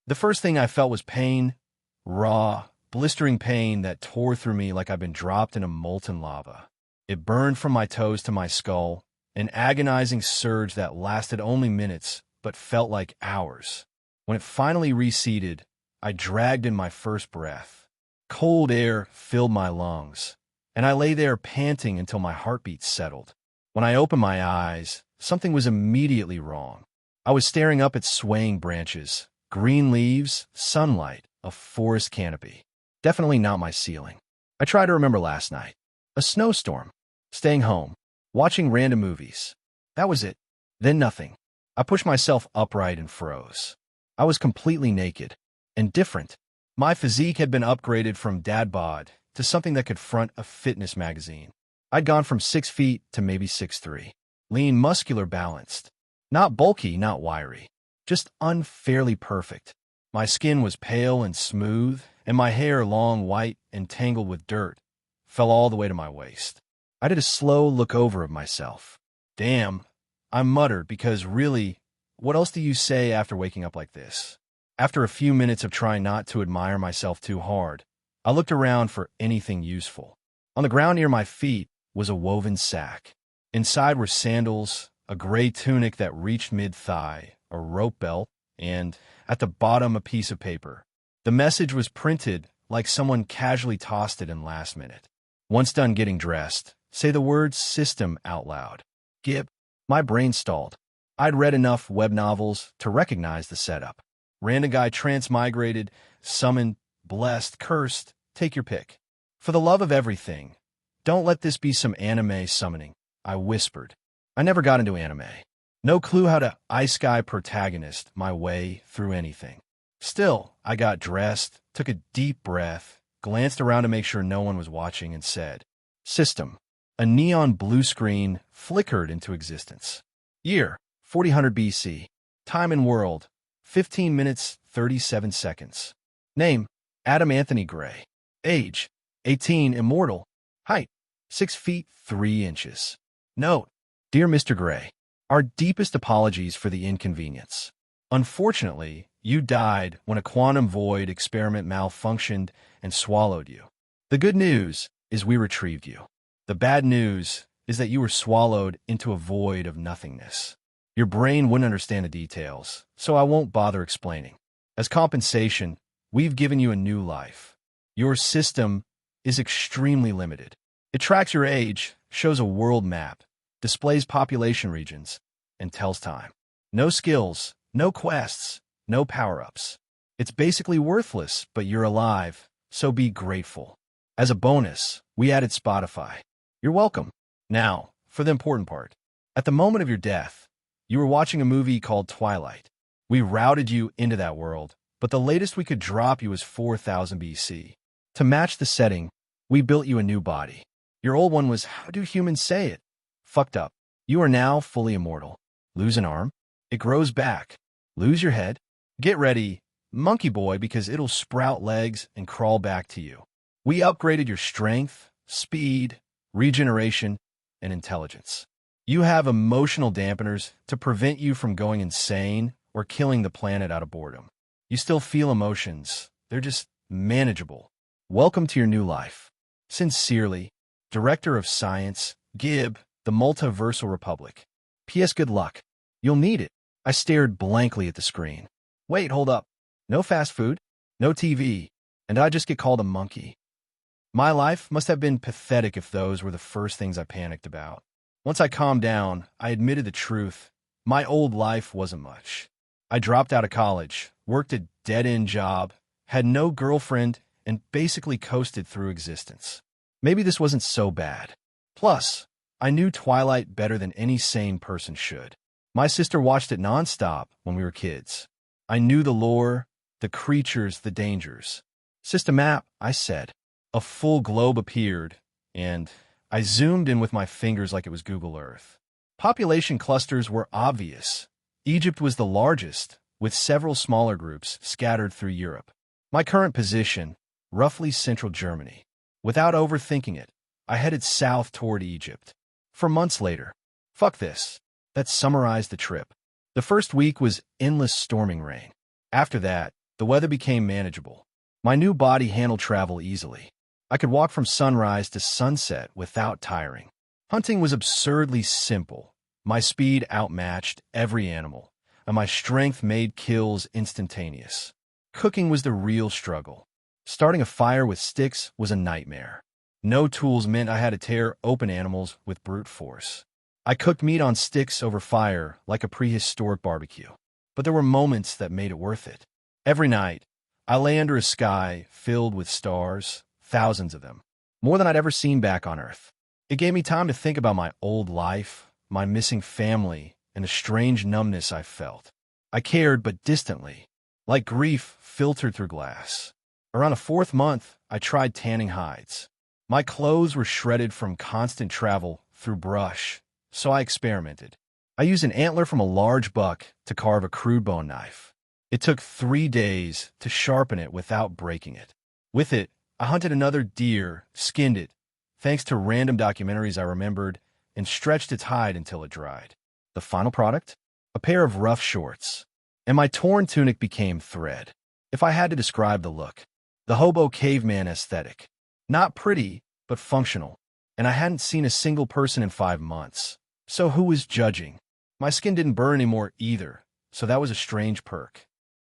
The first thing I felt was pain, raw, blistering pain that tore through me like I'd been dropped in a molten lava. It burned from my toes to my skull, an agonizing surge that lasted only minutes but felt like hours. When it finally receded, I dragged in my first breath. Cold air filled my lungs, and I lay there panting until my heartbeat settled. When I opened my eyes, something was immediately wrong. I was staring up at swaying branches, green leaves, sunlight, a forest canopy. Definitely not my ceiling. I tried to remember last night. A snowstorm. Staying home. Watching random movies. That was it. Then nothing. I pushed myself upright and froze. I was completely naked. And different. My physique had been upgraded from dad bod to something that could front a fitness magazine. I'd gone from 6 feet to maybe 6'3". Lean, muscular, balanced. Not bulky, not wiry. Just unfairly perfect. My skin was pale and smooth, and my hair, long, white, and tangled with dirt, fell all the way to my waist. I did a slow look over of myself. Damn, I muttered, because really, what else do you say after waking up like this? After a few minutes of trying not to admire myself too hard, I looked around for anything useful. On the ground near my feet was a woven sack. Inside were sandals, a gray tunic that reached mid-thigh, a rope belt, and, at the bottom, a piece of paper. The message was printed like someone casually tossed it in last minute. Once done getting dressed, say the word system out loud. Gib. My brain stalled. I'd read enough web novels to recognize the setup. Random guy transmigrated, summoned, blessed, cursed, take your pick. For the love of everything, don't let this be some anime summoning, I whispered. I never got into anime. No clue how to ice guy protagonist my way through anything. Still, I got dressed, took a deep breath, glanced around to make sure no one was watching, and said, System. A neon blue screen flickered into existence. Year, 4000 BC. Time and world, 15 minutes, 37 seconds. Name, Adam Anthony Gray. Age, 18, immortal. Height, 6 feet 3 inches. Note, Dear Mr. Gray, our deepest apologies for the inconvenience. Unfortunately, you died when a quantum void experiment malfunctioned and swallowed you. The good news is we retrieved you. The bad news is that you were swallowed into a void of nothingness. Your brain wouldn't understand the details, so I won't bother explaining. As compensation, we've given you a new life. Your system is extremely limited. It tracks your age, shows a world map, displays population regions, and tells time. No skills, no quests, no power-ups. It's basically worthless, but you're alive, so be grateful. As a bonus, we added Spotify. You're welcome. Now, for the important part. At the moment of your death, you were watching a movie called Twilight. We routed you into that world, but the latest we could drop you is 4000 BC. To match the setting, we built you a new body. Your old one was, how do humans say it? Fucked up. You are now fully immortal. Lose an arm, it grows back. Lose your head, get ready, monkey boy, because it'll sprout legs and crawl back to you. We upgraded your strength, speed, regeneration, and intelligence. You have emotional dampeners to prevent you from going insane or killing the planet out of boredom. You still feel emotions. They're just manageable. Welcome to your new life. Sincerely, Director of Science, Gib, the Multiversal Republic. P.S. Good luck. You'll need it. I stared blankly at the screen. Wait, hold up. No fast food, no TV, and I just get called a monkey. My life must have been pathetic if those were the first things I panicked about. Once I calmed down, I admitted the truth. My old life wasn't much. I dropped out of college, worked a dead-end job, had no girlfriend, and basically coasted through existence. Maybe this wasn't so bad. Plus, I knew Twilight better than any sane person should. My sister watched it nonstop when we were kids. I knew the lore, the creatures, the dangers. System map, I said. A full globe appeared, and I zoomed in with my fingers like it was Google Earth. Population clusters were obvious. Egypt was the largest, with several smaller groups scattered through Europe. My current position, roughly central Germany. Without overthinking it, I headed south toward Egypt. For months later. Fuck this. That summarized the trip. The first week was endless storming rain. After that, The weather became manageable. My new body handled travel easily. I could walk from sunrise to sunset without tiring. Hunting was absurdly simple. My speed outmatched every animal, and my strength made kills instantaneous. Cooking was the real struggle. Starting a fire with sticks was a nightmare. No tools meant I had to tear open animals with brute force. I cooked meat on sticks over fire like a prehistoric barbecue. But there were moments that made it worth it. Every night, I lay under a sky filled with stars, thousands of them, more than I'd ever seen back on Earth. It gave me time to think about my old life, my missing family, and a strange numbness I felt. I cared, but distantly, like grief filtered through glass. Around the 4th month, I tried tanning hides. My clothes were shredded from constant travel through brush, so I experimented. I used an antler from a large buck to carve a crude bone knife. It took 3 days to sharpen it without breaking it. With it, I hunted another deer, skinned it, thanks to random documentaries I remembered, and stretched its hide until it dried. The final product? A pair of rough shorts. And my torn tunic became thread. If I had to describe the look, the hobo caveman aesthetic. Not pretty, but functional. And I hadn't seen a single person in 5 months. So who was judging? My skin didn't burn anymore either, so that was a strange perk.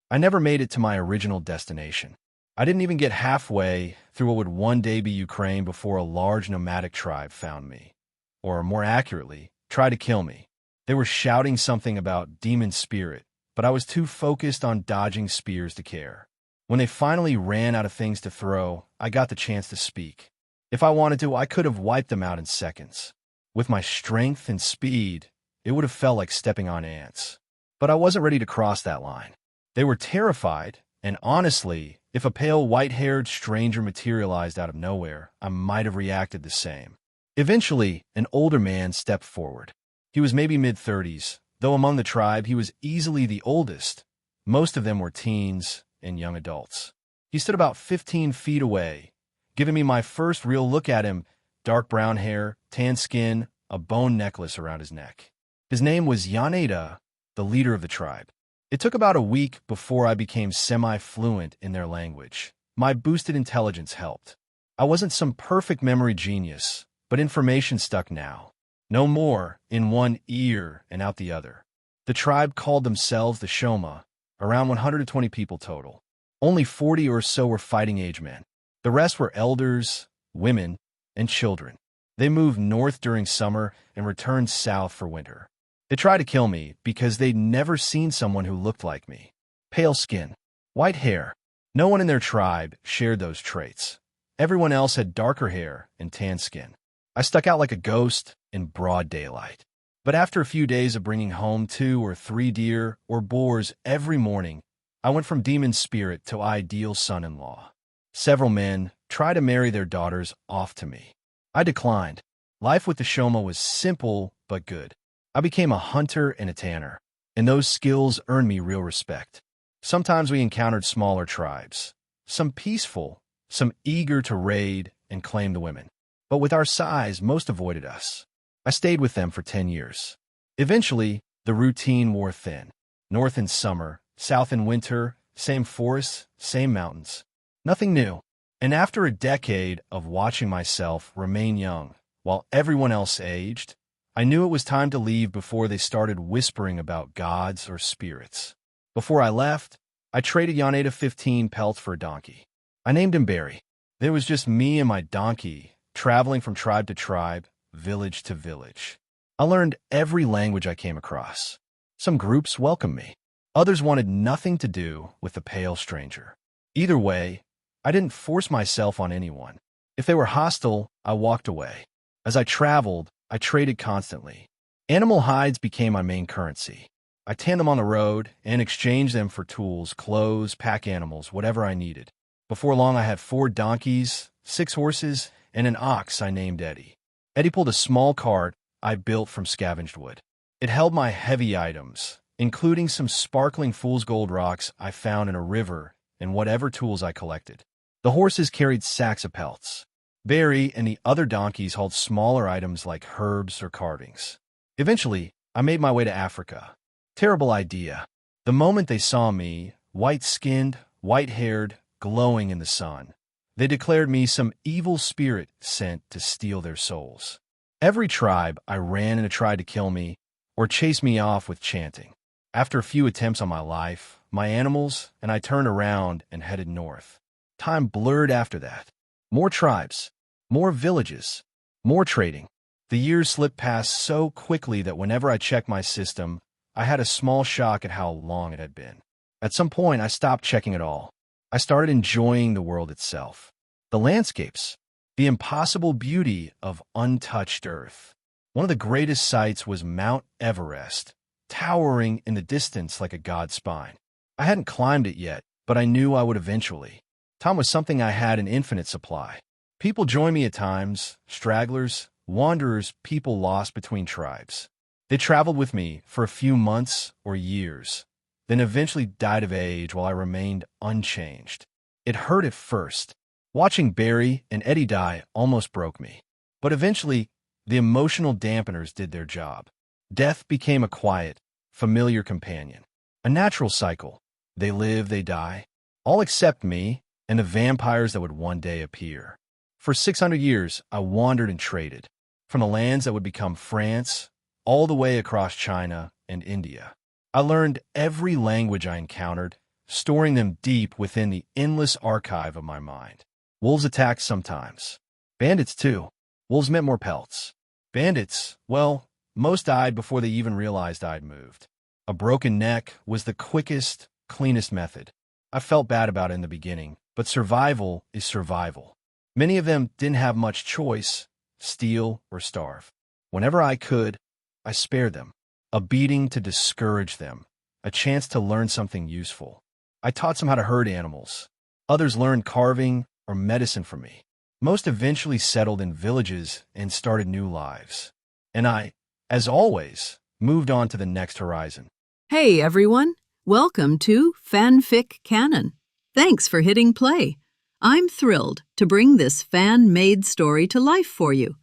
I never made it to my original destination. I didn't even get halfway through what would one day be Ukraine before a large nomadic tribe found me. Or more accurately, tried to kill me. They were shouting something about demon spirit, but I was too focused on dodging spears to care. When they finally ran out of things to throw, I got the chance to speak. If I wanted to, I could have wiped them out in seconds. With my strength and speed, it would have felt like stepping on ants. But I wasn't ready to cross that line. They were terrified, and honestly, if a pale white-haired stranger materialized out of nowhere, I might have reacted the same. Eventually, an older man stepped forward. He was maybe mid-30s, though among the tribe he was easily the oldest. Most of them were teens and young adults. He stood about 15 feet away, giving me my first real look at him, dark brown hair, tan skin, a bone necklace around his neck. His name was Yaneda, the leader of the tribe. It took about a week before I became semi-fluent in their language. My boosted intelligence helped. I wasn't some perfect memory genius, but information stuck now. No more in one ear and out the other. The tribe called themselves the Shoma, around 120 people total. Only 40 or so were fighting-age men. The rest were elders, women, and children. They moved north during summer and returned south for winter. They tried to kill me because they'd never seen someone who looked like me. Pale skin, white hair. No one in their tribe shared those traits. Everyone else had darker hair and tan skin. I stuck out like a ghost in broad daylight. But after a few days of bringing home 2 or 3 deer or boars every morning, I went from demon spirit to ideal son-in-law. Several men tried to marry their daughters off to me. I declined. Life with the Shoma was simple but good. I became a hunter and a tanner, and those skills earned me real respect. Sometimes we encountered smaller tribes, some peaceful, some eager to raid and claim the women. But with our size, most avoided us. I stayed with them for 10 years. Eventually, the routine wore thin. North in summer, south in winter, same forests, same mountains. Nothing new. And after a decade of watching myself remain young, while everyone else aged, I knew it was time to leave before they started whispering about gods or spirits. Before I left, I traded Yaneda 15 pelts for a donkey. I named him Barry. There was just me and my donkey, traveling from tribe to tribe, village to village. I learned every language I came across. Some groups welcomed me. Others wanted nothing to do with the pale stranger. Either way, I didn't force myself on anyone. If they were hostile, I walked away. As I traveled, I traded constantly. Animal hides became my main currency. I tanned them on the road and exchanged them for tools, clothes, pack animals, whatever I needed. Before long, I had 4 donkeys, 6 horses, and an ox I named Eddie. Eddie pulled a small cart I built from scavenged wood. It held my heavy items, including some sparkling fool's gold rocks I found in a river and whatever tools I collected. The horses carried sacks of pelts. Barry and the other donkeys hauled smaller items like herbs or carvings. Eventually, I made my way to Africa. Terrible idea. The moment they saw me, white-skinned, white-haired, glowing in the sun. They declared me some evil spirit sent to steal their souls. Every tribe I ran into tried to kill me or chase me off with chanting. After a few attempts on my life, my animals and I turned around and headed north. Time blurred after that. More tribes, more villages, more trading. The years slipped past so quickly that whenever I checked my system, I had a small shock at how long it had been. At some point, I stopped checking it all. I started enjoying the world itself. The landscapes, the impossible beauty of untouched earth. One of the greatest sights was Mount Everest, towering in the distance like a god's spine. I hadn't climbed it yet, but I knew I would eventually. Time was something I had in infinite supply. People joined me at times, stragglers, wanderers, people lost between tribes. They traveled with me for a few months or years, then eventually died of age while I remained unchanged. It hurt at first. Watching Barry and Eddie die almost broke me. But eventually, the emotional dampeners did their job. Death became a quiet, familiar companion. A natural cycle. They live, they die. All except me and the vampires that would one day appear. For 600 years, I wandered and traded. From the lands that would become France, all the way across China and India. I learned every language I encountered, storing them deep within the endless archive of my mind. Wolves attacked sometimes. Bandits, too. Wolves meant more pelts. Bandits, well, most died before they even realized I'd moved. A broken neck was the quickest, cleanest method. I felt bad about it in the beginning, but survival is survival. Many of them didn't have much choice, steal or starve. Whenever I could, I spared them. A beating to discourage them, a chance to learn something useful. I taught some how to herd animals. Others learned carving or medicine from me. Most eventually settled in villages and started new lives. And I, as always, moved on to the next horizon. Hey everyone, welcome to FanFic Canon. Thanks for hitting play. I'm thrilled to bring this fan-made story to life for you.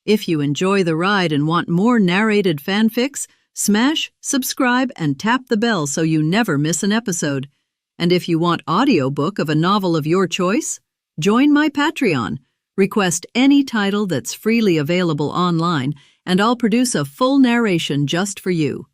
If you enjoy the ride and want more narrated fanfics, smash, subscribe, and tap the bell so you never miss an episode. And if you want audiobook of a novel of your choice, join my Patreon. Request any title that's freely available online, and I'll produce a full narration just for you.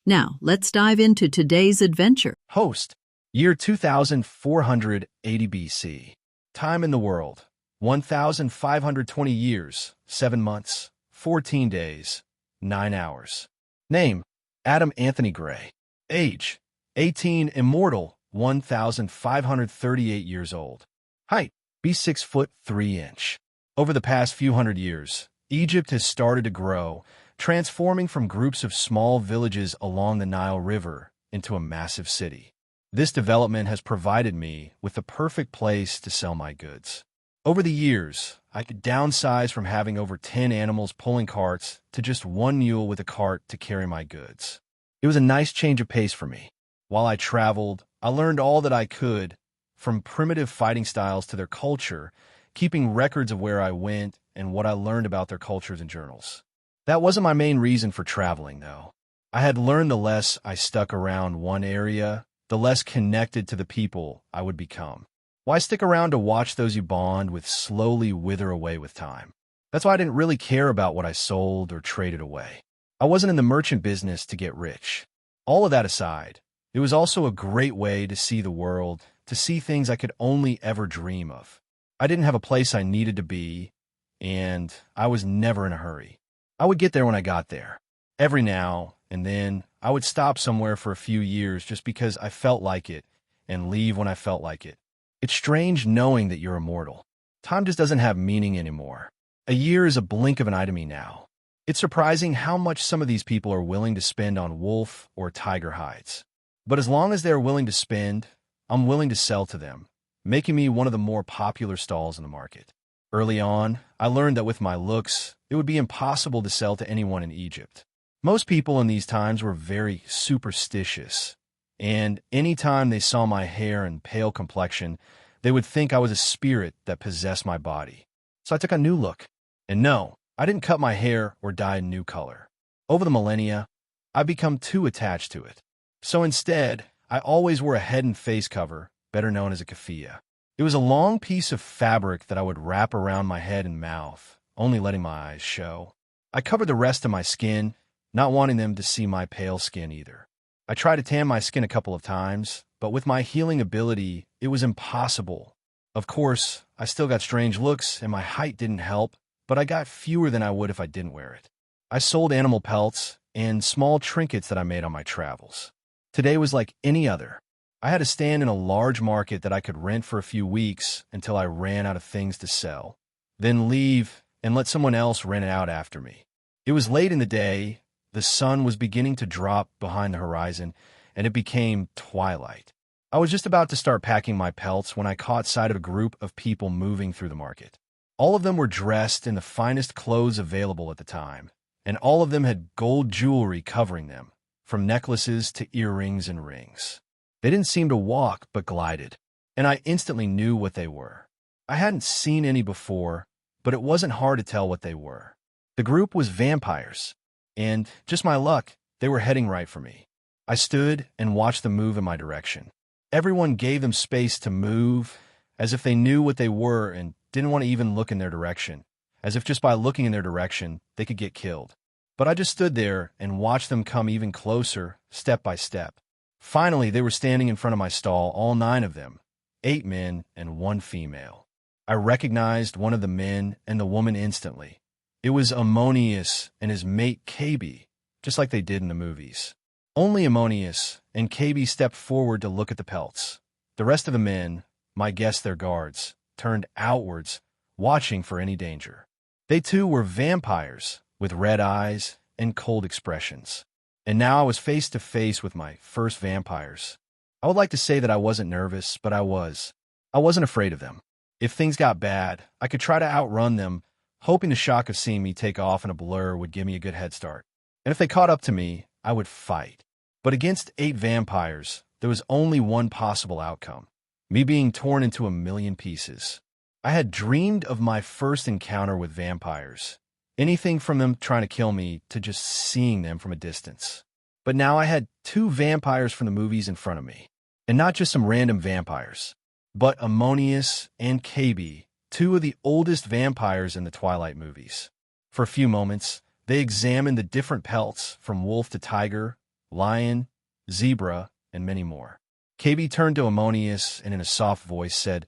Now, let's dive into today's adventure. Host, year 2480 BC. Time in the world, 1,520 years, 7 months, 14 days, 9 hours. Name, Adam Anthony Gray. Age, 18, Immortal, 1,538 years old. Height, be 6 foot 3 inch. Over the past few hundred years, Egypt has started to grow, transforming from groups of small villages along the Nile River into a massive city. This development has provided me with the perfect place to sell my goods. Over the years, I could downsize from having over 10 animals pulling carts to just one mule with a cart to carry my goods. It was a nice change of pace for me. While I traveled, I learned all that I could, from primitive fighting styles to their culture, keeping records of where I went and what I learned about their cultures in journals. That wasn't my main reason for traveling, though. I had learned the less I stuck around one area, the less connected to the people I would become. Why stick around to watch those you bond with slowly wither away with time? That's why I didn't really care about what I sold or traded away. I wasn't in the merchant business to get rich. All of that aside, it was also a great way to see the world, to see things I could only ever dream of. I didn't have a place I needed to be, and I was never in a hurry. I would get there when I got there. Every now and then, I would stop somewhere for a few years just because I felt like it, and leave when I felt like it. It's strange knowing that you're immortal. Time just doesn't have meaning anymore. A year is a blink of an eye to me now. It's surprising how much some of these people are willing to spend on wolf or tiger hides. But as long as they're willing to spend, I'm willing to sell to them, making me one of the more popular stalls in the market. Early on, I learned that with my looks, it would be impossible to sell to anyone in Egypt. Most people in these times were very superstitious, and any time they saw my hair and pale complexion, they would think I was a spirit that possessed my body. So I took a new look. And no, I didn't cut my hair or dye a new color. Over the millennia, I've become too attached to it. So instead, I always wore a head and face cover, better known as a keffiyeh. It was a long piece of fabric that I would wrap around my head and mouth, only letting my eyes show. I covered the rest of my skin, not wanting them to see my pale skin either. I tried to tan my skin a couple of times, but with my healing ability, it was impossible. Of course, I still got strange looks, and my height didn't help, but I got fewer than I would if I didn't wear it. I sold animal pelts and small trinkets that I made on my travels. Today was like any other. I had to stand in a large market that I could rent for a few weeks until I ran out of things to sell, then leave and let someone else rent it out after me. It was late in the day, the sun was beginning to drop behind the horizon, and it became twilight. I was just about to start packing my pelts when I caught sight of a group of people moving through the market. All of them were dressed in the finest clothes available at the time, and all of them had gold jewelry covering them, from necklaces to earrings and rings. They didn't seem to walk, but glided, and I instantly knew what they were. I hadn't seen any before, but it wasn't hard to tell what they were. The group was vampires, and, just my luck, they were heading right for me. I stood and watched them move in my direction. Everyone gave them space to move, as if they knew what they were and didn't want to even look in their direction, as if just by looking in their direction, they could get killed. But I just stood there and watched them come even closer, step by step. Finally, they were standing in front of my stall, all 9 of them, 8 men and 1 female. I recognized one of the men and the woman instantly. It was Ammonius and his mate KB, just like they did in the movies. Only Ammonius and KB stepped forward to look at the pelts. The rest of the men, my guess their guards, turned outwards, watching for any danger. They too were vampires, with red eyes and cold expressions. And now I was face to face with my first vampires. I would like to say that I wasn't nervous, but I was. I wasn't afraid of them. If things got bad, I could try to outrun them, hoping the shock of seeing me take off in a blur would give me a good head start. And if they caught up to me, I would fight. But against 8 vampires, there was only one possible outcome: me being torn into a million pieces. I had dreamed of my first encounter with vampires. Anything from them trying to kill me to just seeing them from a distance. But now I had 2 vampires from the movies in front of me. And not just some random vampires, but Ammonius and KB, 2 of the oldest vampires in the Twilight movies. For a few moments, they examined the different pelts from wolf to tiger, lion, zebra, and many more. KB turned to Ammonius and in a soft voice said,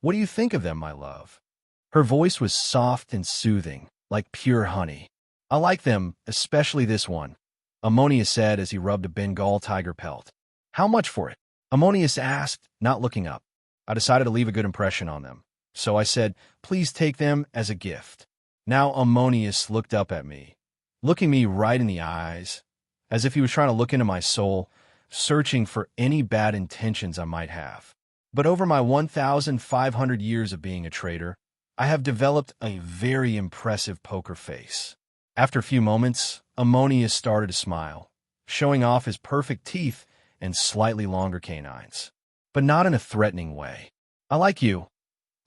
"What do you think of them, my love?" Her voice was soft and soothing, like pure honey. "I like them, especially this one," Ammonius said as he rubbed a Bengal tiger pelt. "How much for it?" Ammonius asked, not looking up. I decided to leave a good impression on them, so I said, "Please take them as a gift." Now Ammonius looked up at me, looking me right in the eyes, as if he was trying to look into my soul, searching for any bad intentions I might have. But over my 1,500 years of being a trader, I have developed a very impressive poker face. After a few moments, Ammonius started to smile, showing off his perfect teeth and slightly longer canines, but not in a threatening way. "I like you,"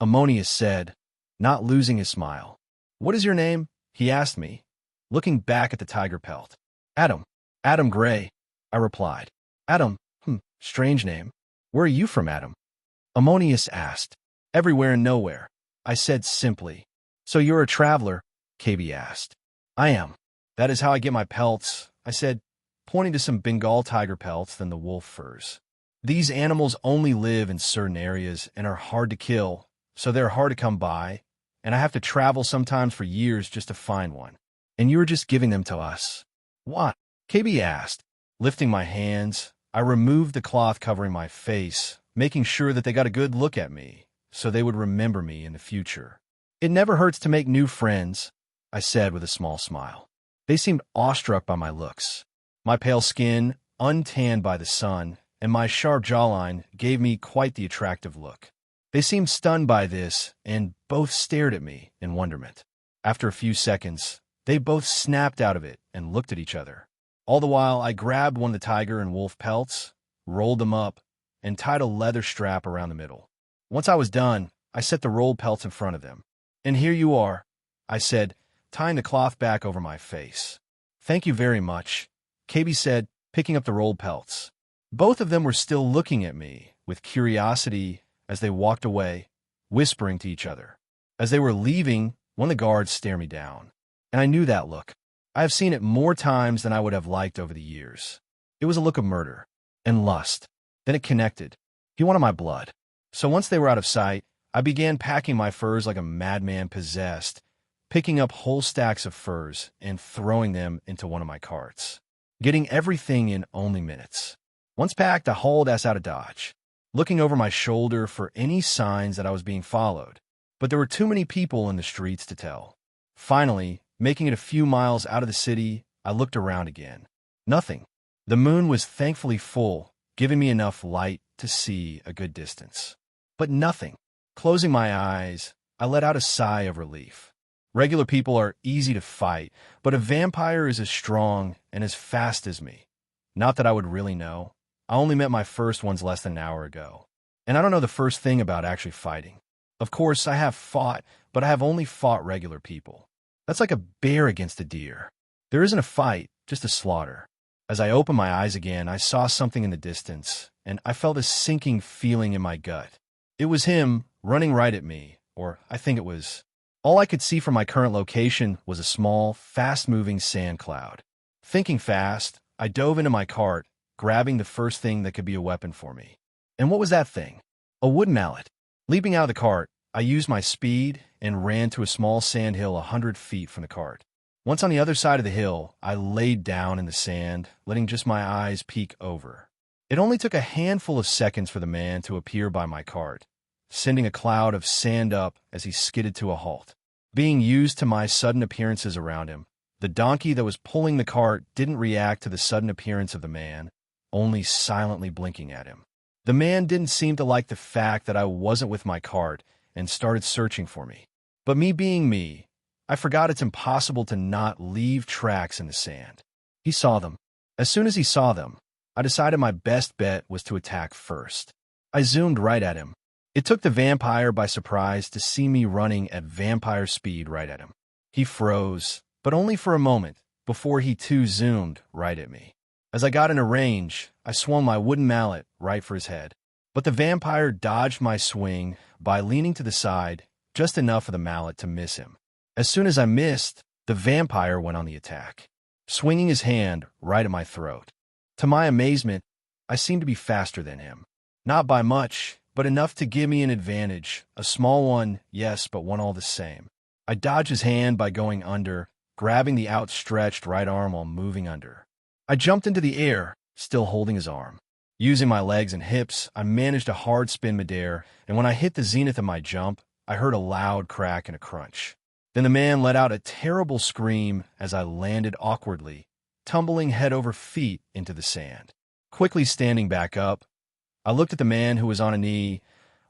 Ammonius said, not losing his smile. "What is your name?" he asked me, looking back at the tiger pelt. "Adam. Adam Gray," I replied. "Adam, strange name. Where are you from, Adam?" Ammonius asked. "Everywhere and nowhere," I said simply. "So you're a traveler?" KB asked. "I am. That is how I get my pelts," I said, pointing to some Bengal tiger pelts than the wolf furs. "These animals only live in certain areas and are hard to kill, so they're hard to come by, and I have to travel sometimes for years just to find one. And you were just giving them to us." "What?" KB asked. Lifting my hands, I removed the cloth covering my face, making sure that they got a good look at me, so they would remember me in the future. "It never hurts to make new friends," I said with a small smile. They seemed awestruck by my looks. My pale skin, untanned by the sun, and my sharp jawline gave me quite the attractive look. They seemed stunned by this, and both stared at me in wonderment. After a few seconds, they both snapped out of it and looked at each other. All the while, I grabbed one of the tiger and wolf pelts, rolled them up, and tied a leather strap around the middle. Once I was done, I set the rolled pelts in front of them. "And here you are," I said, tying the cloth back over my face. "Thank you very much," KB said, picking up the rolled pelts. Both of them were still looking at me, with curiosity as they walked away, whispering to each other. As they were leaving, one of the guards stared me down, and I knew that look. I have seen it more times than I would have liked over the years. It was a look of murder and lust. Then it connected. He wanted my blood. So once they were out of sight, I began packing my furs like a madman possessed, picking up whole stacks of furs and throwing them into one of my carts, getting everything in only minutes. Once packed, I hauled ass out of Dodge, looking over my shoulder for any signs that I was being followed. But there were too many people in the streets to tell. Finally, making it a few miles out of the city, I looked around again. Nothing. The moon was thankfully full, giving me enough light to see a good distance. But nothing. Closing my eyes, I let out a sigh of relief. Regular people are easy to fight, but a vampire is as strong and as fast as me. Not that I would really know. I only met my first ones less than an hour ago. And I don't know the first thing about actually fighting. Of course, I have fought, but I have only fought regular people. That's like a bear against a deer. There isn't a fight, just a slaughter. As I opened my eyes again, I saw something in the distance, and I felt a sinking feeling in my gut. It was him running right at me, or I think it was. All I could see from my current location was a small, fast-moving sand cloud. Thinking fast, I dove into my cart, grabbing the first thing that could be a weapon for me. And what was that thing? A wood mallet. Leaping out of the cart, I used my speed and ran to a small sand hill 100 feet from the cart. Once on the other side of the hill, I laid down in the sand, letting just my eyes peek over. It only took a handful of seconds for the man to appear by my cart, sending a cloud of sand up as he skidded to a halt. Being used to my sudden appearances around him, the donkey that was pulling the cart didn't react to the sudden appearance of the man, only silently blinking at him. The man didn't seem to like the fact that I wasn't with my cart and started searching for me. But me being me, I forgot it's impossible to not leave tracks in the sand. He saw them. As soon as he saw them, I decided my best bet was to attack first. I zoomed right at him. It took the vampire by surprise to see me running at vampire speed right at him. He froze, but only for a moment, before he too zoomed right at me. As I got into range, I swung my wooden mallet right for his head. But the vampire dodged my swing by leaning to the side just enough of the mallet to miss him. As soon as I missed, the vampire went on the attack, swinging his hand right at my throat. To my amazement, I seemed to be faster than him. Not by much, but enough to give me an advantage. A small one, yes, but one all the same. I dodged his hand by going under, grabbing the outstretched right arm while moving under. I jumped into the air, still holding his arm. Using my legs and hips, I managed a hard spin midair, and when I hit the zenith of my jump, I heard a loud crack and a crunch. Then the man let out a terrible scream as I landed awkwardly, tumbling head over feet into the sand. Quickly standing back up, I looked at the man who was on a knee,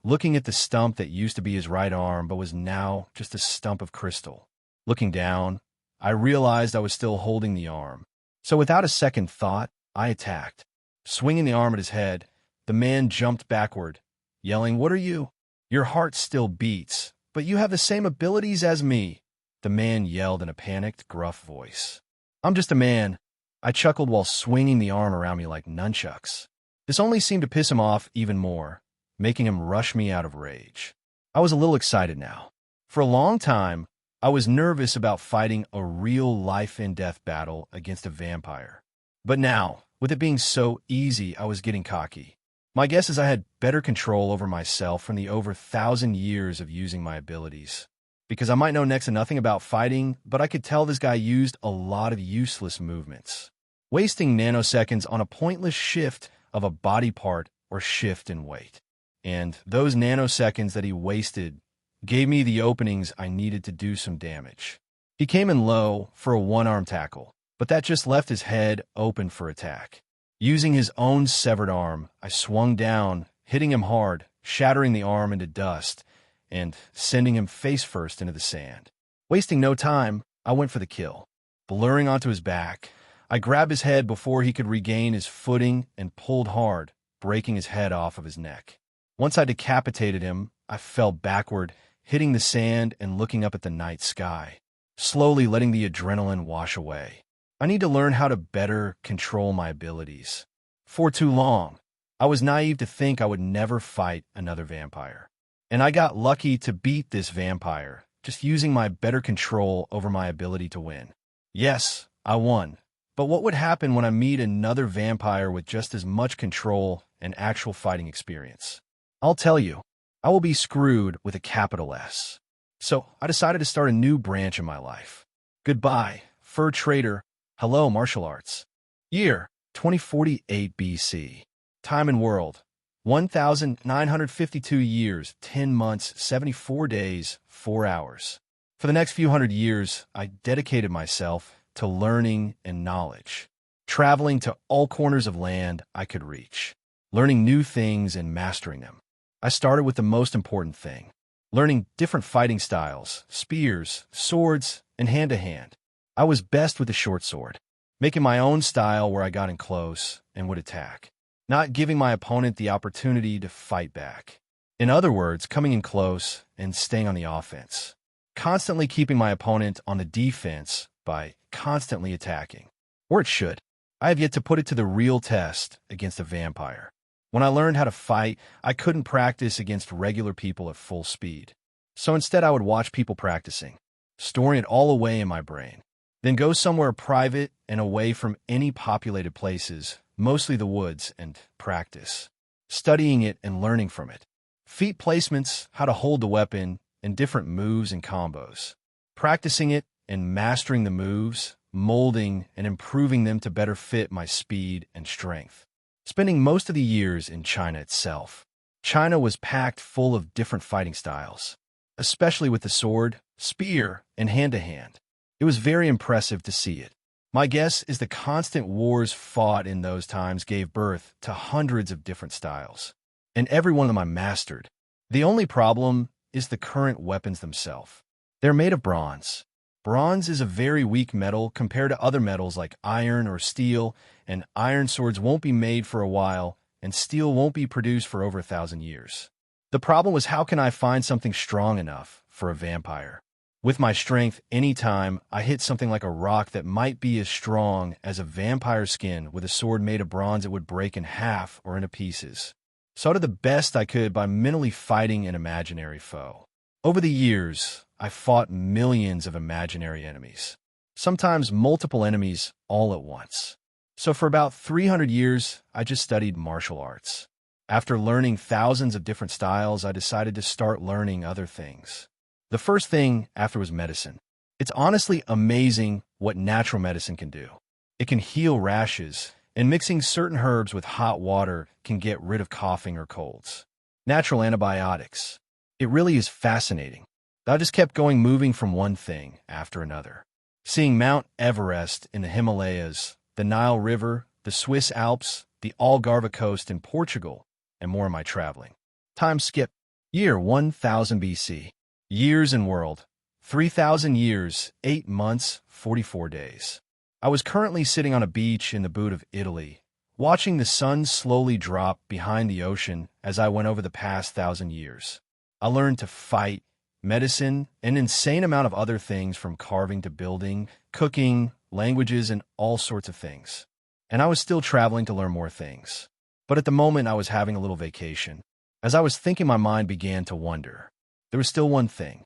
looking at the stump that used to be his right arm but was now just a stump of crystal. Looking down, I realized I was still holding the arm. So without a second thought, I attacked. Swinging the arm at his head, the man jumped backward, yelling, "What are you? Your heart still beats, but you have the same abilities as me," the man yelled in a panicked, gruff voice. "I'm just a man," I chuckled while swinging the arm around me like nunchucks. This only seemed to piss him off even more, making him rush me out of rage. I was a little excited now. For a long time, I was nervous about fighting a real life-and-death battle against a vampire. But now, with it being so easy, I was getting cocky. My guess is I had better control over myself from the over 1,000 years of using my abilities. Because I might know next to nothing about fighting, but I could tell this guy used a lot of useless movements, wasting nanoseconds on a pointless shift of a body part or shift in weight. And those nanoseconds that he wasted gave me the openings I needed to do some damage. He came in low for a one-arm tackle, but that just left his head open for attack. Using his own severed arm, I swung down, hitting him hard, shattering the arm into dust, and sending him face first into the sand. Wasting no time, I went for the kill. Blurring onto his back, I grabbed his head before he could regain his footing and pulled hard, breaking his head off of his neck. Once I decapitated him, I fell backward, hitting the sand and looking up at the night sky, slowly letting the adrenaline wash away. I need to learn how to better control my abilities. For too long, I was naive to think I would never fight another vampire. And I got lucky to beat this vampire, just using my better control over my ability to win. Yes, I won. But what would happen when I meet another vampire with just as much control and actual fighting experience? I'll tell you, I will be screwed with a capital S. So I decided to start a new branch in my life. Goodbye, fur trader. Hello, martial arts. Year, 2048 BC. Time and world, 1,952 years, 10 months, 74 days, 4 hours. For the next few hundred years, I dedicated myself to learning and knowledge, traveling to all corners of land I could reach, learning new things and mastering them. I started with the most important thing, learning different fighting styles, spears, swords, and hand-to-hand. I was best with the short sword, making my own style where I got in close and would attack, not giving my opponent the opportunity to fight back. In other words, coming in close and staying on the offense, constantly keeping my opponent on the defense by constantly attacking. Or it should. I have yet to put it to the real test against a vampire. When I learned how to fight, I couldn't practice against regular people at full speed. So instead I would watch people practicing, storing it all away in my brain, then go somewhere private and away from any populated places, mostly the woods, and practice, studying it and learning from it. Feet placements, how to hold the weapon, and different moves and combos. Practicing it and mastering the moves, molding and improving them to better fit my speed and strength. Spending most of the years in China itself. China was packed full of different fighting styles, especially with the sword, spear, and hand-to-hand. It was very impressive to see it. My guess is the constant wars fought in those times gave birth to hundreds of different styles, and every one of them I mastered. The only problem is the current weapons themselves. They're made of bronze. Bronze is a very weak metal compared to other metals like iron or steel, and iron swords won't be made for a while, and steel won't be produced for over 1,000 years. The problem was, how can I find something strong enough for a vampire? With my strength, anytime I hit something like a rock that might be as strong as a vampire's skin with a sword made of bronze, it would break in half or into pieces. So I did the best I could by mentally fighting an imaginary foe. Over the years, I fought millions of imaginary enemies, sometimes multiple enemies all at once. So for about 300 years, I just studied martial arts. After learning thousands of different styles, I decided to start learning other things. The first thing after was medicine. It's honestly amazing what natural medicine can do. It can heal rashes, and mixing certain herbs with hot water can get rid of coughing or colds. Natural antibiotics. It really is fascinating. I just kept moving from one thing after another. Seeing Mount Everest in the Himalayas, the Nile River, the Swiss Alps, the Algarve coast in Portugal, and more in my traveling. Time skip. Year 1000 BC. Years in world. 3,000 years, 8 months, 44 days. I was currently sitting on a beach in the boot of Italy, watching the sun slowly drop behind the ocean as I went over the past 1,000 years. I learned to fight, medicine, an insane amount of other things, from carving to building, cooking, languages, and all sorts of things. And I was still traveling to learn more things. But at the moment, I was having a little vacation. As I was thinking, my mind began to wander. There was still one thing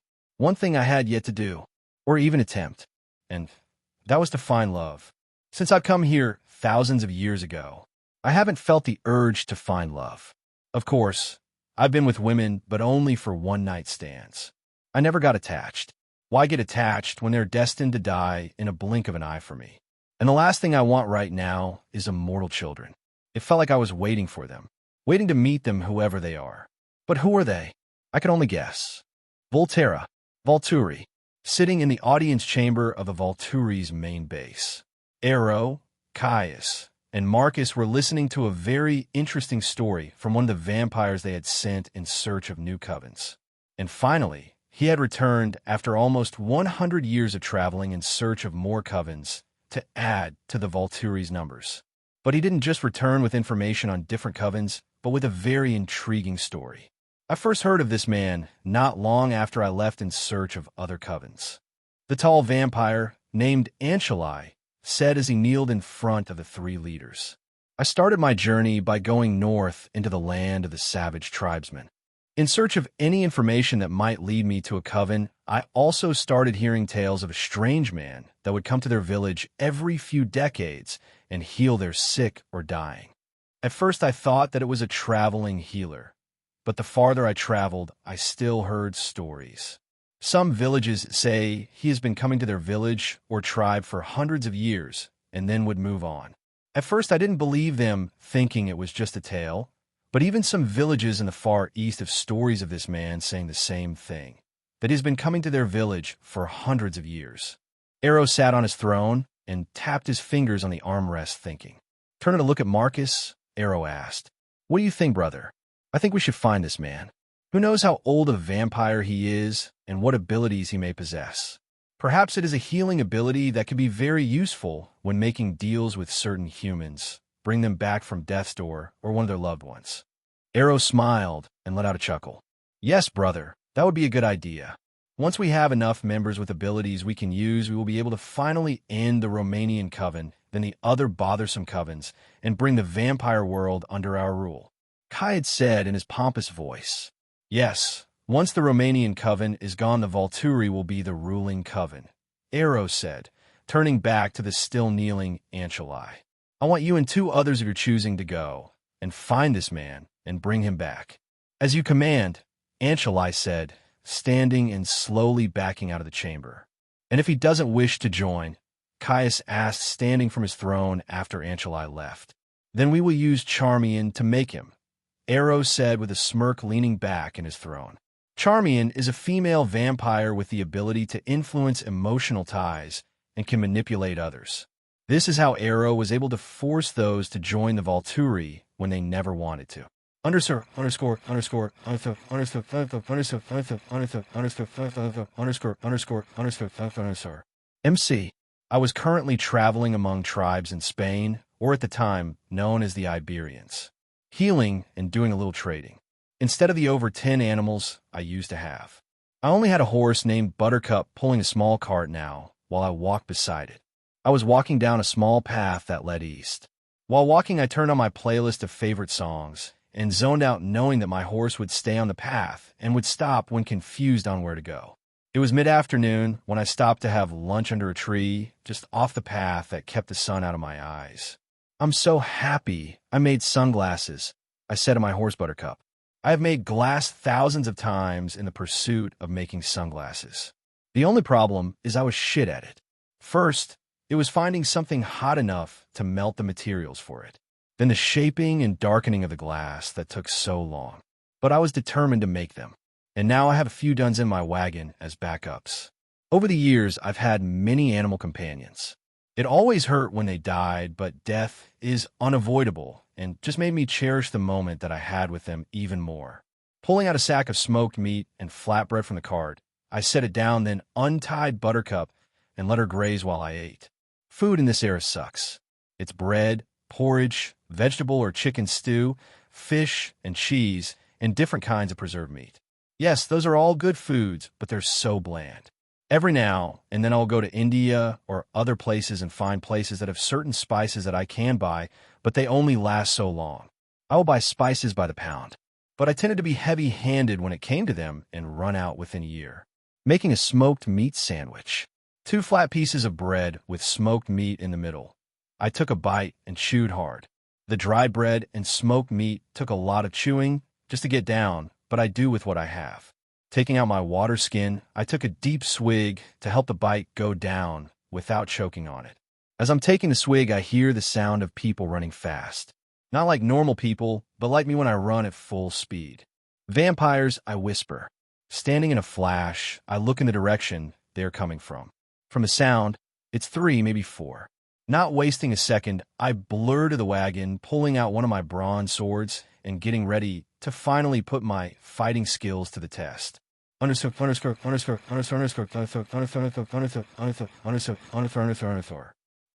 I had yet to do, or even attempt, and that was to find love. Since I've come here thousands of years ago, I haven't felt the urge to find love. Of course, I've been with women, but only for one-night stands. I never got attached. Why get attached when they're destined to die in a blink of an eye for me? And the last thing I want right now is immortal children. It felt like I was waiting for them, waiting to meet them, whoever they are. But who are they? I could only guess. Volterra, Volturi, sitting in the audience chamber of the Volturi's main base. Aero, Caius, and Marcus were listening to a very interesting story from one of the vampires they had sent in search of new covens. And finally, he had returned after almost 100 years of traveling in search of more covens to add to the Volturi's numbers. But he didn't just return with information on different covens, but with a very intriguing story. I first heard of this man not long after I left in search of other covens. The tall vampire, named Anchelai, said as he kneeled in front of the 3 leaders, I started my journey by going north into the land of the savage tribesmen. In search of any information that might lead me to a coven, I also started hearing tales of a strange man that would come to their village every few decades and heal their sick or dying. At first I thought that it was a traveling healer, but the farther I traveled, I still heard stories. Some villages say he has been coming to their village or tribe for hundreds of years and then would move on. At first I didn't believe them, thinking it was just a tale. But even some villages in the far east have stories of this man saying the same thing, that he's been coming to their village for hundreds of years. Arrow sat on his throne and tapped his fingers on the armrest, thinking. Turning to look at Marcus, Arrow asked, "What do you think, brother? I think we should find this man. Who knows how old a vampire he is and what abilities he may possess? Perhaps it is a healing ability that could be very useful when making deals with certain humans. Bring them back from death's door or one of their loved ones." Arrow smiled and let out a chuckle. "Yes, brother, that would be a good idea. Once we have enough members with abilities we can use, we will be able to finally end the Romanian coven, then the other bothersome covens, and bring the vampire world under our rule." Kai had said in his pompous voice. "Yes, once the Romanian coven is gone, the Volturi will be the ruling coven," Arrow said, turning back to the still kneeling Anchelai. "I want you and 2 others of your choosing to go and find this man and bring him back." "As you command," Anchelai said, standing and slowly backing out of the chamber. "And if he doesn't wish to join," Caius asked, standing from his throne after Anchelai left. "Then we will use Charmian to make him," Arrow said with a smirk, leaning back in his throne. Charmian is a female vampire with the ability to influence emotional ties and can manipulate others. This is how Arrow was able to force those to join the Volturi when they never wanted to. MC. I was currently traveling among tribes in Spain, or at the time known as the Iberians, healing and doing a little trading. Instead of the over 10 animals I used to have, I only had a horse named Buttercup pulling a small cart now while I walked beside it. I was walking down a small path that led east. While walking, I turned on my playlist of favorite songs and zoned out, knowing that my horse would stay on the path and would stop when confused on where to go. It was mid-afternoon when I stopped to have lunch under a tree just off the path that kept the sun out of my eyes. "I'm so happy I made sunglasses," I said to my horse Buttercup. "I have made glass thousands of times in the pursuit of making sunglasses. The only problem is I was shit at it. First, it was finding something hot enough to melt the materials for it. Then the shaping and darkening of the glass that took so long. But I was determined to make them. And now I have a few done in my wagon as backups. Over the years, I've had many animal companions. It always hurt when they died, but death is unavoidable and just made me cherish the moment that I had with them even more. Pulling out a sack of smoked meat and flatbread from the cart, I set it down, then untied Buttercup and let her graze while I ate. Food in this era sucks. It's bread, porridge, vegetable or chicken stew, fish and cheese, and different kinds of preserved meat. Yes, those are all good foods, but they're so bland. Every now and then I'll go to India or other places and find places that have certain spices that I can buy, but they only last so long. I will buy spices by the pound, but I tended to be heavy-handed when it came to them and run out within a year. Making a smoked meat sandwich. 2 flat pieces of bread with smoked meat in the middle. I took a bite and chewed hard. The dry bread and smoked meat took a lot of chewing just to get down, but I do with what I have. Taking out my water skin, I took a deep swig to help the bite go down without choking on it. As I'm taking the swig, I hear the sound of people running fast. Not like normal people, but like me when I run at full speed. Vampires, I whisper. Standing in a flash, I look in the direction they're coming from. From the sound, it's 3, maybe 4. Not wasting a second, I blur to the wagon, pulling out one of my bronze swords and getting ready to finally put my fighting skills to the test.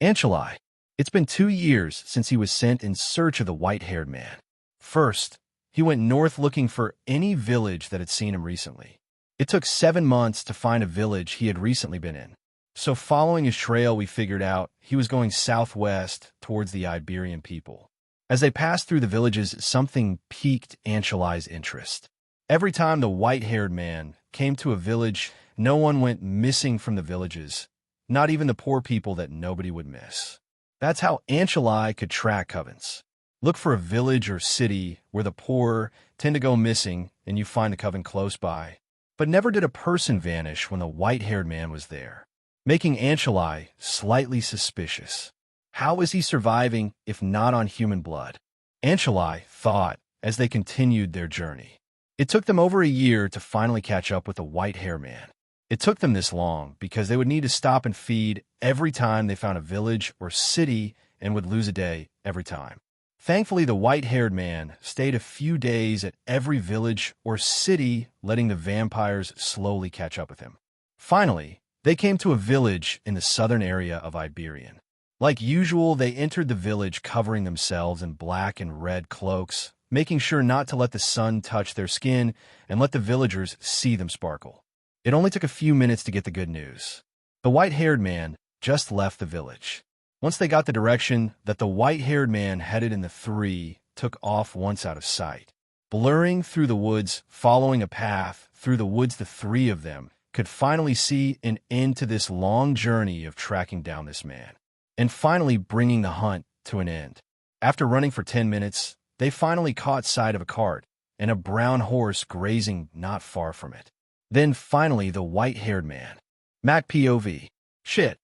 Anchelai. It's been 2 years since he was sent in search of the white-haired man. First, he went north looking for any village that had seen him recently. It took 7 months to find a village he had recently been in. So following his trail, we figured out he was going southwest towards the Iberian people. As they passed through the villages, something piqued Anshali's interest. Every time the white-haired man came to a village, no one went missing from the villages, not even the poor people that nobody would miss. That's how Anshali could track covens. Look for a village or city where the poor tend to go missing and you find the coven close by. But never did a person vanish when the white-haired man was there, making Anshali slightly suspicious. How is he surviving if not on human blood? Anshali thought as they continued their journey. It took them over a year to finally catch up with the white-haired man. It took them this long because they would need to stop and feed every time they found a village or city and would lose a day every time. Thankfully, the white-haired man stayed a few days at every village or city, letting the vampires slowly catch up with him. Finally, they came to a village in the southern area of Iberian. Like usual, they entered the village covering themselves in black and red cloaks, making sure not to let the sun touch their skin and let the villagers see them sparkle. It only took a few minutes to get the good news. The white-haired man just left the village. Once they got the direction that the white-haired man headed in, the three took off once out of sight. Blurring through the woods, following a path through the woods, the three of them could finally see an end to this long journey of tracking down this man, and finally bringing the hunt to an end. After running for 10 minutes, they finally caught sight of a cart and a brown horse grazing not far from it. Then finally the white-haired man. Mac POV. Shit.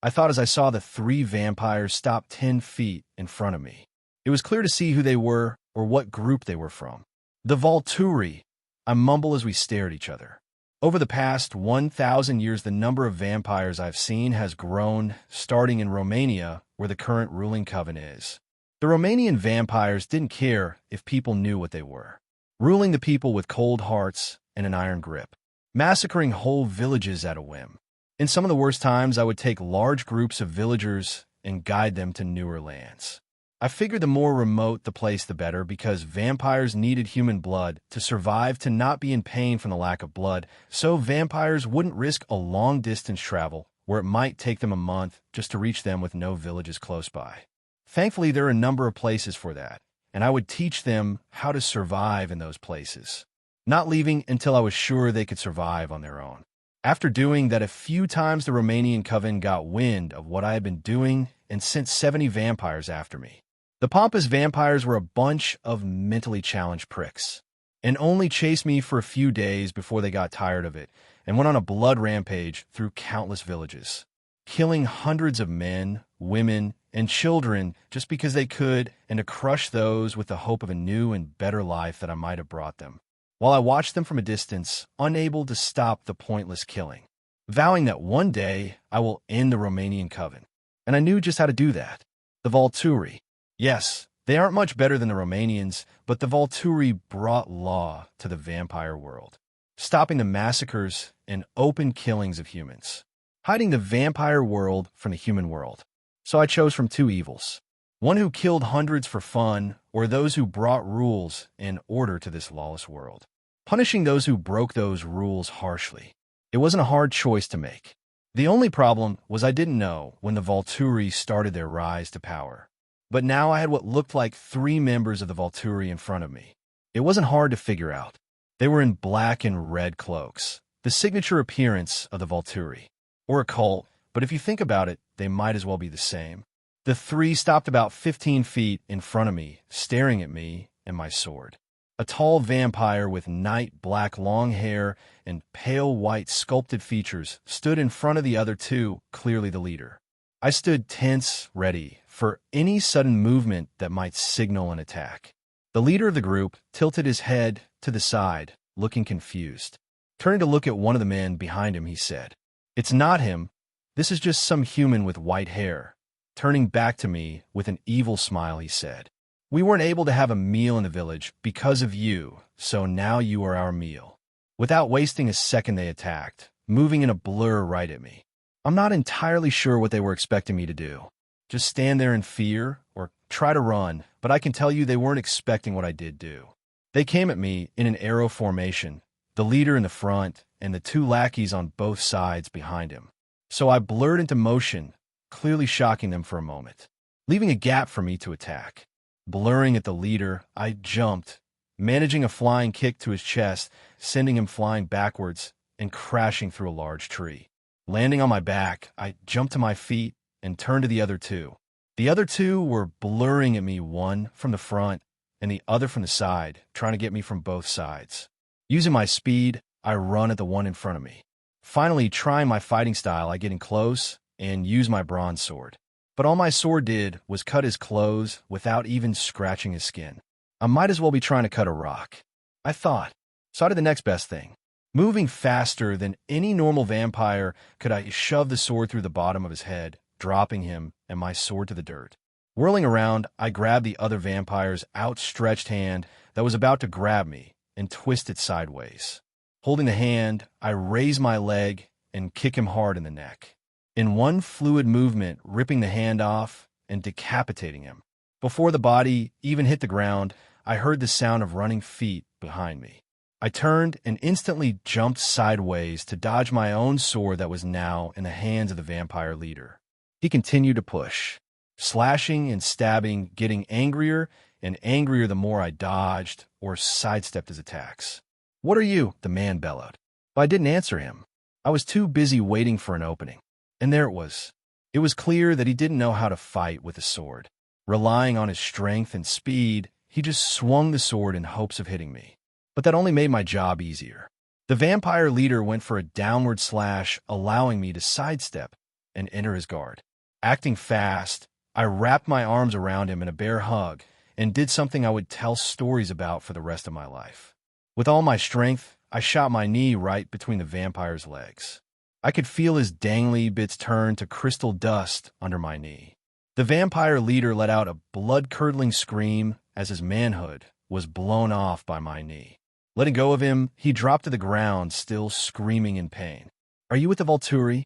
I thought as I saw the three vampires stop 10 feet in front of me. It was clear to see who they were or what group they were from. The Volturi. I mumble as we stare at each other. Over the past 1,000 years, the number of vampires I've seen has grown, starting in Romania, where the current ruling coven is. The Romanian vampires didn't care if people knew what they were, ruling the people with cold hearts and an iron grip, massacring whole villages at a whim. In some of the worst times, I would take large groups of villagers and guide them to newer lands. I figured the more remote the place, the better, because vampires needed human blood to survive, to not be in pain from the lack of blood, so vampires wouldn't risk a long-distance travel where it might take them a month just to reach them with no villages close by. Thankfully, there are a number of places for that, and I would teach them how to survive in those places, not leaving until I was sure they could survive on their own. After doing that a few times, the Romanian coven got wind of what I had been doing and sent 70 vampires after me. The pompous vampires were a bunch of mentally challenged pricks, and only chased me for a few days before they got tired of it and went on a blood rampage through countless villages, killing hundreds of men, women, and children just because they could, and to crush those with the hope of a new and better life that I might have brought them. While I watched them from a distance, unable to stop the pointless killing, vowing that one day I will end the Romanian coven. And I knew just how to do that. The Volturi. Yes, they aren't much better than the Romanians, but the Volturi brought law to the vampire world, stopping the massacres and open killings of humans, hiding the vampire world from the human world. So I chose from two evils. One who killed hundreds for fun, or those who brought rules and order to this lawless world, punishing those who broke those rules harshly. It wasn't a hard choice to make. The only problem was I didn't know when the Volturi started their rise to power. But now I had what looked like three members of the Volturi in front of me. It wasn't hard to figure out. They were in black and red cloaks, the signature appearance of the Volturi, or a cult, but if you think about it, they might as well be the same. The three stopped about 15 feet in front of me, staring at me and my sword. A tall vampire with night black long hair and pale white sculpted features stood in front of the other two, clearly the leader. I stood tense, ready for any sudden movement that might signal an attack. The leader of the group tilted his head to the side, looking confused. Turning to look at one of the men behind him, he said, "It's not him. This is just some human with white hair." Turning back to me with an evil smile, he said, "We weren't able to have a meal in the village because of you, so now you are our meal." Without wasting a second, they attacked, moving in a blur right at me. I'm not entirely sure what they were expecting me to do. Just stand there in fear or try to run, but I can tell you they weren't expecting what I did do. They came at me in an arrow formation, the leader in the front and the two lackeys on both sides behind him. So I blurred into motion, clearly shocking them for a moment, leaving a gap for me to attack. Blurring at the leader, I jumped, managing a flying kick to his chest, sending him flying backwards and crashing through a large tree. Landing on my back, I jumped to my feet and turned to the other two. The other two were blurring at me, one from the front and the other from the side, trying to get me from both sides. Using my speed, I run at the one in front of me. Finally, trying my fighting style, I get in close and use my bronze sword. But all my sword did was cut his clothes without even scratching his skin. I might as well be trying to cut a rock, I thought. So I did the next best thing. Moving faster than any normal vampire, could I shove the sword through the bottom of his head, dropping him and my sword to the dirt. Whirling around, I grabbed the other vampire's outstretched hand that was about to grab me and twist it sideways. Holding the hand, I raise my leg and kick him hard in the neck. In one fluid movement, ripping the hand off and decapitating him. Before the body even hit the ground, I heard the sound of running feet behind me. I turned and instantly jumped sideways to dodge my own sword that was now in the hands of the vampire leader. He continued to push, slashing and stabbing, getting angrier and angrier the more I dodged or sidestepped his attacks. "What are you?" the man bellowed. But I didn't answer him. I was too busy waiting for an opening. And there it was. It was clear that he didn't know how to fight with a sword. Relying on his strength and speed, he just swung the sword in hopes of hitting me. But that only made my job easier. The vampire leader went for a downward slash, allowing me to sidestep and enter his guard. Acting fast, I wrapped my arms around him in a bear hug and did something I would tell stories about for the rest of my life. With all my strength, I shot my knee right between the vampire's legs. I could feel his dangly bits turn to crystal dust under my knee. The vampire leader let out a blood-curdling scream as his manhood was blown off by my knee. Letting go of him, he dropped to the ground, still screaming in pain. "Are you with the Volturi?"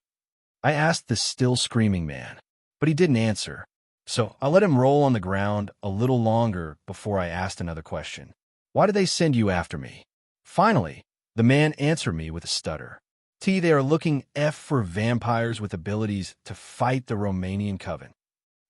I asked the still screaming man, but he didn't answer. So I let him roll on the ground a little longer before I asked another question. "Why did they send you after me?" Finally, the man answered me with a stutter. They are looking for vampires with abilities to fight the Romanian coven."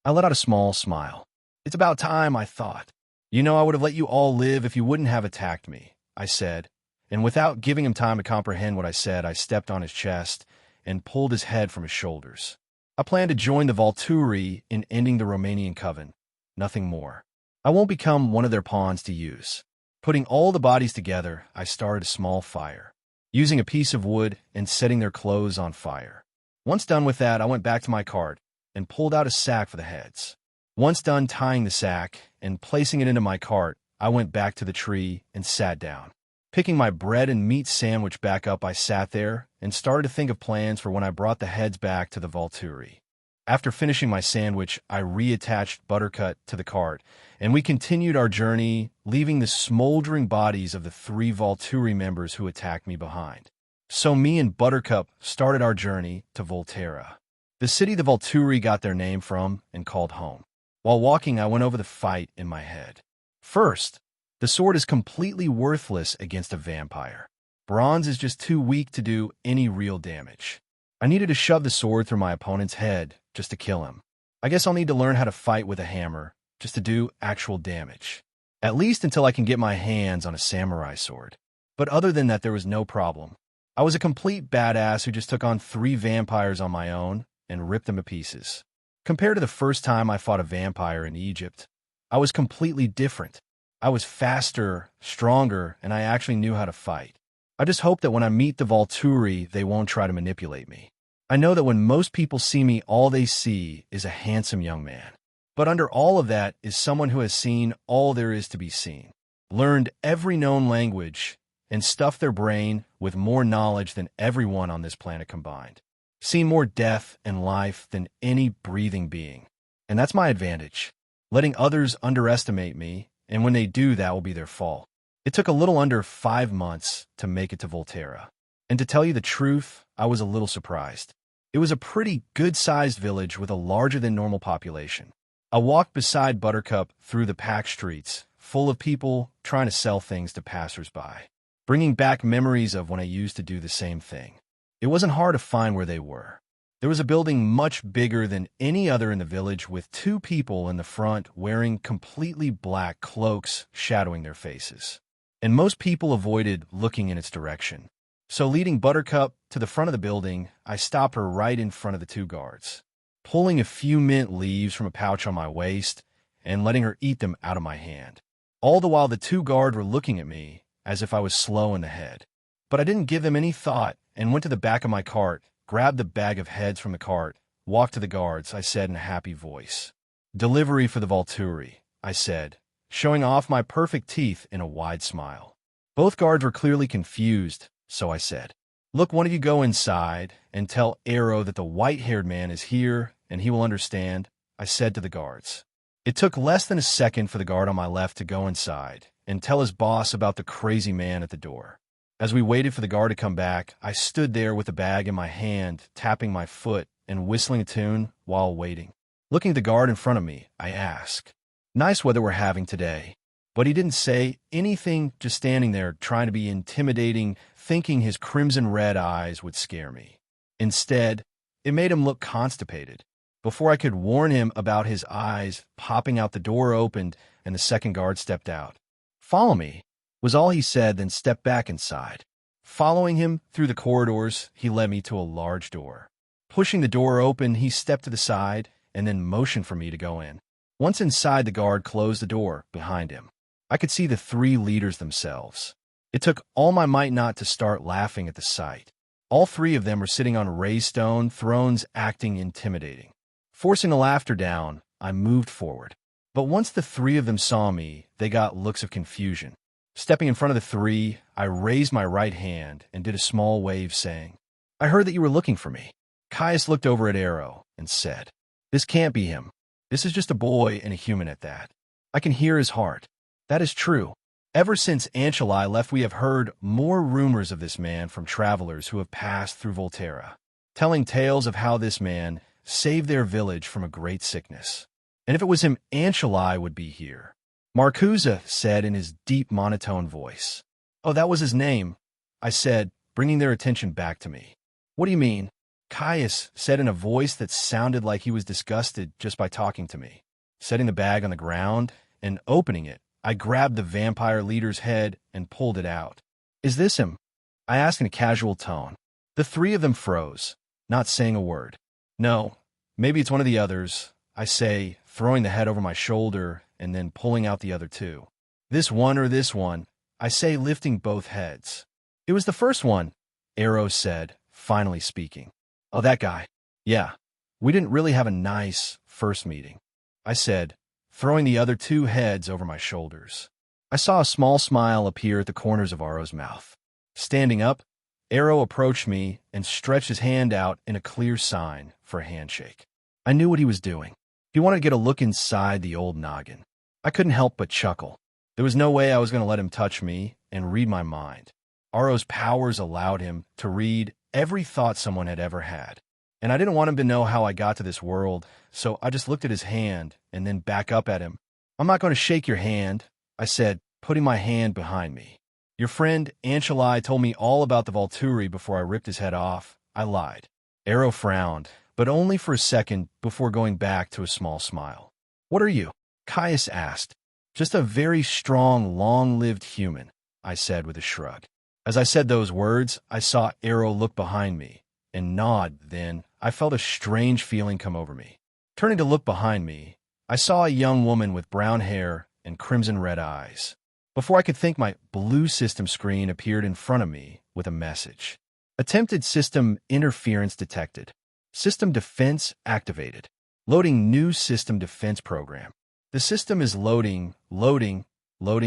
I let out a small smile. "It's about time," I thought. "You know, I would have let you all live if you wouldn't have attacked me," I said, and without giving him time to comprehend what I said, I stepped on his chest and pulled his head from his shoulders. I plan to join the Volturi in ending the Romanian coven. Nothing more. I won't become one of their pawns to use. Putting all the bodies together, I started a small fire, using a piece of wood and setting their clothes on fire. Once done with that, I went back to my cart and pulled out a sack for the heads. Once done tying the sack and placing it into my cart, I went back to the tree and sat down. Picking my bread and meat sandwich back up, I sat there and started to think of plans for when I brought the heads back to the Volturi. After finishing my sandwich, I reattached Buttercut to the cart, and we continued our journey, leaving the smoldering bodies of the 3 Volturi members who attacked me behind. So me and Buttercup started our journey to Volterra, the city the Volturi got their name from and called home. While walking, I went over the fight in my head. First, the sword is completely worthless against a vampire. Bronze is just too weak to do any real damage. I needed to shove the sword through my opponent's head just to kill him. I guess I'll need to learn how to fight with a hammer just to do actual damage. At least until I can get my hands on a samurai sword. But other than that, there was no problem. I was a complete badass who just took on 3 vampires on my own and ripped them to pieces. Compared to the first time I fought a vampire in Egypt, I was completely different. I was faster, stronger, and I actually knew how to fight. I just hope that when I meet the Volturi, they won't try to manipulate me. I know that when most people see me, all they see is a handsome young man. But under all of that is someone who has seen all there is to be seen, learned every known language, and stuffed their brain with more knowledge than everyone on this planet combined. Seen more death and life than any breathing being. And that's my advantage. Letting others underestimate me, and when they do, that will be their fault. It took a little under 5 months to make it to Volterra. And to tell you the truth, I was a little surprised. It was a pretty good-sized village with a larger-than-normal population. I walked beside Buttercup through the packed streets, full of people trying to sell things to passers-by, bringing back memories of when I used to do the same thing. It wasn't hard to find where they were. There was a building much bigger than any other in the village with two people in the front wearing completely black cloaks shadowing their faces. And most people avoided looking in its direction. So leading Buttercup to the front of the building, I stopped her right in front of the two guards, pulling a few mint leaves from a pouch on my waist and letting her eat them out of my hand. All the while the two guards were looking at me as if I was slow in the head. But I didn't give them any thought and went to the back of my cart, grabbed the bag of heads from the cart, walked to the guards. I said in a happy voice, "Delivery for the Volturi," I said, showing off my perfect teeth in a wide smile. Both guards were clearly confused, so I said, "Look, one of you go inside and tell Arrow that the white-haired man is here and he will understand," I said to the guards. It took less than a second for the guard on my left to go inside and tell his boss about the crazy man at the door. As we waited for the guard to come back, I stood there with the bag in my hand, tapping my foot and whistling a tune while waiting. Looking at the guard in front of me, I asked, "Nice weather we're having today." But he didn't say anything, just standing there trying to be intimidating, thinking his crimson red eyes would scare me. Instead, it made him look constipated. Before I could warn him about his eyes popping out, the door opened and the second guard stepped out. "Follow me," was all he said, then stepped back inside. Following him through the corridors, he led me to a large door. Pushing the door open, he stepped to the side and then motioned for me to go in. Once inside, the guard closed the door behind him. I could see the three leaders themselves. It took all my might not to start laughing at the sight. All three of them were sitting on raised stone thrones, acting intimidating. Forcing the laughter down, I moved forward. But once the three of them saw me, they got looks of confusion. Stepping in front of the three, I raised my right hand and did a small wave, saying, "I heard that you were looking for me." Caius looked over at Arrow and said, "This can't be him. This is just a boy and a human at that. I can hear his heart." That is true. Ever since Anchelai left, we have heard more rumors of this man from travelers who have passed through Volterra, telling tales of how this man saved their village from a great sickness. And if it was him, Anchelai would be here. Marcusa said in his deep monotone voice. "Oh, that was his name," I said, bringing their attention back to me. "What do you mean?" Caius said in a voice that sounded like he was disgusted just by talking to me. Setting the bag on the ground and opening it, I grabbed the vampire leader's head and pulled it out. "Is this him?" I asked in a casual tone. The three of them froze, not saying a word. "No, maybe it's one of the others," I say, throwing the head over my shoulder and then pulling out the other two. "This one or this one," I say, lifting both heads. "It was the first one," Arrow said, finally speaking. "Oh, that guy. Yeah, we didn't really have a nice first meeting," I said, throwing the other two heads over my shoulders. I saw a small smile appear at the corners of Arrow's mouth. Standing up, Arrow approached me and stretched his hand out in a clear sign for a handshake. I knew what he was doing. He wanted to get a look inside the old noggin. I couldn't help but chuckle. There was no way I was going to let him touch me and read my mind. Arrow's powers allowed him to read every thought someone had ever had. And I didn't want him to know how I got to this world, so I just looked at his hand and then back up at him. "I'm not going to shake your hand," I said, putting my hand behind me. "Your friend Anchelai told me all about the Volturi before I ripped his head off." I lied. Arrow frowned, but only for a second before going back to a small smile. "What are you?" Caius asked. "Just a very strong, long-lived human," I said with a shrug. As I said those words, I saw Arrow look behind me and nod. Then I felt a strange feeling come over me. Turning to look behind me, I saw a young woman with brown hair and crimson red eyes. Before I could think, my blue system screen appeared in front of me with a message. "Attempted system interference detected. System defense activated. Loading new system defense program. The system is loading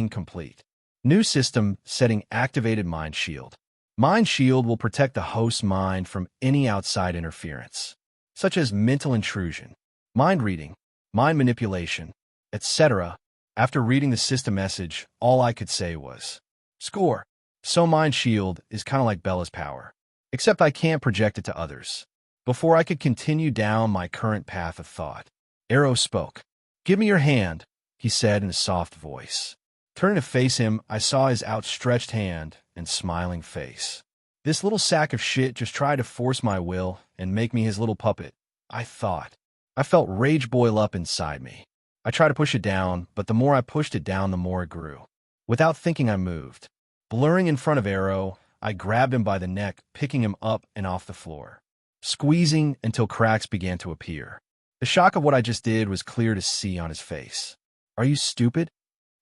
complete. New system setting activated mind shield. Mind shield will protect the host's mind from any outside interference, such as mental intrusion, mind reading, mind manipulation, etc." After reading the system message, all I could say was, "Score." So Mind Shield is kind of like Bella's power, except I can't project it to others. Before I could continue down my current path of thought, Arrow spoke. "Give me your hand," he said in a soft voice. Turning to face him, I saw his outstretched hand and smiling face. This little sack of shit just tried to force my will and make me his little puppet, I thought. I felt rage boil up inside me. I tried to push it down, but the more I pushed it down, the more it grew. Without thinking, I moved. Blurring in front of Arrow, I grabbed him by the neck, picking him up and off the floor, squeezing until cracks began to appear. The shock of what I just did was clear to see on his face. "Are you stupid?"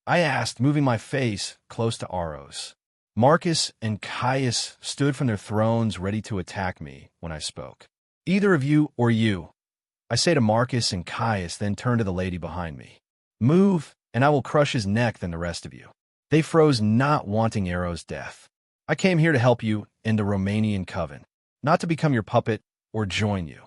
I asked, moving my face close to Arrow's. Marcus and Caius stood from their thrones ready to attack me when I spoke. "Either of you or you," I say to Marcus and Caius, then turn to the lady behind me. "Move, and I will crush his neck than the rest of you." They froze, not wanting Arrow's death. "I came here to help you in the Romanian coven, not to become your puppet or join you,"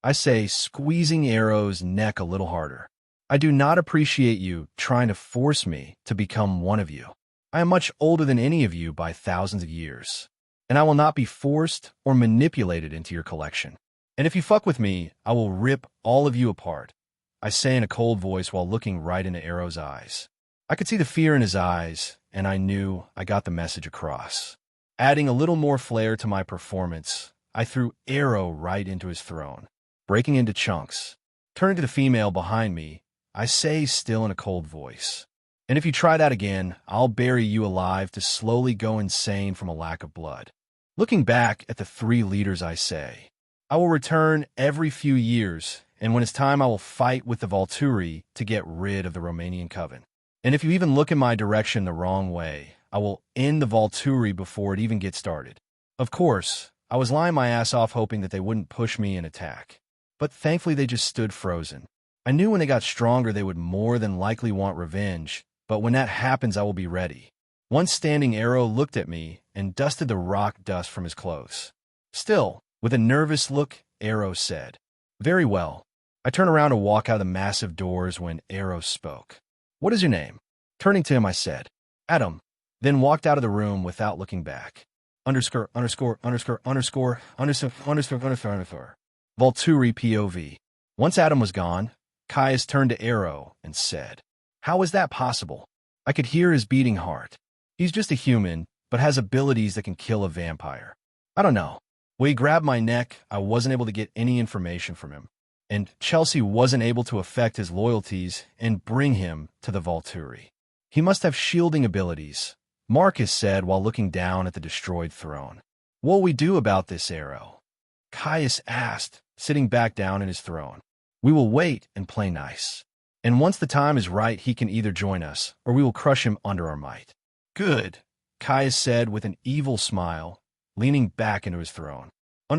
I say, squeezing Arrow's neck a little harder. "I do not appreciate you trying to force me to become one of you. I am much older than any of you by thousands of years, and I will not be forced or manipulated into your collection. And if you fuck with me, I will rip all of you apart," I say in a cold voice while looking right into Arrow's eyes. I could see the fear in his eyes, and I knew I got the message across. Adding a little more flair to my performance, I threw Arrow right into his throne, breaking into chunks. Turning to the female behind me, I say, still in a cold voice, "And if you try that again, I'll bury you alive to slowly go insane from a lack of blood." Looking back at the three leaders, I say, "I will return every few years, and when it's time, I will fight with the Volturi to get rid of the Romanian coven. And if you even look in my direction the wrong way, I will end the Volturi before it even gets started." Of course, I was lying my ass off hoping that they wouldn't push me and attack. But thankfully, they just stood frozen. I knew when they got stronger, they would more than likely want revenge, but when that happens, I will be ready. One standing Arrow looked at me and dusted the rock dust from his clothes. Still, with a nervous look, Arrow said, "Very well." I turned around to walk out of the massive doors when Arrow spoke. "What is your name?" Turning to him, I said, "Adam," then walked out of the room without looking back. Volturi POV. Once Adam was gone, Caius turned to Arrow and said, "How is that possible?" I could hear his beating heart. "He's just a human, but has abilities that can kill a vampire." "I don't know." When he grabbed my neck, I wasn't able to get any information from him, and Chelsea wasn't able to affect his loyalties and bring him to the Volturi. "He must have shielding abilities," Marcus said while looking down at the destroyed throne. "What will we do about this, Arrow?" Caius asked, sitting back down in his throne. "We will wait and play nice. And once the time is right, he can either join us, or we will crush him under our might." "Good," Caius said with an evil smile, leaning back into his throne. For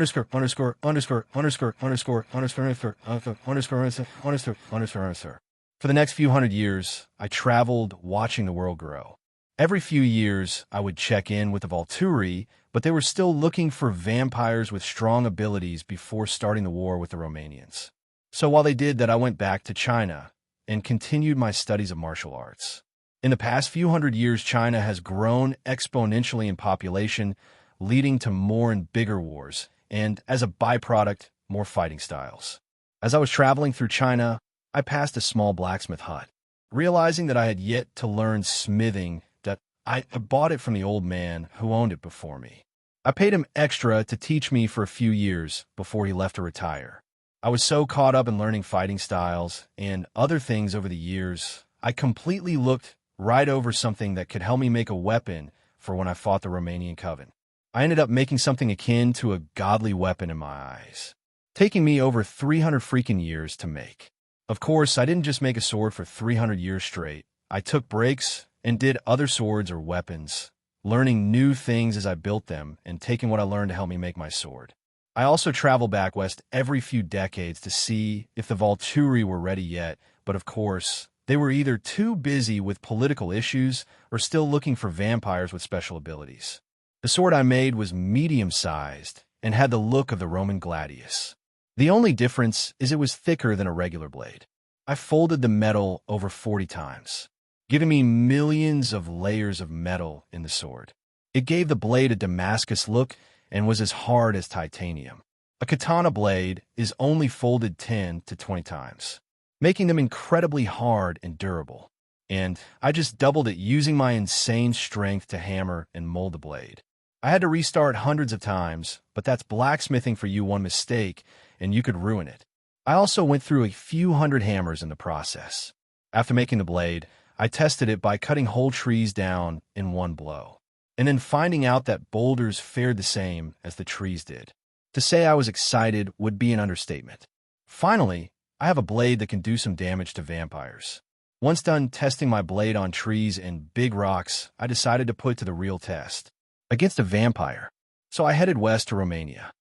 the next few hundred years, I traveled watching the world grow. Every few years, I would check in with the Volturi, but they were still looking for vampires with strong abilities before starting the war with the Romanians. So while they did that, I went back to China and continued my studies of martial arts. In the past few hundred years, China has grown exponentially in population, leading to more and bigger wars, and as a byproduct, more fighting styles. As I was traveling through China, I passed a small blacksmith hut. Realizing that I had yet to learn smithing, that I bought it from the old man who owned it before me. I paid him extra to teach me for a few years before he left to retire. I was so caught up in learning fighting styles and other things over the years, I completely looked right over something that could help me make a weapon for when I fought the Romanian coven. I ended up making something akin to a godly weapon in my eyes, taking me over 300 freaking years to make. Of course, I didn't just make a sword for 300 years straight. I took breaks and did other swords or weapons, learning new things as I built them and taking what I learned to help me make my sword. I also travel back west every few decades to see if the Volturi were ready yet, but of course, they were either too busy with political issues or still looking for vampires with special abilities. The sword I made was medium-sized and had the look of the Roman gladius. The only difference is it was thicker than a regular blade. I folded the metal over 40 times, giving me millions of layers of metal in the sword. It gave the blade a Damascus look and was as hard as titanium. A katana blade is only folded 10 to 20 times, making them incredibly hard and durable. And I just doubled it using my insane strength to hammer and mold the blade. I had to restart hundreds of times, but that's blacksmithing for you, one mistake, and you could ruin it. I also went through a few hundred hammers in the process. After making the blade, I tested it by cutting whole trees down in one blow, and then finding out that boulders fared the same as the trees did. To say I was excited would be an understatement. Finally, I have a blade that can do some damage to vampires. Once done testing my blade on trees and big rocks, I decided to put it to the real test against a vampire. So I headed west to Romania.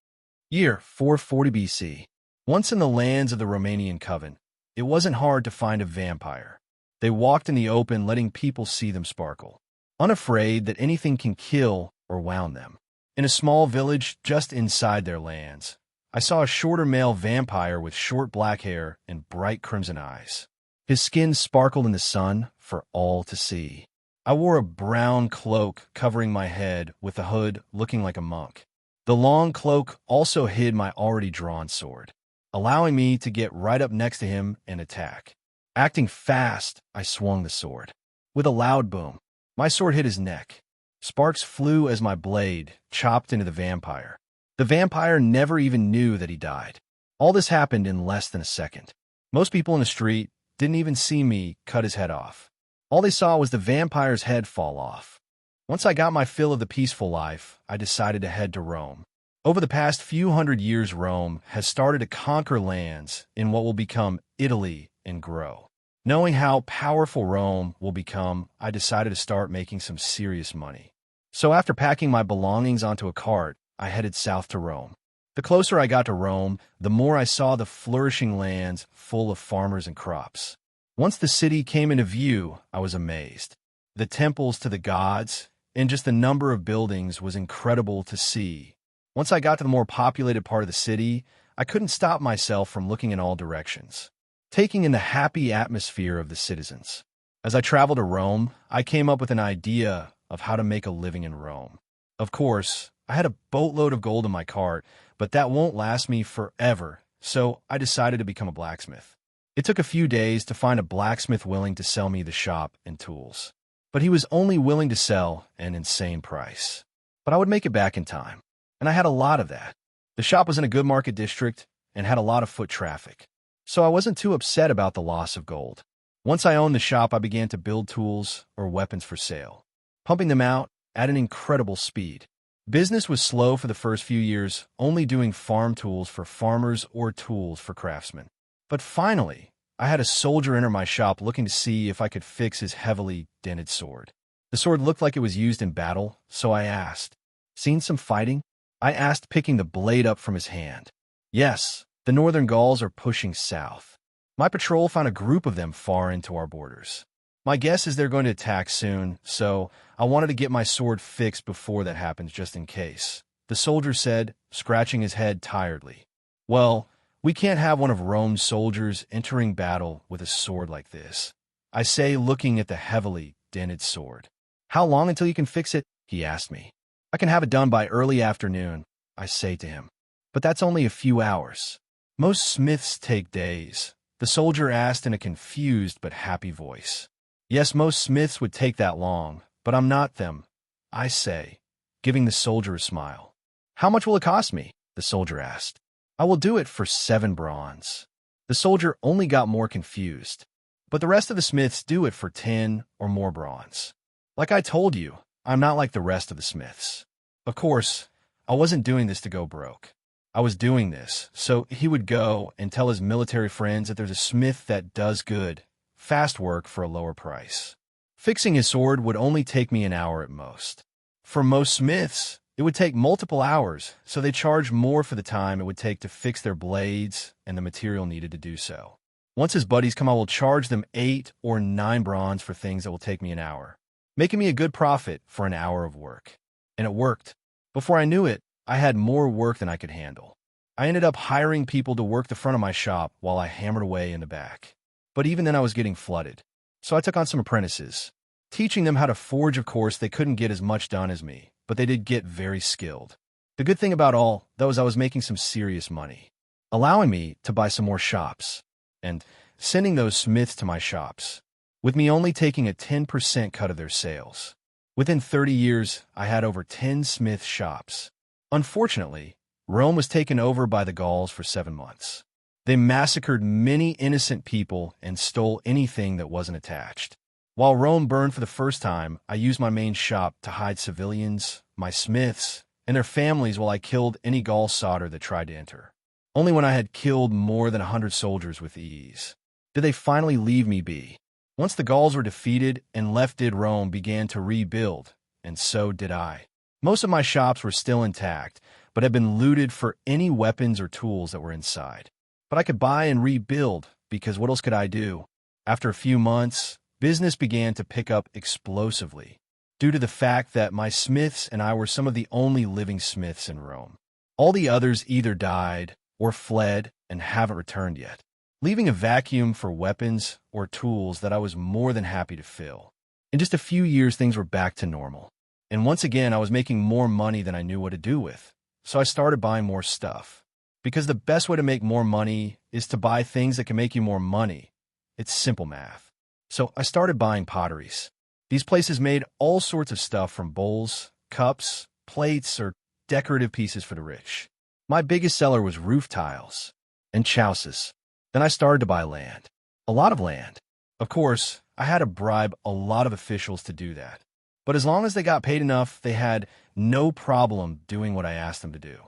Year 440 BC. Once in the lands of the Romanian Coven, it wasn't hard to find a vampire. They walked in the open, letting people see them sparkle, unafraid that anything can kill or wound them. In a small village just inside their lands, I saw a shorter male vampire with short black hair and bright crimson eyes. His skin sparkled in the sun for all to see. I wore a brown cloak covering my head with a hood looking like a monk. The long cloak also hid my already drawn sword, allowing me to get right up next to him and attack. Acting fast, I swung the sword. With a loud boom, my sword hit his neck. Sparks flew as my blade chopped into the vampire. The vampire never even knew that he died. All this happened in less than a second. Most people in the street didn't even see me cut his head off. All they saw was the vampire's head fall off. Once I got my fill of the peaceful life, I decided to head to Rome. Over the past few hundred years, Rome has started to conquer lands in what will become Italy and grow. Knowing how powerful Rome will become, I decided to start making some serious money. So after packing my belongings onto a cart, I headed south to Rome. The closer I got to Rome, the more I saw the flourishing lands full of farmers and crops. Once the city came into view, I was amazed. The temples to the gods and just the number of buildings was incredible to see. Once I got to the more populated part of the city, I couldn't stop myself from looking in all directions, taking in the happy atmosphere of the citizens. As I traveled to Rome, I came up with an idea of how to make a living in Rome. Of course, I had a boatload of gold in my cart, but that won't last me forever, so I decided to become a blacksmith. It took a few days to find a blacksmith willing to sell me the shop and tools, but he was only willing to sell an insane price. But I would make it back in time, and I had a lot of that. The shop was in a good market district and had a lot of foot traffic, so I wasn't too upset about the loss of gold. Once I owned the shop, I began to build tools or weapons for sale, pumping them out at an incredible speed. Business was slow for the first few years, only doing farm tools for farmers or tools for craftsmen. But finally, I had a soldier enter my shop looking to see if I could fix his heavily dented sword. The sword looked like it was used in battle, so I asked, "Seen some fighting?" I asked, picking the blade up from his hand. "Yes, the northern Gauls are pushing south. My patrol found a group of them far into our borders. My guess is they're going to attack soon, so I wanted to get my sword fixed before that happens just in case," the soldier said, scratching his head tiredly. "Well, we can't have one of Rome's soldiers entering battle with a sword like this," I say, looking at the heavily dented sword. "How long until you can fix it?" he asked me. "I can have it done by early afternoon," I say to him. "But that's only a few hours. Most smiths take days," the soldier asked in a confused but happy voice. "Yes, most smiths would take that long, but I'm not them," I say, giving the soldier a smile. "How much will it cost me?" the soldier asked. "I will do it for 7 bronze. The soldier only got more confused. "But the rest of the smiths do it for 10 or more bronze. Like I told you, I'm not like the rest of the smiths." Of course, I wasn't doing this to go broke. I was doing this so he would go and tell his military friends that there's a smith that does good, fast work for a lower price. Fixing his sword would only take me an hour at most. For most smiths, it would take multiple hours, so they charge more for the time it would take to fix their blades and the material needed to do so. Once his buddies come, I will charge them 8 or 9 bronze for things that will take me an hour, making me a good profit for an hour of work. And it worked. Before I knew it, I had more work than I could handle. I ended up hiring people to work the front of my shop while I hammered away in the back. But even then I was getting flooded. So I took on some apprentices, teaching them how to forge. Of course, they couldn't get as much done as me, but they did get very skilled. The good thing about all, though, is I was making some serious money, allowing me to buy some more shops, and sending those smiths to my shops, with me only taking a 10% cut of their sales. Within 30 years, I had over 10 smith shops. Unfortunately, Rome was taken over by the Gauls for 7 months. They massacred many innocent people and stole anything that wasn't attached. While Rome burned for the first time, I used my main shop to hide civilians, my smiths, and their families while I killed any Gaul soldier that tried to enter. Only when I had killed more than 100 soldiers with ease did they finally leave me be. Once the Gauls were defeated and left did Rome began to rebuild, and so did I. Most of my shops were still intact, but had been looted for any weapons or tools that were inside. But I could buy and rebuild, because what else could I do? After a few months, business began to pick up explosively, due to the fact that my smiths and I were some of the only living smiths in Rome. All the others either died or fled and haven't returned yet, leaving a vacuum for weapons or tools that I was more than happy to fill. In just a few years, things were back to normal. And once again, I was making more money than I knew what to do with. So I started buying more stuff. Because the best way to make more money is to buy things that can make you more money. It's simple math. So I started buying potteries. These places made all sorts of stuff from bowls, cups, plates, or decorative pieces for the rich. My biggest seller was roof tiles and chouses. Then I started to buy land. A lot of land. Of course, I had to bribe a lot of officials to do that. But as long as they got paid enough, they had no problem doing what I asked them to do.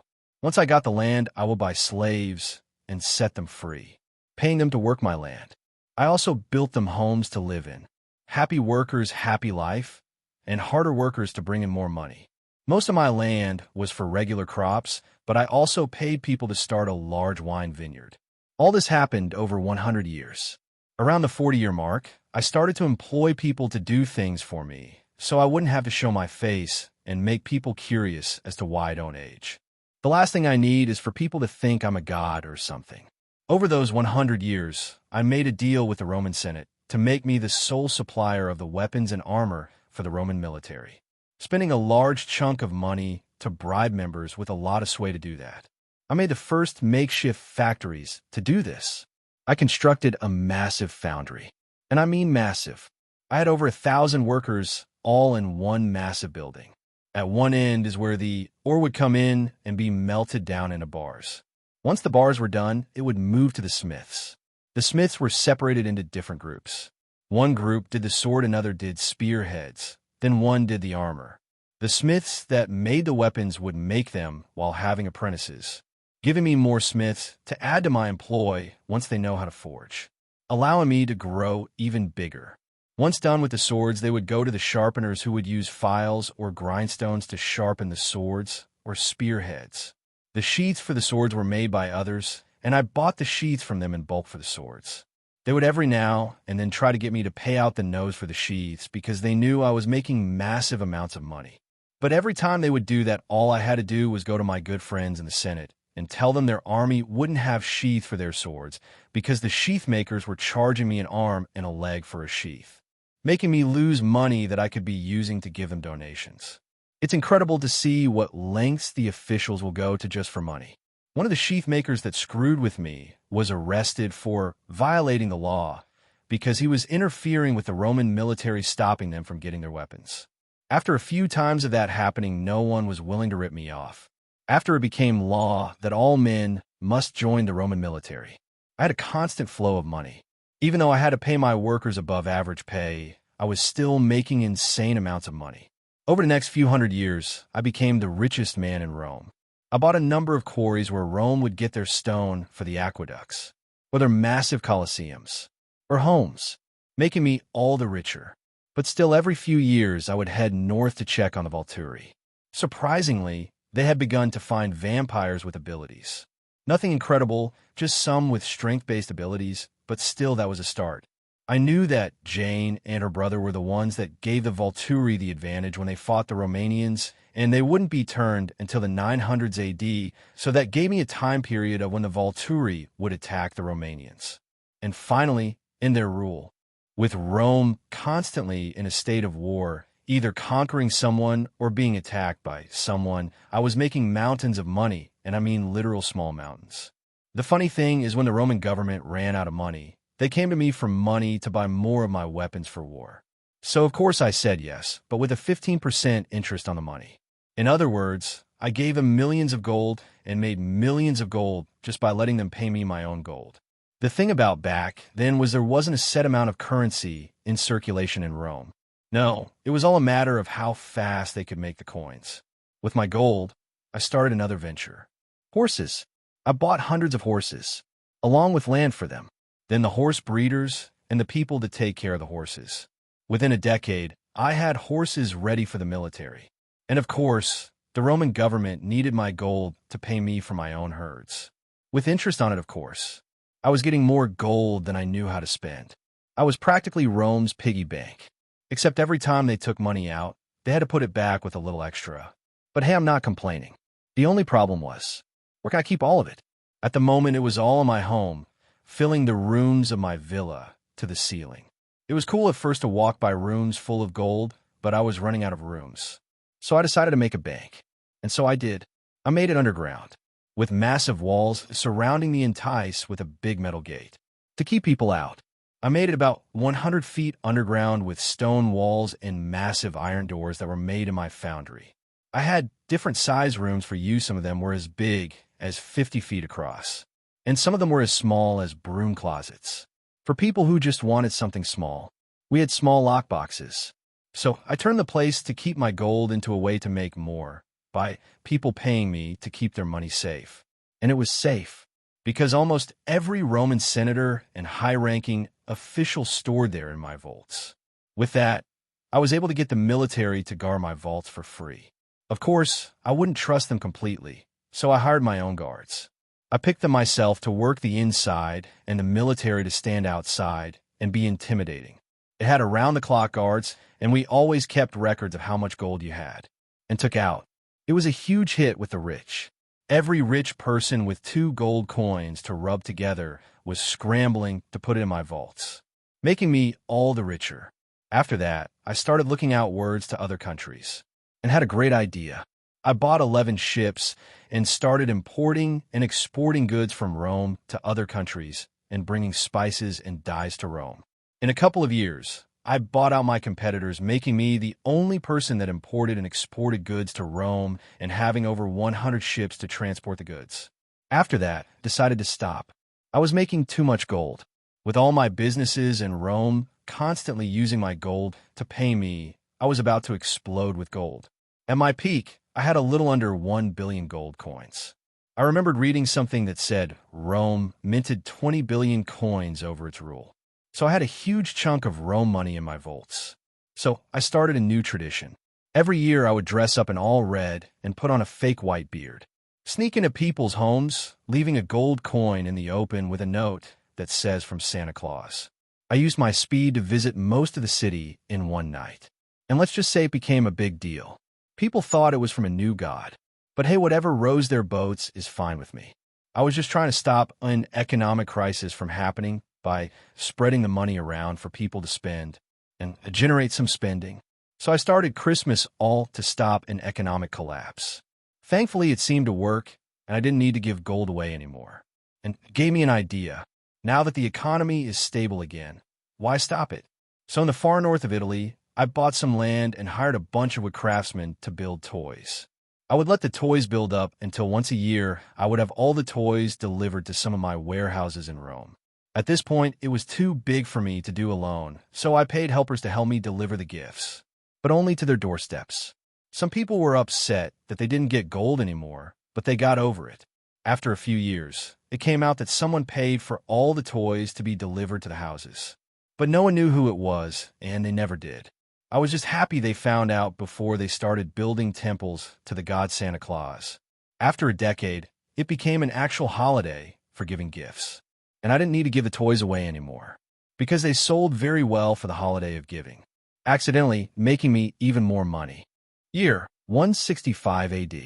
Once I got the land, I would buy slaves and set them free, paying them to work my land. I also built them homes to live in. Happy workers, happy life, and harder workers to bring in more money. Most of my land was for regular crops, but I also paid people to start a large wine vineyard. All this happened over 100 years. Around the 40-year mark, I started to employ people to do things for me, so I wouldn't have to show my face and make people curious as to why I don't age. The last thing I need is for people to think I'm a god or something. Over those 100 years, I made a deal with the Roman Senate to make me the sole supplier of the weapons and armor for the Roman military, spending a large chunk of money to bribe members with a lot of sway to do that. I made the first makeshift factories to do this. I constructed a massive foundry, and I mean massive. I had over 1,000 workers all in one massive building. At one end is where the ore would come in and be melted down into bars. Once the bars were done, it would move to the smiths. The smiths were separated into different groups. One group did the sword, another did spearheads, then one did the armor. The smiths that made the weapons would make them while having apprentices, giving me more smiths to add to my employ once they know how to forge, allowing me to grow even bigger. Once done with the swords, they would go to the sharpeners who would use files or grindstones to sharpen the swords or spearheads. The sheaths for the swords were made by others, and I bought the sheaths from them in bulk for the swords. They would every now and then try to get me to pay out the nose for the sheaths because they knew I was making massive amounts of money. But every time they would do that, all I had to do was go to my good friends in the Senate and tell them their army wouldn't have sheath for their swords because the sheath makers were charging me an arm and a leg for a sheath, making me lose money that I could be using to give them donations. It's incredible to see what lengths the officials will go to just for money. One of the sheath makers that screwed with me was arrested for violating the law because he was interfering with the Roman military, stopping them from getting their weapons. After a few times of that happening, no one was willing to rip me off. After it became law that all men must join the Roman military, I had a constant flow of money. Even though I had to pay my workers above average pay, I was still making insane amounts of money. Over the next few hundred years, I became the richest man in Rome. I bought a number of quarries where Rome would get their stone for the aqueducts, or their massive colosseums, or homes, making me all the richer. But still, every few years, I would head north to check on the Volturi. Surprisingly, they had begun to find vampires with abilities. Nothing incredible, just some with strength-based abilities, but still that was a start. I knew that Jane and her brother were the ones that gave the Volturi the advantage when they fought the Romanians, and they wouldn't be turned until the 900s AD, so that gave me a time period of when the Volturi would attack the Romanians. And finally, in their rule, with Rome constantly in a state of war, either conquering someone or being attacked by someone, I was making mountains of money, and I mean literal small mountains. The funny thing is when the Roman government ran out of money, they came to me for money to buy more of my weapons for war. So of course I said yes, but with a 15% interest on the money. In other words, I gave them millions of gold and made millions of gold just by letting them pay me my own gold. The thing about back then was there wasn't a set amount of currency in circulation in Rome. No, it was all a matter of how fast they could make the coins. With my gold, I started another venture. Horses. I bought hundreds of horses, along with land for them. Then the horse breeders and the people to take care of the horses. Within a decade, I had horses ready for the military. And of course, the Roman government needed my gold to pay me for my own herds. With interest on it, of course. I was getting more gold than I knew how to spend. I was practically Rome's piggy bank. Except every time they took money out, they had to put it back with a little extra. But hey, I'm not complaining. The only problem was, where can I keep all of it? At the moment, it was all in my home, filling the rooms of my villa to the ceiling. It was cool at first to walk by rooms full of gold, but I was running out of rooms. So I decided to make a bank. And so I did. I made it underground, with massive walls surrounding the entice with a big metal gate. To keep people out, I made it about 100 feet underground with stone walls and massive iron doors that were made in my foundry. I had different size rooms for use. Some of them were as big as 50 feet across, and some of them were as small as broom closets. For people who just wanted something small, we had small lockboxes. So I turned the place to keep my gold into a way to make more, by people paying me to keep their money safe. And it was safe, because almost every Roman senator and high-ranking official stored there in my vaults. With that, I was able to get the military to guard my vaults for free. Of course, I wouldn't trust them completely, so I hired my own guards. I picked them myself to work the inside and the military to stand outside and be intimidating. It had around-the-clock guards, and we always kept records of how much gold you had and took out. It was a huge hit with the rich. Every rich person with 2 gold coins to rub together was scrambling to put it in my vaults, making me all the richer. After that, I started looking out words to other countries and had a great idea. I bought 11 ships and started importing and exporting goods from Rome to other countries and bringing spices and dyes to Rome. In a couple of years, I bought out my competitors, making me the only person that imported and exported goods to Rome and having over 100 ships to transport the goods. After that, decided to stop. I was making too much gold. With all my businesses in Rome constantly using my gold to pay me, I was about to explode with gold. At my peak, I had a little under 1 billion gold coins. I remembered reading something that said Rome minted 20 billion coins over its rule. So I had a huge chunk of Rome money in my vaults. So I started a new tradition. Every year I would dress up in all red and put on a fake white beard. Sneak into people's homes, leaving a gold coin in the open with a note that says from Santa Claus. I used my speed to visit most of the city in one night. And let's just say it became a big deal. People thought it was from a new god. But hey, whatever rose their boats is fine with me. I was just trying to stop an economic crisis from happening by spreading the money around for people to spend and generate some spending. So I started Christmas all to stop an economic collapse. Thankfully, it seemed to work, and I didn't need to give gold away anymore. And it gave me an idea. Now that the economy is stable again, why stop it? So in the far north of Italy, I bought some land and hired a bunch of wood craftsmen to build toys. I would let the toys build up until once a year I would have all the toys delivered to some of my warehouses in Rome. At this point, it was too big for me to do alone, so I paid helpers to help me deliver the gifts, but only to their doorsteps. Some people were upset that they didn't get gold anymore, but they got over it. After a few years, it came out that someone paid for all the toys to be delivered to the houses. But no one knew who it was, and they never did. I was just happy they found out before they started building temples to the god Santa Claus. After a decade, it became an actual holiday for giving gifts. And I didn't need to give the toys away anymore, because they sold very well for the holiday of giving, accidentally making me even more money. Year 165 AD.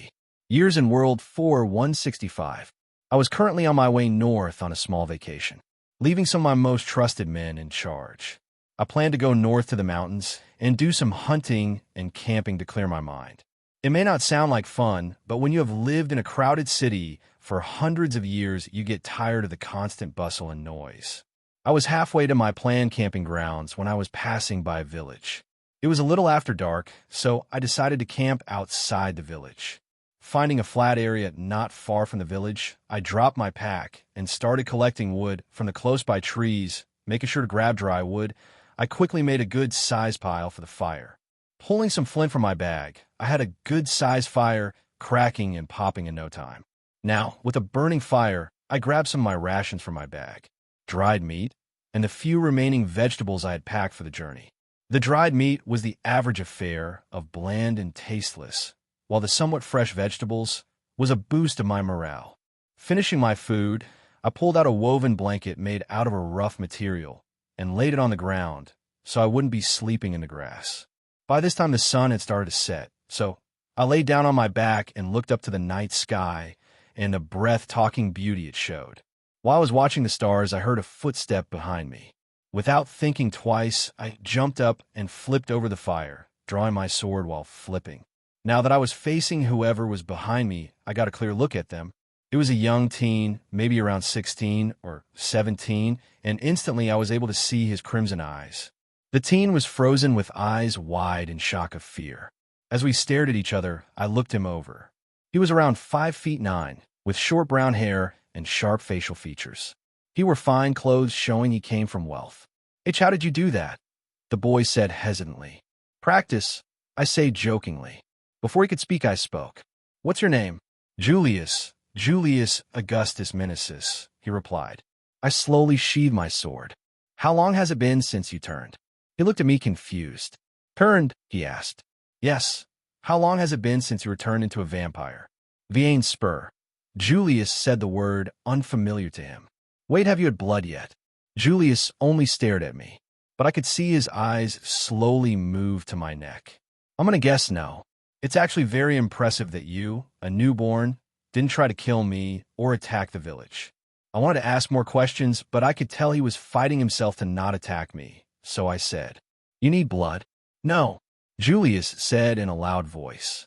Years in World 4 165. I was currently on my way north on a small vacation, leaving some of my most trusted men in charge. I planned to go north to the mountains and do some hunting and camping to clear my mind. It may not sound like fun, but when you have lived in a crowded city for hundreds of years, you get tired of the constant bustle and noise. I was halfway to my planned camping grounds when I was passing by a village. It was a little after dark, so I decided to camp outside the village. Finding a flat area not far from the village, I dropped my pack and started collecting wood from the close-by trees, making sure to grab dry wood. I quickly made a good-sized pile for the fire. Pulling some flint from my bag, I had a good-sized fire, cracking and popping in no time. Now, with a burning fire, I grabbed some of my rations from my bag, dried meat, and the few remaining vegetables I had packed for the journey. The dried meat was the average affair of bland and tasteless, while the somewhat fresh vegetables was a boost to my morale. Finishing my food, I pulled out a woven blanket made out of a rough material and laid it on the ground so I wouldn't be sleeping in the grass. By this time, the sun had started to set, so I lay down on my back and looked up to the night sky and the breath-taking beauty it showed. While I was watching the stars, I heard a footstep behind me. Without thinking twice, I jumped up and flipped over the fire, drawing my sword while flipping. Now that I was facing whoever was behind me, I got a clear look at them. It was a young teen, maybe around 16 or 17, and instantly I was able to see his crimson eyes. The teen was frozen with eyes wide in shock of fear. As we stared at each other, I looked him over. He was around 5'9", with short brown hair and sharp facial features. He wore fine clothes showing he came from wealth. "H, how did you do that?" the boy said hesitantly. "Practice," I say jokingly. Before he could speak, I spoke. "What's your name?" "Julius Augustus Minusus," he replied. I slowly sheathed my sword. "How long has it been since you turned?" He looked at me confused. "Turned?" he asked. "Yes. How long has it been since you were turned into a vampire?" "Viain spur." Julius said the word unfamiliar to him. "Wait, have you had blood yet?" Julius only stared at me, but I could see his eyes slowly move to my neck. "I'm gonna guess no. It's actually very impressive that you, a newborn, didn't try to kill me or attack the village." I wanted to ask more questions, but I could tell he was fighting himself to not attack me, so I said, "You need blood?" "No," Julius said in a loud voice.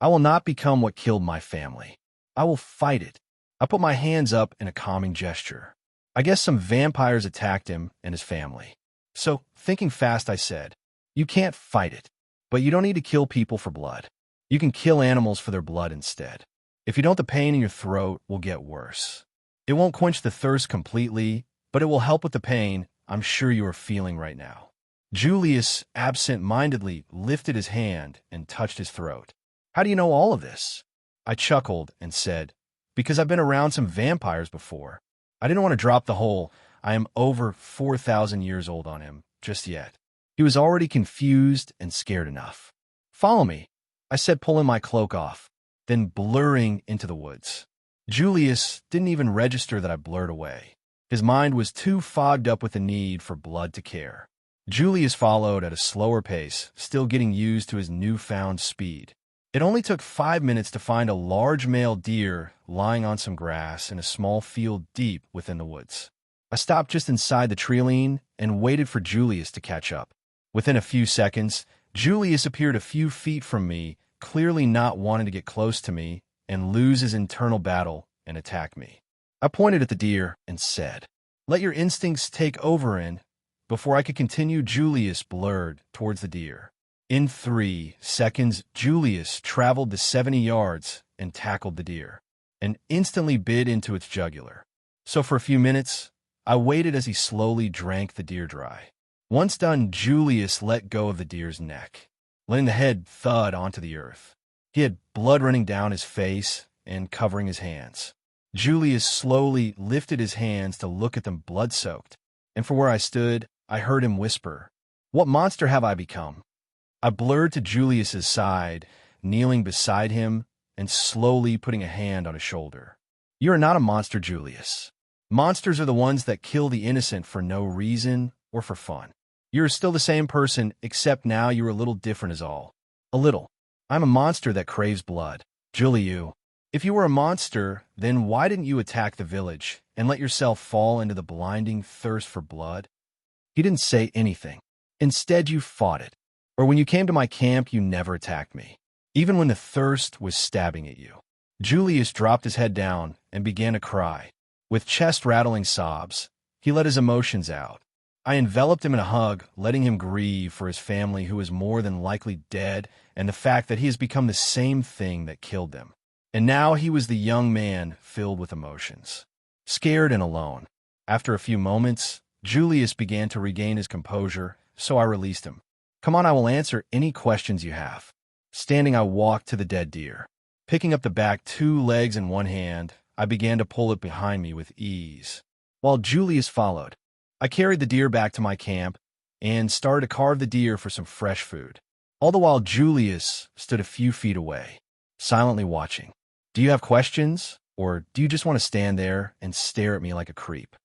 "I will not become what killed my family. I will fight it." I put my hands up in a calming gesture. I guess some vampires attacked him and his family. So, thinking fast, I said, "You can't fight it, but you don't need to kill people for blood. You can kill animals for their blood instead. If you don't, the pain in your throat will get worse. It won't quench the thirst completely, but it will help with the pain I'm sure you are feeling right now." Julius absent-mindedly lifted his hand and touched his throat. "How do you know all of this?" I chuckled and said, "Because I've been around some vampires before." I didn't want to drop the whole "I am over 4,000 years old" on him just yet. He was already confused and scared enough. "Follow me," I said, pulling my cloak off, then blurring into the woods. Julius didn't even register that I blurred away. His mind was too fogged up with the need for blood to care. Julius followed at a slower pace, still getting used to his newfound speed. It only took 5 minutes to find a large male deer lying on some grass in a small field deep within the woods. I stopped just inside the tree and waited for Julius to catch up. Within a few seconds, Julius appeared a few feet from me, clearly not wanting to get close to me and lose his internal battle and attack me. I pointed at the deer and said, "Let your instincts take over," and before I could continue, Julius blurred towards the deer. In 3 seconds, Julius traveled the 70 yards and tackled the deer, and instantly bit into its jugular. So for a few minutes, I waited as he slowly drank the deer dry. Once done, Julius let go of the deer's neck, letting the head thud onto the earth. He had blood running down his face and covering his hands. Julius slowly lifted his hands to look at them blood-soaked, and from where I stood, I heard him whisper, "What monster have I become?" I blurred to Julius's side, kneeling beside him and slowly putting a hand on his shoulder. "You are not a monster, Julius. Monsters are the ones that kill the innocent for no reason or for fun. You are still the same person, except now you are a little different is all. A little. I'm a monster that craves blood. Julius, if you were a monster, then why didn't you attack the village and let yourself fall into the blinding thirst for blood?" He didn't say anything. Instead, you fought it. Or when you came to my camp, you never attacked me, even when the thirst was stabbing at you. Julius dropped his head down and began to cry. With chest-rattling sobs, he let his emotions out. I enveloped him in a hug, letting him grieve for his family who is more than likely dead and the fact that he has become the same thing that killed them. And now he was the young man filled with emotions, scared and alone. After a few moments, Julius began to regain his composure, so I released him. Come on, I will answer any questions you have. Standing, I walked to the dead deer. Picking up the back 2 legs in one hand, I began to pull it behind me with ease, while Julius followed. I carried the deer back to my camp and started to carve the deer for some fresh food. All the while, Julius stood a few feet away, silently watching. Do you have questions, or do you just want to stand there and stare at me like a creep?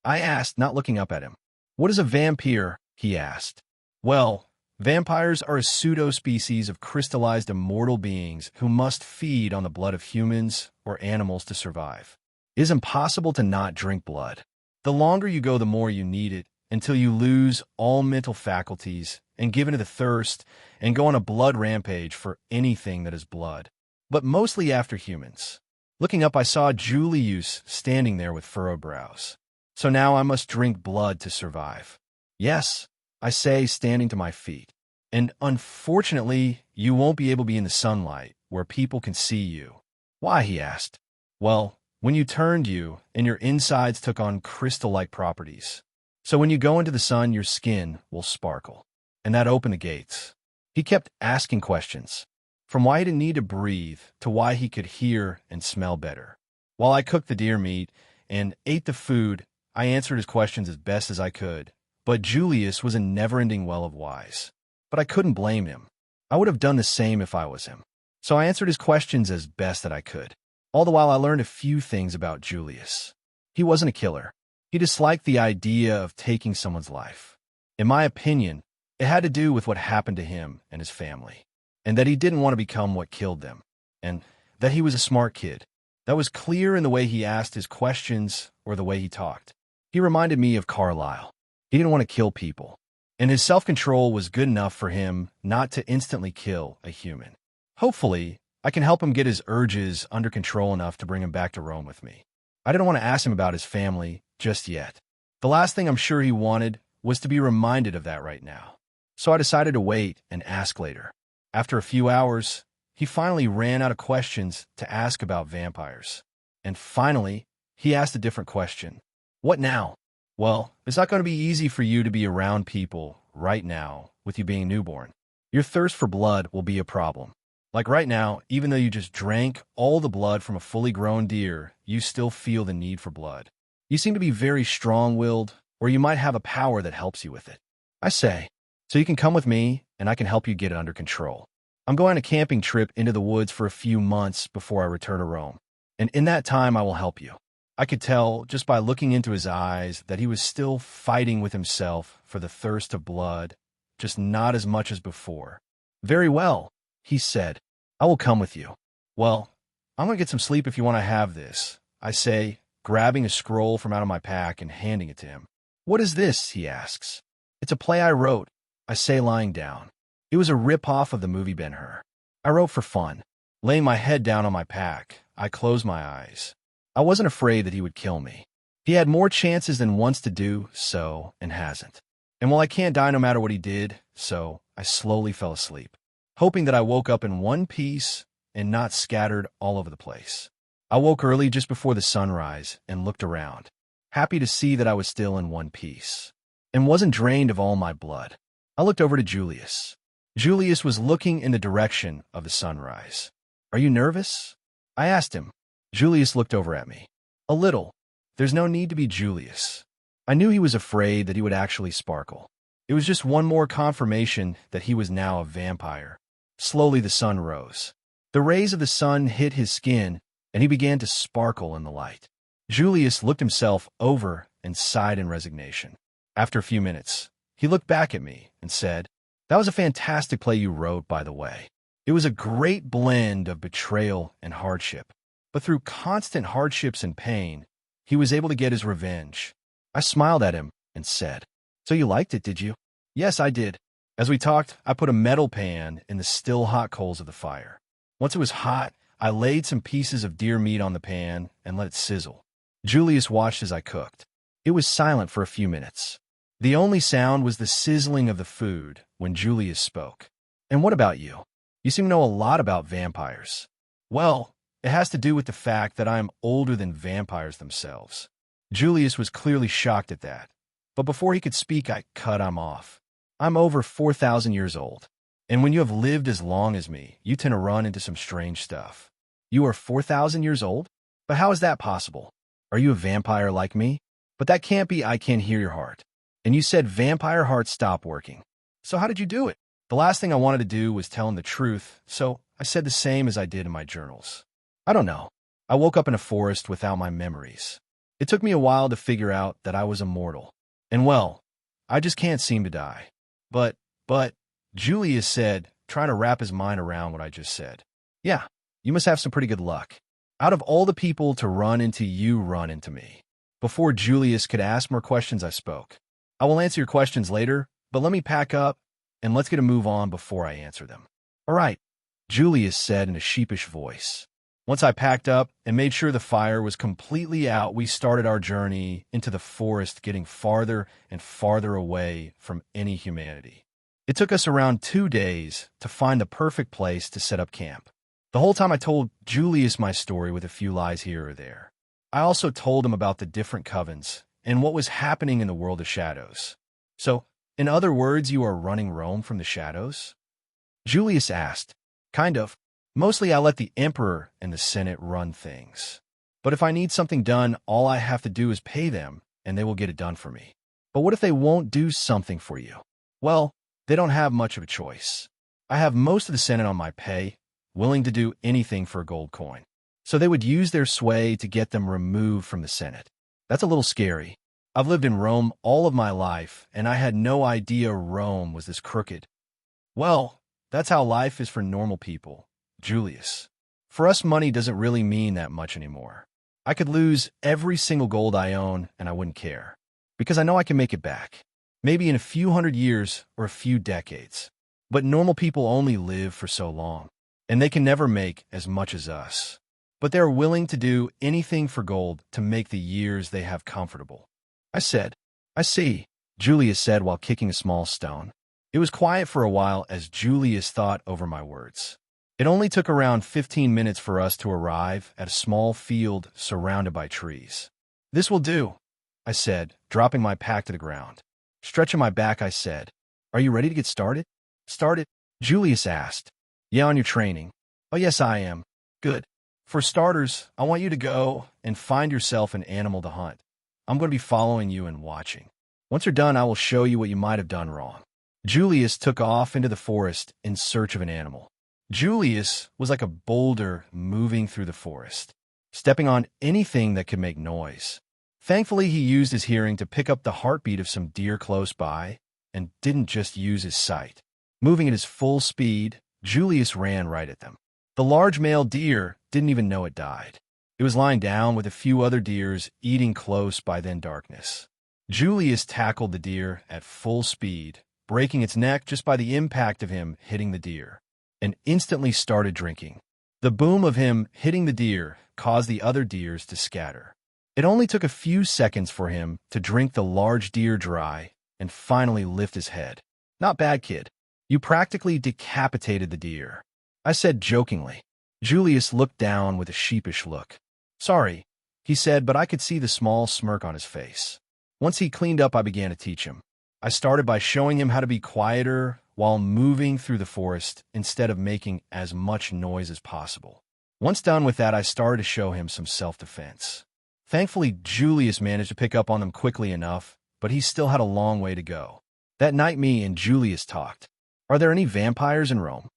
I asked, not looking up at him. What is a vampire? He asked. Well, vampires are a pseudo-species of crystallized immortal beings who must feed on the blood of humans or animals to survive. It is impossible to not drink blood. The longer you go, the more you need it, until you lose all mental faculties and give into the thirst and go on a blood rampage for anything that is blood, but mostly after humans. Looking up, I saw Julius standing there with furrowed brows. So now I must drink blood to survive. Yes, I say, standing to my feet. And unfortunately, you won't be able to be in the sunlight where people can see you. Why? He asked. Well, when you turned you and your insides took on crystal-like properties. So when you go into the sun, your skin will sparkle. And that opened the gates. He kept asking questions, from why he didn't need to breathe to why he could hear and smell better. While I cooked the deer meat and ate the food, I answered his questions as best as I could. But Julius was a never-ending well of whys. But I couldn't blame him. I would have done the same if I was him. So I answered his questions as best that I could. All the while, I learned a few things about Julius. He wasn't a killer. He disliked the idea of taking someone's life. In my opinion, it had to do with what happened to him and his family, and that he didn't want to become what killed them, and that he was a smart kid. That was clear in the way he asked his questions or the way he talked. He reminded me of Carlyle. He didn't want to kill people, and his self-control was good enough for him not to instantly kill a human. Hopefully, I can help him get his urges under control enough to bring him back to Rome with me. I didn't want to ask him about his family just yet. The last thing I'm sure he wanted was to be reminded of that right now. So I decided to wait and ask later. After a few hours, he finally ran out of questions to ask about vampires. And finally, he asked a different question. What now? Well, it's not going to be easy for you to be around people right now with you being newborn. Your thirst for blood will be a problem. Like right now, even though you just drank all the blood from a fully grown deer, you still feel the need for blood. You seem to be very strong-willed, or you might have a power that helps you with it. I say, so you can come with me, and I can help you get it under control. I'm going on a camping trip into the woods for a few months before I return to Rome, and in that time I will help you. I could tell, just by looking into his eyes, that he was still fighting with himself for the thirst of blood, just not as much as before. Very well, he said. I will come with you. Well, I'm going to get some sleep if you want to have this, I say, grabbing a scroll from out of my pack and handing it to him. What is this? He asks. It's a play I wrote, I say, lying down. It was a rip-off of the movie Ben-Hur. I wrote for fun. Laying my head down on my pack, I closed my eyes. I wasn't afraid that he would kill me. He had more chances than once to do so, and hasn't. And while I can't die no matter what he did, so I slowly fell asleep, hoping that I woke up in one piece and not scattered all over the place. I woke early just before the sunrise and looked around, happy to see that I was still in one piece and wasn't drained of all my blood. I looked over to Julius. Julius was looking in the direction of the sunrise. Are you nervous? I asked him. Julius looked over at me. A little. There's no need to be, Julius. I knew he was afraid that he would actually sparkle. It was just one more confirmation that he was now a vampire. Slowly the sun rose. The rays of the sun hit his skin, and he began to sparkle in the light. Julius looked himself over and sighed in resignation. After a few minutes, he looked back at me and said, "That was a fantastic play you wrote, by the way. It was a great blend of betrayal and hardship. But through constant hardships and pain, he was able to get his revenge." I smiled at him and said, "So you liked it, did you?" "Yes, I did." As we talked, I put a metal pan in the still hot coals of the fire. Once it was hot, I laid some pieces of deer meat on the pan and let it sizzle. Julius watched as I cooked. It was silent for a few minutes. The only sound was the sizzling of the food when Julius spoke. And what about you? You seem to know a lot about vampires. Well, it has to do with the fact that I am older than vampires themselves. Julius was clearly shocked at that. But before he could speak, I cut him off. I'm over 4,000 years old. And when you have lived as long as me, you tend to run into some strange stuff. You are 4,000 years old? But how is that possible? Are you a vampire like me? But that can't be. I can hear your heart. And you said vampire hearts stop working. So how did you do it? The last thing I wanted to do was tell him the truth, so I said the same as I did in my journals. I don't know. I woke up in a forest without my memories. It took me a while to figure out that I was immortal. And well, I just can't seem to die. But, Julius said, trying to wrap his mind around what I just said. Yeah, you must have some pretty good luck. Out of all the people to run into you, run into me. Before Julius could ask more questions, I spoke. I will answer your questions later, but let me pack up, and let's get a move on before I answer them. All right, Julius said in a sheepish voice. Once I packed up and made sure the fire was completely out, we started our journey into the forest, getting farther and farther away from any humanity. It took us around 2 days to find the perfect place to set up camp. The whole time I told Julius my story with a few lies here or there. I also told him about the different covens and what was happening in the world of shadows. So, in other words, you are running Rome from the shadows? Julius asked. Kind of. Mostly I let the emperor and the senate run things. But if I need something done, all I have to do is pay them, and they will get it done for me. But what if they won't do something for you? Well, they don't have much of a choice. I have most of the senate on my pay, willing to do anything for a gold coin. So they would use their sway to get them removed from the senate. That's a little scary. I've lived in Rome all of my life, and I had no idea Rome was this crooked. Well, that's how life is for normal people, Julius. For us, money doesn't really mean that much anymore. I could lose every single gold I own, and I wouldn't care. Because I know I can make it back. Maybe in a few hundred years or a few decades. But normal people only live for so long, and they can never make as much as us. But they're willing to do anything for gold to make the years they have comfortable. I said, I see, Julius said while kicking a small stone. It was quiet for a while as Julius thought over my words. It only took around 15 minutes for us to arrive at a small field surrounded by trees. This will do, I said, dropping my pack to the ground. Stretching my back, I said, Are you ready to get started? Started? Julius asked. Yeah, on your training. Oh, yes, I am. Good. For starters, I want you to go and find yourself an animal to hunt. I'm going to be following you and watching. Once you're done, I will show you what you might have done wrong. Julius took off into the forest in search of an animal. Julius was like a boulder moving through the forest, stepping on anything that could make noise. Thankfully, he used his hearing to pick up the heartbeat of some deer close by and didn't just use his sight. Moving at his full speed, Julius ran right at them. The large male deer didn't even know it died. It was lying down with a few other deers eating close by then darkness. Julius tackled the deer at full speed, breaking its neck just by the impact of him hitting the deer, and instantly started drinking. The boom of him hitting the deer caused the other deers to scatter. It only took a few seconds for him to drink the large deer dry and finally lift his head. Not bad, kid. You practically decapitated the deer, I said jokingly. Julius looked down with a sheepish look. Sorry, he said, but I could see the small smirk on his face. Once he cleaned up, I began to teach him. I started by showing him how to be quieter while moving through the forest instead of making as much noise as possible. Once done with that, I started to show him some self-defense. Thankfully, Julius managed to pick up on them quickly enough, but he still had a long way to go. That night, me and Julius talked. Are there any vampires in Rome?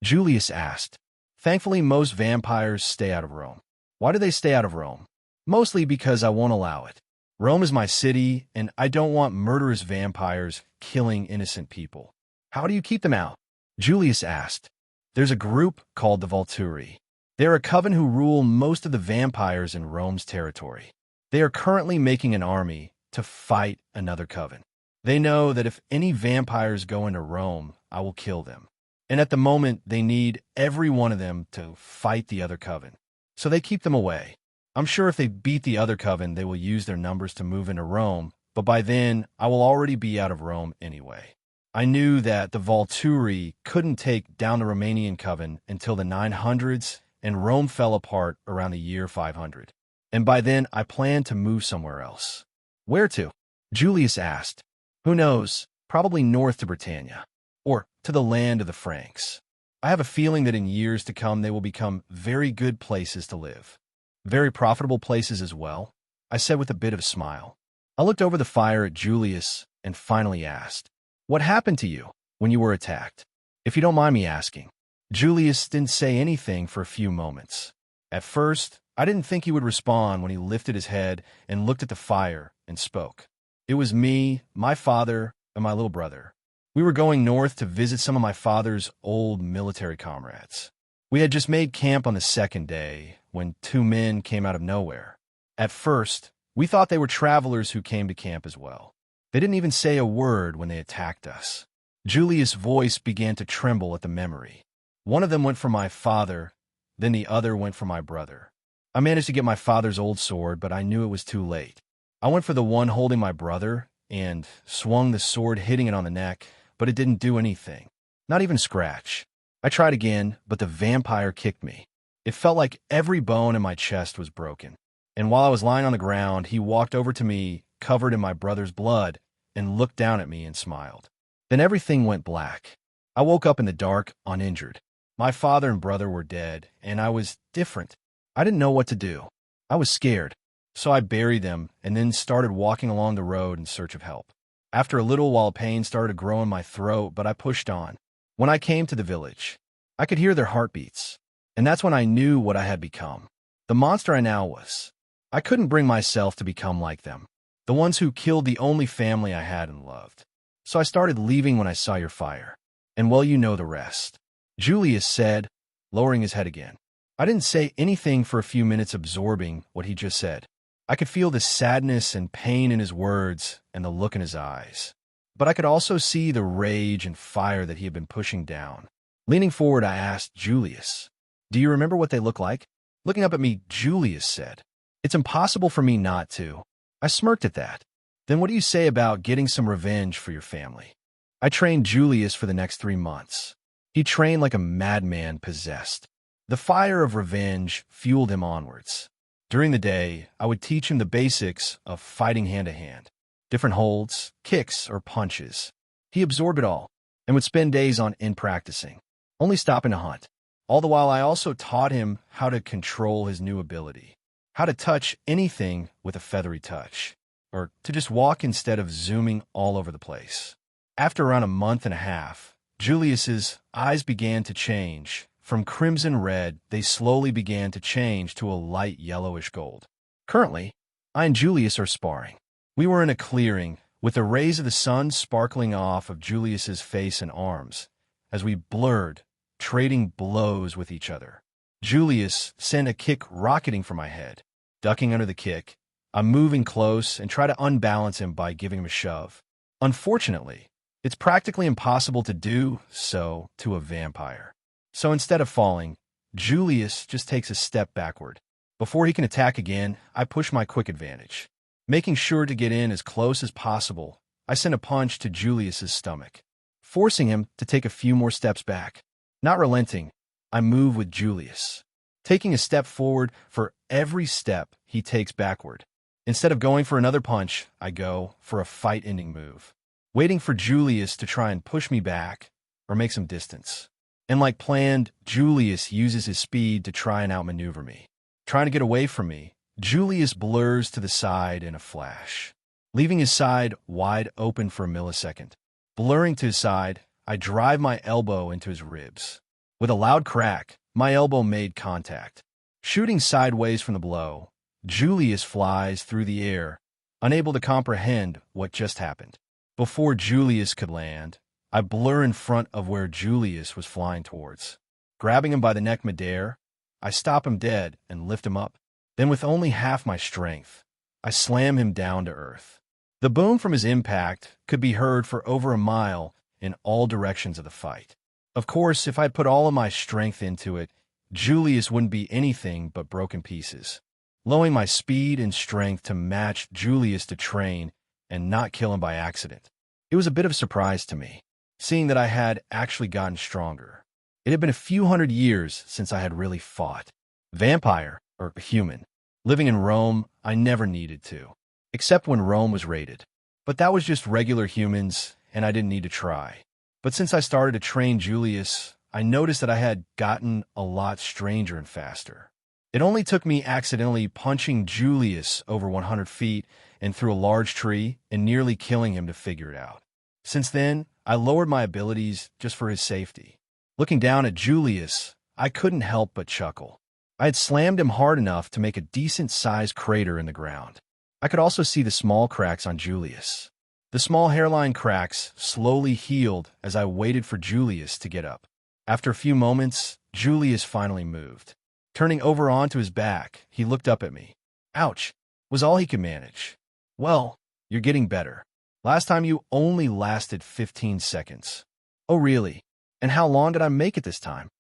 Julius asked. Thankfully, most vampires stay out of Rome. Why do they stay out of Rome? Mostly because I won't allow it. Rome is my city, and I don't want murderous vampires killing innocent people. How do you keep them out? Julius asked. There's a group called the Volturi. They're a coven who rule most of the vampires in Rome's territory. They are currently making an army to fight another coven. They know that if any vampires go into Rome, I will kill them. And at the moment, they need every one of them to fight the other coven. So they keep them away. I'm sure if they beat the other coven, they will use their numbers to move into Rome, but by then I will already be out of Rome anyway. I knew that the Volturi couldn't take down the Romanian coven until the 900s, and Rome fell apart around the year 500. And by then I planned to move somewhere else. Where to? Julius asked. Who knows, probably north to Britannia, or to the land of the Franks. I have a feeling that in years to come they will become very good places to live. Very profitable places as well, I said with a bit of a smile. I looked over the fire at Julius and finally asked, What happened to you when you were attacked? If you don't mind me asking. Julius didn't say anything for a few moments. At first, I didn't think he would respond when he lifted his head and looked at the fire and spoke. It was me, my father, and my little brother. We were going north to visit some of my father's old military comrades. We had just made camp on the second day when two men came out of nowhere. At first, we thought they were travelers who came to camp as well. They didn't even say a word when they attacked us. Julius' voice began to tremble at the memory. One of them went for my father, then the other went for my brother. I managed to get my father's old sword, but I knew it was too late. I went for the one holding my brother and swung the sword, hitting it on the neck, but it didn't do anything. Not even a scratch. I tried again, but the vampire kicked me. It felt like every bone in my chest was broken. And while I was lying on the ground, he walked over to me, covered in my brother's blood, and looked down at me and smiled. Then everything went black. I woke up in the dark, uninjured. My father and brother were dead, and I was different. I didn't know what to do. I was scared, so I buried them and then started walking along the road in search of help. After a little while, pain started to grow in my throat, but I pushed on. When I came to the village, I could hear their heartbeats, and that's when I knew what I had become. The monster I now was. I couldn't bring myself to become like them, the ones who killed the only family I had and loved. So I started leaving when I saw your fire. And well, you know the rest. Julius said, lowering his head again. I didn't say anything for a few minutes, absorbing what he just said. I could feel the sadness and pain in his words and the look in his eyes. But I could also see the rage and fire that he had been pushing down. Leaning forward, I asked Julius, Do you remember what they look like? Looking up at me, Julius said, It's impossible for me not to. I smirked at that. Then what do you say about getting some revenge for your family? I trained Julius for the next 3 months. He trained like a madman possessed. The fire of revenge fueled him onwards. During the day, I would teach him the basics of fighting hand-to-hand. Different holds, kicks, or punches. He absorbed it all and would spend days on end practicing, only stopping to hunt. All the while, I also taught him how to control his new ability, how to touch anything with a feathery touch, or to just walk instead of zooming all over the place. After around a month and a half, Julius's eyes began to change. From crimson red, they slowly began to change to a light yellowish gold. Currently, I and Julius are sparring. We were in a clearing, with the rays of the sun sparkling off of Julius's face and arms, as we blurred, trading blows with each other. Julius sent a kick rocketing for my head. Ducking under the kick, I'm moving close and try to unbalance him by giving him a shove. Unfortunately, it's practically impossible to do so to a vampire. So instead of falling, Julius just takes a step backward. Before he can attack again, I push my quick advantage. Making sure to get in as close as possible, I send a punch to Julius's stomach, forcing him to take a few more steps back. Not relenting, I move with Julius, taking a step forward for every step he takes backward. Instead of going for another punch, I go for a fight-ending move, waiting for Julius to try and push me back or make some distance. And like planned, Julius uses his speed to try and outmaneuver me. Trying to get away from me, Julius blurs to the side in a flash, leaving his side wide open for a millisecond. Blurring to his side, I drive my elbow into his ribs. With a loud crack, my elbow made contact. Shooting sideways from the blow, Julius flies through the air, unable to comprehend what just happened. Before Julius could land, I blur in front of where Julius was flying towards. Grabbing him by the neck midair, I stop him dead and lift him up. Then with only half my strength, I slam him down to earth. The boom from his impact could be heard for over a mile in all directions of the fight. Of course, if I'd put all of my strength into it, Julius wouldn't be anything but broken pieces. Lowering my speed and strength to match Julius to train and not kill him by accident. It was a bit of a surprise to me, seeing that I had actually gotten stronger. It had been a few hundred years since I had really fought. Vampire, or human. Living in Rome, I never needed to, except when Rome was raided. But that was just regular humans, and I didn't need to try. But since I started to train Julius, I noticed that I had gotten a lot stranger and faster. It only took me accidentally punching Julius over 100 feet and through a large tree and nearly killing him to figure it out. Since then, I lowered my abilities just for his safety. Looking down at Julius, I couldn't help but chuckle. I had slammed him hard enough to make a decent-sized crater in the ground. I could also see the small cracks on Julius. The small hairline cracks slowly healed as I waited for Julius to get up. After a few moments, Julius finally moved. Turning over onto his back, he looked up at me. Ouch, was all he could manage. Well, you're getting better. Last time you only lasted 15 seconds. Oh, really? And how long did I make it this time?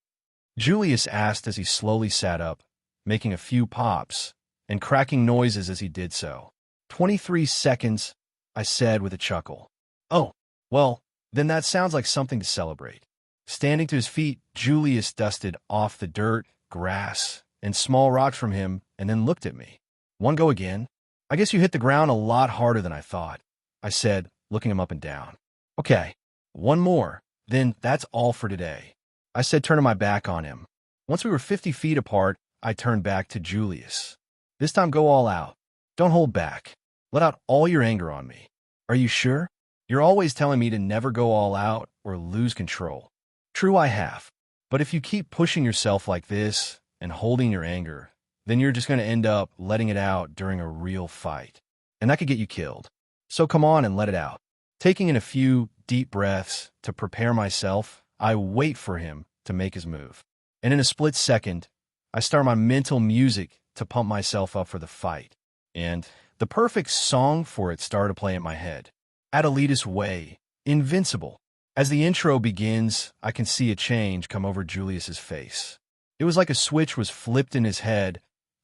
Julius asked as he slowly sat up, making a few pops and cracking noises as he did so. 23 seconds, I said with a chuckle. Oh, well, then that sounds like something to celebrate. Standing to his feet, Julius dusted off the dirt, grass, and small rocks from him and then looked at me. One go again? I guess you hit the ground a lot harder than I thought, I said, looking him up and down. Okay, one more, then that's all for today, I said, turning my back on him. Once we were 50 feet apart, I turned back to Julius. This time go all out. Don't hold back. Let out all your anger on me. Are you sure? You're always telling me to never go all out or lose control. True, I have. But if you keep pushing yourself like this and holding your anger, then you're just going to end up letting it out during a real fight. And that could get you killed. So come on and let it out. Taking in a few deep breaths to prepare myself, I wait for him to make his move. And in a split second, I start my mental music to pump myself up for the fight. And the perfect song for it started to play in my head. Adelita's Way, Invincible. As the intro begins, I can see a change come over Julius's face. It was like a switch was flipped in his head,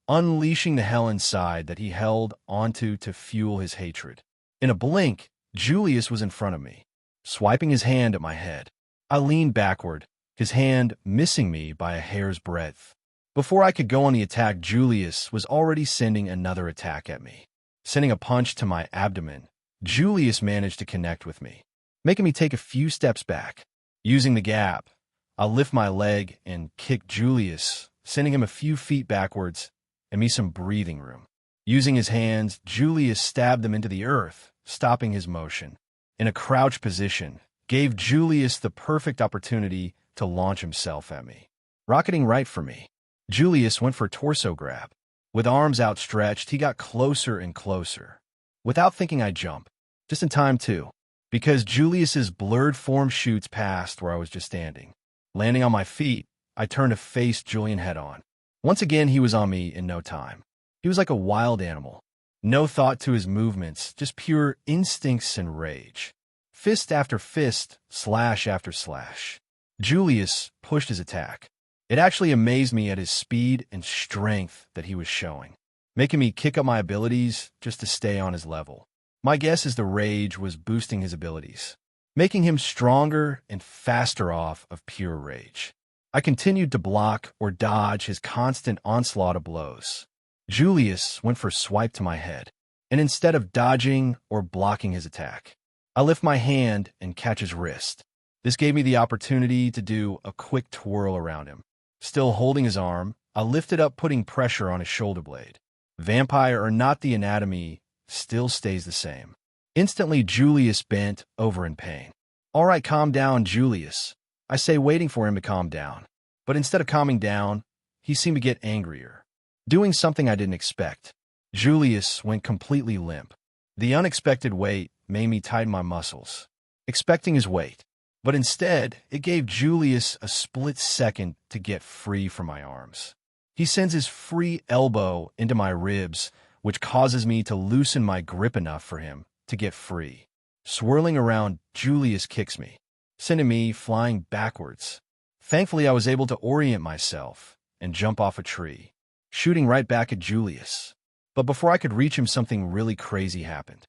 unleashing the hell inside that he held onto to fuel his hatred. In a blink, Julius was in front of me, swiping his hand at my head. I leaned backward, his hand missing me by a hair's breadth. Before I could go on the attack, Julius was already sending another attack at me. Sending a punch to my abdomen, Julius managed to connect with me, making me take a few steps back. Using the gap, I lift my leg and kick Julius, sending him a few feet backwards and me some breathing room. Using his hands, Julius stabbed them into the earth, stopping his motion. In a crouch position, gave Julius the perfect opportunity to launch himself at me. Rocketing right for me, Julius went for a torso grab. With arms outstretched, he got closer and closer. Without thinking, I jump. Just in time, too, because Julius's blurred form shoots past where I was just standing. Landing on my feet, I turned to face Julian head-on. Once again, he was on me in no time. He was like a wild animal. No thought to his movements, just pure instincts and rage. Fist after fist, slash after slash. Julius pushed his attack. It actually amazed me at his speed and strength that he was showing, making me kick up my abilities just to stay on his level. My guess is the rage was boosting his abilities, making him stronger and faster off of pure rage. I continued to block or dodge his constant onslaught of blows. Julius went for a swipe to my head, and instead of dodging or blocking his attack, I lift my hand and catch his wrist. This gave me the opportunity to do a quick twirl around him. Still holding his arm, I lifted up, putting pressure on his shoulder blade. Vampire or not, the anatomy still stays the same. Instantly, Julius bent over in pain. All right, calm down, Julius, I say, waiting for him to calm down. But instead of calming down, he seemed to get angrier, doing something I didn't expect. Julius went completely limp. The unexpected weight made me tighten my muscles, expecting his weight. But instead, it gave Julius a split second to get free from my arms. He sends his free elbow into my ribs, which causes me to loosen my grip enough for him to get free. Swirling around, Julius kicks me, sending me flying backwards. Thankfully, I was able to orient myself and jump off a tree, shooting right back at Julius. But before I could reach him, something really crazy happened.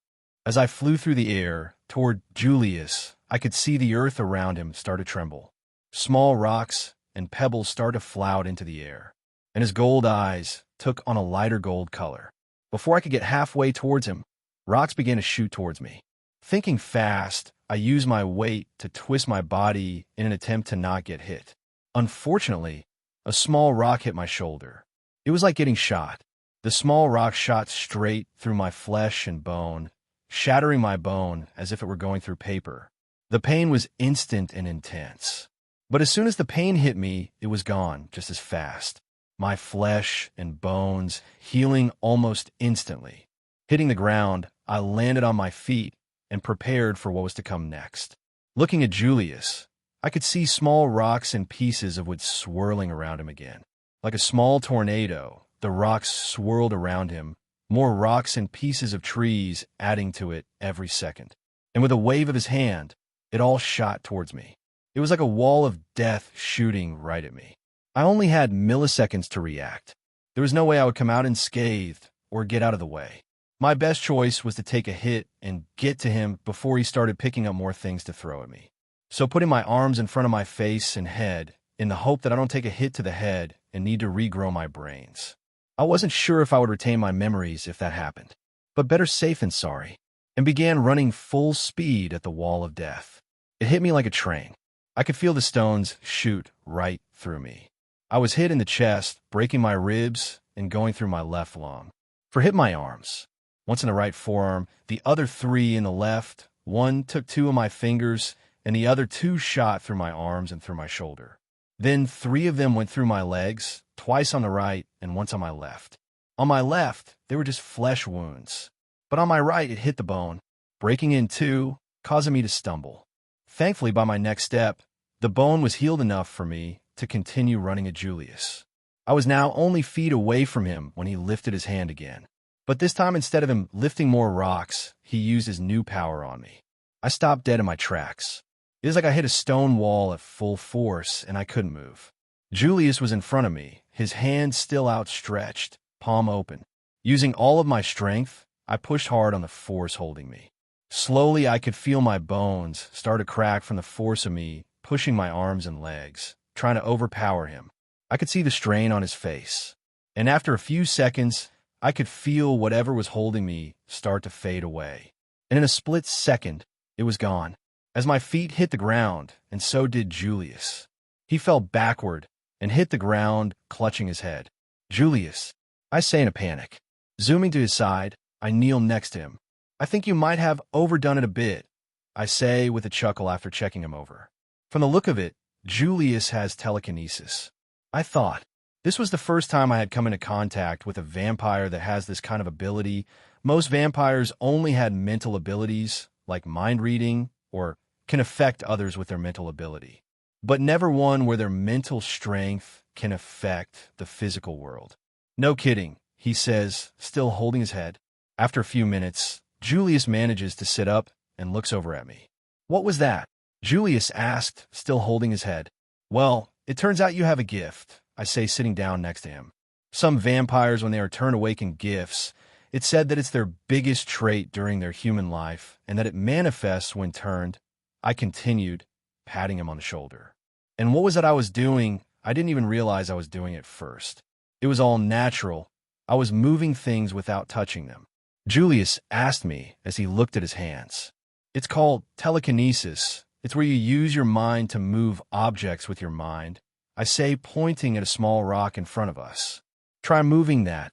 As I flew through the air toward Julius, I could see the earth around him start to tremble. Small rocks and pebbles started to float into the air, and his gold eyes took on a lighter gold color. Before I could get halfway towards him, rocks began to shoot towards me. Thinking fast, I used my weight to twist my body in an attempt to not get hit. Unfortunately, a small rock hit my shoulder. It was like getting shot. The small rock shot straight through my flesh and bone, shattering my bone as if it were going through paper. The pain was instant and intense. But as soon as the pain hit me, it was gone just as fast. My flesh and bones healing almost instantly. Hitting the ground, I landed on my feet and prepared for what was to come next. Looking at Julius, I could see small rocks and pieces of wood swirling around him again. Like a small tornado, the rocks swirled around him, more rocks and pieces of trees adding to it every second. And with a wave of his hand, it all shot towards me. It was like a wall of death shooting right at me. I only had milliseconds to react. There was no way I would come out unscathed or get out of the way. My best choice was to take a hit and get to him before he started picking up more things to throw at me. So putting my arms in front of my face and head in the hope that I don't take a hit to the head and need to regrow my brains. I wasn't sure if I would retain my memories if that happened, but better safe than sorry, and began running full speed at the wall of death. It hit me like a train. I could feel the stones shoot right through me. I was hit in the chest, breaking my ribs and going through my left lung. For hit my arms. Once in the right forearm, the other 3 in the left. One took 2 of my fingers, and the other 2 shot through my arms and through my shoulder. Then 3 of them went through my legs, twice on the right and once on my left. On my left, they were just flesh wounds. But on my right, it hit the bone, breaking in 2, causing me to stumble. Thankfully, by my next step, the bone was healed enough for me to continue running at Julius. I was now only feet away from him when he lifted his hand again. But this time, instead of him lifting more rocks, he used his new power on me. I stopped dead in my tracks. It was like I hit a stone wall at full force, and I couldn't move. Julius was in front of me, his hand still outstretched, palm open. Using all of my strength, I pushed hard on the force holding me. Slowly, I could feel my bones start to crack from the force of me pushing my arms and legs, trying to overpower him. I could see the strain on his face. And after a few seconds, I could feel whatever was holding me start to fade away. And in a split second, it was gone. As my feet hit the ground, and so did Julius. He fell backward and hit the ground, clutching his head. Julius, I say in a panic. Zooming to his side, I kneel next to him. I think you might have overdone it a bit, I say with a chuckle after checking him over. From the look of it, Julius has telekinesis. I thought. This was the first time I had come into contact with a vampire that has this kind of ability. Most vampires only had mental abilities, like mind reading, or can affect others with their mental ability. But never one where their mental strength can affect the physical world. No kidding, he says, still holding his head. After a few minutes, Julius manages to sit up and looks over at me. What was that? Julius asked, still holding his head. Well, it turns out you have a gift, I say, sitting down next to him. Some vampires, when they are turned awaken gifts, it's said that it's their biggest trait during their human life and that it manifests when turned. I continued, patting him on the shoulder. And what was it I was doing? I didn't even realize I was doing it first. It was all natural. I was moving things without touching them. Julius asked me as he looked at his hands. It's called telekinesis. It's where you use your mind to move objects with your mind. I say, pointing at a small rock in front of us. Try moving that,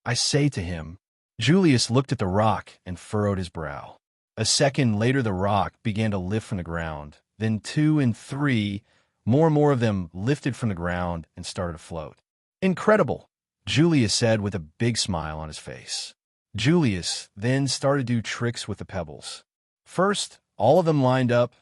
I say to him. Julius looked at the rock and furrowed his brow. A second later, the rock began to lift from the ground. Then 2 and 3, more and more of them lifted from the ground and started to float. Incredible, Julius said with a big smile on his face. Julius then started to do tricks with the pebbles. First, all of them lined up,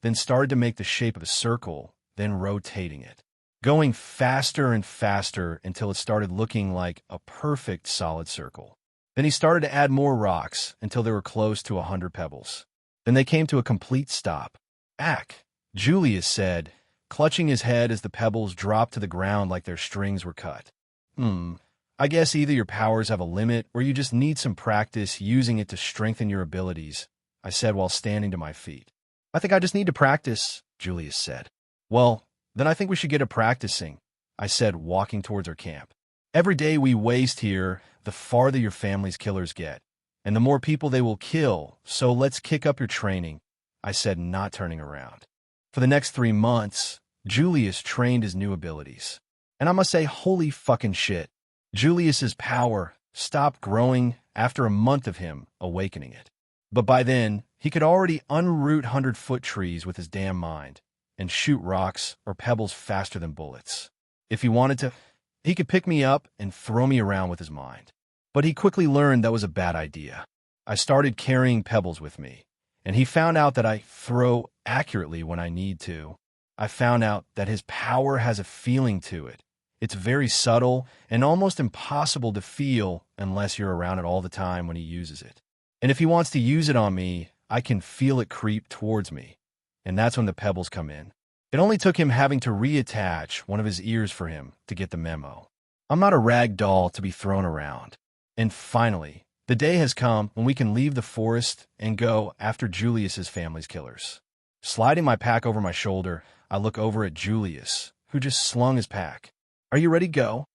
then started to make the shape of a circle, then rotating it, going faster and faster until it started looking like a perfect solid circle. Then he started to add more rocks until they were close to 100 pebbles. Then they came to a complete stop. Ack, Julius said, clutching his head as the pebbles dropped to the ground like their strings were cut. I guess either your powers have a limit or you just need some practice using it to strengthen your abilities, I said while standing to my feet. I think I just need to practice, Julius said. Well, then I think we should get to practicing, I said, walking towards our camp. Every day we waste here, the farther your family's killers get, and the more people they will kill, so let's kick up your training, I said, not turning around. For the next 3 months, Julius trained his new abilities. And I must say, holy fucking shit. Julius's power stopped growing after a month of him awakening it. But by then, he could already unroot 100-foot trees with his damn mind and shoot rocks or pebbles faster than bullets. If he wanted to, he could pick me up and throw me around with his mind. But he quickly learned that was a bad idea. I started carrying pebbles with me, and he found out that I throw accurately when I need to. I found out that his power has a feeling to it. It's very subtle and almost impossible to feel unless you're around it all the time when he uses it. And if he wants to use it on me, I can feel it creep towards me. And that's when the pebbles come in. It only took him having to reattach one of his ears for him to get the memo. I'm not a rag doll to be thrown around. And finally, the day has come when we can leave the forest and go after Julius's family's killers. Sliding my pack over my shoulder, I look over at Julius, who just slung his pack. Are you ready to go?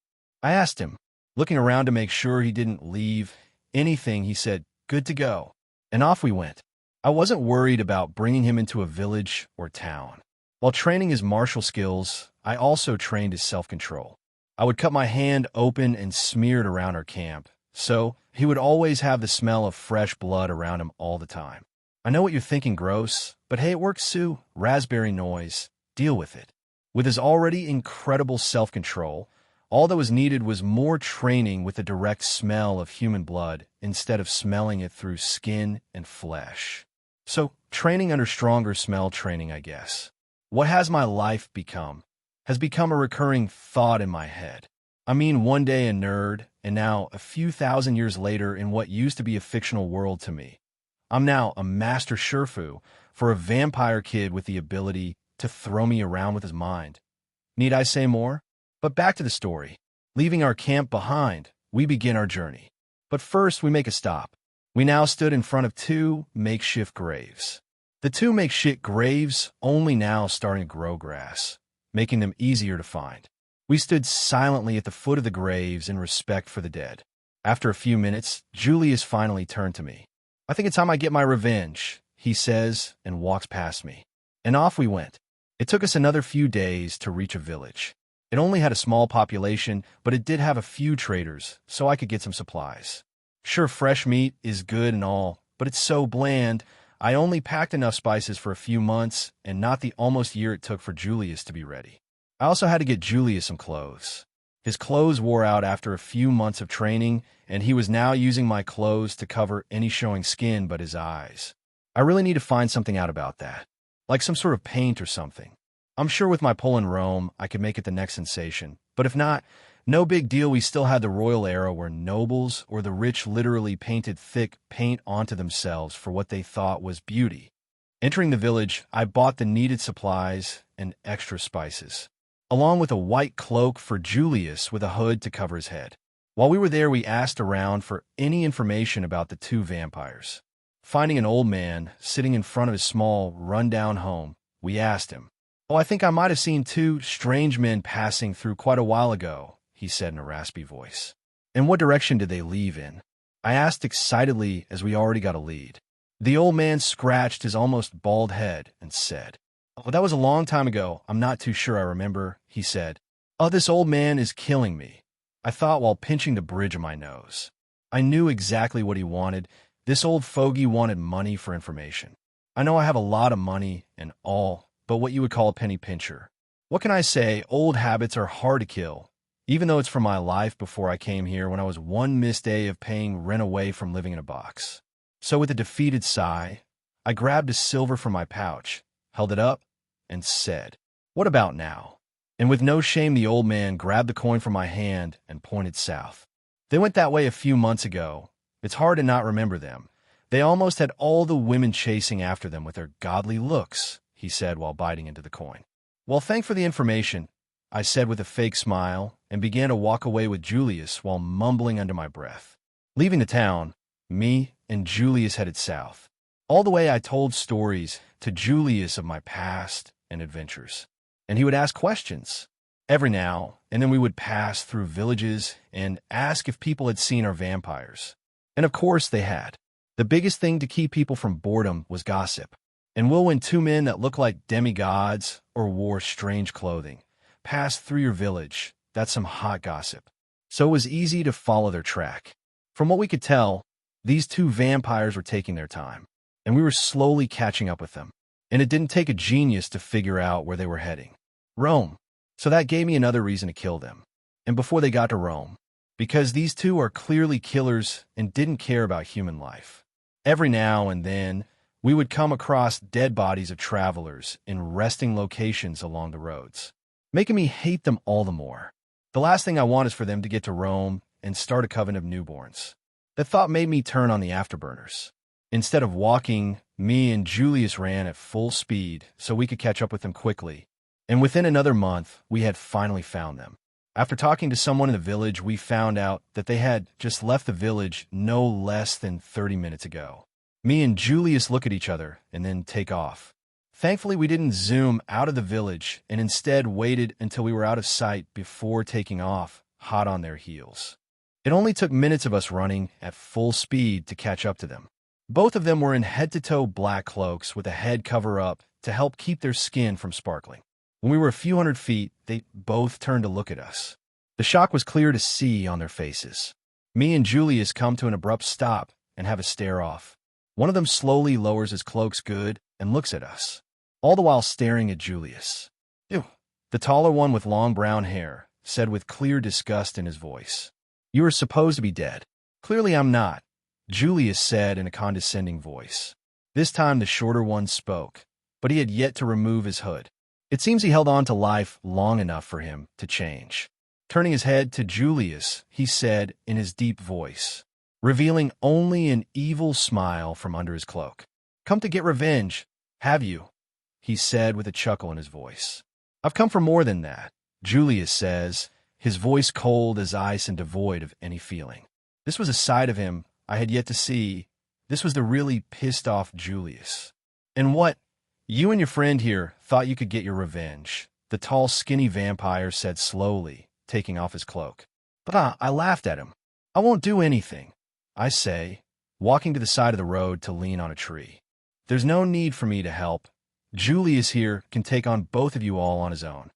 I asked him. Looking around to make sure he didn't leave anything, he said, good to go. And off we went. I wasn't worried about bringing him into a village or town. While training his martial skills, I also trained his self-control. I would cut my hand open and smear it around our camp, so he would always have the smell of fresh blood around him all the time. I know what you're thinking, gross, but hey, it works too. Raspberry noise. Deal with it. With his already incredible self-control, all that was needed was more training with the direct smell of human blood instead of smelling it through skin and flesh. So, training under stronger smell training, I guess. What has my life become? Has become a recurring thought in my head. I mean, one day a nerd, and now a few thousand years later in what used to be a fictional world to me. I'm now a master Sherfu for a vampire kid with the ability to throw me around with his mind. Need I say more? But back to the story. Leaving our camp behind, we begin our journey. But first, we make a stop. We now stood in front of 2 makeshift graves. The 2 makeshift graves only now starting to grow grass, making them easier to find. We stood silently at the foot of the graves in respect for the dead. After a few minutes, Julius finally turned to me. I think it's time I get my revenge, he says, and walks past me. And off we went. It took us another few days to reach a village. It only had a small population, but it did have a few traders, so I could get some supplies. Sure, fresh meat is good and all, but it's so bland. I only packed enough spices for a few months, and not the almost year it took for Julius to be ready. I also had to get Julius some clothes. His clothes wore out after a few months of training, and he was now using my clothes to cover any showing skin but his eyes. I really need to find something out about that. Like some sort of paint or something. I'm sure with my pull in Rome, I could make it the next sensation. But if not, no big deal. We still had the royal era where nobles or the rich literally painted thick paint onto themselves for what they thought was beauty. Entering the village, I bought the needed supplies and extra spices, along with a white cloak for Julius with a hood to cover his head. While we were there, we asked around for any information about the 2 vampires. Finding an old man sitting in front of his small, run-down home, we asked him, "Oh, I think I might have seen 2 strange men passing through quite a while ago," he said in a raspy voice. "And what direction did they leave in?" I asked excitedly as we already got a lead. The old man scratched his almost bald head and said, "Oh, that was a long time ago. I'm not too sure I remember," he said. "Oh, this old man is killing me," I thought while pinching the bridge of my nose. I knew exactly what he wanted. This old fogey wanted money for information. I know I have a lot of money and all, but what you would call a penny pincher. What can I say? Old habits are hard to kill, even though it's from my life before I came here when I was one missed day of paying rent away from living in a box. So with a defeated sigh, I grabbed a silver from my pouch, held it up, and said, "What about now?" And with no shame, the old man grabbed the coin from my hand and pointed south. They went that way a few months ago. It's hard to not remember them. They almost had all the women chasing after them with their godly looks, he said while biting into the coin. "Well, thanks for the information. I said with a fake smile, and began to walk away with Julius while mumbling under my breath. Leaving the town, me and Julius headed south. All the way I told stories to Julius of my past and adventures, and he would ask questions. Every now and then we would pass through villages and ask if people had seen our vampires. And of course they had. The biggest thing to keep people from boredom was gossip. And when two men that looked like demigods or wore strange clothing passed through your village, that's some hot gossip. So it was easy to follow their track. From what we could tell, these two vampires were taking their time, and we were slowly catching up with them. And it didn't take a genius to figure out where they were heading. Rome. So that gave me another reason to kill them. And before they got to Rome, because these two are clearly killers and didn't care about human life. Every now and then, we would come across dead bodies of travelers in resting locations along the roads, making me hate them all the more. The last thing I want is for them to get to Rome and start a coven of newborns. That thought made me turn on the afterburners. Instead of walking, me and Julius ran at full speed so we could catch up with them quickly. And within another month, we had finally found them. After talking to someone in the village, we found out that they had just left the village no less than 30 minutes ago. Me and Julius look at each other and then take off. Thankfully, we didn't zoom out of the village and instead waited until we were out of sight before taking off, hot on their heels. It only took minutes of us running at full speed to catch up to them. Both of them were in head-to-toe black cloaks with a head cover-up to help keep their skin from sparkling. When we were a few hundred feet, they both turned to look at us. The shock was clear to see on their faces. Me and Julius come to an abrupt stop and have a stare-off. One of them slowly lowers his cloak's good and looks at us, all the while staring at Julius. Ew. The taller one with long brown hair said with clear disgust in his voice, "You are supposed to be dead." "Clearly I'm not," Julius said in a condescending voice. This time the shorter one spoke, but he had yet to remove his hood. It seems he held on to life long enough for him to change. Turning his head to Julius, he said in his deep voice, revealing only an evil smile from under his cloak, "Come to get revenge, have you?" he said with a chuckle in his voice. "I've come for more than that," Julius says, his voice cold as ice and devoid of any feeling. This was a side of him I had yet to see. This was the really pissed-off Julius. "And what? You and your friend here thought you could get your revenge," the tall, skinny vampire said slowly, taking off his cloak. "But I laughed at him. I won't do anything," I say, walking to the side of the road to lean on a tree. "There's no need for me to help. Julius here can take on both of you all on his own."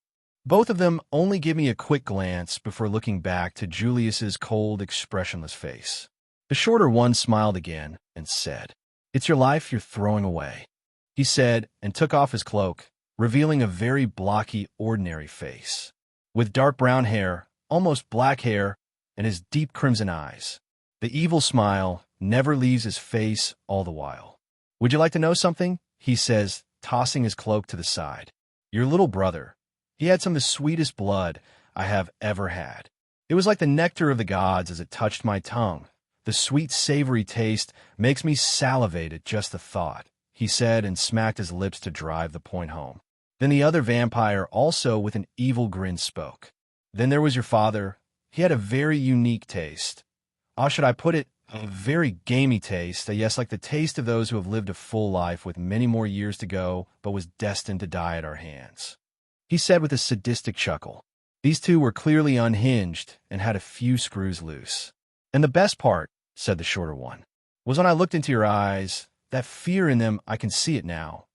Both of them only give me a quick glance before looking back to Julius's cold, expressionless face. The shorter one smiled again and said, "It's your life you're throwing away," he said, and took off his cloak, revealing a very blocky, ordinary face, with dark brown hair, almost black hair, and his deep crimson eyes. The evil smile never leaves his face all the while. "Would you like to know something?" he says, tossing his cloak to the side. "Your little brother, he had some of the sweetest blood I have ever had. It was like the nectar of the gods as it touched my tongue. The sweet, savory taste makes me salivate at just the thought," he said and smacked his lips to drive the point home. Then the other vampire, also with an evil grin, spoke. "Then there was your father. He had a very unique taste. How should I put it? A very gamey taste, yes, like the taste of those who have lived a full life with many more years to go, but was destined to die at our hands," he said with a sadistic chuckle. These two were clearly unhinged and had a few screws loose. "And the best part," said the shorter one, "was when I looked into your eyes, that fear in them, I can see it now.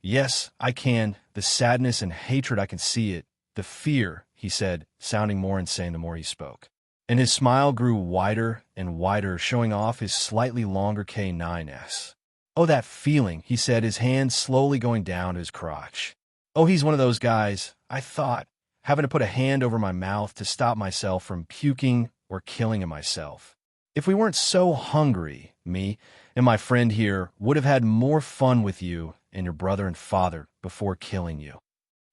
Yes, I can. The sadness and hatred, I can see it. The fear," he said, sounding more insane the more he spoke. And his smile grew wider and wider, showing off his slightly longer K9S. "Oh, that feeling," he said, his hand slowly going down to his crotch. "Oh, he's one of those guys, I thought, having to put a hand over my mouth to stop myself from puking or killing myself. If we weren't so hungry, me and my friend here would have had more fun with you and your brother and father before killing you.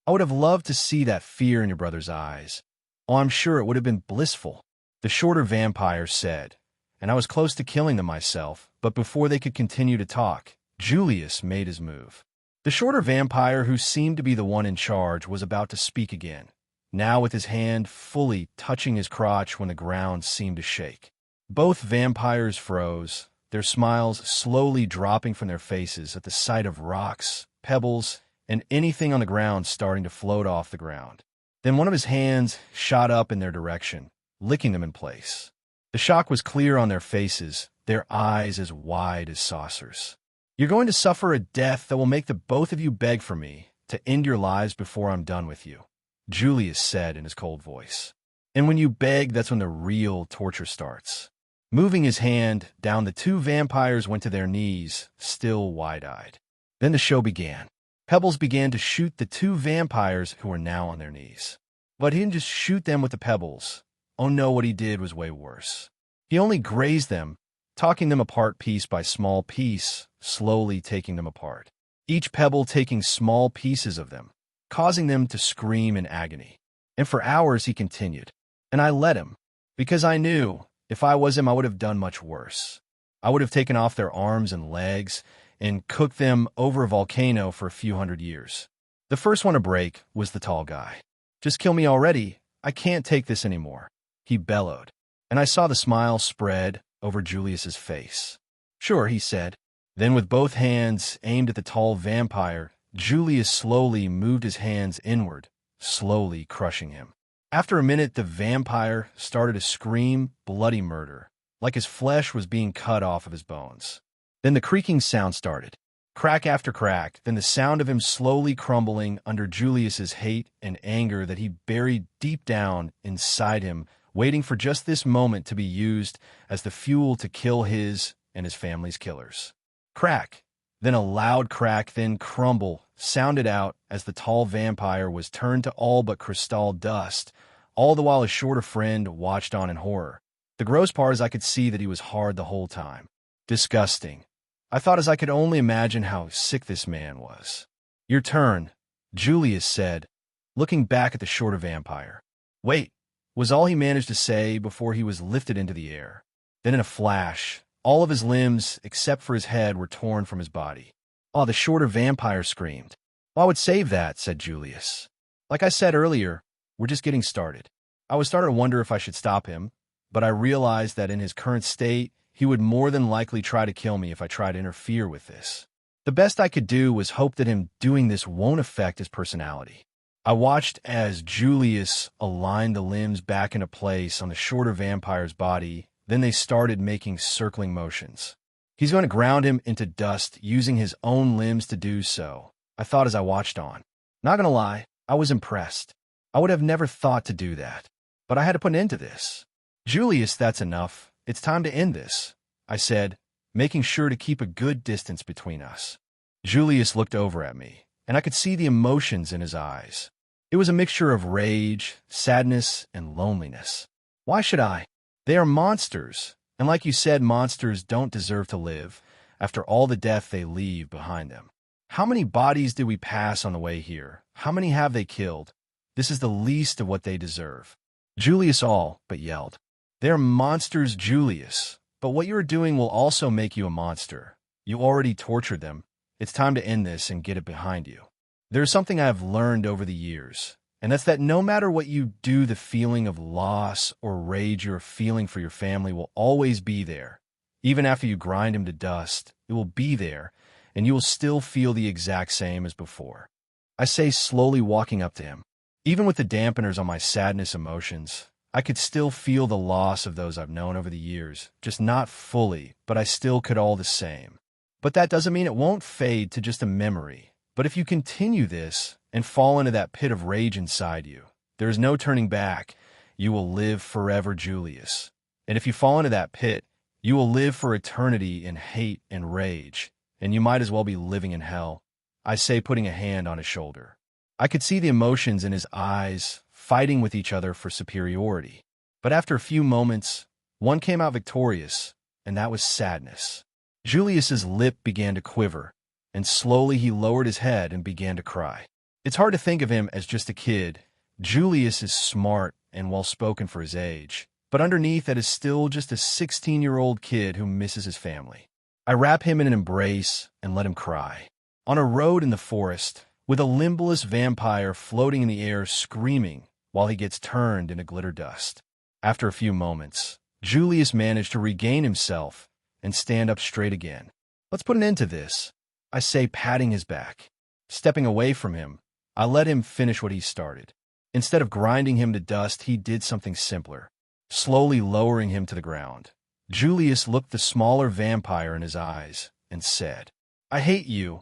I would have loved to see that fear in your brother's eyes. Oh, I'm sure it would have been blissful," the shorter vampire said, and I was close to killing them myself, but before they could continue to talk, Julius made his move. The shorter vampire, who seemed to be the one in charge, was about to speak again. now with his hand fully touching his crotch when the ground seemed to shake. Both vampires froze, their smiles slowly dropping from their faces at the sight of rocks, pebbles, and anything on the ground starting to float off the ground. Then one of his hands shot up in their direction, licking them in place. The shock was clear on their faces, their eyes as wide as saucers. "You're going to suffer a death that will make the both of you beg for me to end your lives before I'm done with you," Julius said in his cold voice. "And when you beg, that's when the real torture starts." Moving his hand down, the two vampires went to their knees, still wide-eyed. Then the show began. Pebbles began to shoot the two vampires who were now on their knees. But he didn't just shoot them with the pebbles. Oh no, what he did was way worse. He only grazed them, talking them apart piece by small piece, slowly taking them apart. Each pebble taking small pieces of them, causing them to scream in agony. And for hours he continued. And I let him, because I knew, if I was him, I would have done much worse. I would have taken off their arms and legs and cooked them over a volcano for a few hundred years. The first one to break was the tall guy. "Just kill me already. I can't take this anymore," he bellowed. And I saw the smile spread over Julius's face. "Sure," he said. Then with both hands aimed at the tall vampire, Julius slowly moved his hands inward, slowly crushing him. After a minute, the vampire started to scream bloody murder, like his flesh was being cut off of his bones. Then the creaking sound started, crack after crack, then the sound of him slowly crumbling under Julius's hate and anger that he buried deep down inside him, waiting for just this moment to be used as the fuel to kill his and his family's killers. Crack, then a loud crack, then crumble sounded out as the tall vampire was turned to all but crystal dust, all the while his shorter friend watched on in horror. The gross part is I could see that he was hard the whole time. Disgusting. I thought as I could only imagine how sick this man was. "Your turn," Julius said, looking back at the shorter vampire. "Wait," was all he managed to say before he was lifted into the air. Then in a flash, all of his limbs, except for his head, were torn from his body. "Oh," the shorter vampire screamed. "Well, I would save that," said Julius. "Like I said earlier, we're just getting started." I was starting to wonder if I should stop him, but I realized that in his current state, he would more than likely try to kill me if I tried to interfere with this. The best I could do was hope that him doing this won't affect his personality. I watched as Julius aligned the limbs back into place on the shorter vampire's body, then they started making circling motions. He's going to ground him into dust using his own limbs to do so, I thought as I watched on. Not gonna lie, I was impressed. I would have never thought to do that, but I had to put an end to this. "Julius, that's enough. It's time to end this," I said, making sure to keep a good distance between us. Julius looked over at me, and I could see the emotions in his eyes. It was a mixture of rage, sadness, and loneliness. "Why should I? They are monsters, and like you said, monsters don't deserve to live after all the death they leave behind them. How many bodies did we pass on the way here? How many have they killed? This is the least of what they deserve." Julius all but yelled. "They're monsters, Julius, but what you're doing will also make you a monster. You already tortured them. It's time to end this and get it behind you." There's something I've learned over the years, and that's that no matter what you do, the feeling of loss or rage you're feeling for your family will always be there. Even after you grind him to dust, it will be there, and you will still feel the exact same as before. I say, slowly walking up to him. Even with the dampeners on my sadness emotions, I could still feel the loss of those I've known over the years, just not fully, but I still could all the same. But that doesn't mean it won't fade to just a memory. But if you continue this and fall into that pit of rage inside you, there is no turning back. You will live forever, Julius. And if you fall into that pit, you will live for eternity in hate and rage, and you might as well be living in hell. I say, putting a hand on his shoulder. I could see the emotions in his eyes, fighting with each other for superiority. But after a few moments, one came out victorious, and that was sadness. Julius's lip began to quiver, and slowly he lowered his head and began to cry. It's hard to think of him as just a kid. Julius is smart and well-spoken for his age, but underneath that is still just a 16-year-old kid who misses his family. I wrap him in an embrace and let him cry. On a road in the forest, with a limbless vampire floating in the air screaming, while he gets turned into glitter dust. After a few moments, Julius managed to regain himself and stand up straight again. "Let's put an end to this," I say, patting his back. Stepping away from him, I let him finish what he started. Instead of grinding him to dust, he did something simpler, slowly lowering him to the ground. Julius looked the smaller vampire in his eyes and said, "I hate you.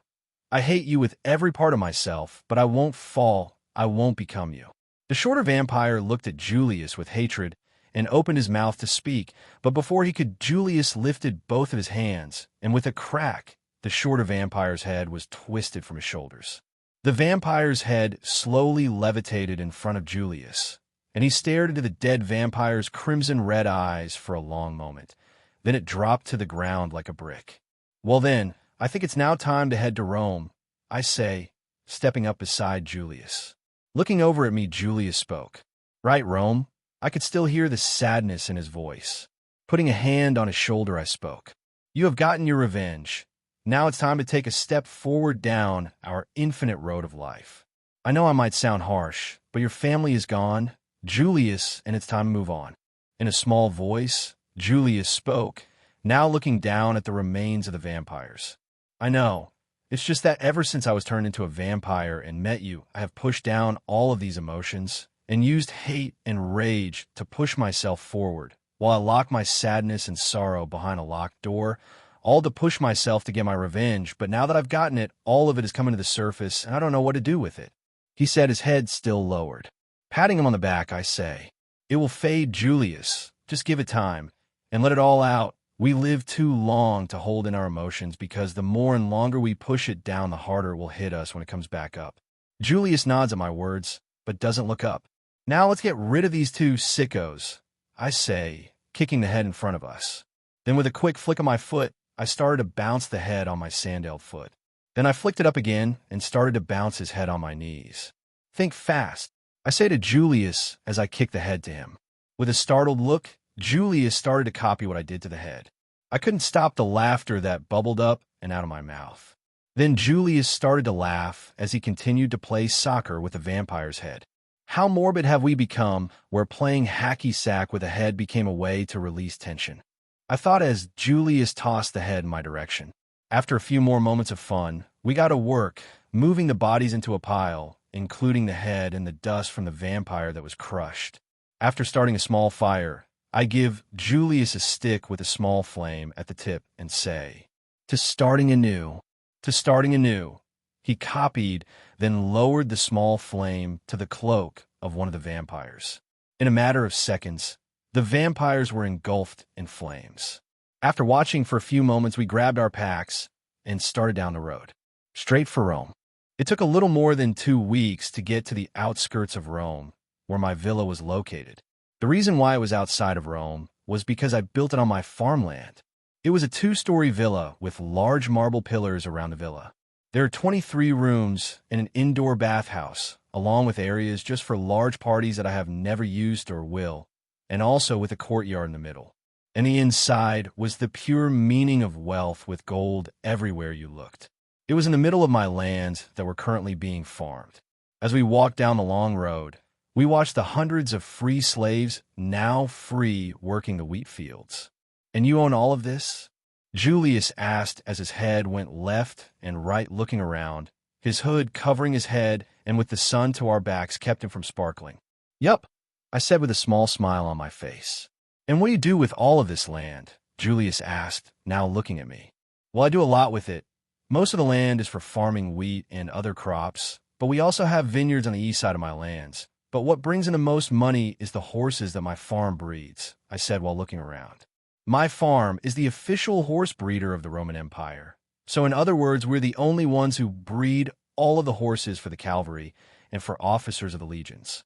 I hate you with every part of myself, but I won't fall. I won't become you." The shorter vampire looked at Julius with hatred and opened his mouth to speak, but before he could, Julius lifted both of his hands, and with a crack, the shorter vampire's head was twisted from his shoulders. The vampire's head slowly levitated in front of Julius, and he stared into the dead vampire's crimson-red eyes for a long moment. Then it dropped to the ground like a brick. "Well then, I think it's now time to head to Rome," I say, stepping up beside Julius. Looking over at me, Julius spoke. "Right, Rome?" I could still hear the sadness in his voice. Putting a hand on his shoulder, I spoke. "You have gotten your revenge. Now it's time to take a step forward down our infinite road of life. I know I might sound harsh, but your family is gone, Julius, and it's time to move on." In a small voice, Julius spoke, now looking down at the remains of the vampires. "I know. It's just that ever since I was turned into a vampire and met you, I have pushed down all of these emotions and used hate and rage to push myself forward, while I lock my sadness and sorrow behind a locked door, all to push myself to get my revenge. But now that I've gotten it, all of it is coming to the surface, and I don't know what to do with it." He said, his head still lowered. Patting him on the back, I say, "It will fade, Julius. Just give it time, and let it all out. We live too long to hold in our emotions, because the more and longer we push it down, the harder it will hit us when it comes back up." Julius nods at my words, but doesn't look up. "Now let's get rid of these two sickos," I say, kicking the head in front of us. Then with a quick flick of my foot, I started to bounce the head on my sandaled foot. Then I flicked it up again and started to bounce his head on my knees. "Think fast," I say to Julius as I kick the head to him. With a startled look, Julius started to copy what I did to the head. I couldn't stop the laughter that bubbled up and out of my mouth. Then Julius started to laugh as he continued to play soccer with the vampire's head. How morbid have we become, where playing hacky sack with a head became a way to release tension? I thought as Julius tossed the head in my direction. After a few more moments of fun, we got to work, moving the bodies into a pile, including the head and the dust from the vampire that was crushed. After starting a small fire, I give Julius a stick with a small flame at the tip and say, "To starting anew, to starting anew." He copied, then lowered the small flame to the cloak of one of the vampires. In a matter of seconds, the vampires were engulfed in flames. After watching for a few moments, we grabbed our packs and started down the road, straight for Rome. It took a little more than 2 weeks to get to the outskirts of Rome, where my villa was located. The reason why it was outside of Rome was because I built it on my farmland. It was a 2-story villa with large marble pillars around the villa. There are 23 rooms and an indoor bathhouse, along with areas just for large parties that I have never used or will, and also with a courtyard in the middle. And the inside was the pure meaning of wealth, with gold everywhere you looked. It was in the middle of my lands that were currently being farmed. As we walked down the long road, we watched the hundreds of free slaves, now free, working the wheat fields. "And you own all of this?" Julius asked as his head went left and right, looking around, his hood covering his head and with the sun to our backs kept him from sparkling. "Yup," I said with a small smile on my face. "And what do you do with all of this land?" Julius asked, now looking at me. "Well, I do a lot with it. Most of the land is for farming wheat and other crops, but we also have vineyards on the east side of my lands. But what brings in the most money is the horses that my farm breeds," I said while looking around. "My farm is the official horse breeder of the Roman Empire. So in other words, we're the only ones who breed all of the horses for the cavalry and for officers of the legions.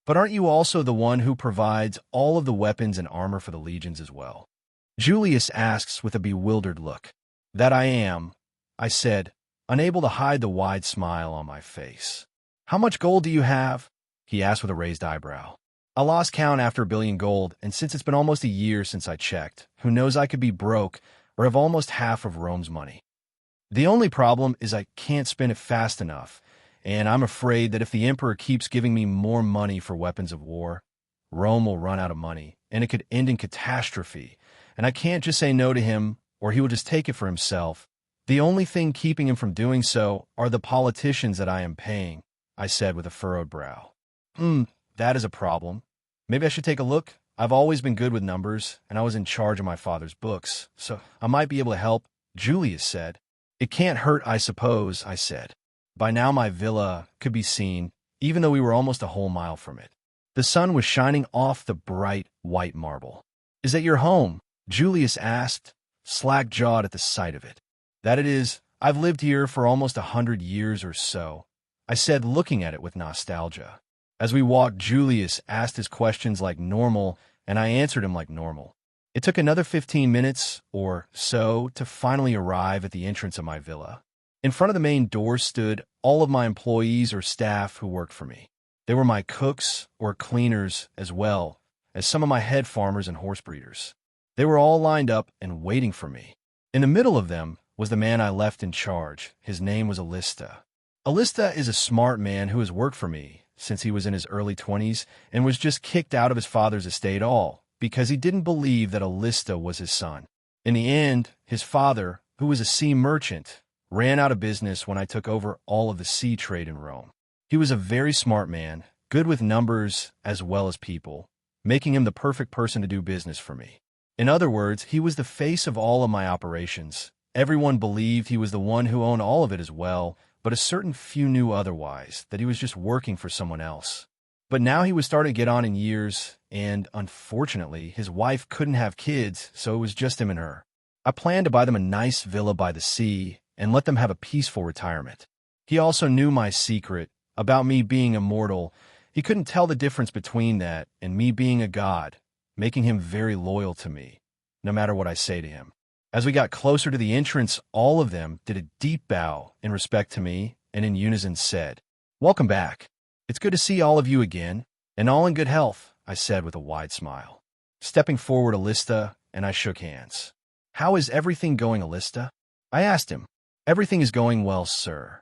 But aren't you also the one who provides all of the weapons and armor for the legions as well?" Julius asks with a bewildered look. "That I am," I said, unable to hide the wide smile on my face. "How much gold do you have?" he asked with a raised eyebrow. "I lost count after 1 billion gold, and since it's been almost a year since I checked, who knows, I could be broke or have almost half of Rome's money. The only problem is I can't spend it fast enough, and I'm afraid that if the Emperor keeps giving me more money for weapons of war, Rome will run out of money, and it could end in catastrophe, and I can't just say no to him, or he will just take it for himself. The only thing keeping him from doing so are the politicians that I am paying, I said with a furrowed brow. That is a problem. Maybe I should take a look. I've always been good with numbers, and I was in charge of my father's books, so I might be able to help, Julius said. It can't hurt, I suppose, I said. By now my villa could be seen, even though we were almost a whole mile from it. The sun was shining off the bright white marble. Is that your home? Julius asked, slack-jawed at the sight of it. That it is. I've lived here for almost 100 years or so, I said, looking at it with nostalgia. As we walked, Julius asked his questions like normal, and I answered him like normal. It took another 15 minutes or so to finally arrive at the entrance of my villa. In front of the main door stood all of my employees or staff who worked for me. They were my cooks or cleaners as well as some of my head farmers and horse breeders. They were all lined up and waiting for me. In the middle of them was the man I left in charge. His name was Alista. Alista is a smart man who has worked for me since he was in his early 20s and was just kicked out of his father's estate all because he didn't believe that Alista was his son. In the end, his father, who was a sea merchant, ran out of business when I took over all of the sea trade in Rome. He was a very smart man, good with numbers as well as people, making him the perfect person to do business for me. In other words, he was the face of all of my operations. Everyone believed he was the one who owned all of it as well, but a certain few knew otherwise, that he was just working for someone else. But now he was starting to get on in years, and unfortunately, his wife couldn't have kids, so it was just him and her. I planned to buy them a nice villa by the sea and let them have a peaceful retirement. He also knew my secret about me being immortal. He couldn't tell the difference between that and me being a god, making him very loyal to me, no matter what I say to him. As we got closer to the entrance, all of them did a deep bow in respect to me and in unison said, "Welcome back. It's good to see all of you again, and all in good health," I said with a wide smile. Stepping forward, Alista and I shook hands. "How is everything going, Alista?" I asked him. "Everything is going well, sir."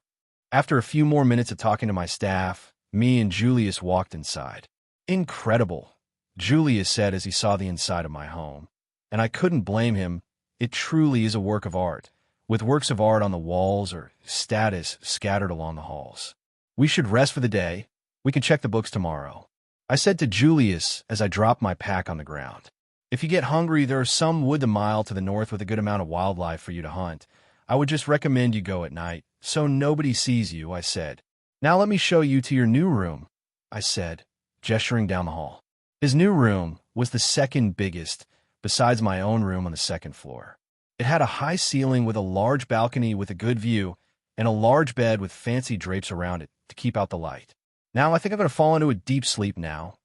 After a few more minutes of talking to my staff, me and Julius walked inside. "Incredible," Julius said as he saw the inside of my home. And I couldn't blame him. It truly is a work of art, with works of art on the walls or status scattered along the halls. "We should rest for the day. We can check the books tomorrow," I said to Julius as I dropped my pack on the ground. "If you get hungry, there are some woods a mile to the north with a good amount of wildlife for you to hunt. I would just recommend you go at night, so nobody sees you," I said. "Now let me show you to your new room," I said, gesturing down the hall. His new room was the second biggest, besides my own room on the second floor. It had a high ceiling with a large balcony with a good view, and a large bed with fancy drapes around it to keep out the light. "Now I think I'm going to fall into a deep sleep now.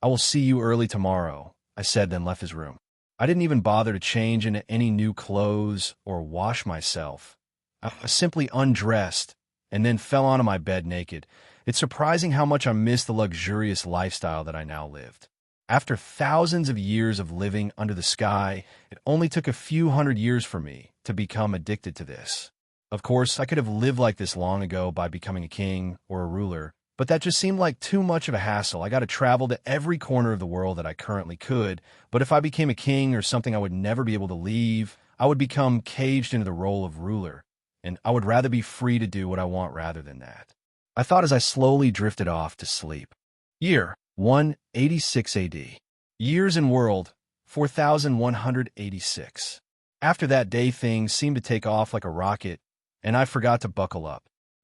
I will see you early tomorrow," I said, then left his room. I didn't even bother to change into any new clothes or wash myself. I simply undressed and then fell onto my bed naked. It's surprising how much I missed the luxurious lifestyle that I now lived. After thousands of years of living under the sky, it only took a few hundred years for me to become addicted to this. Of course, I could have lived like this long ago by becoming a king or a ruler, but that just seemed like too much of a hassle. I got to travel to every corner of the world that I currently could, but if I became a king or something I would never be able to leave, I would become caged into the role of ruler, and I would rather be free to do what I want rather than that. I thought as I slowly drifted off to sleep. Year 186 AD. Years in world 4186. After that day, things seemed to take off like a rocket, and I forgot to buckle up.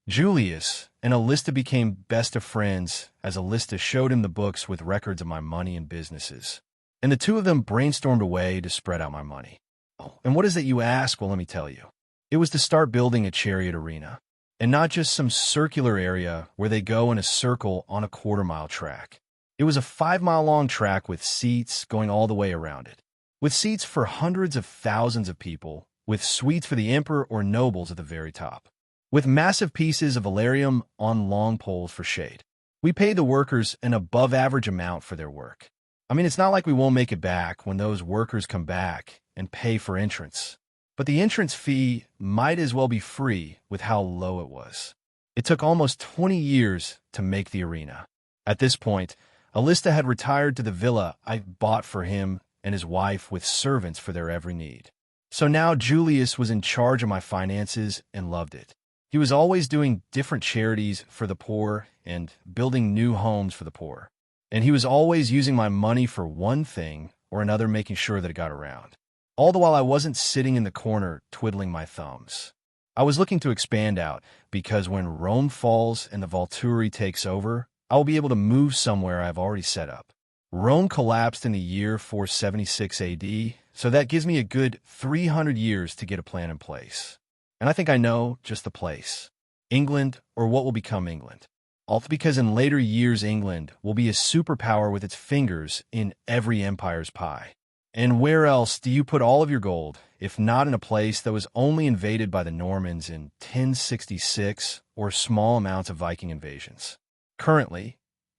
Julius and Alista became best of friends as Alista showed him the books with records of my money and businesses. And the two of them brainstormed a way to spread out my money. Oh, and what is it, you ask? Well, let me tell you. It was to start building a chariot arena, and not just some circular area where they go in a circle on a quarter-mile track. It was a 5-mile-long track with seats going all the way around it, with seats for hundreds of thousands of people, with suites for the emperor or nobles at the very top, with massive pieces of valerium on long poles for shade. We paid the workers an above-average amount for their work. I mean, it's not like we won't make it back when those workers come back and pay for entrance. But the entrance fee might as well be free with how low it was. It took almost 20 years to make the arena. At this point, Alista had retired to the villa I bought for him and his wife with servants for their every need. So now Julius was in charge of my finances and loved it. He was always doing different charities for the poor and building new homes for the poor. And he was always using my money for one thing or another, making sure that it got around. All the while I wasn't sitting in the corner twiddling my thumbs. I was looking to expand out because when Rome falls and the Volturi takes over, I will be able to move somewhere I've already set up. Rome collapsed in the year 476 AD, so that gives me a good 300 years to get a plan in place. And I think I know just the place. England, or what will become England. All because in later years England will be a superpower with its fingers in every empire's pie. And where else do you put all of your gold, if not in a place that was only invaded by the Normans in 1066 or small amounts of Viking invasions? Currently,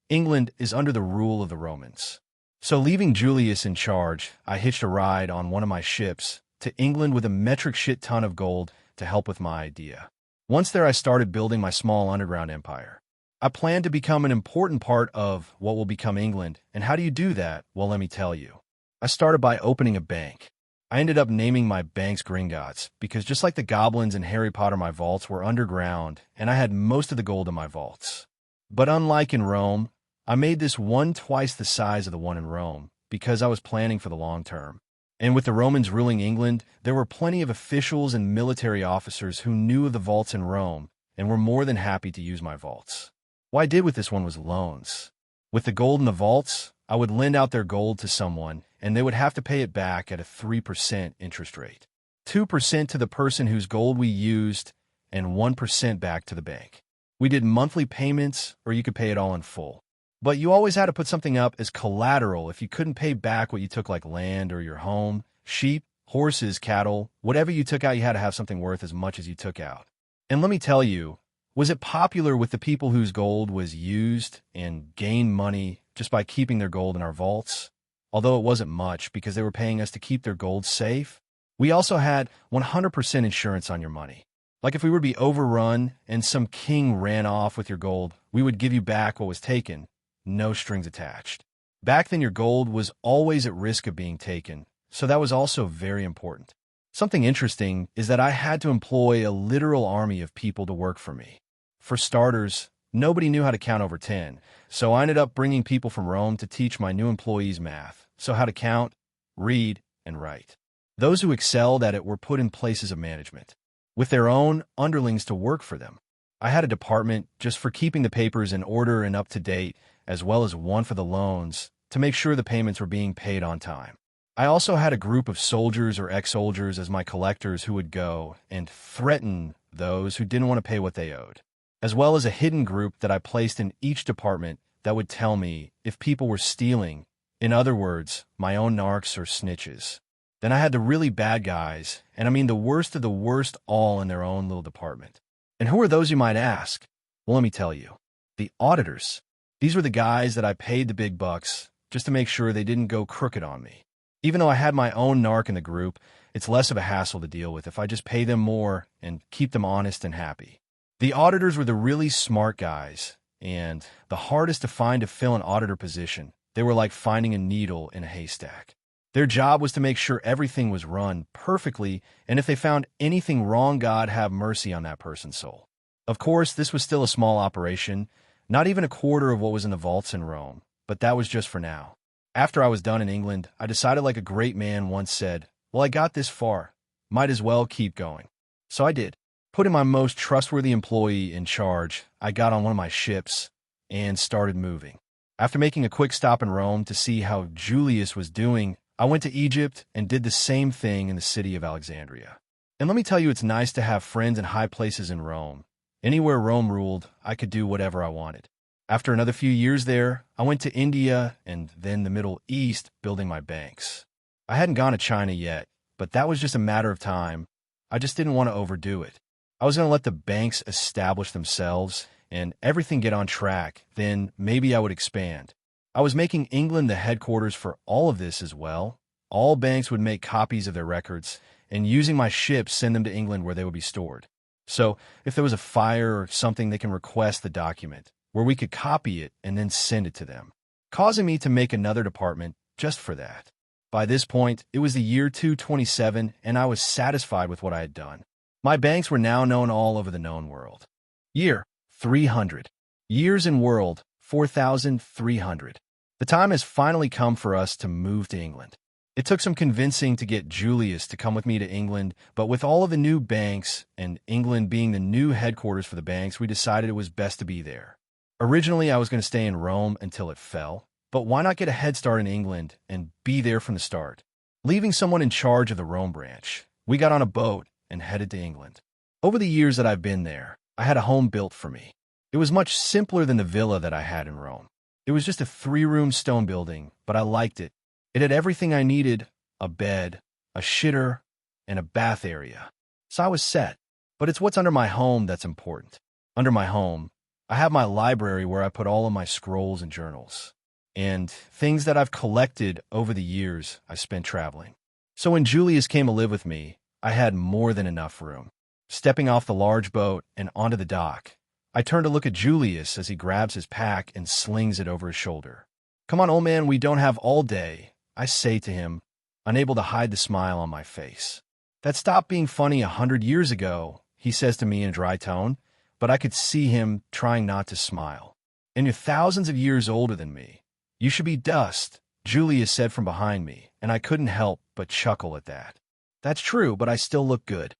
England is under the rule of the Romans. So leaving Julius in charge, I hitched a ride on one of my ships to England with a metric shit ton of gold to help with my idea. Once there, I started building my small underground empire. I planned to become an important part of what will become England, and how do you do that? Well, let me tell you. I started by opening a bank. I ended up naming my banks Gringotts because just like the goblins in Harry Potter, my vaults were underground, and I had most of the gold in my vaults. But unlike in Rome, I made this one twice the size of the one in Rome because I was planning for the long term. And with the Romans ruling England, there were plenty of officials and military officers who knew of the vaults in Rome and were more than happy to use my vaults. What I did with this one was loans. With the gold in the vaults, I would lend out their gold to someone, and they would have to pay it back at a 3% interest rate. 2% to the person whose gold we used, and 1% back to the bank. We did monthly payments, or you could pay it all in full. But you always had to put something up as collateral if you couldn't pay back what you took, like land or your home, sheep, horses, cattle. Whatever you took out, you had to have something worth as much as you took out. And let me tell you, was it popular with the people whose gold was used and gained money just by keeping their gold in our vaults? Although it wasn't much because they were paying us to keep their gold safe, we also had 100% insurance on your money. Like if we were to be overrun and some king ran off with your gold, we would give you back what was taken, no strings attached. Back then, your gold was always at risk of being taken, so that was also very important. Something interesting is that I had to employ a literal army of people to work for me. For starters, nobody knew how to count over 10, so I ended up bringing people from Rome to teach my new employees math, so how to count, read, and write. Those who excelled at it were put in places of management, with their own underlings to work for them. I had a department just for keeping the papers in order and up to date, as well as one for the loans, to make sure the payments were being paid on time. I also had a group of soldiers or ex-soldiers as my collectors who would go and threaten those who didn't want to pay what they owed, as well as a hidden group that I placed in each department that would tell me if people were stealing, in other words, my own narcs or snitches. Then I had the really bad guys, and I mean the worst of the worst, all in their own little department. And who are those, you might ask? Well, let me tell you. The auditors. These were the guys that I paid the big bucks just to make sure they didn't go crooked on me. Even though I had my own narc in the group, it's less of a hassle to deal with if I just pay them more and keep them honest and happy. The auditors were the really smart guys, and the hardest to find to fill an auditor position. They were like finding a needle in a haystack. Their job was to make sure everything was run perfectly, and if they found anything wrong, God have mercy on that person's soul. Of course, this was still a small operation, not even a quarter of what was in the vaults in Rome, but that was just for now. After I was done in England, I decided, like a great man once said, well, I got this far. Might as well keep going. So I did. Putting my most trustworthy employee in charge, I got on one of my ships and started moving. After making a quick stop in Rome to see how Julius was doing, I went to Egypt and did the same thing in the city of Alexandria. And let me tell you, it's nice to have friends in high places in Rome. Anywhere Rome ruled, I could do whatever I wanted. After another few years there, I went to India and then the Middle East building my banks. I hadn't gone to China yet, but that was just a matter of time. I just didn't want to overdo it. I was going to let the banks establish themselves and everything get on track, then maybe I would expand. I was making England the headquarters for all of this as well. All banks would make copies of their records, and using my ships send them to England where they would be stored. So if there was a fire or something, they can request the document, where we could copy it and then send it to them, causing me to make another department just for that. By this point, it was the year 227, and I was satisfied with what I had done. My banks were now known all over the known world. Year 300. Years in world 4,300. The time has finally come for us to move to England. It took some convincing to get Julius to come with me to England, but with all of the new banks and England being the new headquarters for the banks, we decided it was best to be there. Originally, I was going to stay in Rome until it fell, but why not get a head start in England and be there from the start? Leaving someone in charge of the Rome branch, we got on a boat and headed to England. Over the years that I've been there, I had a home built for me. It was much simpler than the villa that I had in Rome. It was just a 3-room stone building, but I liked it. It had everything I needed: a bed, a shitter, and a bath area. So I was set. But it's what's under my home that's important. Under my home, I have my library where I put all of my scrolls and journals, and things that I've collected over the years I spent traveling. So when Julius came to live with me, I had more than enough room. Stepping off the large boat and onto the dock, I turned to look at Julius as he grabs his pack and slings it over his shoulder. "Come on, old man, we don't have all day," I say to him, unable to hide the smile on my face. "That stopped being funny 100 years ago," he says to me in a dry tone, but I could see him trying not to smile. "And you're thousands of years older than me. You should be dust," Julius said from behind me, and I couldn't help but chuckle at that. That's true, but I still look good.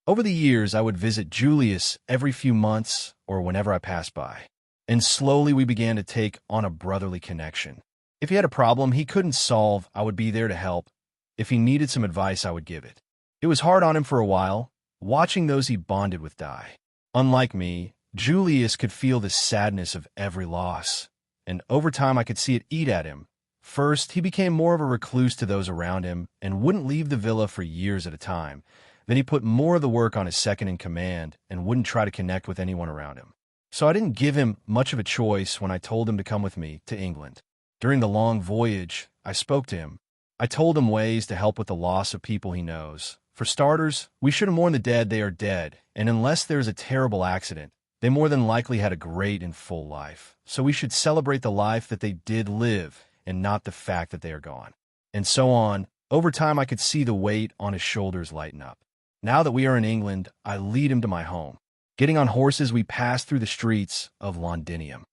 Over the years, I would visit Julius every few months or whenever I passed by, and slowly we began to take on a brotherly connection. If he had a problem he couldn't solve, I would be there to help. If he needed some advice, I would give it. It was hard on him for a while, watching those he bonded with die. Unlike me, Julius could feel the sadness of every loss, and over time I could see it eat at him. First, he became more of a recluse to those around him and wouldn't leave the villa for years at a time. Then he put more of the work on his second-in-command and wouldn't try to connect with anyone around him. So I didn't give him much of a choice when I told him to come with me to England. During the long voyage, I spoke to him. I told him ways to help with the loss of people he knows. For starters, we shouldn't mourn the dead; they are dead, and unless there's a terrible accident, they more than likely had a great and full life. So we should celebrate the life that they did live and not the fact that they are gone. And so on. Over time, I could see the weight on his shoulders lighten up. Now that we are in England, I lead him to my home. Getting on horses, we pass through the streets of Londinium.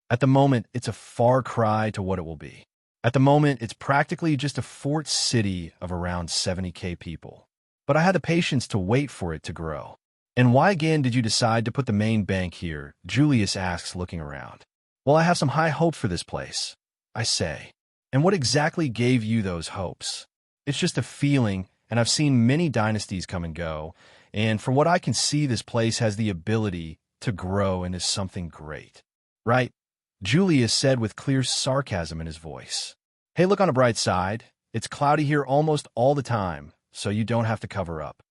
At the moment, it's a far cry to what it will be. At the moment, it's practically just a fort city of around 70,000 people. But I had the patience to wait for it to grow. "And why again did you decide to put the main bank here?" Julius asks, looking around. "Well, I have some high hopes for this place," I say. "And what exactly gave you those hopes?" "It's just a feeling, and I've seen many dynasties come and go, and from what I can see, this place has the ability to grow into something great." "Right," Julius said with clear sarcasm in his voice. "Hey, look on a bright side. It's cloudy here almost all the time, so you don't have to cover up."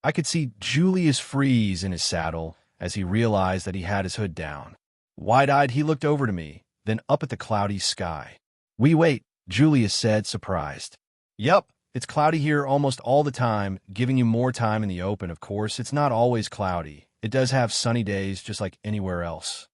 I could see Julius freeze in his saddle as he realized that he had his hood down. Wide-eyed, he looked over to me, then up at the cloudy sky. "We wait," Julius said, surprised. "Yup, it's cloudy here almost all the time, giving you more time in the open. Of course, it's not always cloudy. It does have sunny days just like anywhere else."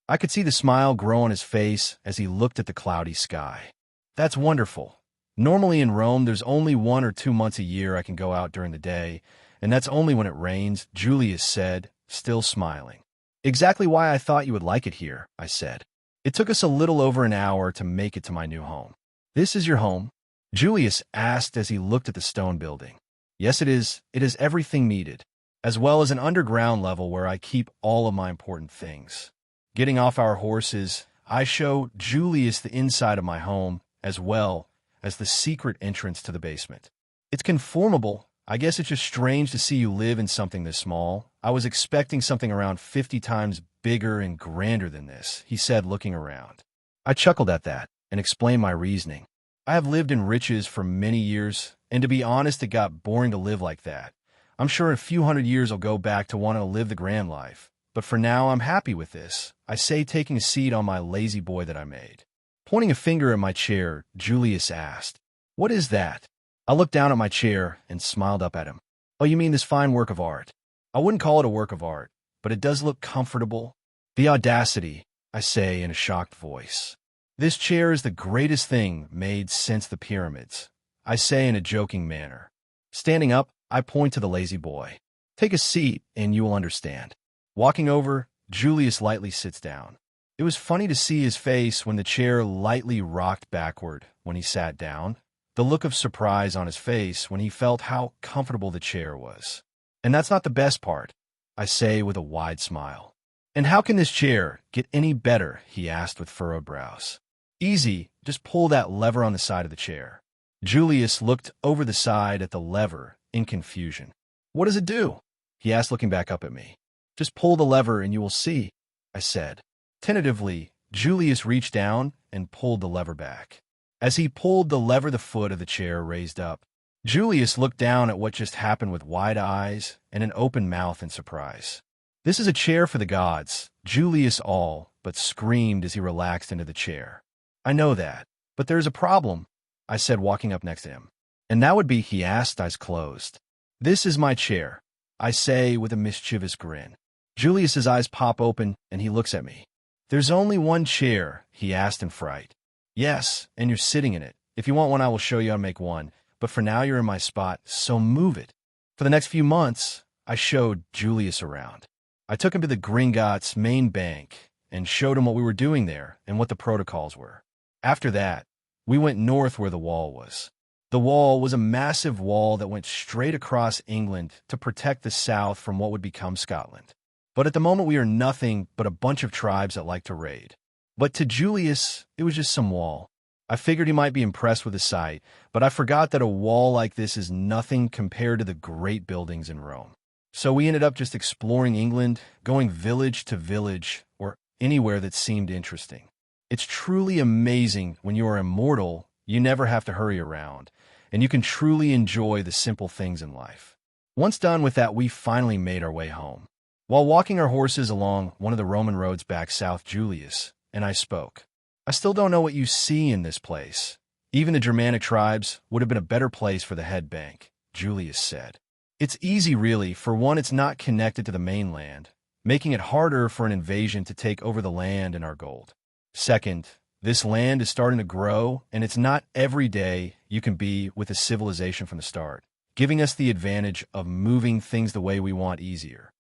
I could see the smile grow on his face as he looked at the cloudy sky. "That's wonderful. Normally in Rome, there's only 1 or 2 months a year I can go out during the day, and that's only when it rains," Julius said, still smiling. "Exactly why I thought you would like it here," I said. "It took us a little over an hour to make it to my new home." "This is your home?" Julius asked as he looked at the stone building. "Yes, it is. It has everything needed, as well as an underground level where I keep all of my important things." Getting off our horses, I show Julius the inside of my home, as well as the secret entrance to the basement. "It's conformable. I guess it's just strange to see you live in something this small. I was expecting something around 50 times bigger and grander than this," he said, looking around. I chuckled at that and explained my reasoning. "I have lived in riches for many years, and to be honest, it got boring to live like that. I'm sure in a few hundred years I'll go back to want to live the grand life. But for now, I'm happy with this," I say, taking a seat on my lazy boy that I made. Pointing a finger at my chair, Julius asked, "What is that?" I looked down at my chair and smiled up at him. "Oh, you mean this fine work of art?" I wouldn't call it a work of art, but it does look comfortable. The audacity, I say in a shocked voice. This chair is the greatest thing made since the pyramids, I say in a joking manner. Standing up, I point to the lazy boy. Take a seat and you will understand. Walking over, Julius lightly sits down. It was funny to see his face when the chair lightly rocked backward when he sat down, the look of surprise on his face when he felt how comfortable the chair was. And that's not the best part, I say with a wide smile. And how can this chair get any better, he asked with furrowed brows. Easy, just pull that lever on the side of the chair. Julius looked over the side at the lever in confusion. What does it do? He asked, looking back up at me. Just pull the lever and you will see, I said. Tentatively, Julius reached down and pulled the lever back. As he pulled the lever, the foot of the chair raised up. Julius looked down at what just happened with wide eyes and an open mouth in surprise. This is a chair for the gods, Julius all but screamed as he relaxed into the chair. I know that, but there's a problem, I said, walking up next to him. And that would be, he asked, eyes closed. This is my chair, I say with a mischievous grin. Julius's eyes pop open and he looks at me. There's only one chair, he asked in fright. Yes, and you're sitting in it. If you want one, I will show you how to make one. But for now, you're in my spot, so move it. For the next few months, I showed Julius around. I took him to the Gringotts main bank and showed him what we were doing there and what the protocols were. After that, we went north where the wall was. The wall was a massive wall that went straight across England to protect the south from what would become Scotland. But at the moment, we are nothing but a bunch of tribes that like to raid. But to Julius, it was just some wall. I figured he might be impressed with the sight, but I forgot that a wall like this is nothing compared to the great buildings in Rome. So we ended up just exploring England, going village to village, or anywhere that seemed interesting. It's truly amazing when you are immortal, you never have to hurry around, and you can truly enjoy the simple things in life. Once done with that, we finally made our way home. While walking our horses along one of the Roman roads back south, Julius and I spoke. I still don't know what you see in this place. Even the Germanic tribes would have been a better place for the head bank, Julius said. It's easy, really. For one, it's not connected to the mainland, making it harder for an invasion to take over the land and our gold. Second, this land is starting to grow, and it's not every day you can be with a civilization from the start, giving us the advantage of moving things the way we want easier.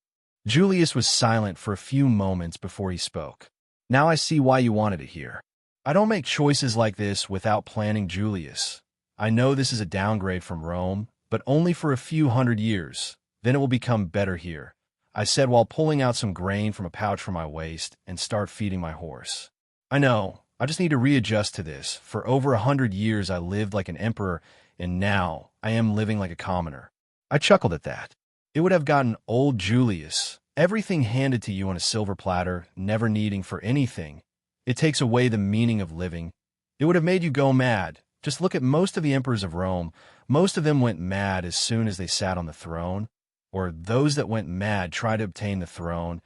Julius was silent for a few moments before he spoke. Now I see why you wanted to hear. I don't make choices like this without planning, Julius. I know this is a downgrade from Rome, but only for a few hundred years. Then it will become better here, I said while pulling out some grain from a pouch from my waist and start feeding my horse. I know, I just need to readjust to this. For over 100 years I lived like an emperor, and now I am living like a commoner. I chuckled at that. It would have gotten old, Julius. Everything handed to you on a silver platter, never needing for anything. It takes away the meaning of living. It would have made you go mad. Just look at most of the emperors of Rome. Most of them went mad as soon as they sat on the throne. Or those that went mad tried to obtain the throne,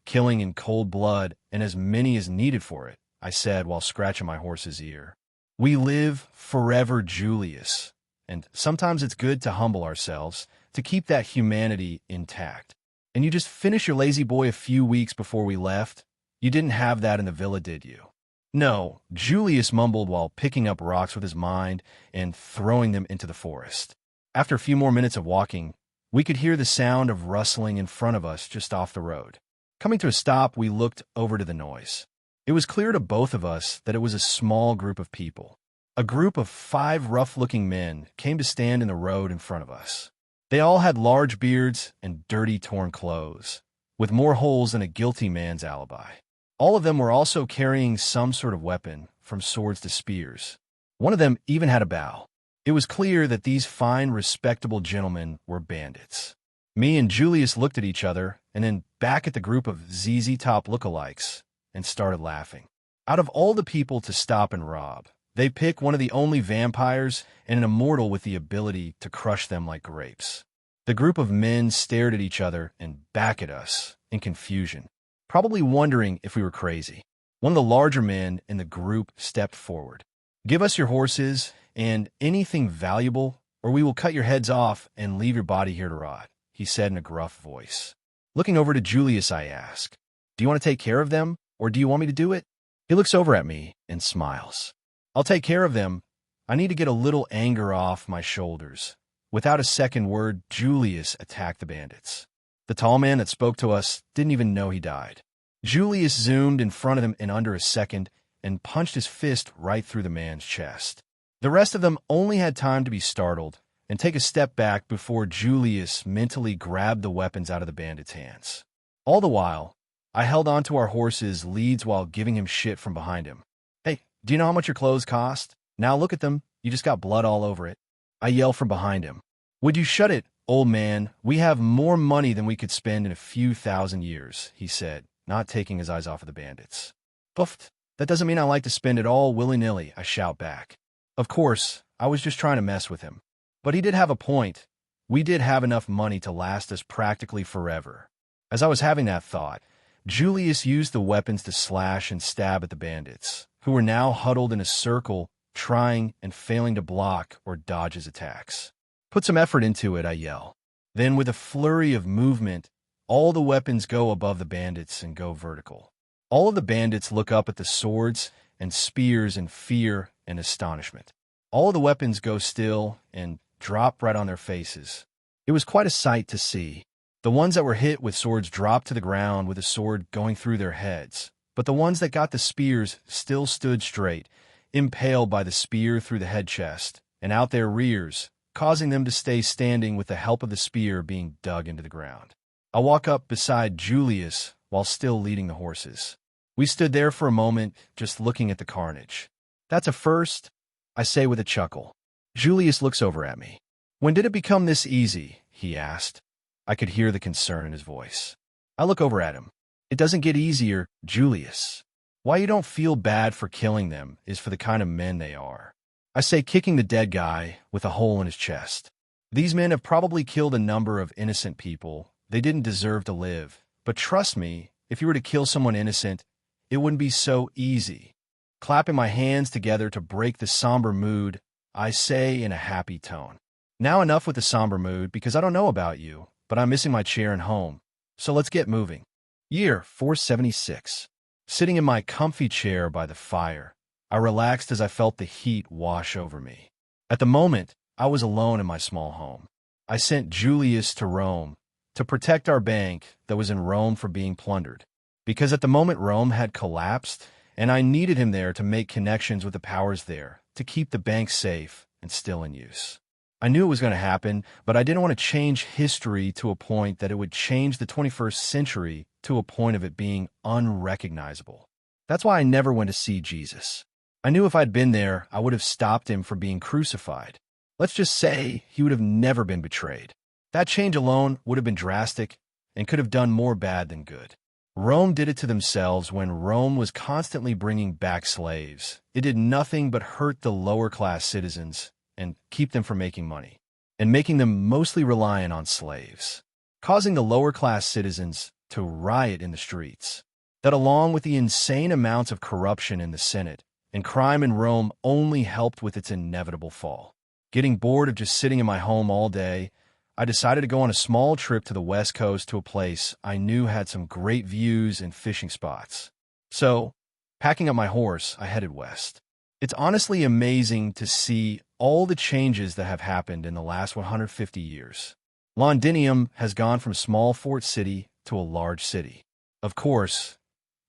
killing in cold blood and as many as needed for it, I said while scratching my horse's ear. We live forever, Julius. And sometimes it's good to humble ourselves, to keep that humanity intact. And you just finished your lazy boy a few weeks before we left. You didn't have that in the villa, did you? No, Julius mumbled while picking up rocks with his mind and throwing them into the forest. After a few more minutes of walking, we could hear the sound of rustling in front of us just off the road. Coming to a stop, we looked over to the noise. It was clear to both of us that it was a small group of people. A group of 5 rough-looking men came to stand in the road in front of us. They all had large beards and dirty, torn clothes, with more holes than a guilty man's alibi. All of them were also carrying some sort of weapon, from swords to spears. One of them even had a bow. It was clear that these fine, respectable gentlemen were bandits. Me and Julius looked at each other, and then back at the group of ZZ Top lookalikes, and started laughing. Out of all the people to stop and rob, they pick one of the only vampires and an immortal with the ability to crush them like grapes. The group of men stared at each other and back at us in confusion, probably wondering if we were crazy. One of the larger men in the group stepped forward. "Give us your horses and anything valuable, or we will cut your heads off and leave your body here to rot," he said in a gruff voice. Looking over to Julius, I ask, "Do you want to take care of them, or do you want me to do it?" He looks over at me and smiles. "I'll take care of them. I need to get a little anger off my shoulders." Without a second word, Julius attacked the bandits. The tall man that spoke to us didn't even know he died. Julius zoomed in front of him in under a second and punched his fist right through the man's chest. The rest of them only had time to be startled and take a step back before Julius mentally grabbed the weapons out of the bandits' hands. All the while, I held onto our horses' leads while giving him shit from behind him. "Hey, do you know how much your clothes cost? Now look at them. You just got blood all over it." I yell from behind him. "Would you shut it, old man? We have more money than we could spend in a few thousand years," he said, not taking his eyes off of the bandits. "Buffed. That doesn't mean I like to spend it all willy-nilly," I shout back. Of course, I was just trying to mess with him. But he did have a point. We did have enough money to last us practically forever. As I was having that thought, Julius used the weapons to slash and stab at the bandits, who were now huddled in a circle, trying and failing to block or dodge his attacks. "Put some effort into it," I yell. Then, with a flurry of movement, all the weapons go above the bandits and go vertical. All of the bandits look up at the swords and spears in fear and astonishment. All of the weapons go still and drop right on their faces. It was quite a sight to see. The ones that were hit with swords dropped to the ground with a sword going through their heads, but the ones that got the spears still stood straight, impaled by the spear through the head chest and out their rears, causing them to stay standing with the help of the spear being dug into the ground. I walk up beside Julius while still leading the horses. We stood there for a moment, just looking at the carnage. "That's a first," I say with a chuckle. Julius looks over at me. "When did it become this easy?" he asked. I could hear the concern in his voice. I look over at him. "It doesn't get easier, Julius. Why you don't feel bad for killing them is for the kind of men they are." I say, kicking the dead guy with a hole in his chest. "These men have probably killed a number of innocent people. They didn't deserve to live. But trust me, if you were to kill someone innocent, it wouldn't be so easy." Clapping my hands together to break the somber mood, I say in a happy tone, "Now enough with the somber mood, because I don't know about you, but I'm missing my chair and home. So let's get moving." Year 476. Sitting in my comfy chair by the fire, I relaxed as I felt the heat wash over me. At the moment, I was alone in my small home. I sent Julius to Rome to protect our bank that was in Rome from being plundered, because at the moment Rome had collapsed, and I needed him there to make connections with the powers there to keep the bank safe and still in use. I knew it was going to happen, but I didn't want to change history to a point that it would change the 21st century to a point of it being unrecognizable. That's why I never went to see Jesus. I knew if I'd been there, I would have stopped him from being crucified. Let's just say he would have never been betrayed. That change alone would have been drastic and could have done more bad than good. Rome did it to themselves when Rome was constantly bringing back slaves. It did nothing but hurt the lower-class citizens and keep them from making money, and making them mostly reliant on slaves, causing the lower-class citizens to riot in the streets. That, along with the insane amounts of corruption in the Senate and crime in Rome, only helped with its inevitable fall. Getting bored of just sitting in my home all day, I decided to go on a small trip to the West Coast to a place I knew had some great views and fishing spots. So, packing up my horse, I headed west. It's honestly amazing to see all the changes that have happened in the last 150 years. Londinium has gone from small fort city to a large city. Of course,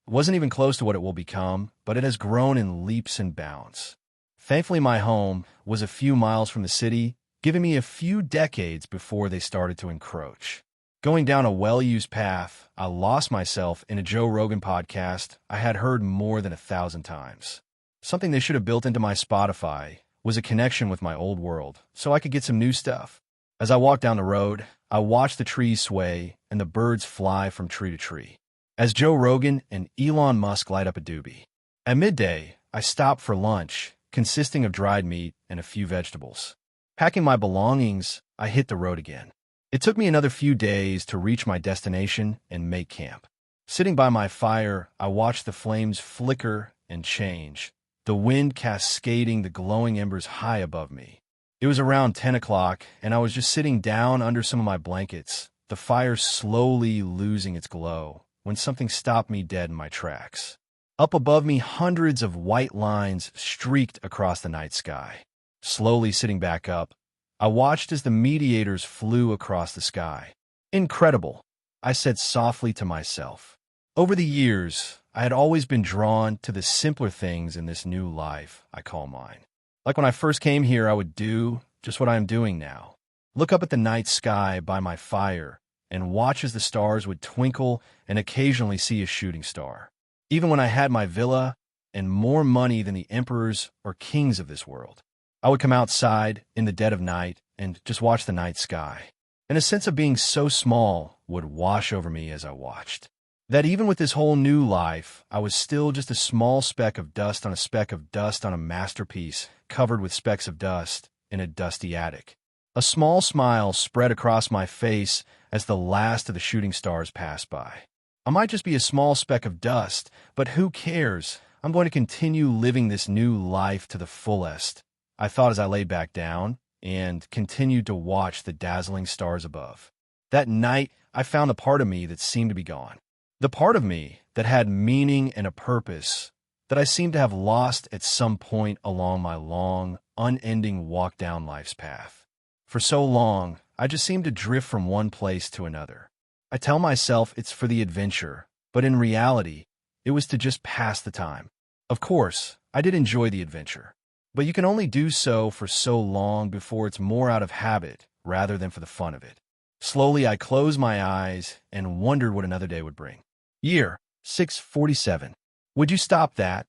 it wasn't even close to what it will become, but it has grown in leaps and bounds. Thankfully, my home was a few miles from the city, giving me a few decades before they started to encroach. Going down a well-used path, I lost myself in a Joe Rogan podcast I had heard more than 1,000 times. Something they should have built into my Spotify was a connection with my old world, so I could get some new stuff. As I walked down the road, I watched the trees sway and the birds fly from tree to tree, as Joe Rogan and Elon Musk light up a doobie. At midday, I stopped for lunch, consisting of dried meat and a few vegetables. Packing my belongings, I hit the road again. It took me another few days to reach my destination and make camp. Sitting by my fire, I watched the flames flicker and change, the wind cascading the glowing embers high above me. It was around 10 o'clock, and I was just sitting down under some of my blankets, the fire slowly losing its glow, when something stopped me dead in my tracks. Up above me, hundreds of white lines streaked across the night sky. Slowly sitting back up, I watched as the meteors flew across the sky. Incredible, I said softly to myself. Over the years, I had always been drawn to the simpler things in this new life I call mine. Like when I first came here, I would do just what I am doing now. Look up at the night sky by my fire and watch as the stars would twinkle and occasionally see a shooting star. Even when I had my villa and more money than the emperors or kings of this world, I would come outside in the dead of night and just watch the night sky. And a sense of being so small would wash over me as I watched. That even with this whole new life, I was still just a small speck of dust on a speck of dust on a masterpiece covered with specks of dust in a dusty attic. A small smile spread across my face as the last of the shooting stars passed by. I might just be a small speck of dust, but who cares? I'm going to continue living this new life to the fullest, I thought as I lay back down and continued to watch the dazzling stars above. That night, I found a part of me that seemed to be gone. The part of me that had meaning and a purpose that I seemed to have lost at some point along my long, unending walk down life's path. For so long, I just seemed to drift from one place to another. I tell myself it's for the adventure, but in reality, it was to just pass the time. Of course, I did enjoy the adventure, but you can only do so for so long before it's more out of habit rather than for the fun of it. Slowly, I closed my eyes and wondered what another day would bring. Year 647. Would you stop that?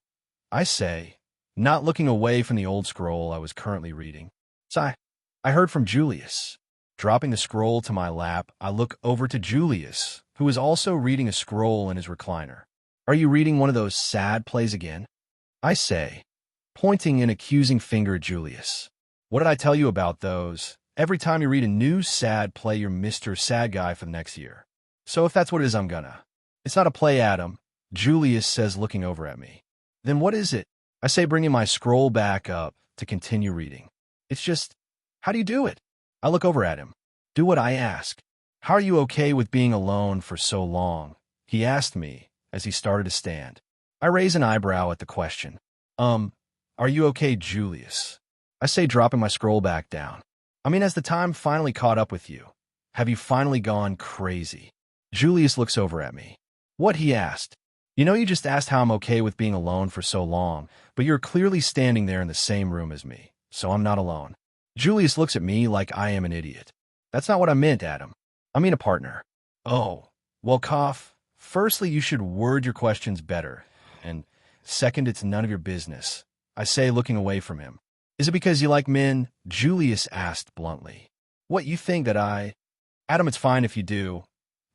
I say, not looking away from the old scroll I was currently reading. Sigh. I heard from Julius. Dropping the scroll to my lap, I look over to Julius, who is also reading a scroll in his recliner. Are you reading one of those sad plays again? I say, pointing an accusing finger at Julius. What did I tell you about those? Every time you read a new sad play, you're Mr. Sad Guy for the next year. So if that's what it is, I'm gonna. It's not a play, Adam, Julius says, looking over at me. Then what is it? I say, bringing my scroll back up to continue reading. It's just, how do you do it? I look over at him. Do what I ask. How are you okay with being alone for so long? He asked me as he started to stand. I raise an eyebrow at the question. Are you okay, Julius? I say, dropping my scroll back down. I mean, has the time finally caught up with you? Have you finally gone crazy? Julius looks over at me. What? He asked. You know, you just asked how I'm okay with being alone for so long, but you're clearly standing there in the same room as me, so I'm not alone. Julius looks at me like I am an idiot. That's not what I meant, Adam. I mean a partner. Oh, well, Cough, firstly, you should word your questions better, and second, it's none of your business. I say, looking away from him. Is it because you like men? Julius asked bluntly. What, you think that I... Adam, it's fine if you do,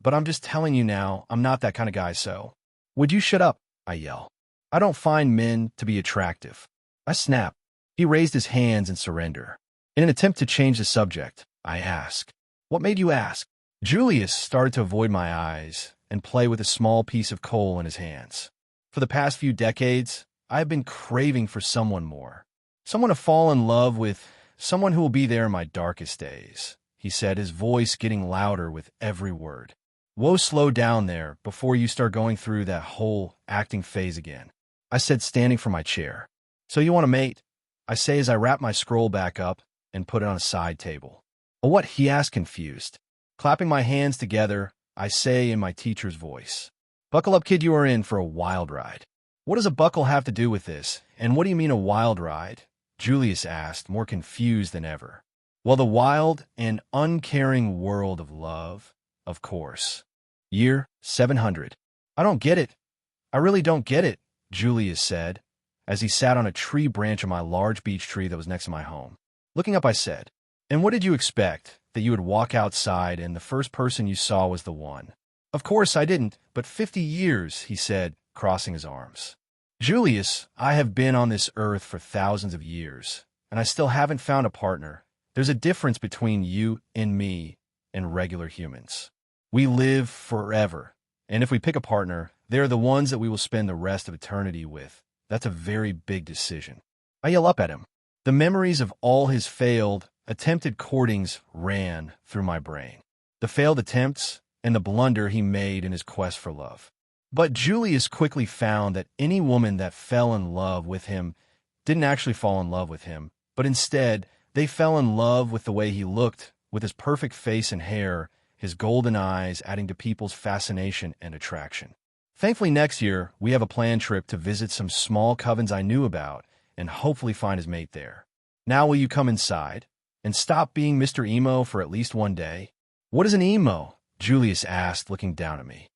but I'm just telling you now, I'm not that kind of guy, so... Would you shut up? I yell. I don't find men to be attractive. I snap. He raised his hands in surrender. In an attempt to change the subject, I ask, what made you ask? Julius started to avoid my eyes and play with a small piece of coal in his hands. For the past few decades, I have been craving for someone more. Someone to fall in love with, someone who will be there in my darkest days, he said, his voice getting louder with every word. Whoa, slow down there before you start going through that whole acting phase again. I said, standing from my chair. So you want a mate? I say as I wrap my scroll back up and put it on a side table. Oh, what? He asked, confused. Clapping my hands together, I say in my teacher's voice. Buckle up, kid, you are in for a wild ride. What does a buckle have to do with this? And what do you mean a wild ride? Julius asked, more confused than ever. Well, the wild and uncaring world of love, of course. Year 700. I don't get it. I really don't get it, Julius said, as he sat on a tree branch of my large beech tree that was next to my home. Looking up, I said, and what did you expect? That you would walk outside and the first person you saw was the one? Of course I didn't, but 50 years, he said, crossing his arms. Julius, I have been on this earth for thousands of years, and I still haven't found a partner. There's a difference between you and me and regular humans. We live forever, and if we pick a partner, they're the ones that we will spend the rest of eternity with. That's a very big decision. I yell up at him. The memories of all his failed, attempted courtings ran through my brain. the failed attempts, and the blunder he made in his quest for love. But Julius quickly found that any woman that fell in love with him didn't actually fall in love with him, but instead, they fell in love with the way he looked, with his perfect face and hair, his golden eyes adding to people's fascination and attraction. Thankfully, next year, we have a planned trip to visit some small covens I knew about and hopefully find his mate there. Now will you come inside and stop being Mr. Emo for at least one day? What is an emo? Julius asked, looking down at me.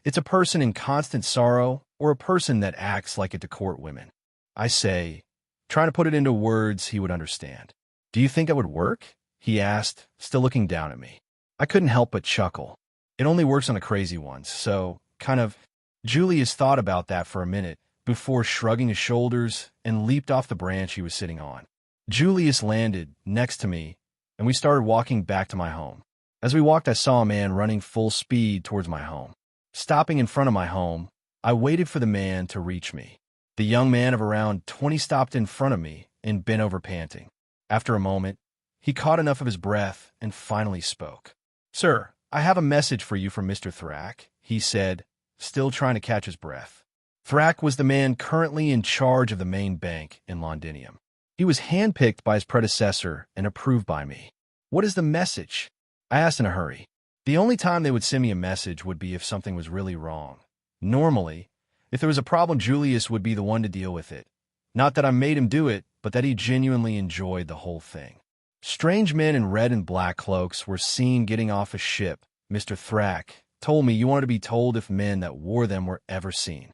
It's a person in constant sorrow or a person that acts like it to court women. I say, trying to put it into words he would understand. Do you think that would work? He asked, still looking down at me. I couldn't help but chuckle. It only works on the crazy ones, so, kind of. Julius thought about that for a minute before shrugging his shoulders and leaped off the branch he was sitting on. Julius landed next to me, and we started walking back to my home. As we walked, I saw a man running full speed towards my home. Stopping in front of my home, I waited for the man to reach me. The young man of around 20 stopped in front of me and bent over panting. After a moment, he caught enough of his breath and finally spoke. Sir, I have a message for you from Mr. Thrak, he said, still trying to catch his breath. Thrak was the man currently in charge of the main bank in Londinium. He was handpicked by his predecessor and approved by me. What is the message? I asked in a hurry. The only time they would send me a message would be if something was really wrong. Normally, if there was a problem, Julius would be the one to deal with it. Not that I made him do it, but that he genuinely enjoyed the whole thing. Strange men in red and black cloaks were seen getting off a ship. Mr. Thrak told me you wanted to be told if men that wore them were ever seen.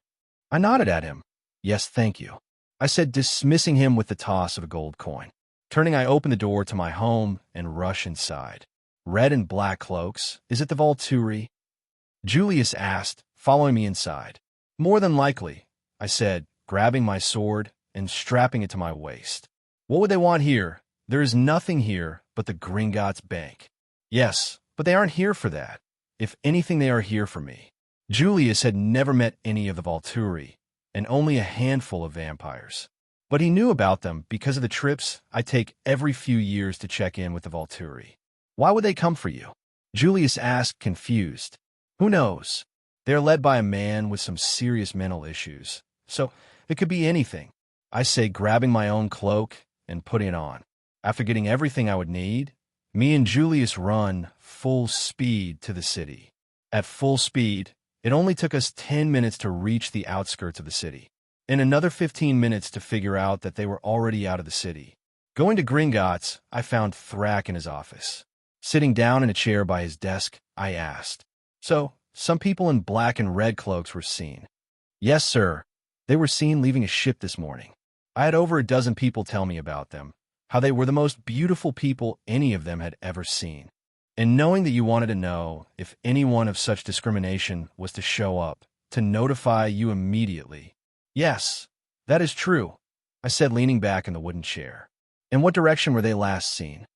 I nodded at him. Yes, thank you. I said, dismissing him with the toss of a gold coin. Turning, I opened the door to my home and rushed inside. Red and black cloaks, is it the Volturi? Julius asked, following me inside. More than likely, I said, grabbing my sword and strapping it to my waist. What would they want here? There is nothing here but the Gringotts Bank. Yes, but they aren't here for that. If anything, they are here for me. Julius had never met any of the Volturi, and only a handful of vampires. But he knew about them because of the trips I take every few years to check in with the Volturi. Why would they come for you? Julius asked, confused. Who knows? They are led by a man with some serious mental issues, so it could be anything. I say, grabbing my own cloak and putting it on. After getting everything I would need, me and Julius run full speed to the city. At full speed, it only took us 10 minutes to reach the outskirts of the city, and another 15 minutes to figure out that they were already out of the city. Going to Gringotts, I found Thrak in his office. Sitting down in a chair by his desk, I asked, So, some people in black and red cloaks were seen. Yes, sir. They were seen leaving a ship this morning. I had over a dozen people tell me about them, how they were the most beautiful people any of them had ever seen. And knowing that you wanted to know if anyone of such discrimination was to show up, to notify you immediately. Yes, that is true, I said, leaning back in the wooden chair. In what direction were they last seen?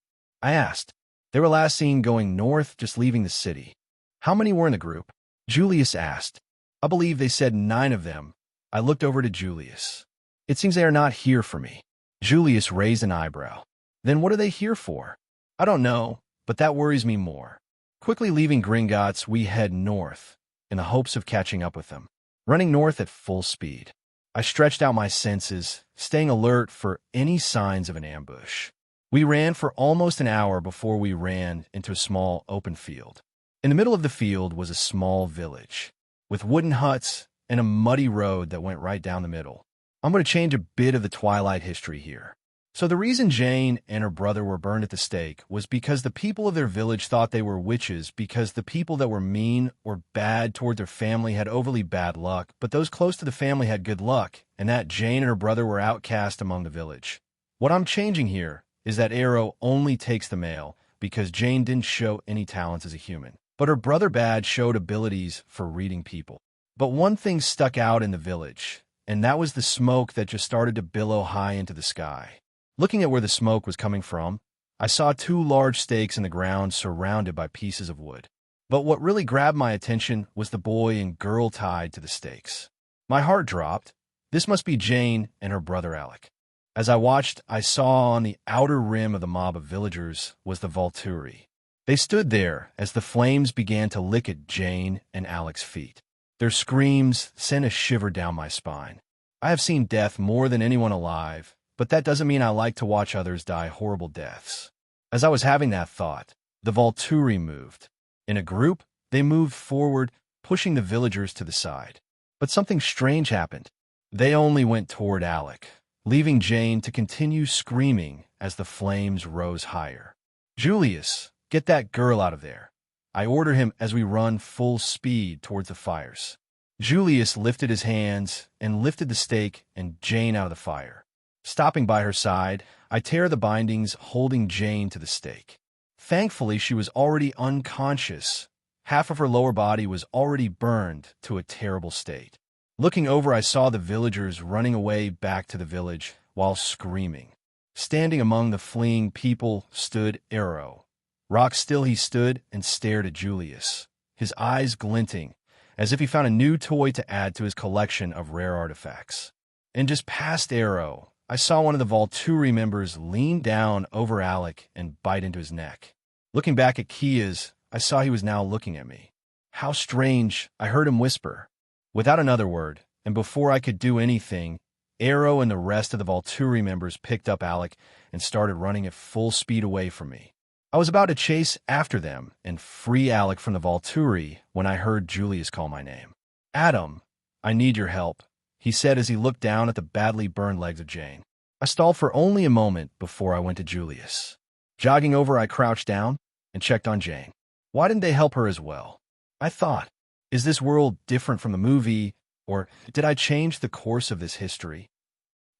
I asked. They were last seen going north, just leaving the city. How many were in the group? Julius asked. I believe they said 9 of them. I looked over to Julius. It seems they are not here for me. Julius raised an eyebrow. Then what are they here for? I don't know, but that worries me more. Quickly leaving Gringotts, we head north, in the hopes of catching up with them. Running north at full speed. I stretched out my senses, staying alert for any signs of an ambush. We ran for almost an hour before we ran into a small open field. In the middle of the field was a small village, with wooden huts and a muddy road that went right down the middle. I'm going to change a bit of the Twilight history here. So the reason Jane and her brother were burned at the stake was because the people of their village thought they were witches, because the people that were mean or bad toward their family had overly bad luck, but those close to the family had good luck, and that Jane and her brother were outcast among the village. What I'm changing here is that arrow only takes the male, because Jane didn't show any talents as a human, but her brother Bad showed abilities for reading people. But one thing stuck out in the village, and that was the smoke that just started to billow high into the sky. Looking at where the smoke was coming from, I saw 2 large stakes in the ground surrounded by pieces of wood. But what really grabbed my attention was the boy and girl tied to the stakes. My heart dropped. This must be Jane and her brother Alec. As I watched, I saw on the outer rim of the mob of villagers was the Volturi. They stood there as the flames began to lick at Jane and Alec's feet. Their screams sent a shiver down my spine. I have seen death more than anyone alive, but that doesn't mean I like to watch others die horrible deaths. As I was having that thought, the Volturi moved. In a group, they moved forward, pushing the villagers to the side. But something strange happened. They only went toward Alec, leaving Jane to continue screaming as the flames rose higher. "Julius, get that girl out of there," I order him as we run full speed towards the fires. Julius lifted his hands and lifted the stake and Jane out of the fire. Stopping by her side, I tear the bindings, holding Jane to the stake. Thankfully, she was already unconscious. Half of her lower body was already burned to a terrible state. Looking over, I saw the villagers running away back to the village while screaming. Standing among the fleeing people stood Arrow. Rock still he stood and stared at Julius, his eyes glinting, as if he found a new toy to add to his collection of rare artifacts. And just past Arrow, I saw one of the Volturi members lean down over Alec and bite into his neck. Looking back at Kia's, I saw he was now looking at me. How strange, I heard him whisper. Without another word, and before I could do anything, Arrow and the rest of the Volturi members picked up Alec and started running at full speed away from me. I was about to chase after them and free Alec from the Volturi when I heard Julius call my name. "Adam, I need your help," he said as he looked down at the badly burned legs of Jane. I stalled for only a moment before I went to Julius. Jogging over, I crouched down and checked on Jane. Why didn't they help her as well? I thought, is this world different from the movie, or did I change the course of this history?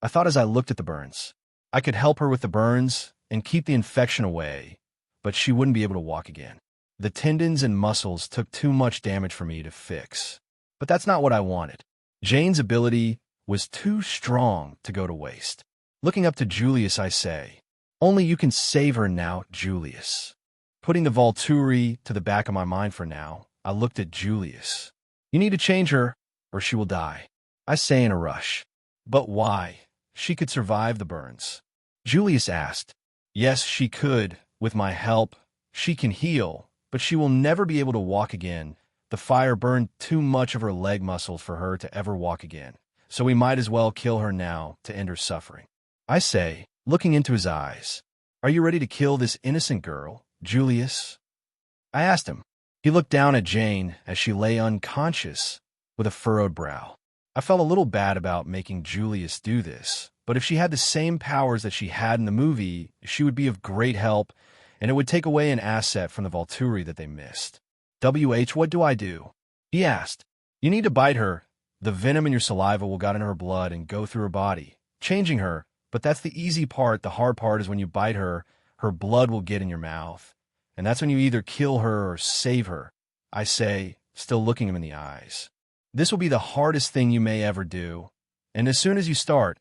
I thought as I looked at the burns. I could help her with the burns and keep the infection away, but she wouldn't be able to walk again. The tendons and muscles took too much damage for me to fix. But that's not what I wanted. Jane's ability was too strong to go to waste. Looking up to Julius, I say, "Only you can save her now, Julius." Putting the Volturi to the back of my mind for now, I looked at Julius. "You need to change her, or she will die," I say in a rush. "But why? She could survive the burns." Julius asked. "Yes, she could. With my help, she can heal, but she will never be able to walk again. The fire burned too much of her leg muscles for her to ever walk again, so we might as well kill her now to end her suffering." I say, looking into his eyes, "Are you ready to kill this innocent girl, Julius?" I asked him. He looked down at Jane as she lay unconscious with a furrowed brow. I felt a little bad about making Julius do this, but if she had the same powers that she had in the movie, she would be of great help, and it would take away an asset from the Volturi that they missed. What do I do?" he asked. "You need to bite her. The venom in your saliva will get into her blood and go through her body, changing her, but that's the easy part. The hard part is when you bite her, her blood will get in your mouth, and that's when you either kill her or save her," I say, still looking him in the eyes. "This will be the hardest thing you may ever do, and as soon as you start,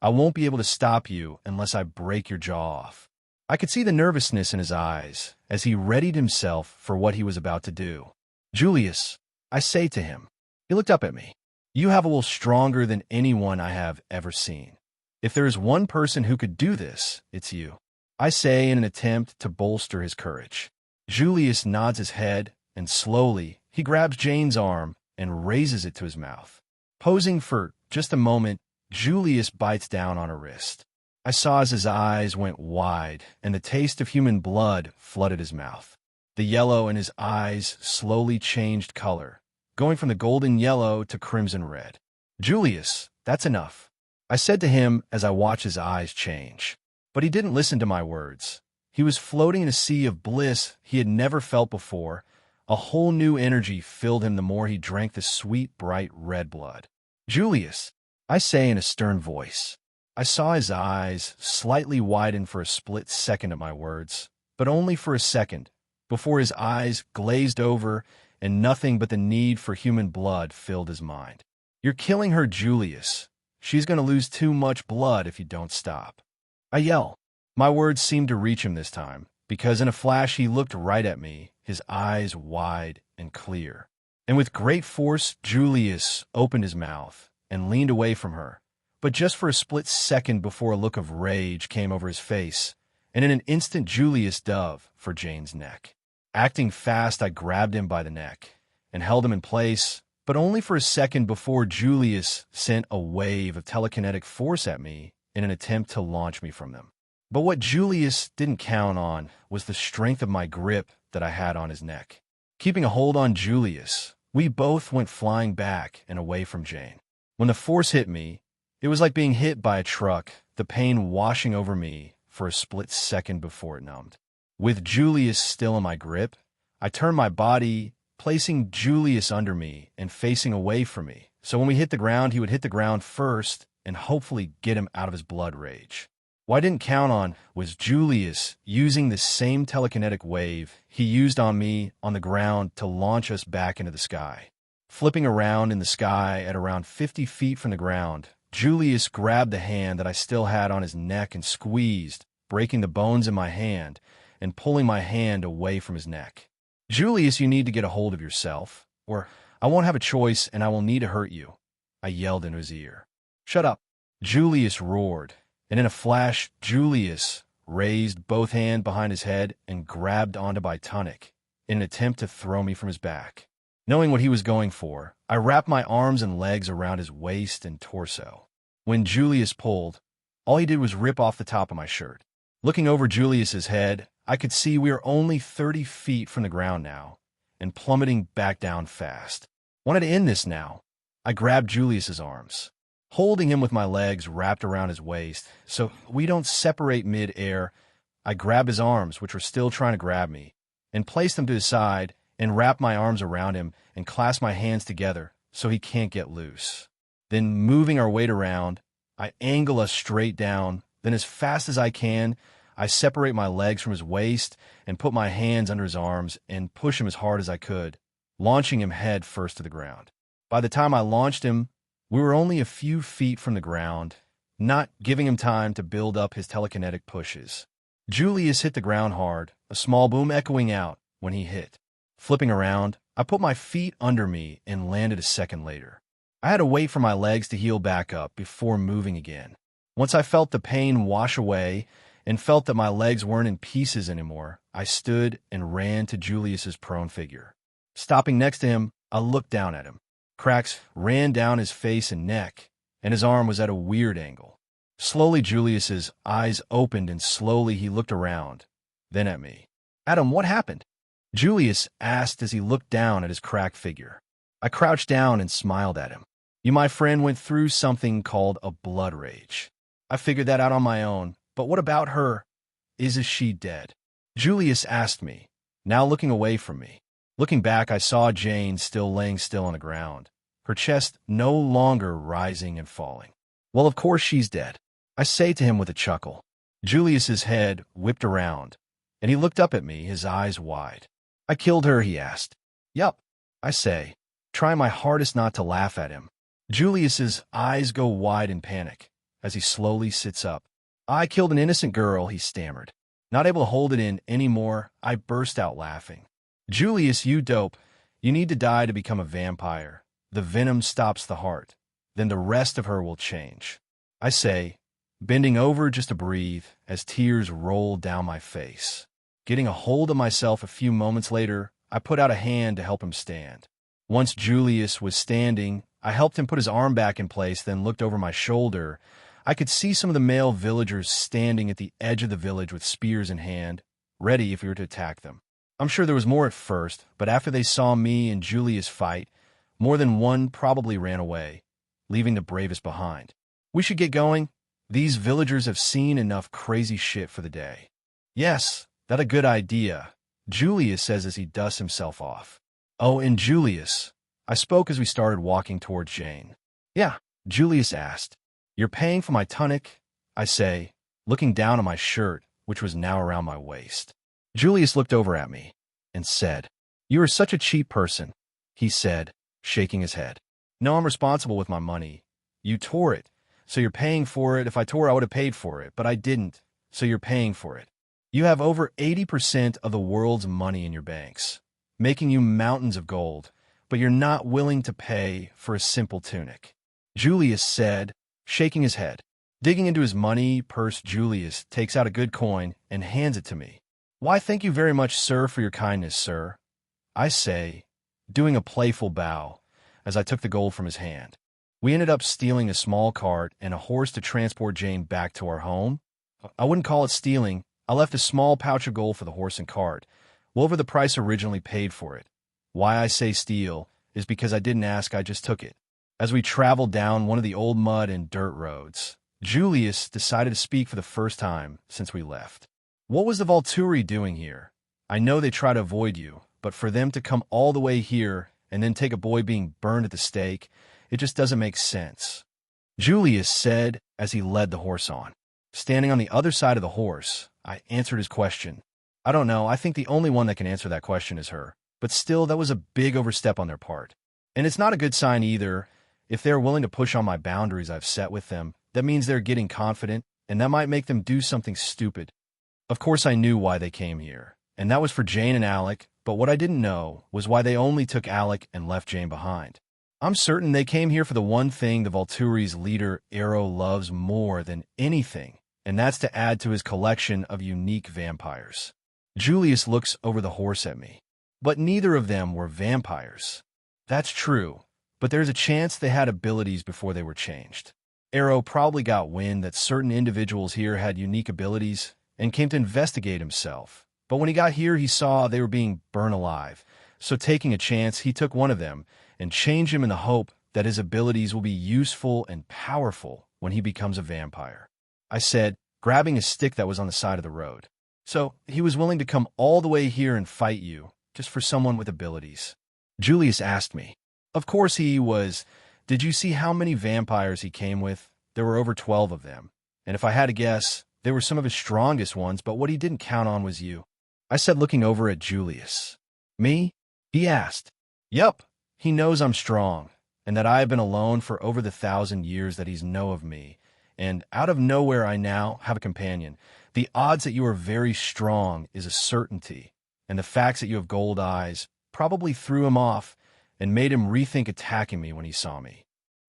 I won't be able to stop you unless I break your jaw off." I could see the nervousness in his eyes as he readied himself for what he was about to do. "Julius," I say to him. He looked up at me. "You have a will stronger than anyone I have ever seen. If there is one person who could do this, it's you," I say in an attempt to bolster his courage. Julius nods his head, and slowly he grabs Jane's arm and raises it to his mouth. Posing for just a moment, Julius bites down on her wrist. I saw as his eyes went wide and the taste of human blood flooded his mouth. The yellow in his eyes slowly changed color, going from the golden yellow to crimson red. "Julius, that's enough," I said to him as I watched his eyes change. But he didn't listen to my words. He was floating in a sea of bliss he had never felt before. A whole new energy filled him the more he drank the sweet, bright red blood. "Julius," I say in a stern voice. I saw his eyes slightly widen for a split second at my words, but only for a second, before his eyes glazed over and nothing but the need for human blood filled his mind. "You're killing her, Julius. She's going to lose too much blood if you don't stop." I yell. My words seemed to reach him this time, because in a flash he looked right at me, his eyes wide and clear. And with great force, Julius opened his mouth and leaned away from her, but just for a split second before a look of rage came over his face, and in an instant Julius dove for Jane's neck. Acting fast, I grabbed him by the neck and held him in place, but only for a second before Julius sent a wave of telekinetic force at me in an attempt to launch me from them. But what Julius didn't count on was the strength of my grip that I had on his neck. Keeping a hold on Julius, we both went flying back and away from Jane. When the force hit me, it was like being hit by a truck, the pain washing over me for a split second before it numbed. With Julius still in my grip, I turned my body, placing Julius under me and facing away from me. So when we hit the ground, he would hit the ground first and hopefully get him out of his blood rage. What I didn't count on was Julius using the same telekinetic wave he used on me on the ground to launch us back into the sky. Flipping around in the sky at around 50 feet from the ground, Julius grabbed the hand that I still had on his neck and squeezed, breaking the bones in my hand and pulling my hand away from his neck. "Julius, you need to get a hold of yourself, or I won't have a choice and I will need to hurt you," I yelled into his ear. "Shut up," Julius roared, and in a flash, Julius raised both hands behind his head and grabbed onto my tunic in an attempt to throw me from his back. Knowing what he was going for, I wrapped my arms and legs around his waist and torso. When Julius pulled, all he did was rip off the top of my shirt. Looking over Julius's head, I could see we were only 30 feet from the ground now, and plummeting back down fast. Wanted to end this now. I grabbed Julius's arms, holding him with my legs wrapped around his waist so we don't separate mid-air. I grabbed his arms, which were still trying to grab me, and placed them to his side and wrapped my arms around him and clasped my hands together so he can't get loose. Then, moving our weight around, I angle us straight down. Then, as fast as I can, I separate my legs from his waist and put my hands under his arms and push him as hard as I could, launching him head first to the ground. By the time I launched him, we were only a few feet from the ground, not giving him time to build up his telekinetic pushes. Julius hit the ground hard, a small boom echoing out when he hit. Flipping around, I put my feet under me and landed a second later. I had to wait for my legs to heal back up before moving again. Once I felt the pain wash away and felt that my legs weren't in pieces anymore, I stood and ran to Julius's prone figure. Stopping next to him, I looked down at him. Cracks ran down his face and neck, and his arm was at a weird angle. Slowly, Julius's eyes opened and slowly he looked around, then at me. "Adam, what happened?" Julius asked as he looked down at his cracked figure. I crouched down and smiled at him. "You, my friend, went through something called a blood rage. I figured that out on my own, but what about her? Is she dead?" Julius asked me, now looking away from me. Looking back, I saw Jane still laying still on the ground, her chest no longer rising and falling. "Well, of course she's dead," I say to him with a chuckle. Julius's head whipped around, and he looked up at me, his eyes wide. "I killed her?" he asked. "Yup," I say, trying my hardest not to laugh at him. Julius's eyes go wide in panic as he slowly sits up. "I killed an innocent girl," he stammered. Not able to hold it in anymore, I burst out laughing. "Julius, you dope. You need to die to become a vampire. The venom stops the heart. Then the rest of her will change," I say, bending over just to breathe as tears roll down my face. Getting a hold of myself a few moments later, I put out a hand to help him stand. Once Julius was standing, I helped him put his arm back in place, then looked over my shoulder. I could see some of the male villagers standing at the edge of the village with spears in hand, ready if we were to attack them. I'm sure there was more at first, but after they saw me and Julius fight, more than one probably ran away, leaving the bravest behind. "We should get going. These villagers have seen enough crazy shit for the day." "Yes, that's a good idea," Julius says as he dusts himself off. "Oh, and Julius," I spoke as we started walking towards Jane. "Yeah," Julius asked. "You're paying for my tunic," I say, looking down at my shirt, which was now around my waist. Julius looked over at me and said, "You are such a cheap person," he said, shaking his head. "No, I'm responsible with my money. You tore it, so you're paying for it. If I tore, I would have paid for it, but I didn't, so you're paying for it. You have over 80% of the world's money in your banks, making you mountains of gold, but you're not willing to pay for a simple tunic," Julius said, shaking his head. Digging into his money purse, Julius takes out a good coin and hands it to me. Why, thank you very much, sir, for your kindness, sir, I say, doing a playful bow as I took the gold from his hand. We ended up stealing a small cart and a horse to transport Jane back to our home. I wouldn't call it stealing. I left a small pouch of gold for the horse and cart, well over the price originally paid for it. Why I say steal is because I didn't ask, I just took it. As we traveled down one of the old mud and dirt roads, Julius decided to speak for the first time since we left. What was the Volturi doing here? I know they try to avoid you, but for them to come all the way here and then take a boy being burned at the stake, it just doesn't make sense. Julius said as he led the horse on. Standing on the other side of the horse, I answered his question. I don't know, I think the only one that can answer that question is her. But still, that was a big overstep on their part. And it's not a good sign either. If they're willing to push on my boundaries I've set with them, that means they're getting confident, and that might make them do something stupid. Of course I knew why they came here, and that was for Jane and Alec, but what I didn't know was why they only took Alec and left Jane behind. I'm certain they came here for the one thing the Volturi's leader, Arrow, loves more than anything, and that's to add to his collection of unique vampires. Julius looks over the horse at me. But neither of them were vampires. That's true, but there's a chance they had abilities before they were changed. Arrow probably got wind that certain individuals here had unique abilities and came to investigate himself. But when he got here, he saw they were being burned alive. So taking a chance, he took one of them and changed him in the hope that his abilities will be useful and powerful when he becomes a vampire. I said, grabbing a stick that was on the side of the road. So he was willing to come all the way here and fight you, just for someone with abilities. Julius asked me. Of course he was. Did you see how many vampires he came with? There were over 12 of them. And if I had to guess, they were some of his strongest ones, but what he didn't count on was you. I said, looking over at Julius. Me? He asked. Yup. He knows I'm strong, and that I have been alone for over the 1,000 years that he's know of me. And out of nowhere I now have a companion. The odds that you are very strong is a certainty. And the facts that you have gold eyes probably threw him off and made him rethink attacking me when he saw me.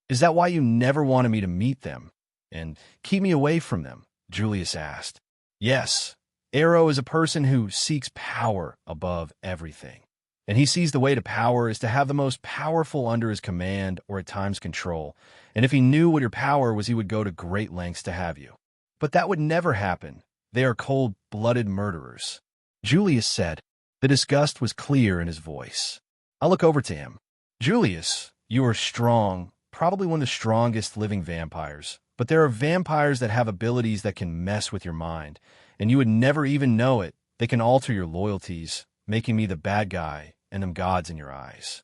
Is that why you never wanted me to meet them and keep me away from them? Julius asked. Yes, Arrow is a person who seeks power above everything. And he sees the way to power is to have the most powerful under his command or at times control. And if he knew what your power was, he would go to great lengths to have you. But that would never happen. They are cold-blooded murderers. Julius said. The disgust was clear in his voice. I look over to him. Julius, you are strong, probably one of the strongest living vampires. But there are vampires that have abilities that can mess with your mind, and you would never even know it. They can alter your loyalties, making me the bad guy and them gods in your eyes.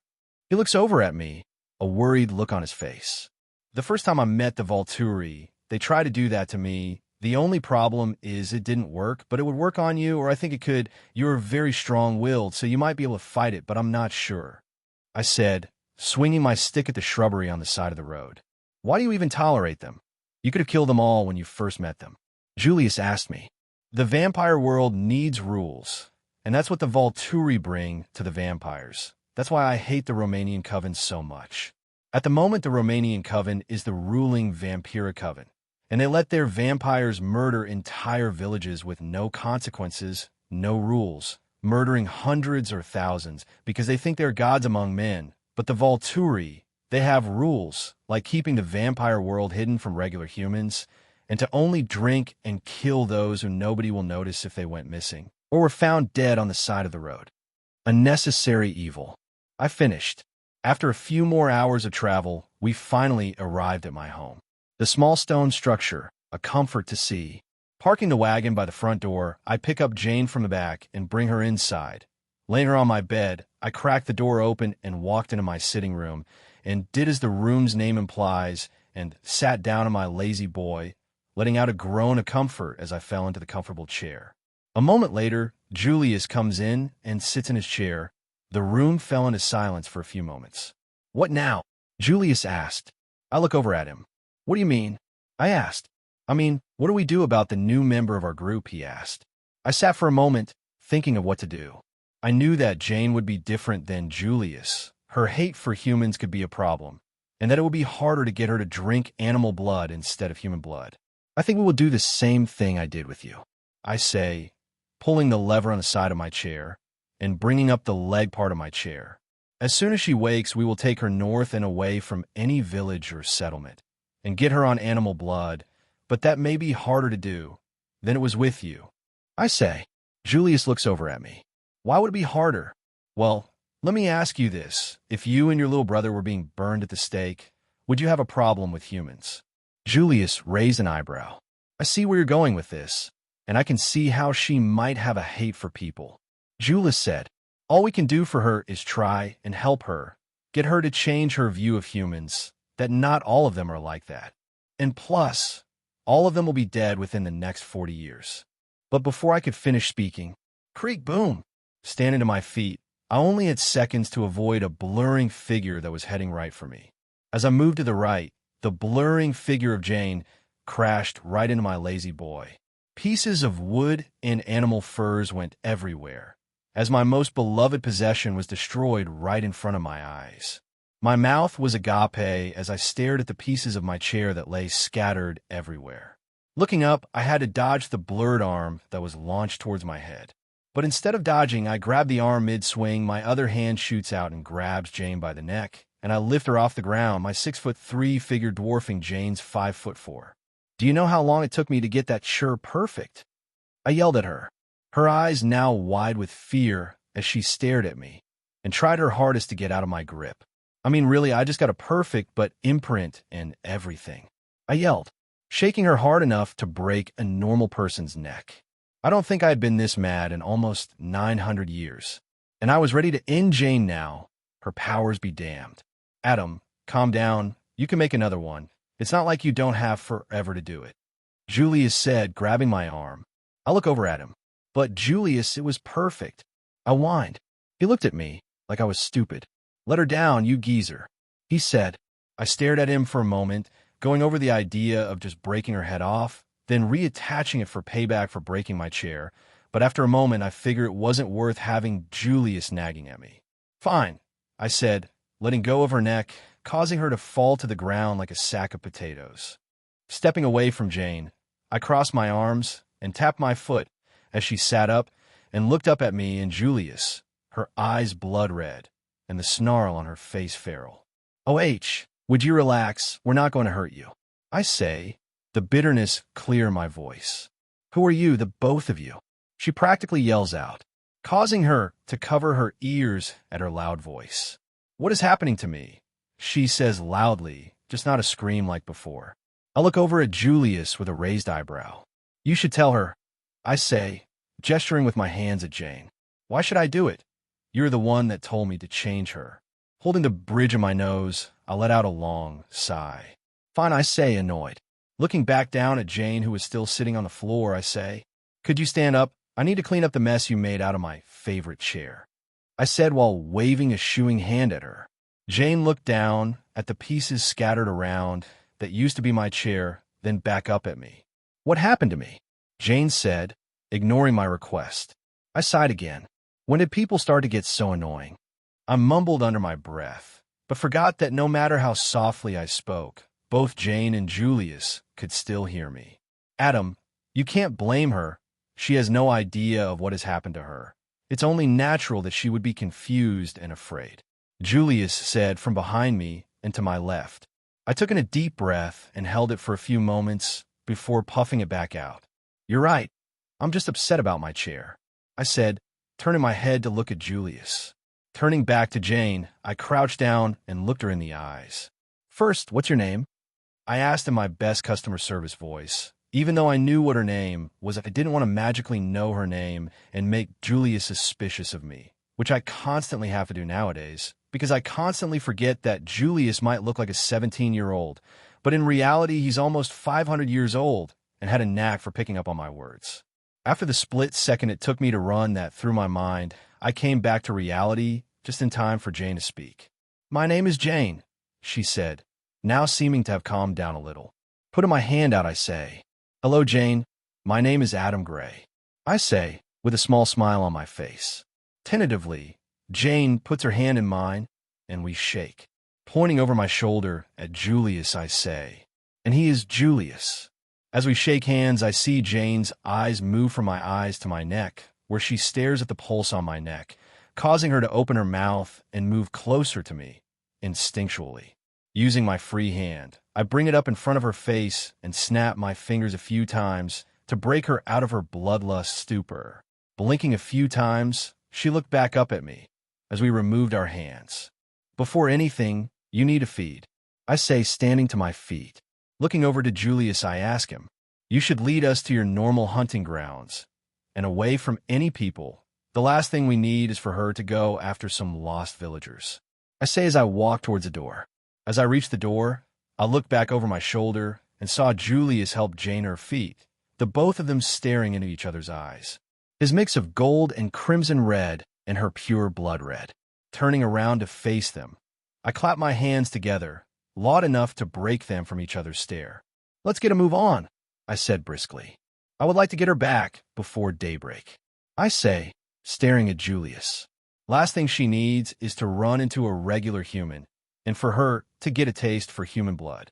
He looks over at me, a worried look on his face. The first time I met the Volturi, they tried to do that to me. The only problem is it didn't work, but it would work on you, or I think it could. You're very strong-willed, so you might be able to fight it, but I'm not sure. I said, swinging my stick at the shrubbery on the side of the road. Why do you even tolerate them? You could have killed them all when you first met them. Julius asked me. The vampire world needs rules, and that's what the Volturi bring to the vampires. That's why I hate the Romanian Coven so much. At the moment, the Romanian Coven is the ruling Vampira Coven, and they let their vampires murder entire villages with no consequences, no rules, murdering hundreds or thousands because they think they're gods among men. But the Volturi, they have rules, like keeping the vampire world hidden from regular humans, and to only drink and kill those who nobody will notice if they went missing, or were found dead on the side of the road. A necessary evil. I finished. After a few more hours of travel, we finally arrived at my home. The small stone structure, a comfort to see. Parking the wagon by the front door, I pick up Jane from the back and bring her inside. Laying her on my bed, I cracked the door open and walked into my sitting room, and did as the room's name implies, and sat down on my lazy boy, letting out a groan of comfort as I fell into the comfortable chair. A moment later, Julius comes in and sits in his chair. The room fell into silence for a few moments. What now? Julius asked. I look over at him. What do you mean? I asked. I mean, what do we do about the new member of our group? He asked. I sat for a moment, thinking of what to do. I knew that Jane would be different than Julius. Her hate for humans could be a problem, and that it would be harder to get her to drink animal blood instead of human blood. I think we will do the same thing I did with you. I say, pulling the lever on the side of my chair and bringing up the leg part of my chair. As soon as she wakes, we will take her north and away from any village or settlement and get her on animal blood, but that may be harder to do than it was with you. I say. Julius looks over at me. Why would it be harder? Well, let me ask you this. If you and your little brother were being burned at the stake, would you have a problem with humans? Julius raised an eyebrow. I see where you're going with this, and I can see how she might have a hate for people. Julius said, all we can do for her is try and help her, get her to change her view of humans, that not all of them are like that. And plus, all of them will be dead within the next 40 years. But before I could finish speaking, creak boom, standing to my feet, I only had seconds to avoid a blurring figure that was heading right for me. As I moved to the right, the blurring figure of Jane crashed right into my lazy boy. Pieces of wood and animal furs went everywhere, as my most beloved possession was destroyed right in front of my eyes. My mouth was agape as I stared at the pieces of my chair that lay scattered everywhere. Looking up, I had to dodge the blurred arm that was launched towards my head. But instead of dodging, I grabbed the arm mid-swing, my other hand shoots out and grabs Jane by the neck, and I lift her off the ground, my 6'3" figure dwarfing Jane's 5'4". Do you know how long it took me to get that sure perfect? I yelled at her, her eyes now wide with fear as she stared at me, and tried her hardest to get out of my grip. I mean, really, I just got a perfect but imprint and everything. I yelled, shaking her hard enough to break a normal person's neck. I don't think I had been this mad in almost 900 years, and I was ready to end Jane now, her powers be damned. Adam, calm down, you can make another one. It's not like you don't have forever to do it. Julius said, grabbing my arm. I look over at him. But Julius, it was perfect. I whined. He looked at me like I was stupid. Let her down, you geezer, he said. I stared at him for a moment, going over the idea of just breaking her head off, then reattaching it for payback for breaking my chair. But after a moment, I figured it wasn't worth having Julius nagging at me. Fine, I said, letting go of her neck, causing her to fall to the ground like a sack of potatoes. Stepping away from Jane, I crossed my arms and tapped my foot as she sat up and looked up at me and Julius, her eyes blood red and the snarl on her face feral. "Oh, would you relax? We're not going to hurt you," I say, the bitterness clear in my voice. "Who are you, the both of you?" She practically yells out, causing her to cover her ears at her loud voice. "What is happening to me?" she says loudly, just not a scream like before. I look over at Julius with a raised eyebrow. "You should tell her," I say, gesturing with my hands at Jane. "Why should I do it? You're the one that told me to change her." Holding the bridge of my nose, I let out a long sigh. "Fine," I say, annoyed. Looking back down at Jane, who was still sitting on the floor, I say, "Could you stand up? I need to clean up the mess you made out of my favorite chair," I said while waving a shooing hand at her. Jane looked down at the pieces scattered around that used to be my chair, then back up at me. "What happened to me?" Jane said, ignoring my request. I sighed again. When did people start to get so annoying? I mumbled under my breath, but forgot that no matter how softly I spoke, both Jane and Julius could still hear me. "Adam, you can't blame her. She has no idea of what has happened to her. It's only natural that she would be confused and afraid," Julius said from behind me and to my left. I took in a deep breath and held it for a few moments before puffing it back out. "You're right. I'm just upset about my chair," I said, turning my head to look at Julius. Turning back to Jane, I crouched down and looked her in the eyes. "First, what's your name?" I asked in my best customer service voice, even though I knew what her name was. I didn't want to magically know her name and make Julius suspicious of me, which I constantly have to do nowadays, because I constantly forget that Julius might look like a 17-year-old, but in reality he's almost 500 years old and had a knack for picking up on my words. After the split second it took me to run that through my mind, I came back to reality just in time for Jane to speak. "My name is Jane," she said, now seeming to have calmed down a little. Putting my hand out, I say, "Hello, Jane. My name is Adam Gray," I say, with a small smile on my face. Tentatively, Jane puts her hand in mine, and we shake. Pointing over my shoulder at Julius, I say, "And he is Julius." As we shake hands, I see Jane's eyes move from my eyes to my neck, where she stares at the pulse on my neck, causing her to open her mouth and move closer to me, instinctually. Using my free hand, I bring it up in front of her face and snap my fingers a few times to break her out of her bloodlust stupor. Blinking a few times, she looked back up at me as we removed our hands. Before anything, you need a feed, I say, standing to my feet. Looking over to Julius, I ask him, you should lead us to your normal hunting grounds and away from any people. The last thing we need is for her to go after some lost villagers, I say as I walk towards the door. As I reach the door, I looked back over my shoulder and saw Julius help Jane her feet, the both of them staring into each other's eyes. His mix of gold and crimson red and her pure blood red. Turning around to face them, I clapped my hands together, loud enough to break them from each other's stare. Let's get a move on, I said briskly. I would like to get her back before daybreak, I say, staring at Julius. Last thing she needs is to run into a regular human, and for her to get a taste for human blood,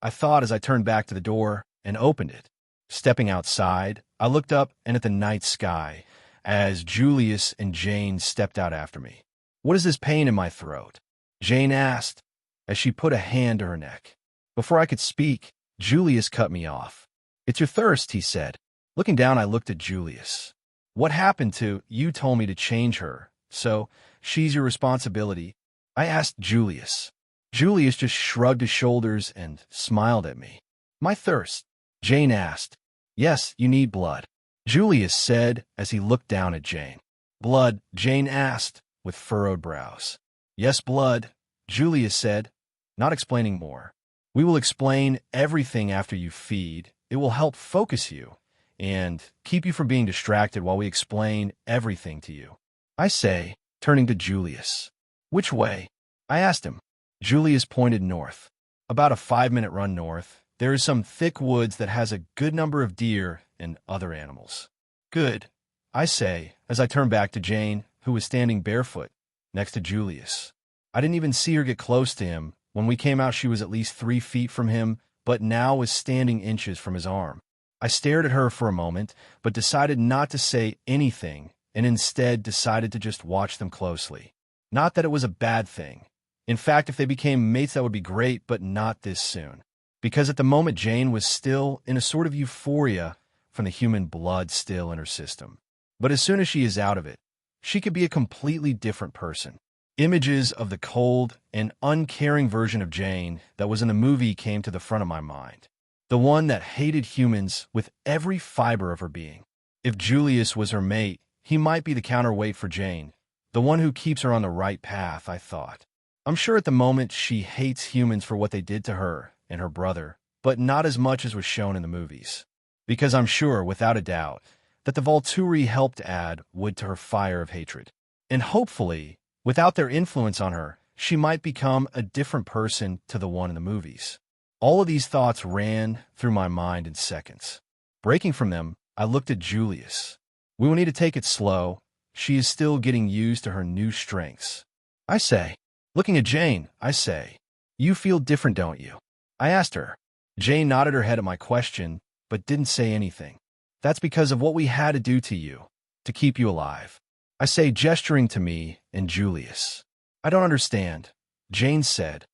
I thought as I turned back to the door and opened it. Stepping outside, I looked up and at the night sky as Julius and Jane stepped out after me. What is this pain in my throat? Jane asked as she put a hand to her neck. Before I could speak, Julius cut me off. It's your thirst, he said. Looking down, I looked at Julius. What happened to you? Told me to change her, so she's your responsibility, I asked Julius. Julius just shrugged his shoulders and smiled at me. My thirst? Jane asked. Yes, you need blood, Julius said as he looked down at Jane. Blood? Jane asked with furrowed brows. Yes, blood, Julius said, not explaining more. We will explain everything after you feed. It will help focus you and keep you from being distracted while we explain everything to you, I say, turning to Julius. Which way? I asked him. Julius pointed north. About a 5-minute run north, there is some thick woods that has a good number of deer and other animals. Good, I say, as I turn back to Jane, who was standing barefoot next to Julius. I didn't even see her get close to him. When we came out, she was at least 3 feet from him, but now was standing inches from his arm. I stared at her for a moment, but decided not to say anything, and instead decided to just watch them closely. Not that it was a bad thing. In fact, if they became mates, that would be great, but not this soon. Because at the moment, Jane was still in a sort of euphoria from the human blood still in her system. But as soon as she is out of it, she could be a completely different person. Images of the cold and uncaring version of Jane that was in the movie came to the front of my mind. The one that hated humans with every fiber of her being. If Julius was her mate, he might be the counterweight for Jane, the one who keeps her on the right path, I thought. I'm sure at the moment she hates humans for what they did to her and her brother, but not as much as was shown in the movies. Because I'm sure, without a doubt, that the Volturi helped add wood to her fire of hatred. And hopefully, without their influence on her, she might become a different person to the one in the movies. All of these thoughts ran through my mind in seconds. Breaking from them, I looked at Julius. We will need to take it slow. She is still getting used to her new strengths, I say. Looking at Jane, I say, you feel different, don't you? I asked her. Jane nodded her head at my question, but didn't say anything. That's because of what we had to do to you, to keep you alive, I say, gesturing to me and Julius. I don't understand, Jane said,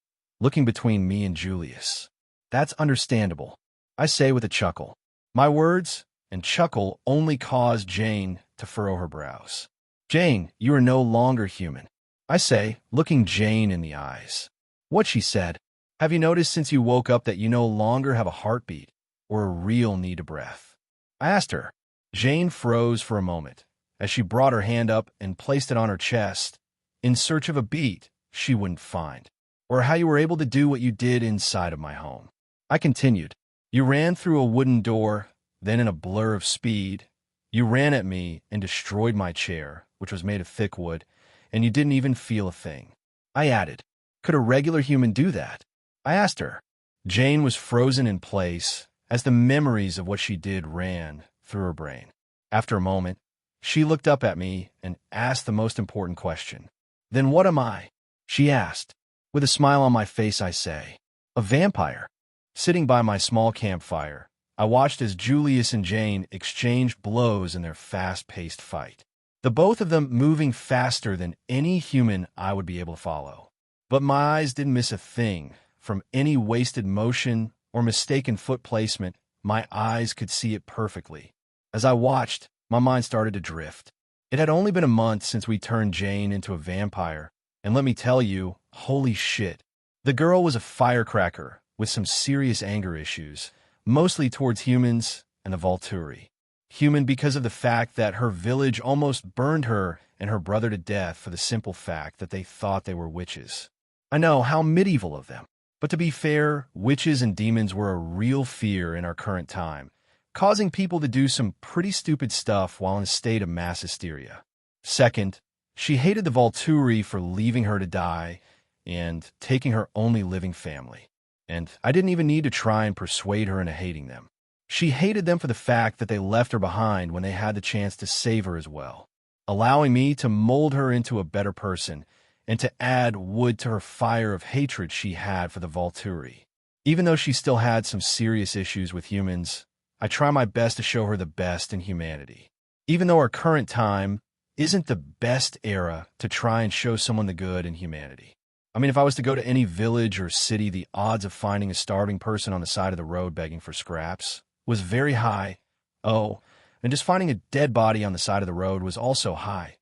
looking between me and Julius. That's understandable, I say with a chuckle. My words and chuckle only caused Jane to furrow her brows. Jane, you are no longer human, I say, looking Jane in the eyes. What? She said. Have you noticed since you woke up that you no longer have a heartbeat or a real need of breath? I asked her. Jane froze for a moment as she brought her hand up and placed it on her chest in search of a beat she wouldn't find, or how you were able to do what you did inside of my home. I continued. You ran through a wooden door, then in a blur of speed, you ran at me and destroyed my chair, which was made of thick wood, and you didn't even feel a thing. I added, could a regular human do that? I asked her. Jane was frozen in place as the memories of what she did ran through her brain. After a moment, she looked up at me and asked the most important question. Then what am I? She asked. With a smile on my face, I say, a vampire. Sitting by my small campfire, I watched as Julius and Jane exchanged blows in their fast-paced fight, the both of them moving faster than any human I would be able to follow. But my eyes didn't miss a thing. From any wasted motion or mistaken foot placement, my eyes could see it perfectly. As I watched, my mind started to drift. It had only been a month since we turned Jane into a vampire, and let me tell you, holy shit. The girl was a firecracker with some serious anger issues, mostly towards humans and the Volturi. Human because of the fact that her village almost burned her and her brother to death for the simple fact that they thought they were witches. I know, how medieval of them. But to be fair, witches and demons were a real fear in our current time, causing people to do some pretty stupid stuff while in a state of mass hysteria. Second, she hated the Volturi for leaving her to die and taking her only living family. And I didn't even need to try and persuade her into hating them. She hated them for the fact that they left her behind when they had the chance to save her as well, allowing me to mold her into a better person and to add wood to her fire of hatred she had for the Volturi. Even though she still had some serious issues with humans, I try my best to show her the best in humanity. Even though our current time isn't the best era to try and show someone the good in humanity. I mean, if I was to go to any village or city, the odds of finding a starving person on the side of the road begging for scraps was very high. Oh, and just finding a dead body on the side of the road was also high.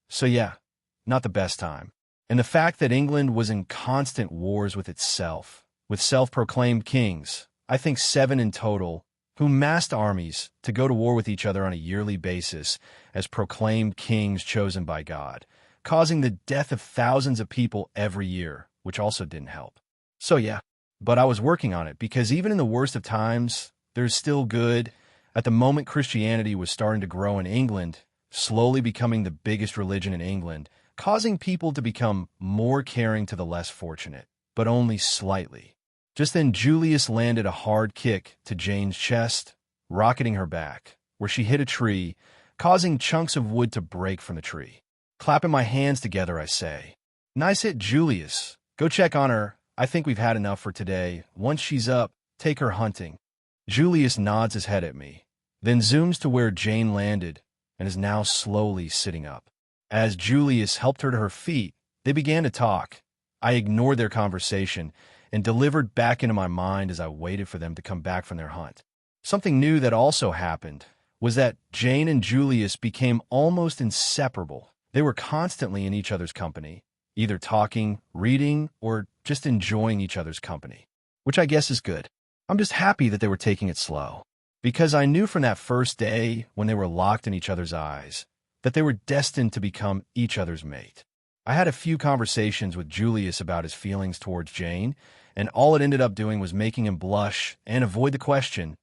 So yeah, not the best time. And the fact that England was in constant wars with itself, with self-proclaimed kings, I think 7 in total, who massed armies to go to war with each other on a yearly basis as proclaimed kings chosen by God, causing the death of thousands of people every year, which also didn't help. So yeah, but I was working on it because even in the worst of times, there's still good. At the moment Christianity was starting to grow in England, slowly becoming the biggest religion in England, causing people to become more caring to the less fortunate, but only slightly. Just then Julius landed a hard kick to Jane's chest, rocketing her back, where she hit a tree, causing chunks of wood to break from the tree. Clapping my hands together, I say, "Nice hit, Julius. Go check on her. I think we've had enough for today. Once she's up, take her hunting." Julius nods his head at me, then zooms to where Jane landed and is now slowly sitting up. As Julius helped her to her feet, they began to talk. I ignored their conversation and delivered back into my mind as I waited for them to come back from their hunt. Something new that also happened was that Jane and Julius became almost inseparable. They were constantly in each other's company, either talking, reading, or just enjoying each other's company, which I guess is good. I'm just happy that they were taking it slow, because I knew from that first day when they were locked in each other's eyes that they were destined to become each other's mate. I had a few conversations with Julius about his feelings towards Jane, and all it ended up doing was making him blush and avoid the question.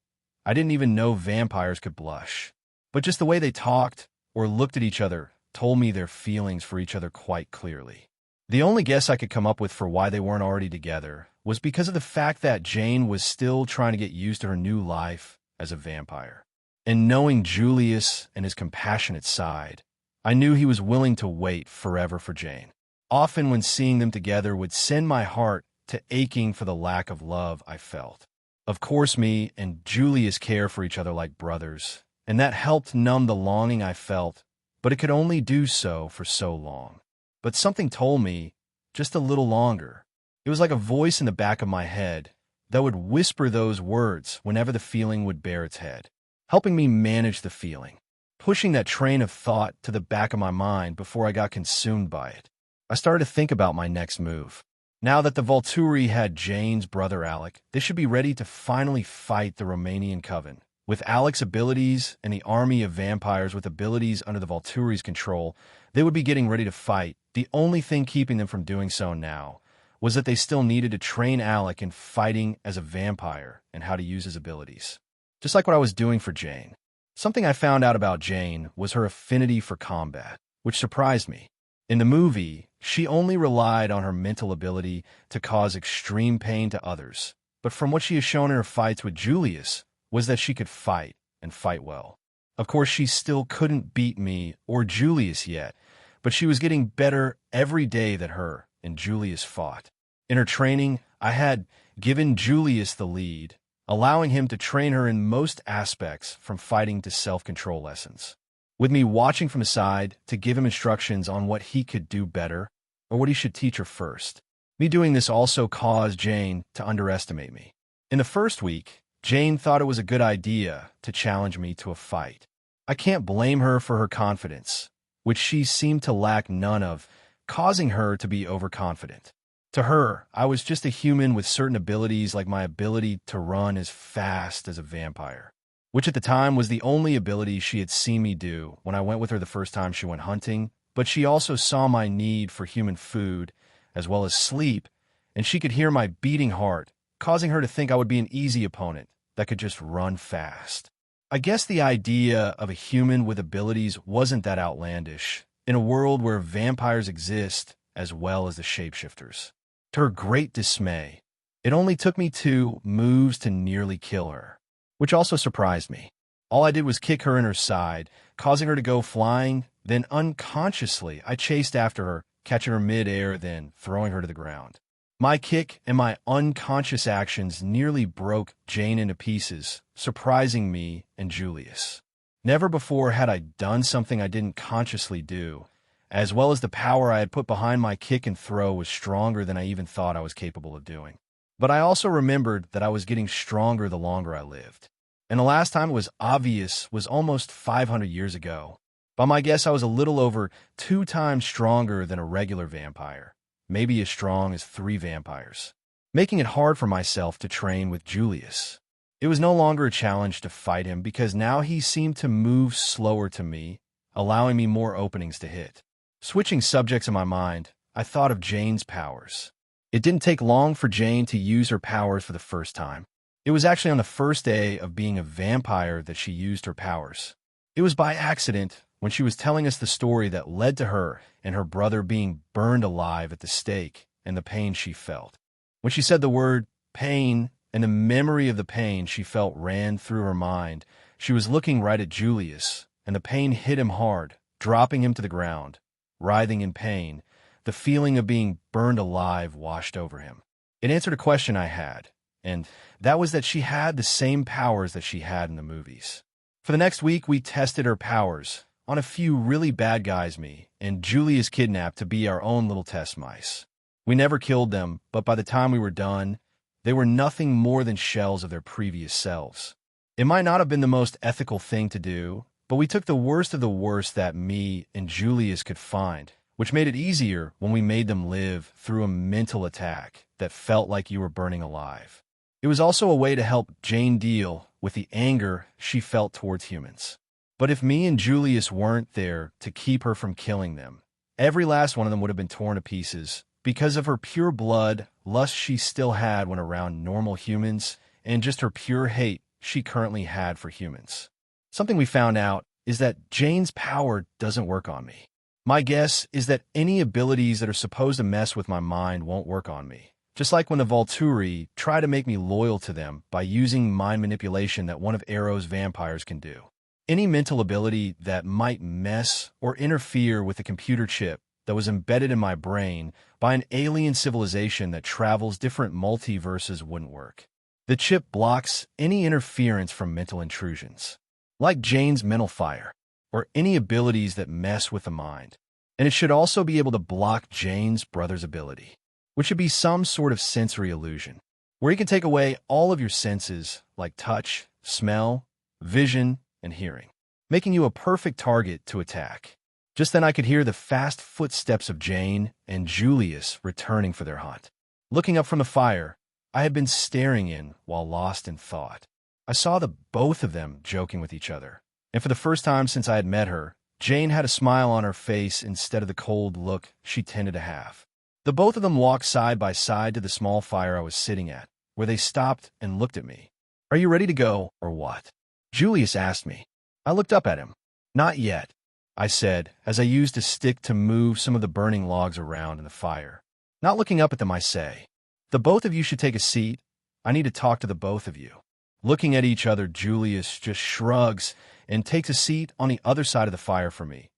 I didn't even know vampires could blush, but just the way they talked or looked at each other told me their feelings for each other quite clearly. The only guess I could come up with for why they weren't already together was because of the fact that Jane was still trying to get used to her new life as a vampire. And knowing Julius and his compassionate side, I knew he was willing to wait forever for Jane. Often when seeing them together would send my heart to aching for the lack of love I felt. Of course, me and Julius care for each other like brothers, and that helped numb the longing I felt, but it could only do so for so long. But something told me, just a little longer. It was like a voice in the back of my head that would whisper those words whenever the feeling would bear its head, helping me manage the feeling, pushing that train of thought to the back of my mind before I got consumed by it. I started to think about my next move. Now that the Volturi had Jane's brother Alec, they should be ready to finally fight the Romanian Coven. With Alec's abilities and the army of vampires with abilities under the Volturi's control, they would be getting ready to fight. The only thing keeping them from doing so now was that they still needed to train Alec in fighting as a vampire and how to use his abilities. Just like what I was doing for Jane. Something I found out about Jane was her affinity for combat, which surprised me. In the movie, she only relied on her mental ability to cause extreme pain to others, but from what she has shown in her fights with Julius was that she could fight, and fight well. Of course, she still couldn't beat me or Julius yet, but she was getting better every day that her and Julius fought. In her training, I had given Julius the lead, allowing him to train her in most aspects from fighting to self-control lessons, with me watching from the side to give him instructions on what he could do better or what he should teach her first. Me doing this also caused Jane to underestimate me. In the first week, Jane thought it was a good idea to challenge me to a fight. I can't blame her for her confidence, which she seemed to lack none of, causing her to be overconfident. To her, I was just a human with certain abilities like my ability to run as fast as a vampire, which at the time was the only ability she had seen me do when I went with her the first time she went hunting, but she also saw my need for human food as well as sleep, and she could hear my beating heart, causing her to think I would be an easy opponent that could just run fast. I guess the idea of a human with abilities wasn't that outlandish in a world where vampires exist as well as the shapeshifters. To her great dismay, it only took me 2 moves to nearly kill her, which also surprised me. All I did was kick her in her side, causing her to go flying, then unconsciously I chased after her, catching her mid-air, then throwing her to the ground. My kick and my unconscious actions nearly broke Jane into pieces, surprising me and Julius. Never before had I done something I didn't consciously do, as well as the power I had put behind my kick and throw was stronger than I even thought I was capable of doing. But I also remembered that I was getting stronger the longer I lived. And the last time it was obvious was almost 500 years ago. By my guess, I was a little over 2 times stronger than a regular vampire, maybe as strong as 3 vampires, making it hard for myself to train with Julius. It was no longer a challenge to fight him because now he seemed to move slower to me, allowing me more openings to hit. Switching subjects in my mind, I thought of Jane's powers. It didn't take long for Jane to use her powers for the first time. It was actually on the first day of being a vampire that she used her powers. It was by accident when she was telling us the story that led to her and her brother being burned alive at the stake and the pain she felt. When she said the word pain and the memory of the pain she felt ran through her mind, she was looking right at Julius, and the pain hit him hard, dropping him to the ground. Writhing in pain, the feeling of being burned alive washed over him. It answered a question I had, and that was that she had the same powers that she had in the movies. For the next week, we tested her powers on a few really bad guys, me and Julius kidnapped to be our own little test mice. We never killed them, but by the time we were done, they were nothing more than shells of their previous selves. It might not have been the most ethical thing to do, but we took the worst of the worst that me and Julius could find, which made it easier when we made them live through a mental attack that felt like you were burning alive. It was also a way to help Jane deal with the anger she felt towards humans. But if me and Julius weren't there to keep her from killing them, every last one of them would have been torn to pieces because of her pure blood lust she still had when around normal humans and just her pure hate she currently had for humans. Something we found out is that Jane's power doesn't work on me. My guess is that any abilities that are supposed to mess with my mind won't work on me. Just like when the Volturi try to make me loyal to them by using mind manipulation that one of Arrow's vampires can do. Any mental ability that might mess or interfere with the computer chip that was embedded in my brain by an alien civilization that travels different multiverses wouldn't work. The chip blocks any interference from mental intrusions, like Jane's mental fire, or any abilities that mess with the mind. And it should also be able to block Jane's brother's ability, which should be some sort of sensory illusion, where he can take away all of your senses like touch, smell, vision, and hearing, making you a perfect target to attack. Just then I could hear the fast footsteps of Jane and Julius returning for their hunt. Looking up from the fire I had been staring in while lost in thought, I saw the both of them joking with each other, and for the first time since I had met her, Jane had a smile on her face instead of the cold look she tended to have. The both of them walked side by side to the small fire I was sitting at, where they stopped and looked at me. "Are you ready to go, or what?" Julius asked me. I looked up at him. "Not yet," I said, as I used a stick to move some of the burning logs around in the fire. Not looking up at them, I say, "The both of you should take a seat. I need to talk to the both of you." Looking at each other, Julius just shrugs and takes a seat on the other side of the fire for me,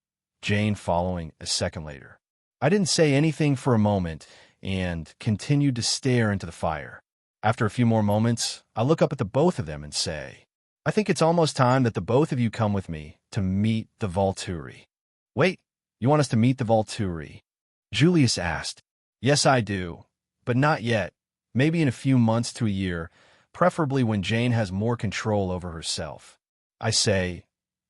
Jane following a second later. I didn't say anything for a moment and continued to stare into the fire. After a few more moments, I look up at the both of them and say, I think it's almost time that the both of you come with me to meet the Volturi. Wait, you want us to meet the Volturi? Julius asked. Yes, I do, but not yet. Maybe in a few months to a year, preferably when Jane has more control over herself. I say,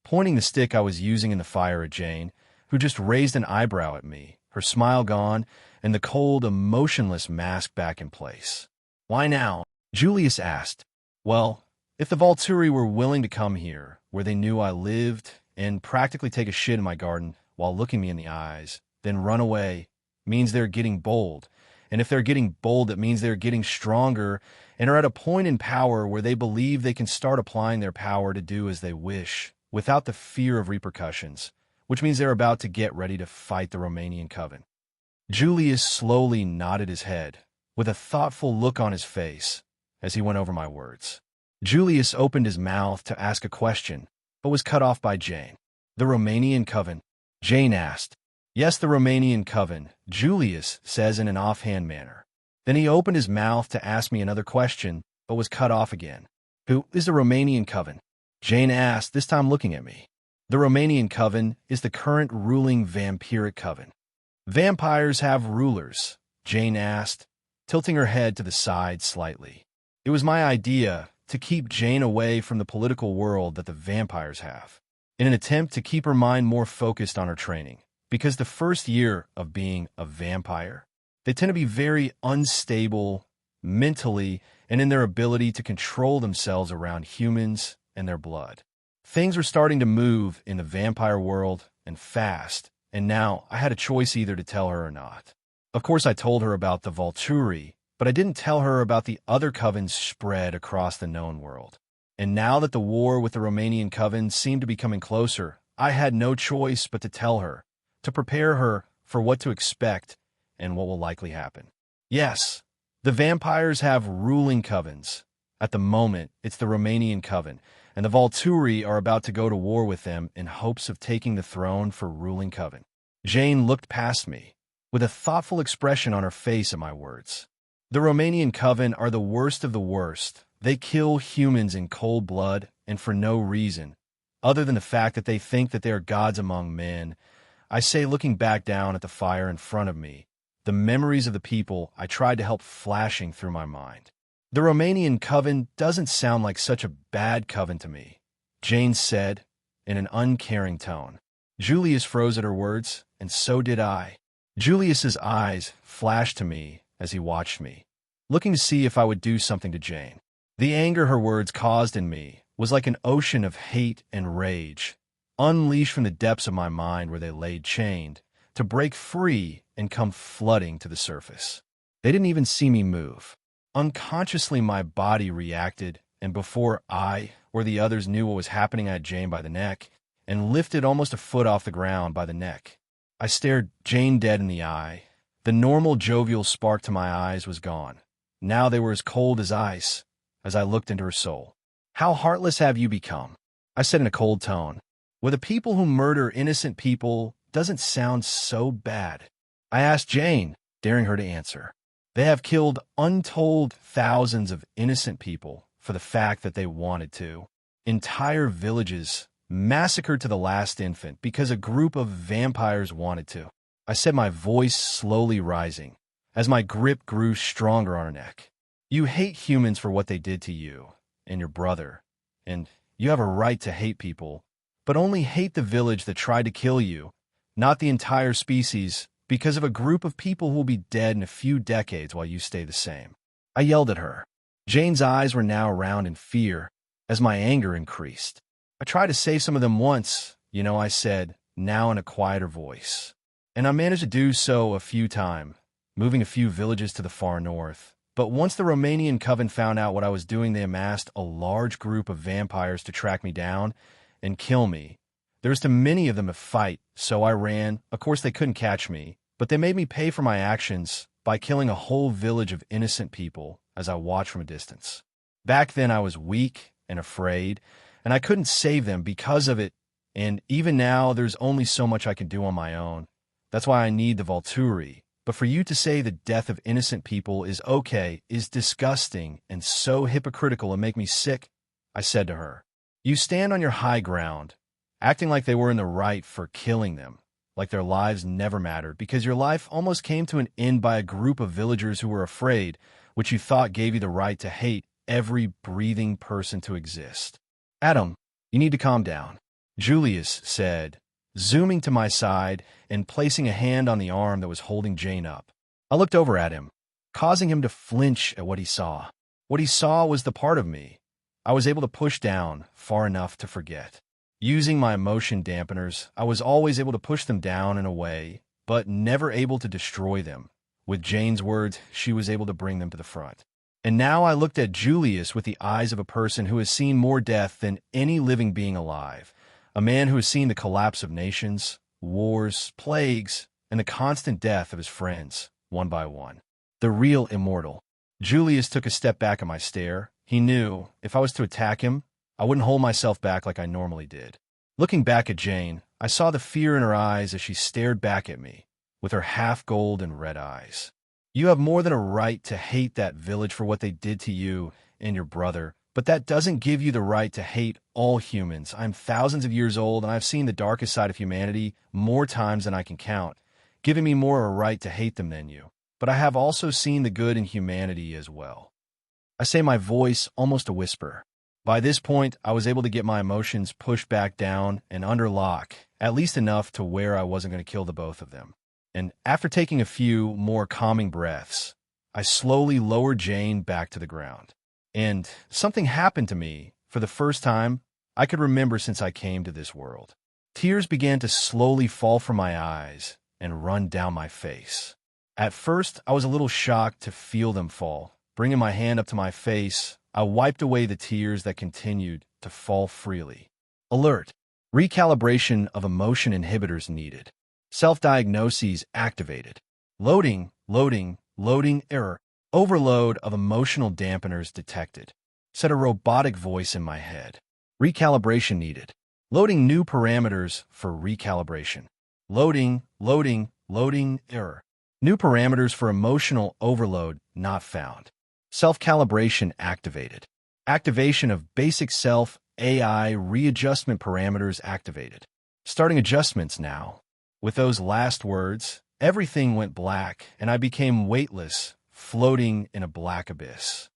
pointing the stick I was using in the fire at Jane, who just raised an eyebrow at me, her smile gone, and the cold, emotionless mask back in place. Why now? Julius asked. Well, if the Volturi were willing to come here, where they knew I lived, and practically take a shit in my garden while looking me in the eyes, then run away, means they're getting bold. And if they're getting bold, it means they're getting stronger and are at a point in power where they believe they can start applying their power to do as they wish, without the fear of repercussions, which means they're about to get ready to fight the Romanian Coven. Julius slowly nodded his head, with a thoughtful look on his face, as he went over my words. Julius opened his mouth to ask a question, but was cut off by Jane. The Romanian Coven? Jane asked. Yes, the Romanian Coven, Julius says in an offhand manner. Then he opened his mouth to ask me another question, but was cut off again. Who is the Romanian Coven? Jane asked, this time looking at me. The Romanian Coven is the current ruling vampiric coven. Vampires have rulers, Jane asked, tilting her head to the side slightly. It was my idea to keep Jane away from the political world that the vampires have, in an attempt to keep her mind more focused on her training. Because the first year of being a vampire, they tend to be very unstable mentally and in their ability to control themselves around humans and their blood. Things were starting to move in the vampire world and fast, and now I had a choice either to tell her or not. Of course, I told her about the Volturi, but I didn't tell her about the other covens spread across the known world. And now that the war with the Romanian Coven seemed to be coming closer, I had no choice but to tell her, to prepare her for what to expect and what will likely happen. Yes, the vampires have ruling covens. At the moment, it's the Romanian Coven, and the Volturi are about to go to war with them in hopes of taking the throne for ruling coven. Jane looked past me, with a thoughtful expression on her face at my words. The Romanian Coven are the worst of the worst. They kill humans in cold blood and for no reason, other than the fact that they think that they are gods among men. I say, looking back down at the fire in front of me, the memories of the people I tried to help flashing through my mind. The Romanian Coven doesn't sound like such a bad coven to me, Jane said in an uncaring tone. Julius froze at her words, and so did I. Julius's eyes flashed to me as he watched me, looking to see if I would do something to Jane. The anger her words caused in me was like an ocean of hate and rage, unleashed from the depths of my mind where they lay chained, to break free and come flooding to the surface. They didn't even see me move. Unconsciously, my body reacted, and before I or the others knew what was happening, I had Jane by the neck and lifted almost a foot off the ground by the neck. I stared Jane dead in the eye. The normal jovial spark to my eyes was gone. Now they were as cold as ice as I looked into her soul. How heartless have you become? I said in a cold tone. With the people who murder innocent people doesn't sound so bad. I asked Jane, daring her to answer. They have killed untold thousands of innocent people for the fact that they wanted to. Entire villages massacred to the last infant because a group of vampires wanted to. I said, my voice slowly rising as my grip grew stronger on her neck. You hate humans for what they did to you and your brother, and you have a right to hate people, but only hate the village that tried to kill you, not the entire species, because of a group of people who will be dead in a few decades while you stay the same. I yelled at her. Jane's eyes were now round in fear as my anger increased. I tried to save some of them once, I said, now in a quieter voice. And I managed to do so a few times, moving a few villages to the far north. But once the Romanian Coven found out what I was doing, they amassed a large group of vampires to track me down and kill me. There was too many of them to fight, so I ran. Of course, they couldn't catch me, but they made me pay for my actions by killing a whole village of innocent people as I watched from a distance. Back then, I was weak and afraid, and I couldn't save them because of it, and even now, there's only so much I can do on my own. That's why I need the Volturi, But for you to say the death of innocent people is okay is disgusting and so hypocritical and make me sick, I said to her. You stand on your high ground, acting like they were in the right for killing them, like their lives never mattered, because your life almost came to an end by a group of villagers who were afraid, which you thought gave you the right to hate every breathing person to exist. Adam, you need to calm down, Julius said, zooming to my side and placing a hand on the arm that was holding Jane up. I looked over at him, causing him to flinch at what he saw. What he saw was the part of me I was able to push down far enough to forget. Using my emotion dampeners, I was always able to push them down in a way, but never able to destroy them. With Jane's words, she was able to bring them to the front. And now I looked at Julius with the eyes of a person who has seen more death than any living being alive, a man who has seen the collapse of nations, wars, plagues, and the constant death of his friends, one by one. The real immortal. Julius took a step back at my stare. He knew, if I was to attack him, I wouldn't hold myself back like I normally did. Looking back at Jane, I saw the fear in her eyes as she stared back at me, with her half-gold and red eyes. You have more than a right to hate that village for what they did to you and your brother, but that doesn't give you the right to hate all humans. I'm thousands of years old, and I've seen the darkest side of humanity more times than I can count, giving me more a right to hate them than you. But I have also seen the good in humanity as well. I say my voice almost a whisper. By this point, I was able to get my emotions pushed back down and under lock, at least enough to where I wasn't going to kill the both of them. And after taking a few more calming breaths, I slowly lowered Jane back to the ground. And something happened to me for the first time I could remember since I came to this world. Tears began to slowly fall from my eyes and run down my face. At first, I was a little shocked to feel them fall. Bringing my hand up to my face, I wiped away the tears that continued to fall freely. Alert! Recalibration of emotion inhibitors needed. Self-diagnoses activated. Loading error. Overload of emotional dampeners detected. Said a robotic voice in my head. Recalibration needed. Loading new parameters for recalibration. Loading error. New parameters for emotional overload not found. Self-calibration activated. Activation of basic self-AI readjustment parameters activated. Starting adjustments now. With those last words, everything went black, and I became weightless, floating in a black abyss.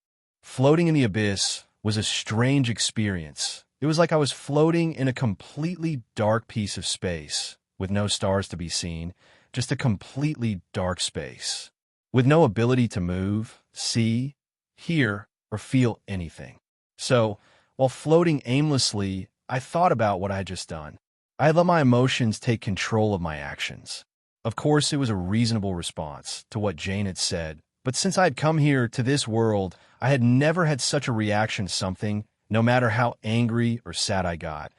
Floating in the abyss was a strange experience. It was like I was floating in a completely dark piece of space, with no stars to be seen, just a completely dark space, with no ability to move, see, hear, or feel anything. So, while floating aimlessly, I thought about what I had just done. I had let my emotions take control of my actions. Of course, it was a reasonable response to what Jane had said, but since I had come here to this world, I had never had such a reaction to something, no matter how angry or sad I got.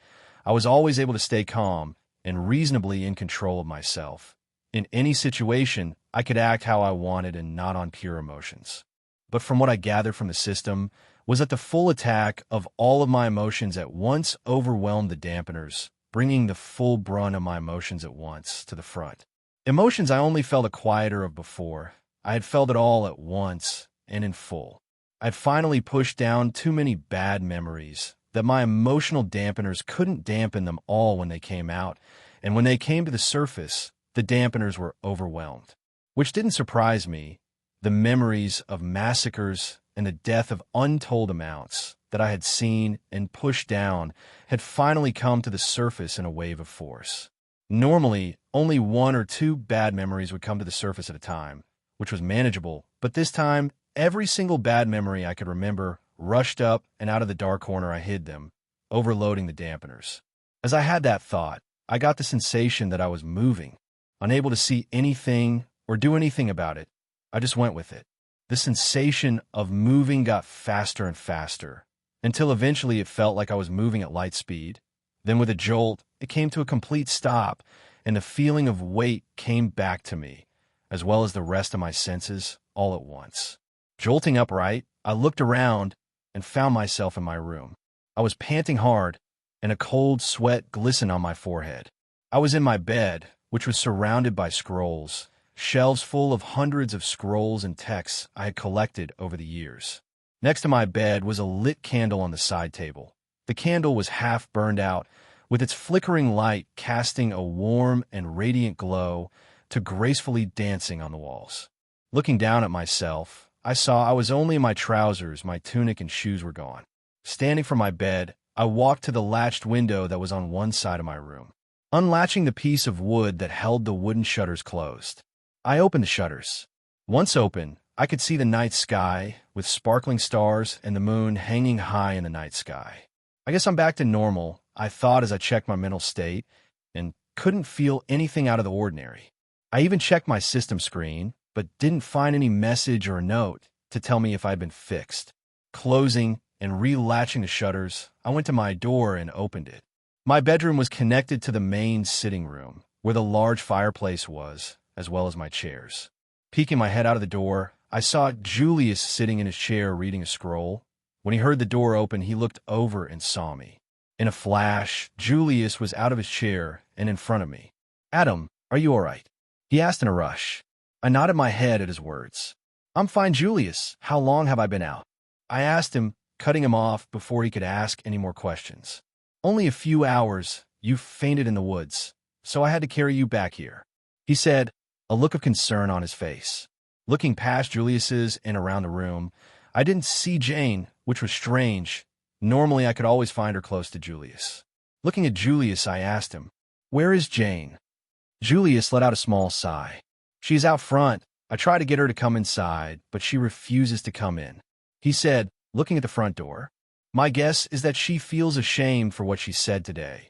I was always able to stay calm and reasonably in control of myself. In any situation, I could act how I wanted and not on pure emotions. But from what I gathered from the system was that the full attack of all of my emotions at once overwhelmed the dampeners, bringing the full brunt of my emotions at once to the front. Emotions I only felt a quieter of before. I had felt it all at once and in full. I had finally pushed down too many bad memories that my emotional dampeners couldn't dampen them all when they came out, and when they came to the surface, the dampeners were overwhelmed. Which didn't surprise me. The memories of massacres and the death of untold amounts that I had seen and pushed down had finally come to the surface in a wave of force. Normally, only 1 or 2 bad memories would come to the surface at a time, which was manageable, but this time, every single bad memory I could remember rushed up, and out of the dark corner I hid them, overloading the dampeners. As I had that thought, I got the sensation that I was moving, unable to see anything or do anything about it. I just went with it. The sensation of moving got faster and faster, until eventually it felt like I was moving at light speed. Then with a jolt, it came to a complete stop, and the feeling of weight came back to me, as well as the rest of my senses, all at once. Jolting upright, I looked around and found myself in my room. I was panting hard, and a cold sweat glistened on my forehead. I was in my bed, which was surrounded by scrolls, shelves full of hundreds of scrolls and texts I had collected over the years. Next to my bed was a lit candle on the side table. The candle was half burned out, with its flickering light casting a warm and radiant glow to gracefully dancing on the walls. Looking down at myself, I saw I was only in my trousers, my tunic and shoes were gone. Standing from my bed, I walked to the latched window that was on one side of my room. Unlatching the piece of wood that held the wooden shutters closed, I opened the shutters. Once open, I could see the night sky with sparkling stars and the moon hanging high in the night sky. I guess I'm back to normal, I thought as I checked my mental state, and couldn't feel anything out of the ordinary. I even checked my system screen, but didn't find any message or note to tell me if I'd been fixed. Closing and relatching the shutters, I went to my door and opened it. My bedroom was connected to the main sitting room, where the large fireplace was, as well as my chairs. Peeking my head out of the door, I saw Julius sitting in his chair reading a scroll. When he heard the door open, he looked over and saw me. In a flash, Julius was out of his chair and in front of me. "Adam, are you all right?" he asked in a rush. I nodded my head at his words. "I'm fine, Julius. How long have I been out?" I asked him, cutting him off before he could ask any more questions. "Only a few hours. You fainted in the woods, so I had to carry you back here," he said, a look of concern on his face. Looking past Julius's and around the room, I didn't see Jane, which was strange. Normally, I could always find her close to Julius. Looking at Julius, I asked him, "Where is Jane?" Julius let out a small sigh. "She's out front. I try to get her to come inside, but she refuses to come in," he said, looking at the front door. "My guess is that she feels ashamed for what she said today.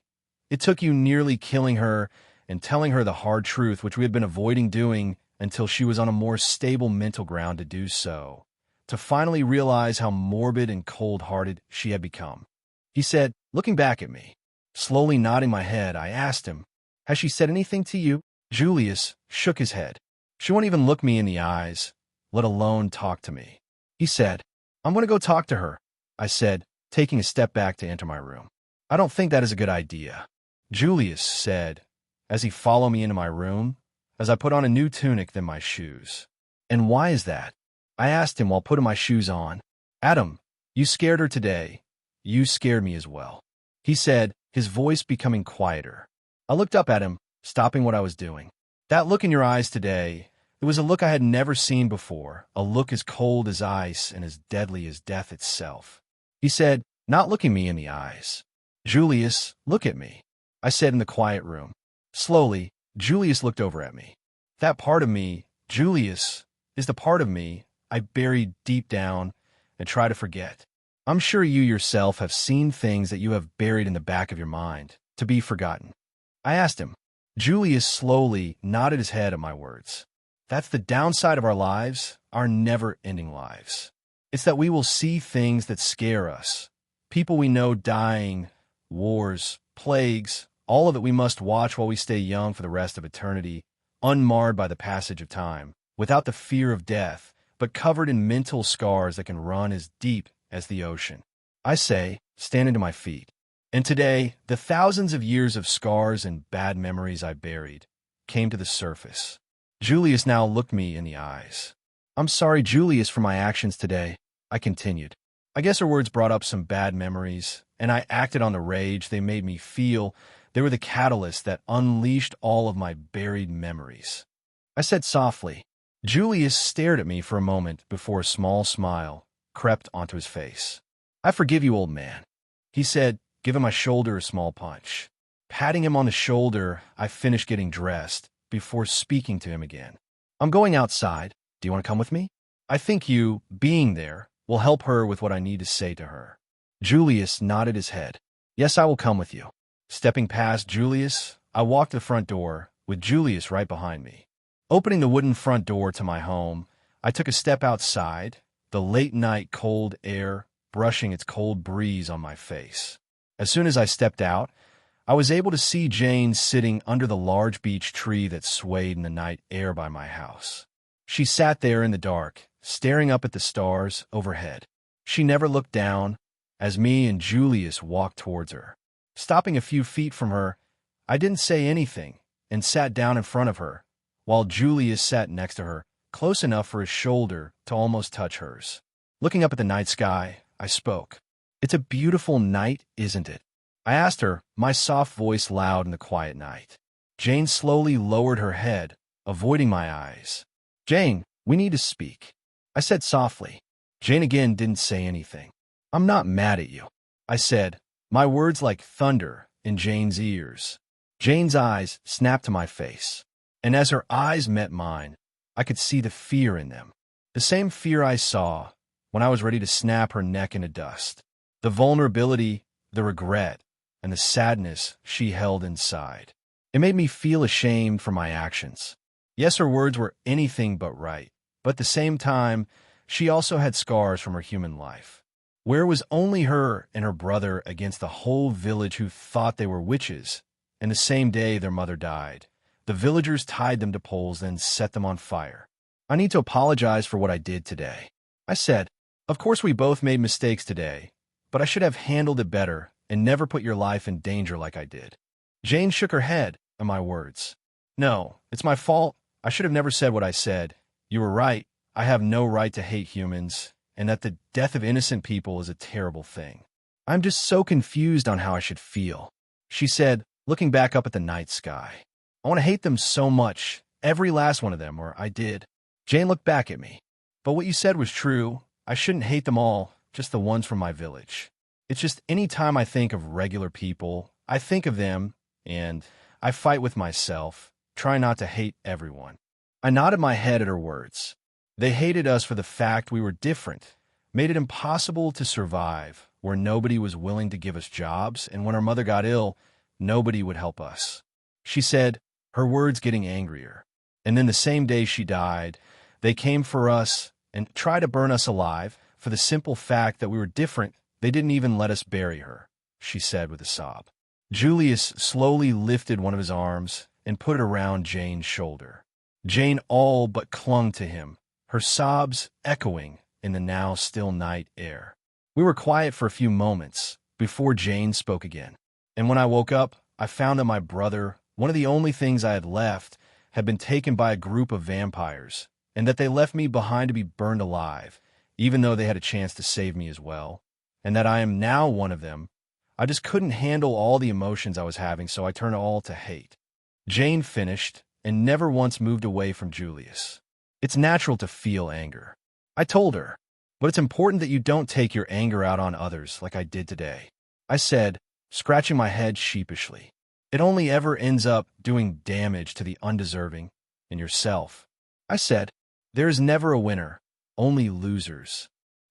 It took you nearly killing her and telling her the hard truth, which we had been avoiding doing until she was on a more stable mental ground to do so, to finally realize how morbid and cold-hearted she had become," he said, looking back at me. Slowly nodding my head, I asked him, "Has she said anything to you?" Julius shook his head. "She won't even look me in the eyes, let alone talk to me," he said. "I'm going to go talk to her," I said, taking a step back to enter my room. "I don't think that is a good idea," Julius said, as he followed me into my room, as I put on a new tunic then my shoes. "And why is that?" I asked him while putting my shoes on. "Adam, you scared her today. You scared me as well," he said, his voice becoming quieter. I looked up at him, stopping what I was doing. "That look in your eyes today, it was a look I had never seen before, a look as cold as ice and as deadly as death itself," he said, not looking me in the eyes. "Julius, look at me," I said in the quiet room. Slowly, Julius looked over at me. "That part of me, Julius, is the part of me I buried deep down and try to forget. I'm sure you yourself have seen things that you have buried in the back of your mind, to be forgotten." I asked him. Julius slowly nodded his head at my words. "That's the downside of our lives, our never-ending lives. It's that we will see things that scare us. People we know dying, wars, plagues, all of it we must watch while we stay young for the rest of eternity, unmarred by the passage of time, without the fear of death, but covered in mental scars that can run as deep as the ocean," I say, standing to my feet. And today, the thousands of years of scars and bad memories I buried came to the surface. Julius now looked me in the eyes. "I'm sorry, Julius, for my actions today," I continued. I guess her words brought up some bad memories, and I acted on the rage they made me feel. They were the catalyst that unleashed all of my buried memories. I said softly. Julius stared at me for a moment before a small smile crept onto his face. "I forgive you, old man," he said, giving my shoulder a small punch. Patting him on the shoulder, I finished getting dressed before speaking to him again. "I'm going outside. Do you want to come with me? I think you, being there, will help her with what I need to say to her." Julius nodded his head. "Yes, I will come with you." Stepping past Julius, I walked to the front door, with Julius right behind me. Opening the wooden front door to my home, I took a step outside, the late-night cold air brushing its cold breeze on my face. As soon as I stepped out, I was able to see Jane sitting under the large beech tree that swayed in the night air by my house. She sat there in the dark, staring up at the stars overhead. She never looked down, as me and Julius walked towards her. Stopping a few feet from her, I didn't say anything and sat down in front of her, while Julius sat next to her, close enough for his shoulder to almost touch hers. Looking up at the night sky, I spoke. "It's a beautiful night, isn't it?" I asked her, my soft voice loud in the quiet night. Jane slowly lowered her head, avoiding my eyes. "Jane, we need to speak," I said softly. Jane again didn't say anything. "I'm not mad at you," I said, my words like thunder in Jane's ears. Jane's eyes snapped to my face, and as her eyes met mine, I could see the fear in them. The same fear I saw when I was ready to snap her neck into dust. The vulnerability, the regret, and the sadness she held inside. It made me feel ashamed for my actions. Yes, her words were anything but right, but at the same time, she also had scars from her human life. Where it was only her and her brother against the whole village who thought they were witches, and the same day their mother died. The villagers tied them to poles, then set them on fire. "I need to apologize for what I did today," I said. "Of course we both made mistakes today, but I should have handled it better and never put your life in danger like I did." Jane shook her head at my words. "No, it's my fault. I should have never said what I said. You were right. I have no right to hate humans, and that the death of innocent people is a terrible thing. I'm just so confused on how I should feel," she said, looking back up at the night sky. "I want to hate them so much, every last one of them, or I did." Jane looked back at me. "But what you said was true. I shouldn't hate them all, just the ones from my village. It's just any time I think of regular people, I think of them, and I fight with myself, try not to hate everyone." I nodded my head at her words. They hated us for the fact we were different, made it impossible to survive, where nobody was willing to give us jobs, and when our mother got ill, nobody would help us, she said, her words getting angrier. And then the same day she died, they came for us and tried to burn us alive for the simple fact that we were different. They didn't even let us bury her, she said with a sob. Julius slowly lifted one of his arms and put it around Jane's shoulder. Jane all but clung to him, her sobs echoing in the now still night air. We were quiet for a few moments before Jane spoke again. And when I woke up, I found that my brother, one of the only things I had left, had been taken by a group of vampires, and that they left me behind to be burned alive, even though they had a chance to save me as well, and that I am now one of them. I just couldn't handle all the emotions I was having, so I turned all to hate. Jane finished and never once moved away from Julius. It's natural to feel anger, I told her, but it's important that you don't take your anger out on others like I did today, I said, scratching my head sheepishly. It only ever ends up doing damage to the undeserving and yourself. I said, there is never a winner, only losers.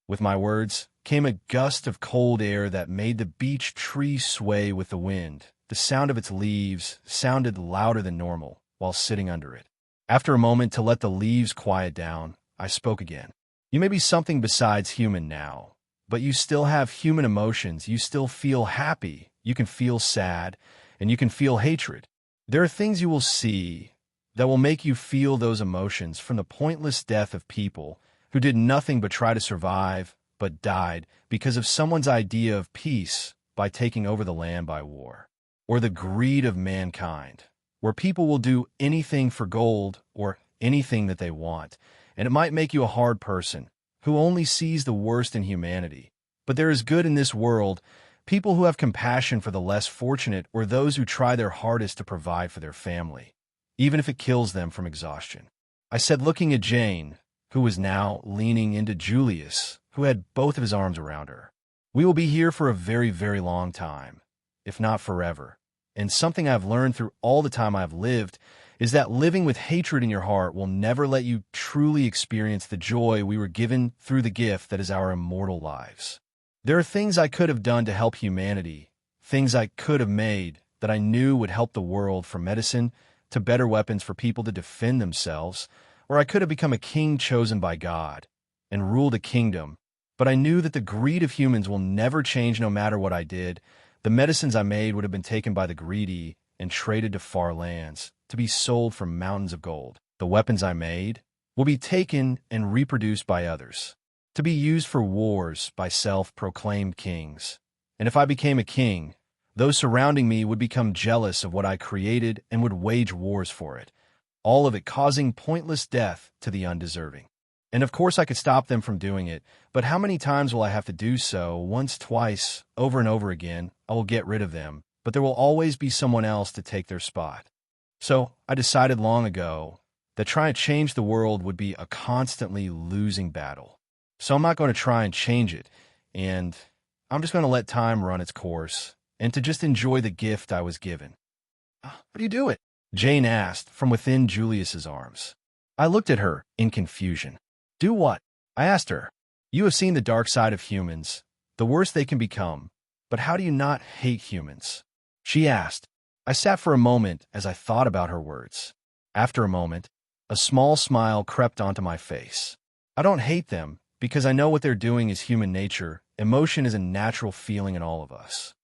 With my words came a gust of cold air that made the beech tree sway with the wind. The sound of its leaves sounded louder than normal while sitting under it. After a moment to let the leaves quiet down, I spoke again. You may be something besides human now, but you still have human emotions. You still feel happy. You can feel sad, and you can feel hatred. There are things you will see that will make you feel those emotions, from the pointless death of people who did nothing but try to survive, but died because of someone's idea of peace by taking over the land by war, or the greed of mankind, where people will do anything for gold or anything that they want, and it might make you a hard person who only sees the worst in humanity. But there is good in this world, people who have compassion for the less fortunate or those who try their hardest to provide for their family, even if it kills them from exhaustion. I said, looking at Jane, who was now leaning into Julius, who had both of his arms around her. We will be here for a very, very long time, if not forever. And something I've learned through all the time I've lived is that living with hatred in your heart will never let you truly experience the joy we were given through the gift that is our immortal lives. There are things I could have done to help humanity, things I could have made that I knew would help the world, from medicine to better weapons for people to defend themselves, or I could have become a king chosen by God and ruled a kingdom. But I knew that the greed of humans will never change no matter what I did. The medicines I made would have been taken by the greedy and traded to far lands to be sold for mountains of gold. The weapons I made will be taken and reproduced by others, to be used for wars by self-proclaimed kings. And if I became a king, those surrounding me would become jealous of what I created and would wage wars for it. all of it causing pointless death to the undeserving. And of course I could stop them from doing it, but how many times will I have to do so? Once, twice, over and over again, I will get rid of them, but there will always be someone else to take their spot. So I decided long ago that trying to change the world would be a constantly losing battle. So I'm not going to try and change it, and I'm just going to let time run its course and to just enjoy the gift I was given. How do you do it? Jane asked from within Julius's arms. I looked at her in confusion. Do what? I asked her. You have seen the dark side of humans, the worst they can become, but how do you not hate humans? She asked. I sat for a moment as I thought about her words. After a moment, a small smile crept onto my face. I don't hate them because I know what they're doing is human nature. Emotion is a natural feeling in all of us.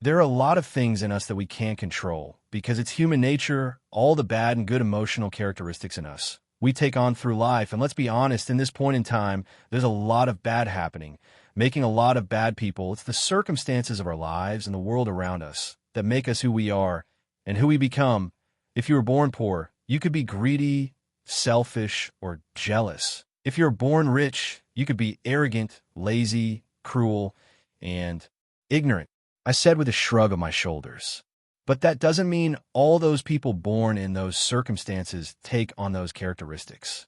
There are a lot of things in us that we can't control because it's human nature, all the bad and good emotional characteristics in us we take on through life. And let's be honest, in this point in time, there's a lot of bad happening, making a lot of bad people. It's the circumstances of our lives and the world around us that make us who we are and who we become. If you were born poor, you could be greedy, selfish, or jealous. If you're born rich, you could be arrogant, lazy, cruel, and ignorant. I said with a shrug of my shoulders. But that doesn't mean all those people born in those circumstances take on those characteristics.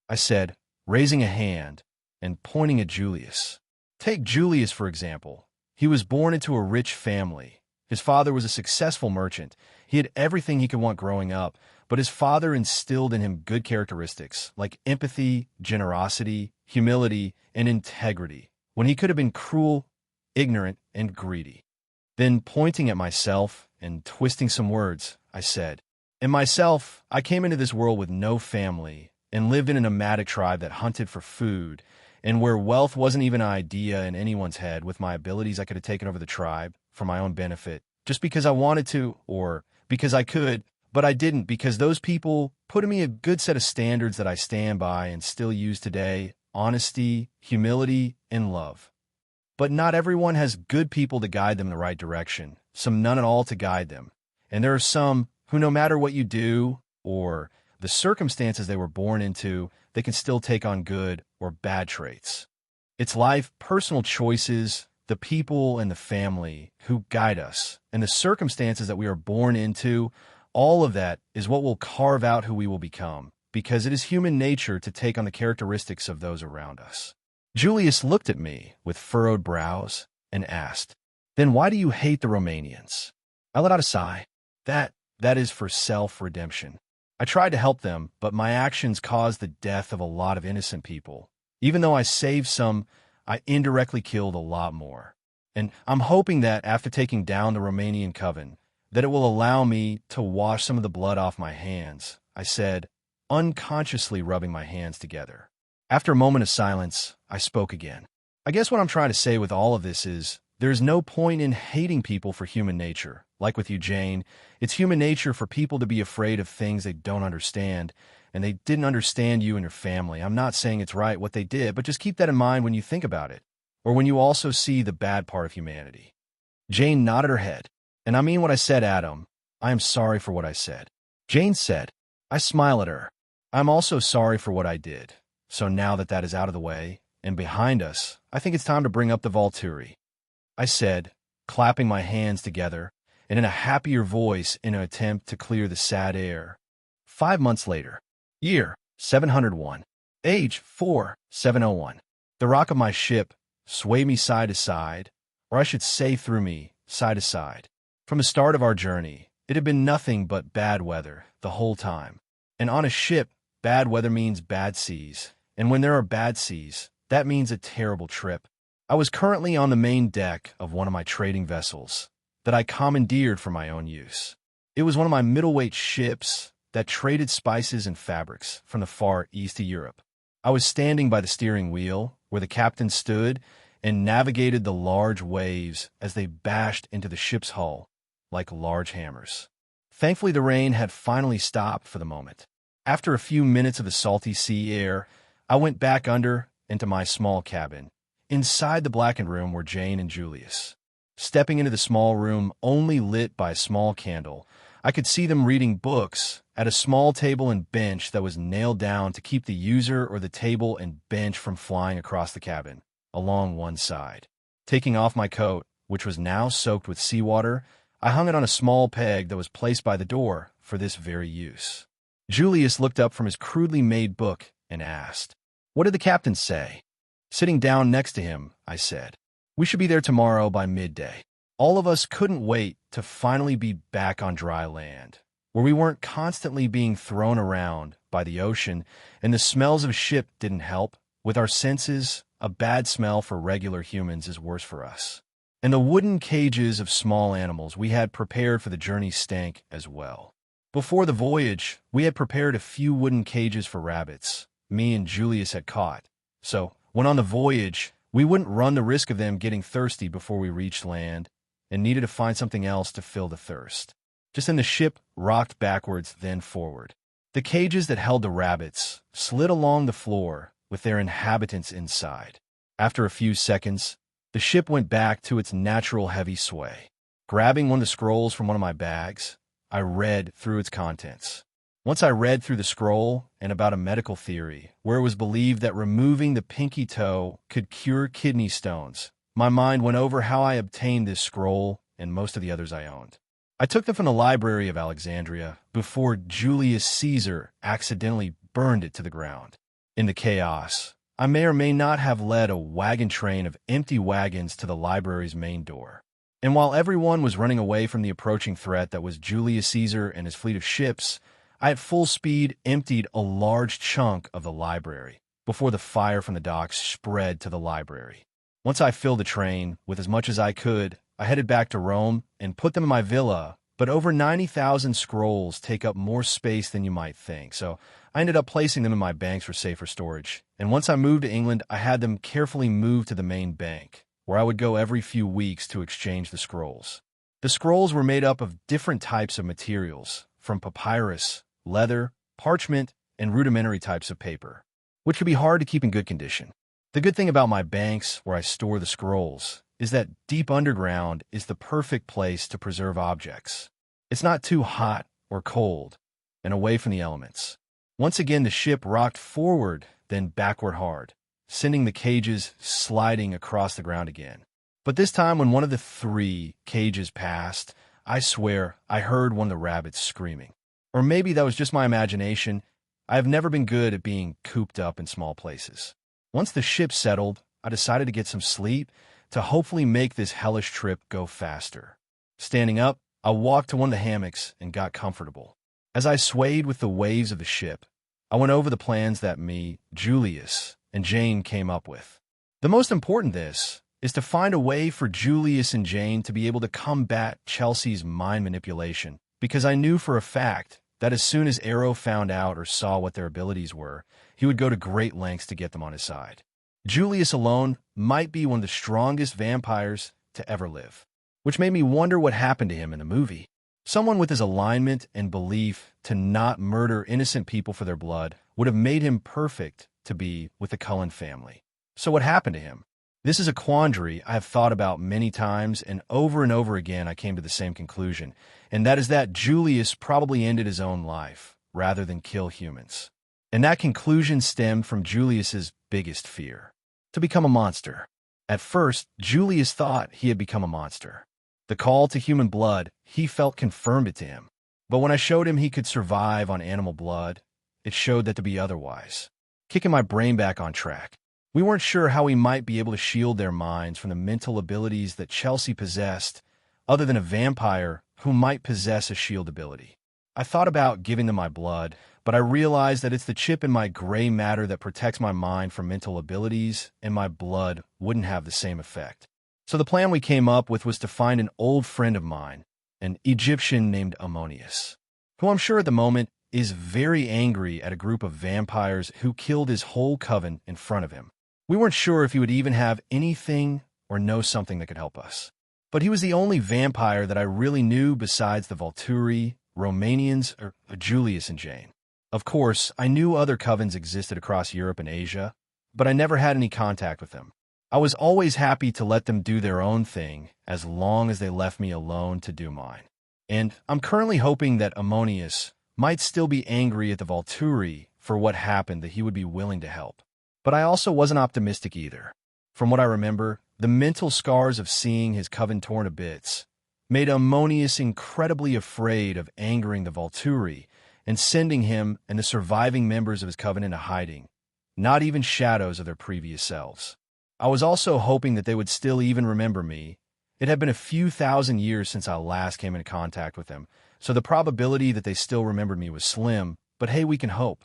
I said, raising a hand and pointing at Julius. Take Julius, for example. He was born into a rich family. His father was a successful merchant. He had everything he could want growing up, but his father instilled in him good characteristics like empathy, generosity, humility, and integrity, when he could have been cruel, ignorant, and greedy. Then, pointing at myself and twisting some words, I said, in myself, I came into this world with no family and lived in a nomadic tribe that hunted for food, and where wealth wasn't even an idea in anyone's head. With my abilities, I could have taken over the tribe for my own benefit, just because I wanted to, or because I could, but I didn't, because those people put in me a good set of standards that I stand by and still use today: honesty, humility, and love. But not everyone has good people to guide them in the right direction, some none at all to guide them. And there are some who, no matter what you do or the circumstances they were born into, they can still take on good or bad traits. It's life, personal choices, the people and the family who guide us, and the circumstances that we are born into. All of that is what will carve out who we will become, because it is human nature to take on the characteristics of those around us. Julius looked at me with furrowed brows and asked, then why do you hate the Romanians? I let out a sigh. That is for self-redemption. I tried to help them, but my actions caused the death of a lot of innocent people. Even though I saved some, I indirectly killed a lot more. And I'm hoping that after taking down the Romanian coven, that it will allow me to wash some of the blood off my hands, I said, unconsciously rubbing my hands together. After a moment of silence, I spoke again. I guess what I'm trying to say with all of this is, there's no point in hating people for human nature. Like with you, Jane, it's human nature for people to be afraid of things they don't understand, and they didn't understand you and your family. I'm not saying it's right what they did, but just keep that in mind when you think about it, or when you also see the bad part of humanity. Jane nodded her head. And I mean what I said, Adam. I am sorry for what I said. Jane said. I smile at her. I'm also sorry for what I did. So now that that is out of the way and behind us, I think it's time to bring up the Volturi. I said, clapping my hands together and in a happier voice in an attempt to clear the sad air. 5 months later. Year, 701. Age, 4701. The rock of my ship swayed me side to side, or I should say through me, side to side. From the start of our journey, it had been nothing but bad weather the whole time. And on a ship, bad weather means bad seas. And when there are bad seas, that means a terrible trip. I was currently on the main deck of one of my trading vessels that I commandeered for my own use. It was one of my middleweight ships that traded spices and fabrics from the far east of Europe. I was standing by the steering wheel, where the captain stood and navigated the large waves as they bashed into the ship's hull like large hammers. Thankfully, the rain had finally stopped for the moment. After a few minutes of the salty sea air, I went back under into my small cabin. Inside the blackened room were Jane and Julius. Stepping into the small room only lit by a small candle, I could see them reading books at a small table and bench that was nailed down to keep the user or the table and bench from flying across the cabin, along one side. Taking off my coat, which was now soaked with seawater, I hung it on a small peg that was placed by the door for this very use. Julius looked up from his crudely made book and asked, "What did the captain say?" Sitting down next to him, I said, "We should be there tomorrow by midday." All of us couldn't wait to finally be back on dry land, where we weren't constantly being thrown around by the ocean, and the smells of a ship didn't help. With our senses, a bad smell for regular humans is worse for us. And the wooden cages of small animals we had prepared for the journey stank as well. Before the voyage, we had prepared a few wooden cages for rabbits me and Julius had caught. So, when on the voyage, we wouldn't run the risk of them getting thirsty before we reached land and needed to find something else to fill the thirst. Just then the ship rocked backwards, then forward. The cages that held the rabbits slid along the floor with their inhabitants inside. After a few seconds, the ship went back to its natural heavy sway. Grabbing one of the scrolls from one of my bags, I read through its contents. Once I read through the scroll and about a medical theory where it was believed that removing the pinky toe could cure kidney stones, my mind went over how I obtained this scroll and most of the others I owned. I took them from the Library of Alexandria before Julius Caesar accidentally burned it to the ground. In the chaos, I may or may not have led a wagon train of empty wagons to the library's main door. And while everyone was running away from the approaching threat that was Julius Caesar and his fleet of ships, I at full speed emptied a large chunk of the library before the fire from the docks spread to the library. Once I filled the train with as much as I could, I headed back to Rome and put them in my villa, but over 90,000 scrolls take up more space than you might think, so I ended up placing them in my banks for safer storage. And once I moved to England, I had them carefully moved to the main bank, where I would go every few weeks to exchange the scrolls. The scrolls were made up of different types of materials, from papyrus, leather, parchment, and rudimentary types of paper, which could be hard to keep in good condition. The good thing about my banks, where I store the scrolls, is that deep underground is the perfect place to preserve objects. It's not too hot or cold, and away from the elements. Once again, the ship rocked forward, then backward hard, sending the cages sliding across the ground again. But this time, when one of the 3 cages passed, I swear I heard one of the rabbits screaming. Or maybe that was just my imagination. I have never been good at being cooped up in small places. Once the ship settled, I decided to get some sleep to hopefully make this hellish trip go faster. Standing up, I walked to one of the hammocks and got comfortable. As I swayed with the waves of the ship, I went over the plans that me, Julius, and Jane came up with. The most important this is to find a way for Julius and Jane to be able to combat Chelsea's mind manipulation, because I knew for a fact that as soon as Arrow found out or saw what their abilities were, he would go to great lengths to get them on his side. Julius alone might be one of the strongest vampires to ever live, which made me wonder what happened to him in the movie. Someone with his alignment and belief to not murder innocent people for their blood would have made him perfect to be with the Cullen family. So what happened to him? This is a quandary I have thought about many times, and over again I came to the same conclusion, and that is that Julius probably ended his own life rather than kill humans. And that conclusion stemmed from Julius's biggest fear: to become a monster. At first, Julius thought he had become a monster. The call to human blood, he felt, confirmed it to him. But when I showed him he could survive on animal blood, it showed that to be otherwise. Kicking my brain back on track, we weren't sure how we might be able to shield their minds from the mental abilities that Chelsea possessed, other than a vampire who might possess a shield ability. I thought about giving them my blood, but I realized that it's the chip in my gray matter that protects my mind from mental abilities, and my blood wouldn't have the same effect. So the plan we came up with was to find an old friend of mine, an Egyptian named Ammonius, who I'm sure at the moment is very angry at a group of vampires who killed his whole coven in front of him. We weren't sure if he would even have anything or know something that could help us. But he was the only vampire that I really knew besides the Volturi, Romanians, or Julius and Jane. Of course, I knew other covens existed across Europe and Asia, but I never had any contact with them. I was always happy to let them do their own thing as long as they left me alone to do mine. And I'm currently hoping that Ammonius might still be angry at the Volturi for what happened, that he would be willing to help. But I also wasn't optimistic either. From what I remember, the mental scars of seeing his coven torn to bits made Ammonius incredibly afraid of angering the Volturi and sending him and the surviving members of his coven into hiding, not even shadows of their previous selves. I was also hoping that they would still even remember me. It had been a few thousand years since I last came into contact with them, so the probability that they still remembered me was slim, but hey, we can hope,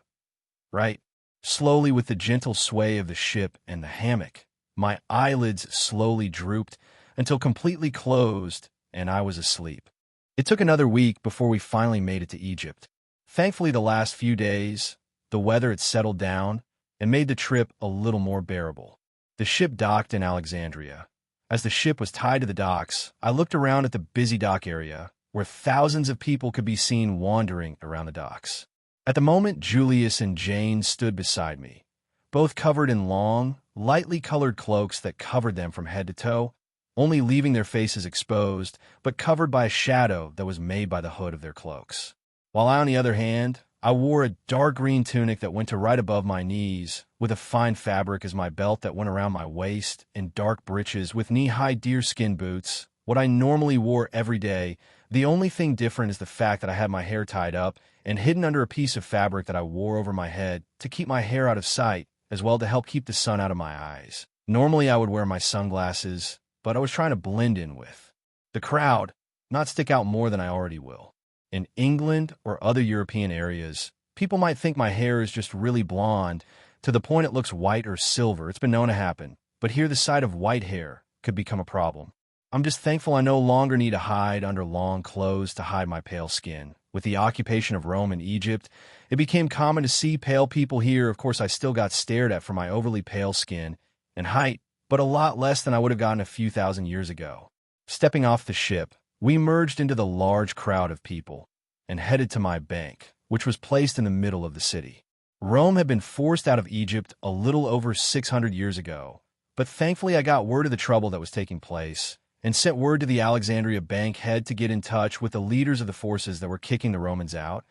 right? Slowly, with the gentle sway of the ship and the hammock, my eyelids slowly drooped until completely closed, and I was asleep. It took another week before we finally made it to Egypt. Thankfully, the last few days, the weather had settled down and made the trip a little more bearable. The ship docked in Alexandria. As the ship was tied to the docks, I looked around at the busy dock area, where thousands of people could be seen wandering around the docks. At the moment, Julius and Jane stood beside me, both covered in long, lightly colored cloaks that covered them from head to toe, only leaving their faces exposed, but covered by a shadow that was made by the hood of their cloaks. While I, on the other hand, I wore a dark green tunic that went to right above my knees, with a fine fabric as my belt that went around my waist, and dark breeches with knee-high deerskin boots, what I normally wore every day. The only thing different is the fact that I had my hair tied up and hidden under a piece of fabric that I wore over my head to keep my hair out of sight, as well to help keep the sun out of my eyes. Normally I would wear my sunglasses, but I was trying to blend in with the crowd, not stick out more than I already will. In England or other European areas, people might think my hair is just really blonde, to the point it looks white or silver. It's been known to happen, but here the sight of white hair could become a problem. I'm just thankful I no longer need to hide under long clothes to hide my pale skin. With the occupation of Rome and Egypt, it became common to see pale people here. Of course, I still got stared at for my overly pale skin and height, but a lot less than I would have gotten a few thousand years ago. Stepping off the ship, we merged into the large crowd of people and headed to my bank, which was placed in the middle of the city. Rome had been forced out of Egypt a little over 600 years ago, but thankfully I got word of the trouble that was taking place and sent word to the Alexandria bank head to get in touch with the leaders of the forces that were kicking the Romans out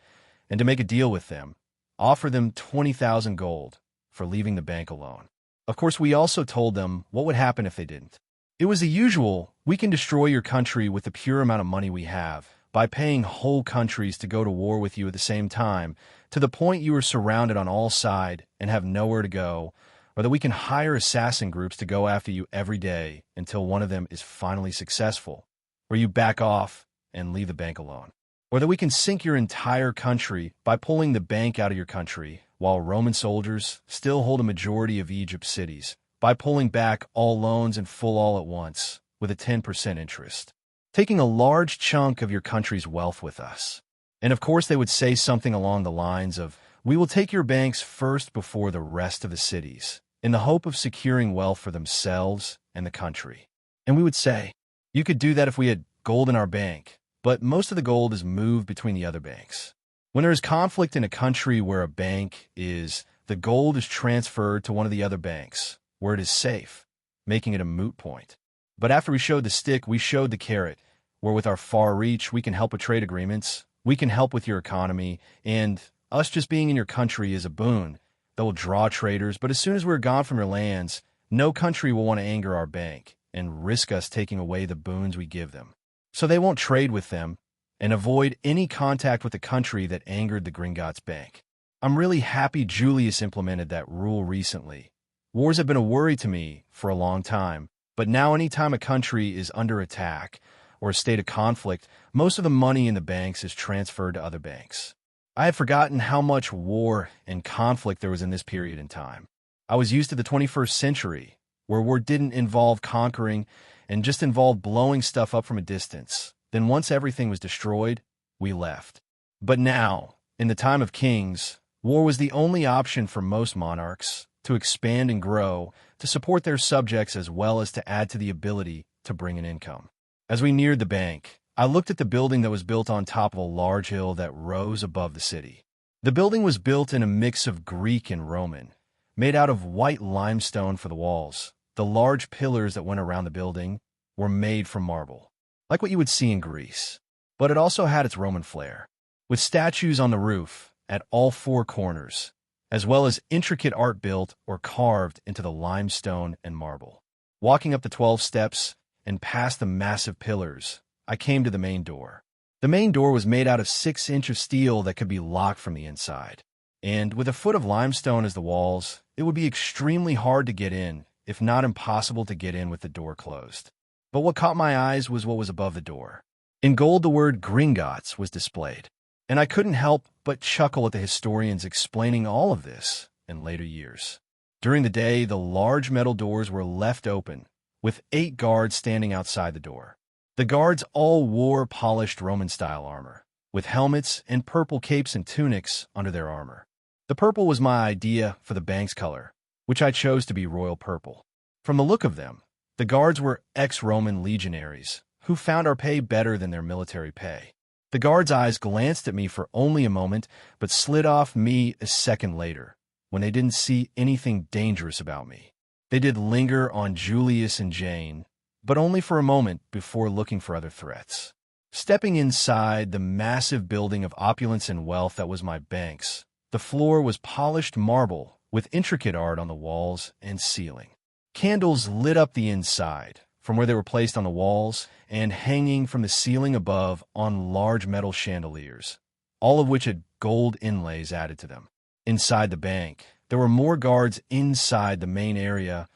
and to make a deal with them, offer them 20,000 gold for leaving the bank alone. Of course, we also told them what would happen if they didn't. It was the usual, we can destroy your country with the pure amount of money we have, by paying whole countries to go to war with you at the same time, to the point you are surrounded on all sides and have nowhere to go, or that we can hire assassin groups to go after you every day until one of them is finally successful, or you back off and leave the bank alone. Or that we can sink your entire country by pulling the bank out of your country, while Roman soldiers still hold a majority of Egypt's cities, by pulling back all loans in full all at once, with a 10% interest, taking a large chunk of your country's wealth with us. And of course they would say something along the lines of, we will take your banks first before the rest of the cities, in the hope of securing wealth for themselves and the country. And we would say, you could do that if we had gold in our bank, but most of the gold is moved between the other banks. When there is conflict in a country where a bank is, the gold is transferred to one of the other banks, where it is safe, making it a moot point. But after we showed the stick, we showed the carrot, where with our far reach, we can help with trade agreements, we can help with your economy, and us just being in your country is a boon that will draw traders. But as soon as we're gone from your lands, no country will want to anger our bank and risk us taking away the boons we give them. So they won't trade with them and avoid any contact with the country that angered the Gringotts Bank. I'm really happy Julius implemented that rule recently. Wars have been a worry to me for a long time, but now anytime a country is under attack or a state of conflict, most of the money in the banks is transferred to other banks. I had forgotten how much war and conflict there was in this period in time. I was used to the 21st century, where war didn't involve conquering and just involved blowing stuff up from a distance. Then once everything was destroyed, we left. But now, in the time of kings, war was the only option for most monarchs to expand and grow, to support their subjects as well as to add to the ability to bring in income. As we neared the bank, I looked at the building that was built on top of a large hill that rose above the city. The building was built in a mix of Greek and Roman, made out of white limestone for the walls. The large pillars that went around the building were made from marble, like what you would see in Greece. But it also had its Roman flair. with statues on the roof at all four corners, as well as intricate art built or carved into the limestone and marble. Walking up the 12 steps and past the massive pillars, I came to the main door. The main door was made out of 6-inch of steel that could be locked from the inside. And with a foot of limestone as the walls, it would be extremely hard to get in, if not impossible to get in with the door closed. But what caught my eyes was what was above the door. In gold, the word Gringotts was displayed, and I couldn't help but chuckle at the historians explaining all of this in later years. During the day, the large metal doors were left open, with 8 guards standing outside the door. The guards all wore polished Roman-style armor, with helmets and purple capes and tunics under their armor. The purple was my idea for the bank's color, which I chose to be royal purple. From the look of them, the guards were ex-Roman legionaries who found our pay better than their military pay. The guards' eyes glanced at me for only a moment, but slid off me a second later, when they didn't see anything dangerous about me. They did linger on Julius and Jane, but only for a moment before looking for other threats. Stepping inside the massive building of opulence and wealth that was my bank's, the floor was polished marble with intricate art on the walls and ceiling. Candles lit up the inside, from where they were placed on the walls and hanging from the ceiling above on large metal chandeliers, all of which had gold inlays added to them. Inside the bank, there were more guards inside the main area,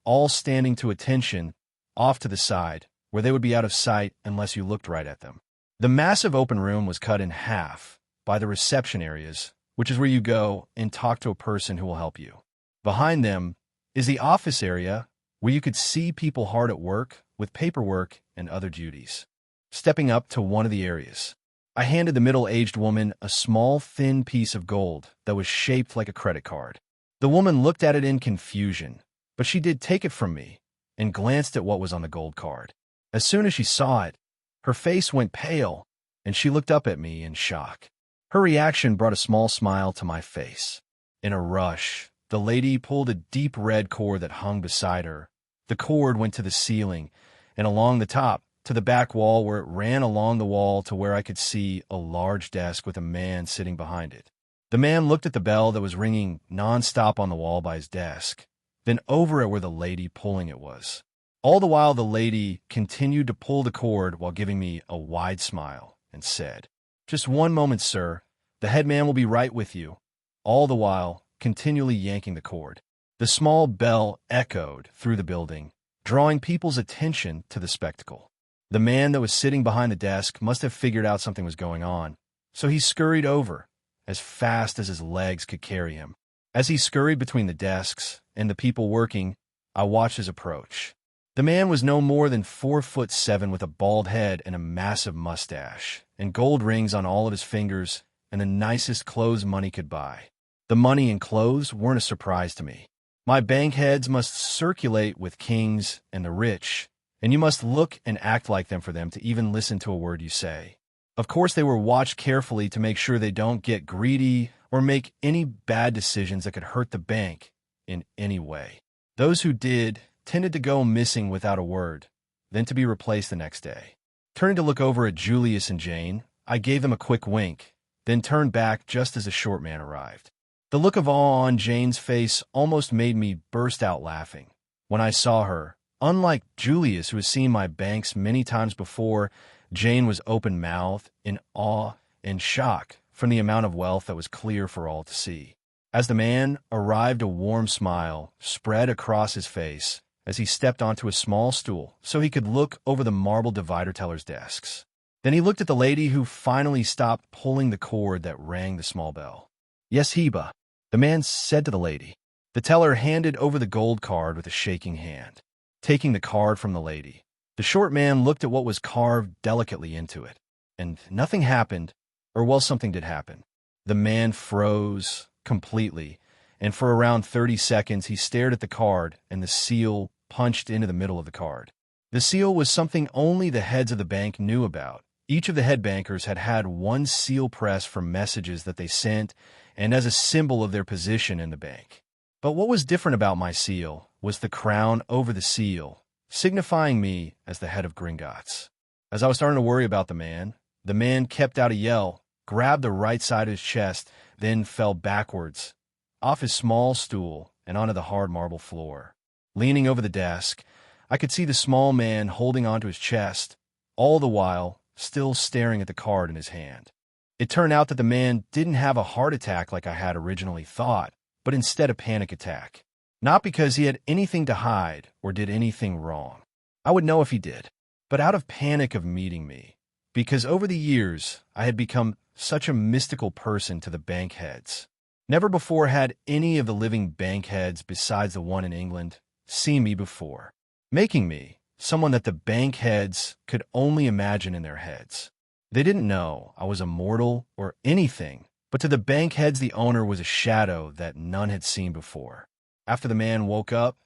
all standing to attention off to the side, where they would be out of sight unless you looked right at them. The massive open room was cut in half by the reception areas, which is where you go and talk to a person who will help you. Behind them is the office area, where you could see people hard at work with paperwork and other duties. Stepping up to one of the areas, I handed the middle-aged woman a small, thin piece of gold that was shaped like a credit card. The woman looked at it in confusion, but she did take it from me and glanced at what was on the gold card. As soon as she saw it, her face went pale, and she looked up at me in shock. Her reaction brought a small smile to my face. In a rush, the lady pulled a deep red cord that hung beside her. The cord went to the ceiling and along the top to the back wall, where it ran along the wall to where I could see a large desk with a man sitting behind it. The man looked at the bell that was ringing non-stop on the wall by his desk, then over at where the lady pulling it was. All the while, the lady continued to pull the cord while giving me a wide smile and said, "Just one moment, sir. The head man will be right with you," all the while continually yanking the cord. The small bell echoed through the building, drawing people's attention to the spectacle. The man that was sitting behind the desk must have figured out something was going on, so he scurried over as fast as his legs could carry him. As he scurried between the desks and the people working, I watched his approach. The man was no more than 4'7" with a bald head and a massive mustache, and gold rings on all of his fingers and the nicest clothes money could buy. The money and clothes weren't a surprise to me. My bank heads must circulate with kings and the rich, and you must look and act like them for them to even listen to a word you say. Of course, they were watched carefully to make sure they don't get greedy or make any bad decisions that could hurt the bank in any way. Those who did tended to go missing without a word, then to be replaced the next day. Turning to look over at Julius and Jane, I gave them a quick wink, then turned back just as the short man arrived. The look of awe on Jane's face almost made me burst out laughing. When I saw her, unlike Julius, who has seen my banks many times before, Jane was open-mouthed in awe and shock from the amount of wealth that was clear for all to see. As the man arrived, a warm smile spread across his face as he stepped onto a small stool so he could look over the marble divider teller's desks. Then he looked at the lady, who finally stopped pulling the cord that rang the small bell. "Yes, Heba," the man said to the lady. The teller handed over the gold card with a shaking hand. Taking the card from the lady, the short man looked at what was carved delicately into it, and nothing happened, or well, something did happen. The man froze completely, and for around 30 seconds he stared at the card and the seal punched into the middle of the card. The seal was something only the heads of the bank knew about. Each of the head bankers had had one seal press for messages that they sent and as a symbol of their position in the bank. But what was different about my seal was the crown over the seal, signifying me as the head of Gringotts. As I was starting to worry about the man kept out a yell grabbed the right side of his chest, then fell backwards, off his small stool and onto the hard marble floor. Leaning over the desk, I could see the small man holding onto his chest, all the while still staring at the card in his hand. It turned out that the man didn't have a heart attack like I had originally thought, but instead a panic attack. Not because he had anything to hide or did anything wrong. I would know if he did, but out of panic of meeting me, because over the years I had become such a mystical person to the bank heads. Never before had any of the living bank heads besides the one in England seen me before, making me someone that the bank heads could only imagine in their heads. They didn't know I was immortal or anything, but to the bank heads the owner was a shadow that none had seen before. After the man woke up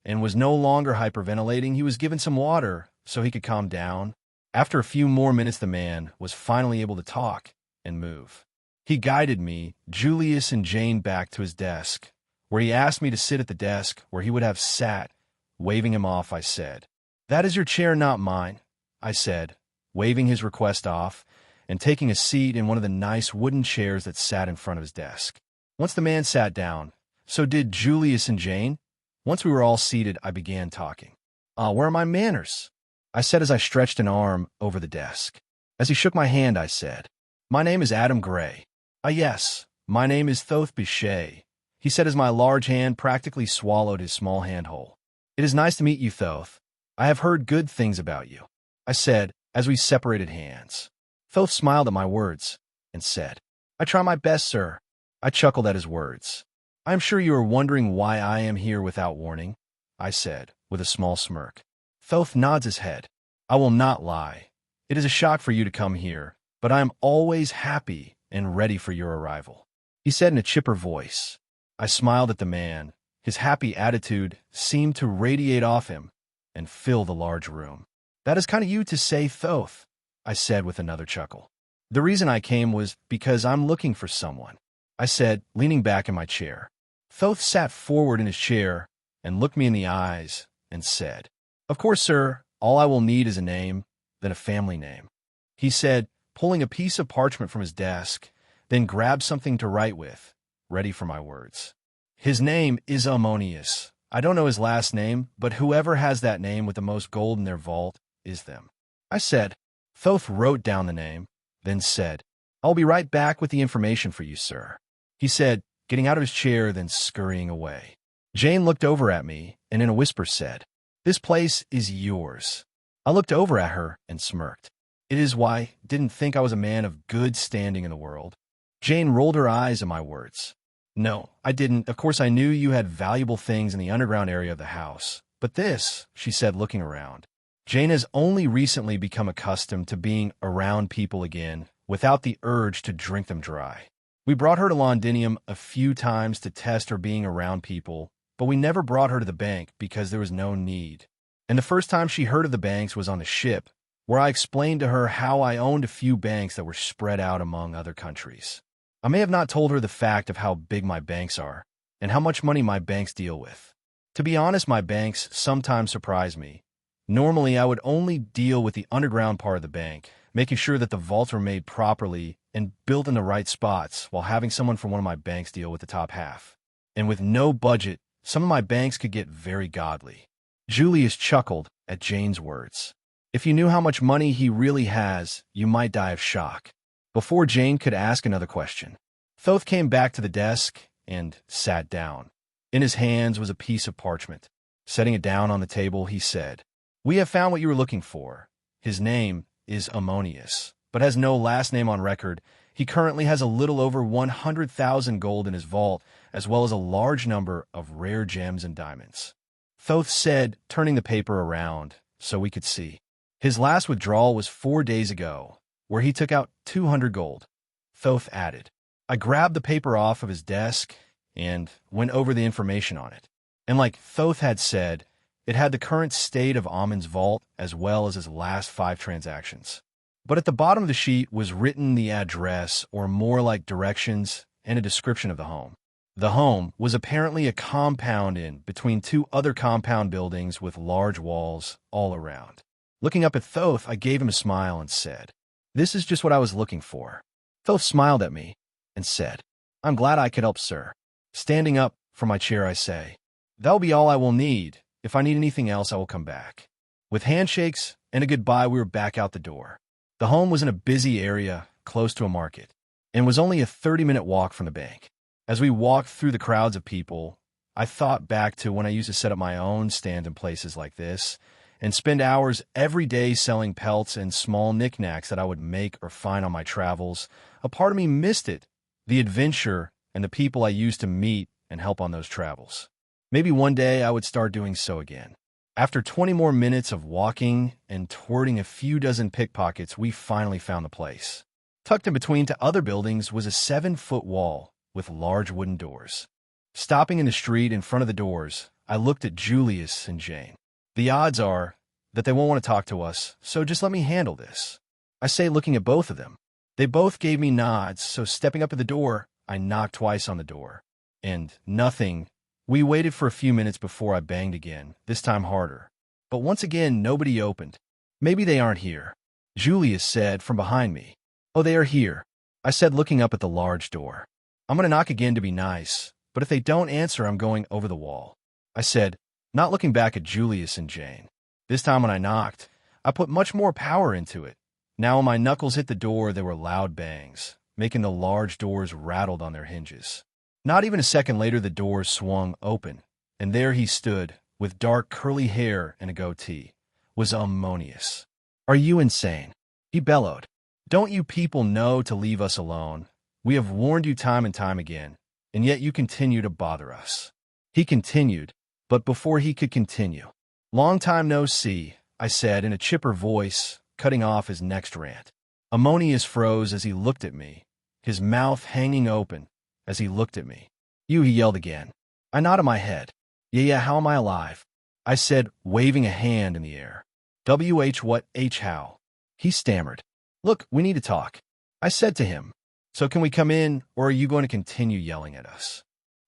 and was no longer hyperventilating, he was given some water so he could calm down. After a few more minutes, the man was finally able to talk and move. He guided me, Julius and Jane, back to his desk, where he asked me to sit at the desk where he would have sat. Waving him off, I said, "That is your chair, not mine," I said, waving his request off and taking a seat in one of the nice wooden chairs that sat in front of his desk. Once the man sat down, so did Julius and Jane. Once we were all seated, I began talking. Where are my manners?" I said as I stretched an arm over the desk. As he shook my hand, I said, "My name is Adam Gray." Yes, my name is Thoth Bichet," he said as my large hand practically swallowed his small handhole. "It is nice to meet you, Thoth. I have heard good things about you," I said as we separated hands. Thoth smiled at my words and said, "I try my best, sir." I chuckled at his words. "I am sure you are wondering why I am here without warning," I said with a small smirk. Thoth nods his head. "I will not lie. It is a shock for you to come here, but I am always happy and ready for your arrival," he said in a chipper voice. I smiled at the man. His happy attitude seemed to radiate off him and fill the large room. "That is kind of you to say, Thoth," I said with another chuckle. "The reason I came was because I'm looking for someone," I said, leaning back in my chair. Thoth sat forward in his chair and looked me in the eyes and said, "Of course, sir, all I will need is a name, then a family name," he said, pulling a piece of parchment from his desk, then grabbed something to write with, ready for my words. "His name is Ammonius. I don't know his last name, but whoever has that name with the most gold in their vault is them," I said. Thoth wrote down the name, then said, "I'll be right back with the information for you, sir," he said, getting out of his chair, then scurrying away. Jane looked over at me and in a whisper said, "This place is yours." I looked over at her and smirked. "It is why didn't think I was a man of good standing in the world." Jane rolled her eyes at my words. "No, I didn't. Of course I knew you had valuable things in the underground area of the house. But this," she said, looking around. Jane has only recently become accustomed to being around people again without the urge to drink them dry. We brought her to Londinium a few times to test her being around people, but we never brought her to the bank because there was no need. And the first time she heard of the banks was on the ship, where I explained to her how I owned a few banks that were spread out among other countries. I may have not told her the fact of how big my banks are and how much money my banks deal with. To be honest, my banks sometimes surprise me. Normally, I would only deal with the underground part of the bank, making sure that the vaults were made properly and built in the right spots, while having someone from one of my banks deal with the top half. And with no budget, some of my banks could get very godly. Julius chuckled at Jane's words. "If you knew how much money he really has, you might die of shock." Before Jane could ask another question, Thoth came back to the desk and sat down. In his hands was a piece of parchment. Setting it down on the table, he said, "We have found what you were looking for. His name is Ammonius, but has no last name on record. He currently has a little over 100,000 gold in his vault, as well as a large number of rare gems and diamonds," Thoth said, turning the paper around so we could see. "His last withdrawal was 4 days ago, where he took out 200 gold, Thoth added. I grabbed the paper off of his desk and went over the information on it. And like Thoth had said, it had the current state of Ammon's vault as well as his last 5 transactions. But at the bottom of the sheet was written the address, or more like directions, and a description of the home. The home was apparently a compound in between 2 other compound buildings with large walls all around. Looking up at Thoth, I gave him a smile and said, "This is just what I was looking for." Thoth smiled at me and said, "I'm glad I could help, sir." Standing up from my chair, I say, "That'll be all I will need. If I need anything else, I will come back." With handshakes and a goodbye, we were back out the door. The home was in a busy area close to a market and was only a 30-minute walk from the bank. As we walked through the crowds of people, I thought back to when I used to set up my own stand in places like this and spend hours every day selling pelts and small knickknacks that I would make or find on my travels. A part of me missed it, the adventure and the people I used to meet and help on those travels. Maybe one day I would start doing so again. After 20 more minutes of walking and thwarting a few dozen pickpockets, we finally found the place. Tucked in between to other buildings was a 7-foot wall with large wooden doors. Stopping in the street in front of the doors, I looked at Julius and Jane. The odds are that they won't want to talk to us, so just let me handle this, I say, looking at both of them. They both gave me nods, so stepping up to the door, I knocked twice on the door. And nothing. We waited for a few minutes before I banged again, this time harder. But once again, nobody opened. "Maybe they aren't here," Julius said from behind me. "Oh, they are here," I said, looking up at the large door. "I'm going to knock again to be nice, but if they don't answer, I'm going over the wall," I said, not looking back at Julius and Jane. This time when I knocked, I put much more power into it. Now when my knuckles hit the door, there were loud bangs, making the large doors rattled on their hinges. Not even a second later, the doors swung open, and there he stood, with dark curly hair and a goatee. Was Ammonius. "Are you insane?" he bellowed. "Don't you people know to leave us alone? We have warned you time and time again, and yet you continue to bother us." He continued, but before he could continue, "Long time no see," I said in a chipper voice, cutting off his next rant. Ammonius froze as he looked at me, his mouth hanging open as he looked at me. "You," he yelled again. I nodded my head. Yeah, how am I alive?" I said, waving a hand in the air. What, how?" He stammered. "Look, we need to talk," I said to him. "So can we come in, or are you going to continue yelling at us?"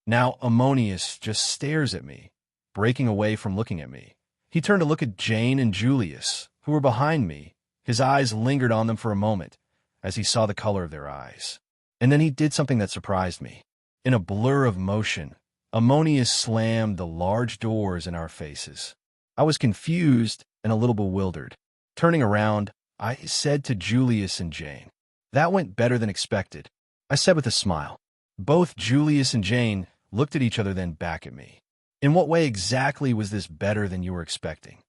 Now Ammonius just stares at me, breaking away from looking at me. He turned to look at Jane and Julius, who were behind me. His eyes lingered on them for a moment as he saw the color of their eyes. And then he did something that surprised me. In a blur of motion, Ammonius slammed the large doors in our faces. I was confused and a little bewildered. Turning around, I said to Julius and Jane, "That went better than expected," I said with a smile. Both Julius and Jane looked at each other, then back at me. "In what way exactly was this better than you were expecting?"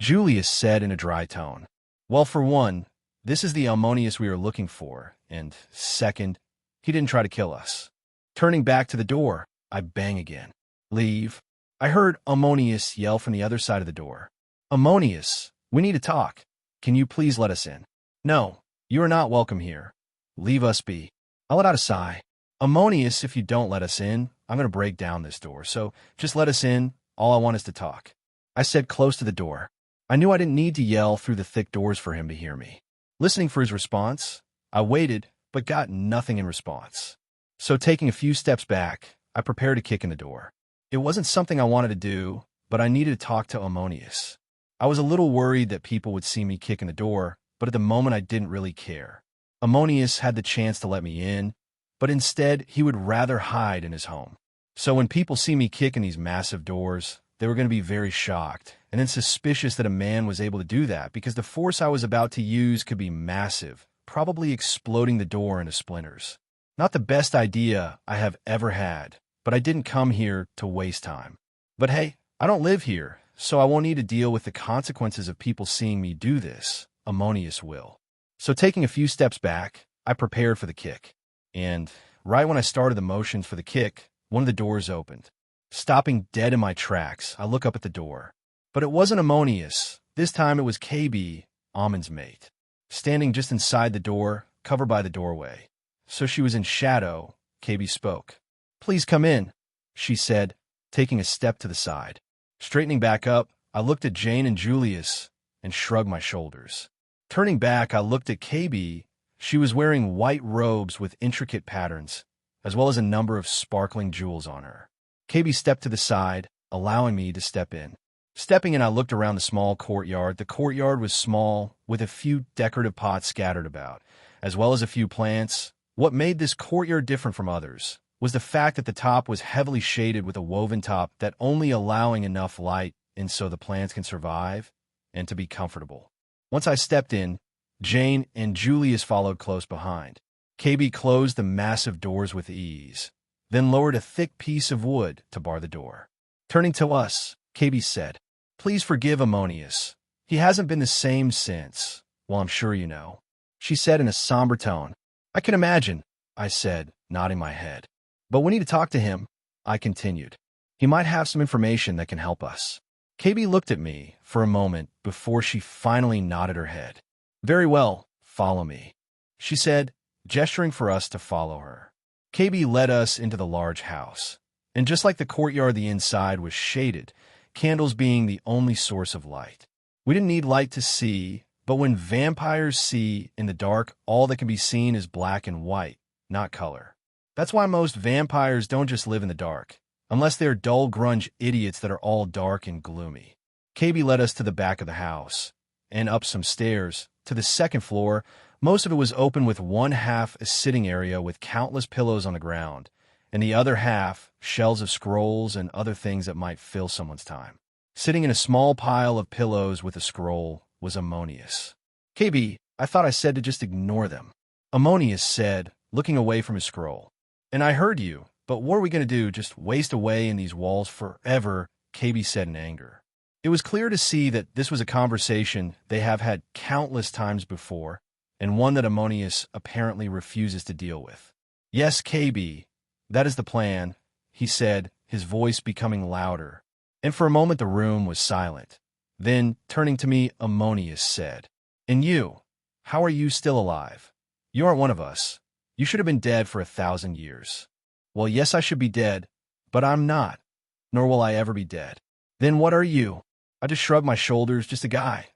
Julius said in a dry tone, "Well, for one, this is the Ammonius we are looking for, and second, he didn't try to kill us." Turning back to the door, I bang again. "Leave," I heard Ammonius yell from the other side of the door. "Ammonius, we need to talk. Can you please let us in?" "No, you are not welcome here. Leave us be." I let out a sigh. "Ammonius, if you don't let us in, I'm going to break down this door, so just let us in. All I want is to talk," I said close to the door. I knew I didn't need to yell through the thick doors for him to hear me. Listening for his response, I waited, but got nothing in response. So taking a few steps back, I prepared to kick in the door. It wasn't something I wanted to do, but I needed to talk to Ammonius. I was a little worried that people would see me kick in the door, but at the moment I didn't really care. Ammonius had the chance to let me in, but instead he would rather hide in his home. So when people see me kick in these massive doors, they were going to be very shocked and then suspicious that a man was able to do that because the force I was about to use could be massive, probably exploding the door into splinters. Not the best idea I have ever had, but I didn't come here to waste time. But hey, I don't live here, so I won't need to deal with the consequences of people seeing me do this. Ammonius will. So taking a few steps back, I prepared for the kick. And right when I started the motions for the kick, one of the doors opened. Stopping dead in my tracks, I look up at the door. But it wasn't Ammonius. This time it was KB, Ammon's mate, standing just inside the door, covered by the doorway. So she was in shadow. KB spoke. "Please come in," she said, taking a step to the side. Straightening back up, I looked at Jane and Julius and shrugged my shoulders. Turning back, I looked at KB. She was wearing white robes with intricate patterns, as well as a number of sparkling jewels on her. KB stepped to the side, allowing me to step in. Stepping in, I looked around the small courtyard. The courtyard was small, with a few decorative pots scattered about, as well as a few plants, What made this courtyard different from others was the fact that the top was heavily shaded with a woven top that only allowing enough light in so the plants can survive and to be comfortable. Once I stepped in, Jane and Julius followed close behind. KB closed the massive doors with ease, then lowered a thick piece of wood to bar the door. Turning to us, KB said, "Please forgive Ammonius. He hasn't been the same since. Well, I'm sure you know," she said in a somber tone. "I can imagine," I said, nodding my head. "But we need to talk to him," I continued. "He might have some information that can help us." KB looked at me for a moment before she finally nodded her head. "Very well, follow me," she said, gesturing for us to follow her. KB led us into the large house, and just like the courtyard, the inside was shaded, candles being the only source of light. We didn't need light to see, but when vampires see in the dark, all that can be seen is black and white, not color. That's why most vampires don't just live in the dark, unless they're dull grunge idiots that are all dark and gloomy. KB led us to the back of the house, and up some stairs, to the second floor. Most of it was open with one half a sitting area with countless pillows on the ground, and the other half shelves of scrolls and other things that might fill someone's time. Sitting in a small pile of pillows with a scroll was Ammonius. "KB, I thought I said to just ignore them," Ammonius said, looking away from his scroll. "And I heard you, but what are we going to do, just waste away in these walls forever?" KB said in anger. It was clear to see that this was a conversation they have had countless times before, and one that Ammonius apparently refuses to deal with. "Yes, KB, that is the plan," he said, his voice becoming louder. And for a moment the room was silent. Then, turning to me, Ammonius said, "And you, how are you still alive? You aren't one of us. You should have been dead for 1,000 years." "Well, yes, I should be dead, but I'm not, nor will I ever be dead." "Then what are you?" I just shrugged my shoulders, "Just a guy,"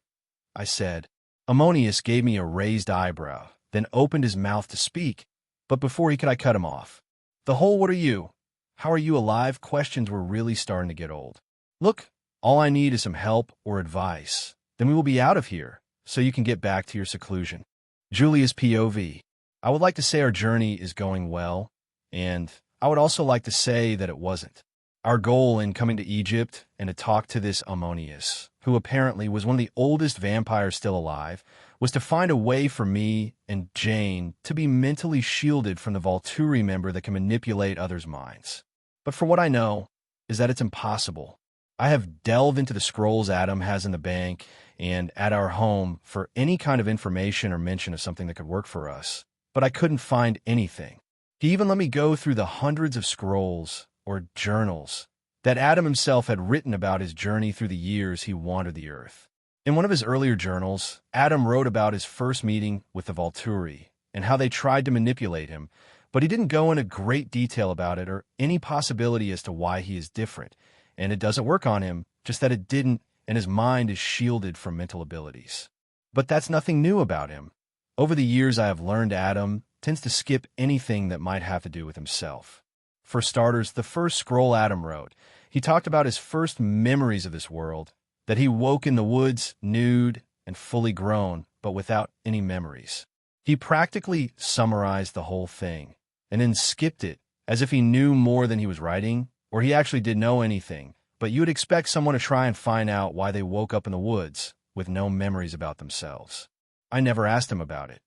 I said. Ammonius gave me a raised eyebrow, then opened his mouth to speak, but before he could, I cut him off. The whole "what are you? How are you alive?" questions were really starting to get old. "Look, all I need is some help or advice. Then we will be out of here, so you can get back to your seclusion." Julius POV. I would like to say our journey is going well, and I would also like to say that it wasn't. Our goal in coming to Egypt and to talk to this Ammonius, who apparently was one of the oldest vampires still alive, was to find a way for me and Jane to be mentally shielded from the Volturi member that can manipulate others' minds. But for what I know is that it's impossible. I have delved into the scrolls Adam has in the bank and at our home for any kind of information or mention of something that could work for us, but I couldn't find anything. He even let me go through the hundreds of scrolls or journals that Adam himself had written about his journey through the years he wandered the earth. In one of his earlier journals, Adam wrote about his first meeting with the Volturi and how they tried to manipulate him, but he didn't go into great detail about it or any possibility as to why he is different, and it doesn't work on him, just that it didn't, and his mind is shielded from mental abilities. But that's nothing new about him. Over the years, I have learned Adam tends to skip anything that might have to do with himself. For starters, the first scroll Adam wrote, he talked about his first memories of this world, that he woke in the woods, nude and fully grown, but without any memories. He practically summarized the whole thing, and then skipped it, as if he knew more than he was writing, or he actually didn't know anything. But you would expect someone to try and find out why they woke up in the woods, with no memories about themselves. I never asked him about it.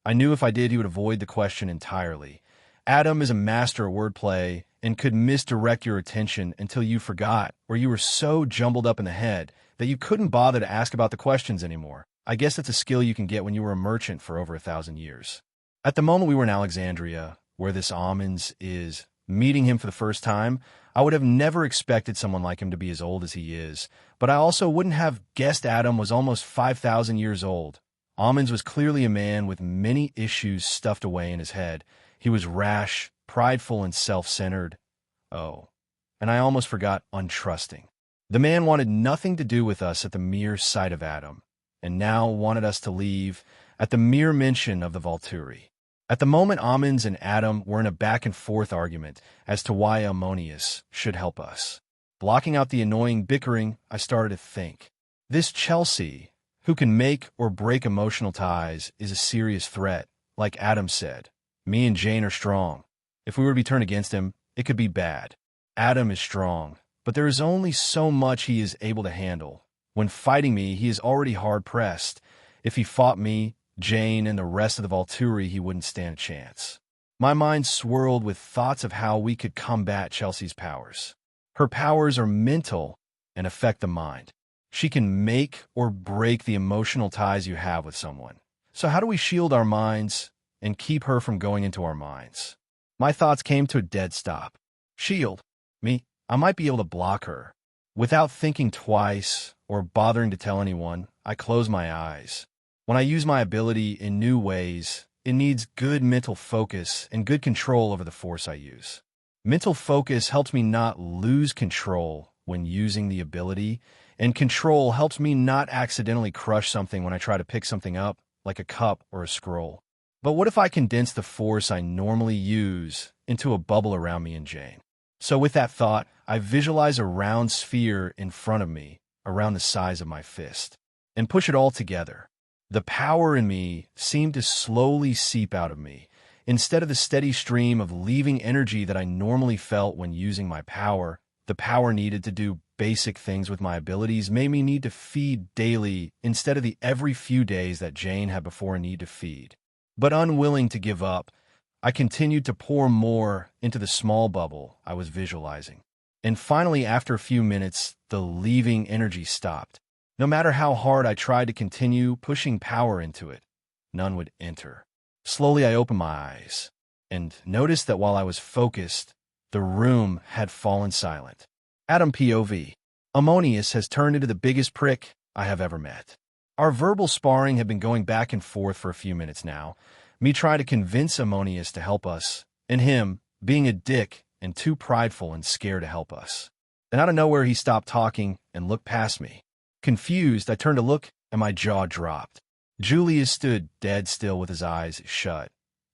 I knew if I did, he would avoid the question entirely. Adam is a master at wordplay and could misdirect your attention until you forgot, or you were so jumbled up in the head that you couldn't bother to ask about the questions anymore. I guess that's a skill you can get when you were a merchant for over 1,000 years. At the moment we were in Alexandria, where this Ammons is, meeting him for the first time, I would have never expected someone like him to be as old as he is, but I also wouldn't have guessed Adam was almost 5,000 years old. Ammons was clearly a man with many issues stuffed away in his head. He was rash, prideful, and self-centered. Oh, and I almost forgot, untrusting. The man wanted nothing to do with us at the mere sight of Adam, and now wanted us to leave at the mere mention of the Volturi. At the moment, Ammons and Adam were in a back-and-forth argument as to why Ammonius should help us. Blocking out the annoying bickering, I started to think. This Chelsea, who can make or break emotional ties, is a serious threat, like Adam said. Me and Jane are strong. If we were to be turned against him, it could be bad. Adam is strong, but there is only so much he is able to handle. When fighting me, he is already hard-pressed. If he fought me, Jane, and the rest of the Volturi, he wouldn't stand a chance. My mind swirled with thoughts of how we could combat Chelsea's powers. Her powers are mental and affect the mind. She can make or break the emotional ties you have with someone. So how do we shield our minds and keep her from going into our minds? My thoughts came to a dead stop. Shield? Me? I might be able to block her. Without thinking twice or bothering to tell anyone, I close my eyes. When I use my ability in new ways, it needs good mental focus and good control over the force I use. Mental focus helps me not lose control when using the ability, and control helps me not accidentally crush something when I try to pick something up, like a cup or a scroll. But what if I condense the force I normally use into a bubble around me and Jane? So with that thought, I visualize a round sphere in front of me, around the size of my fist, and push it all together. The power in me seemed to slowly seep out of me. Instead of the steady stream of leaving energy that I normally felt when using my power, the power needed to do basic things with my abilities made me need to feed daily instead of the every few days that Jane had before a need to feed. But unwilling to give up, I continued to pour more into the small bubble I was visualizing. And finally, after a few minutes, the leaving energy stopped. No matter how hard I tried to continue pushing power into it, none would enter. Slowly, I opened my eyes and noticed that while I was focused, the room had fallen silent. Adam POV. Ammonius has turned into the biggest prick I have ever met. Our verbal sparring had been going back and forth for a few minutes now, me trying to convince Ammonius to help us, and him being a dick and too prideful and scared to help us. Then out of nowhere, he stopped talking and looked past me. Confused, I turned to look, and my jaw dropped. Julius stood dead still with his eyes shut,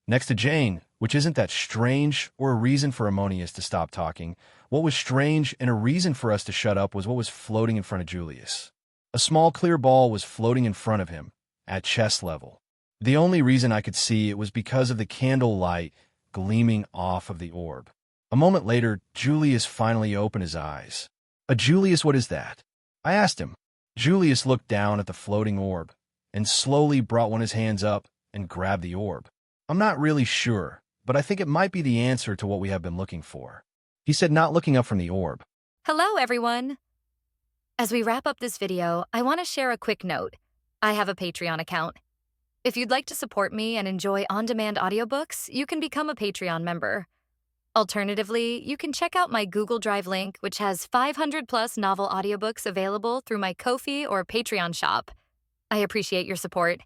next to Jane, which isn't that strange or a reason for Ammonius to stop talking. What was strange and a reason for us to shut up was what was floating in front of Julius. A small clear ball was floating in front of him, at chest level. The only reason I could see it was because of the candle light gleaming off of the orb. A moment later, Julius finally opened his eyes. Julius, what is that? I asked him. Julius looked down at the floating orb and slowly brought one of his hands up and grabbed the orb. I'm not really sure, but I think it might be the answer to what we have been looking for. He said, not looking up from the orb. Hello, everyone. As we wrap up this video, I want to share a quick note. I have a Patreon account. If you'd like to support me and enjoy on-demand audiobooks, you can become a Patreon member. Alternatively, you can check out my Google Drive link, which has 500+ novel audiobooks available through my Ko-fi or Patreon shop. I appreciate your support.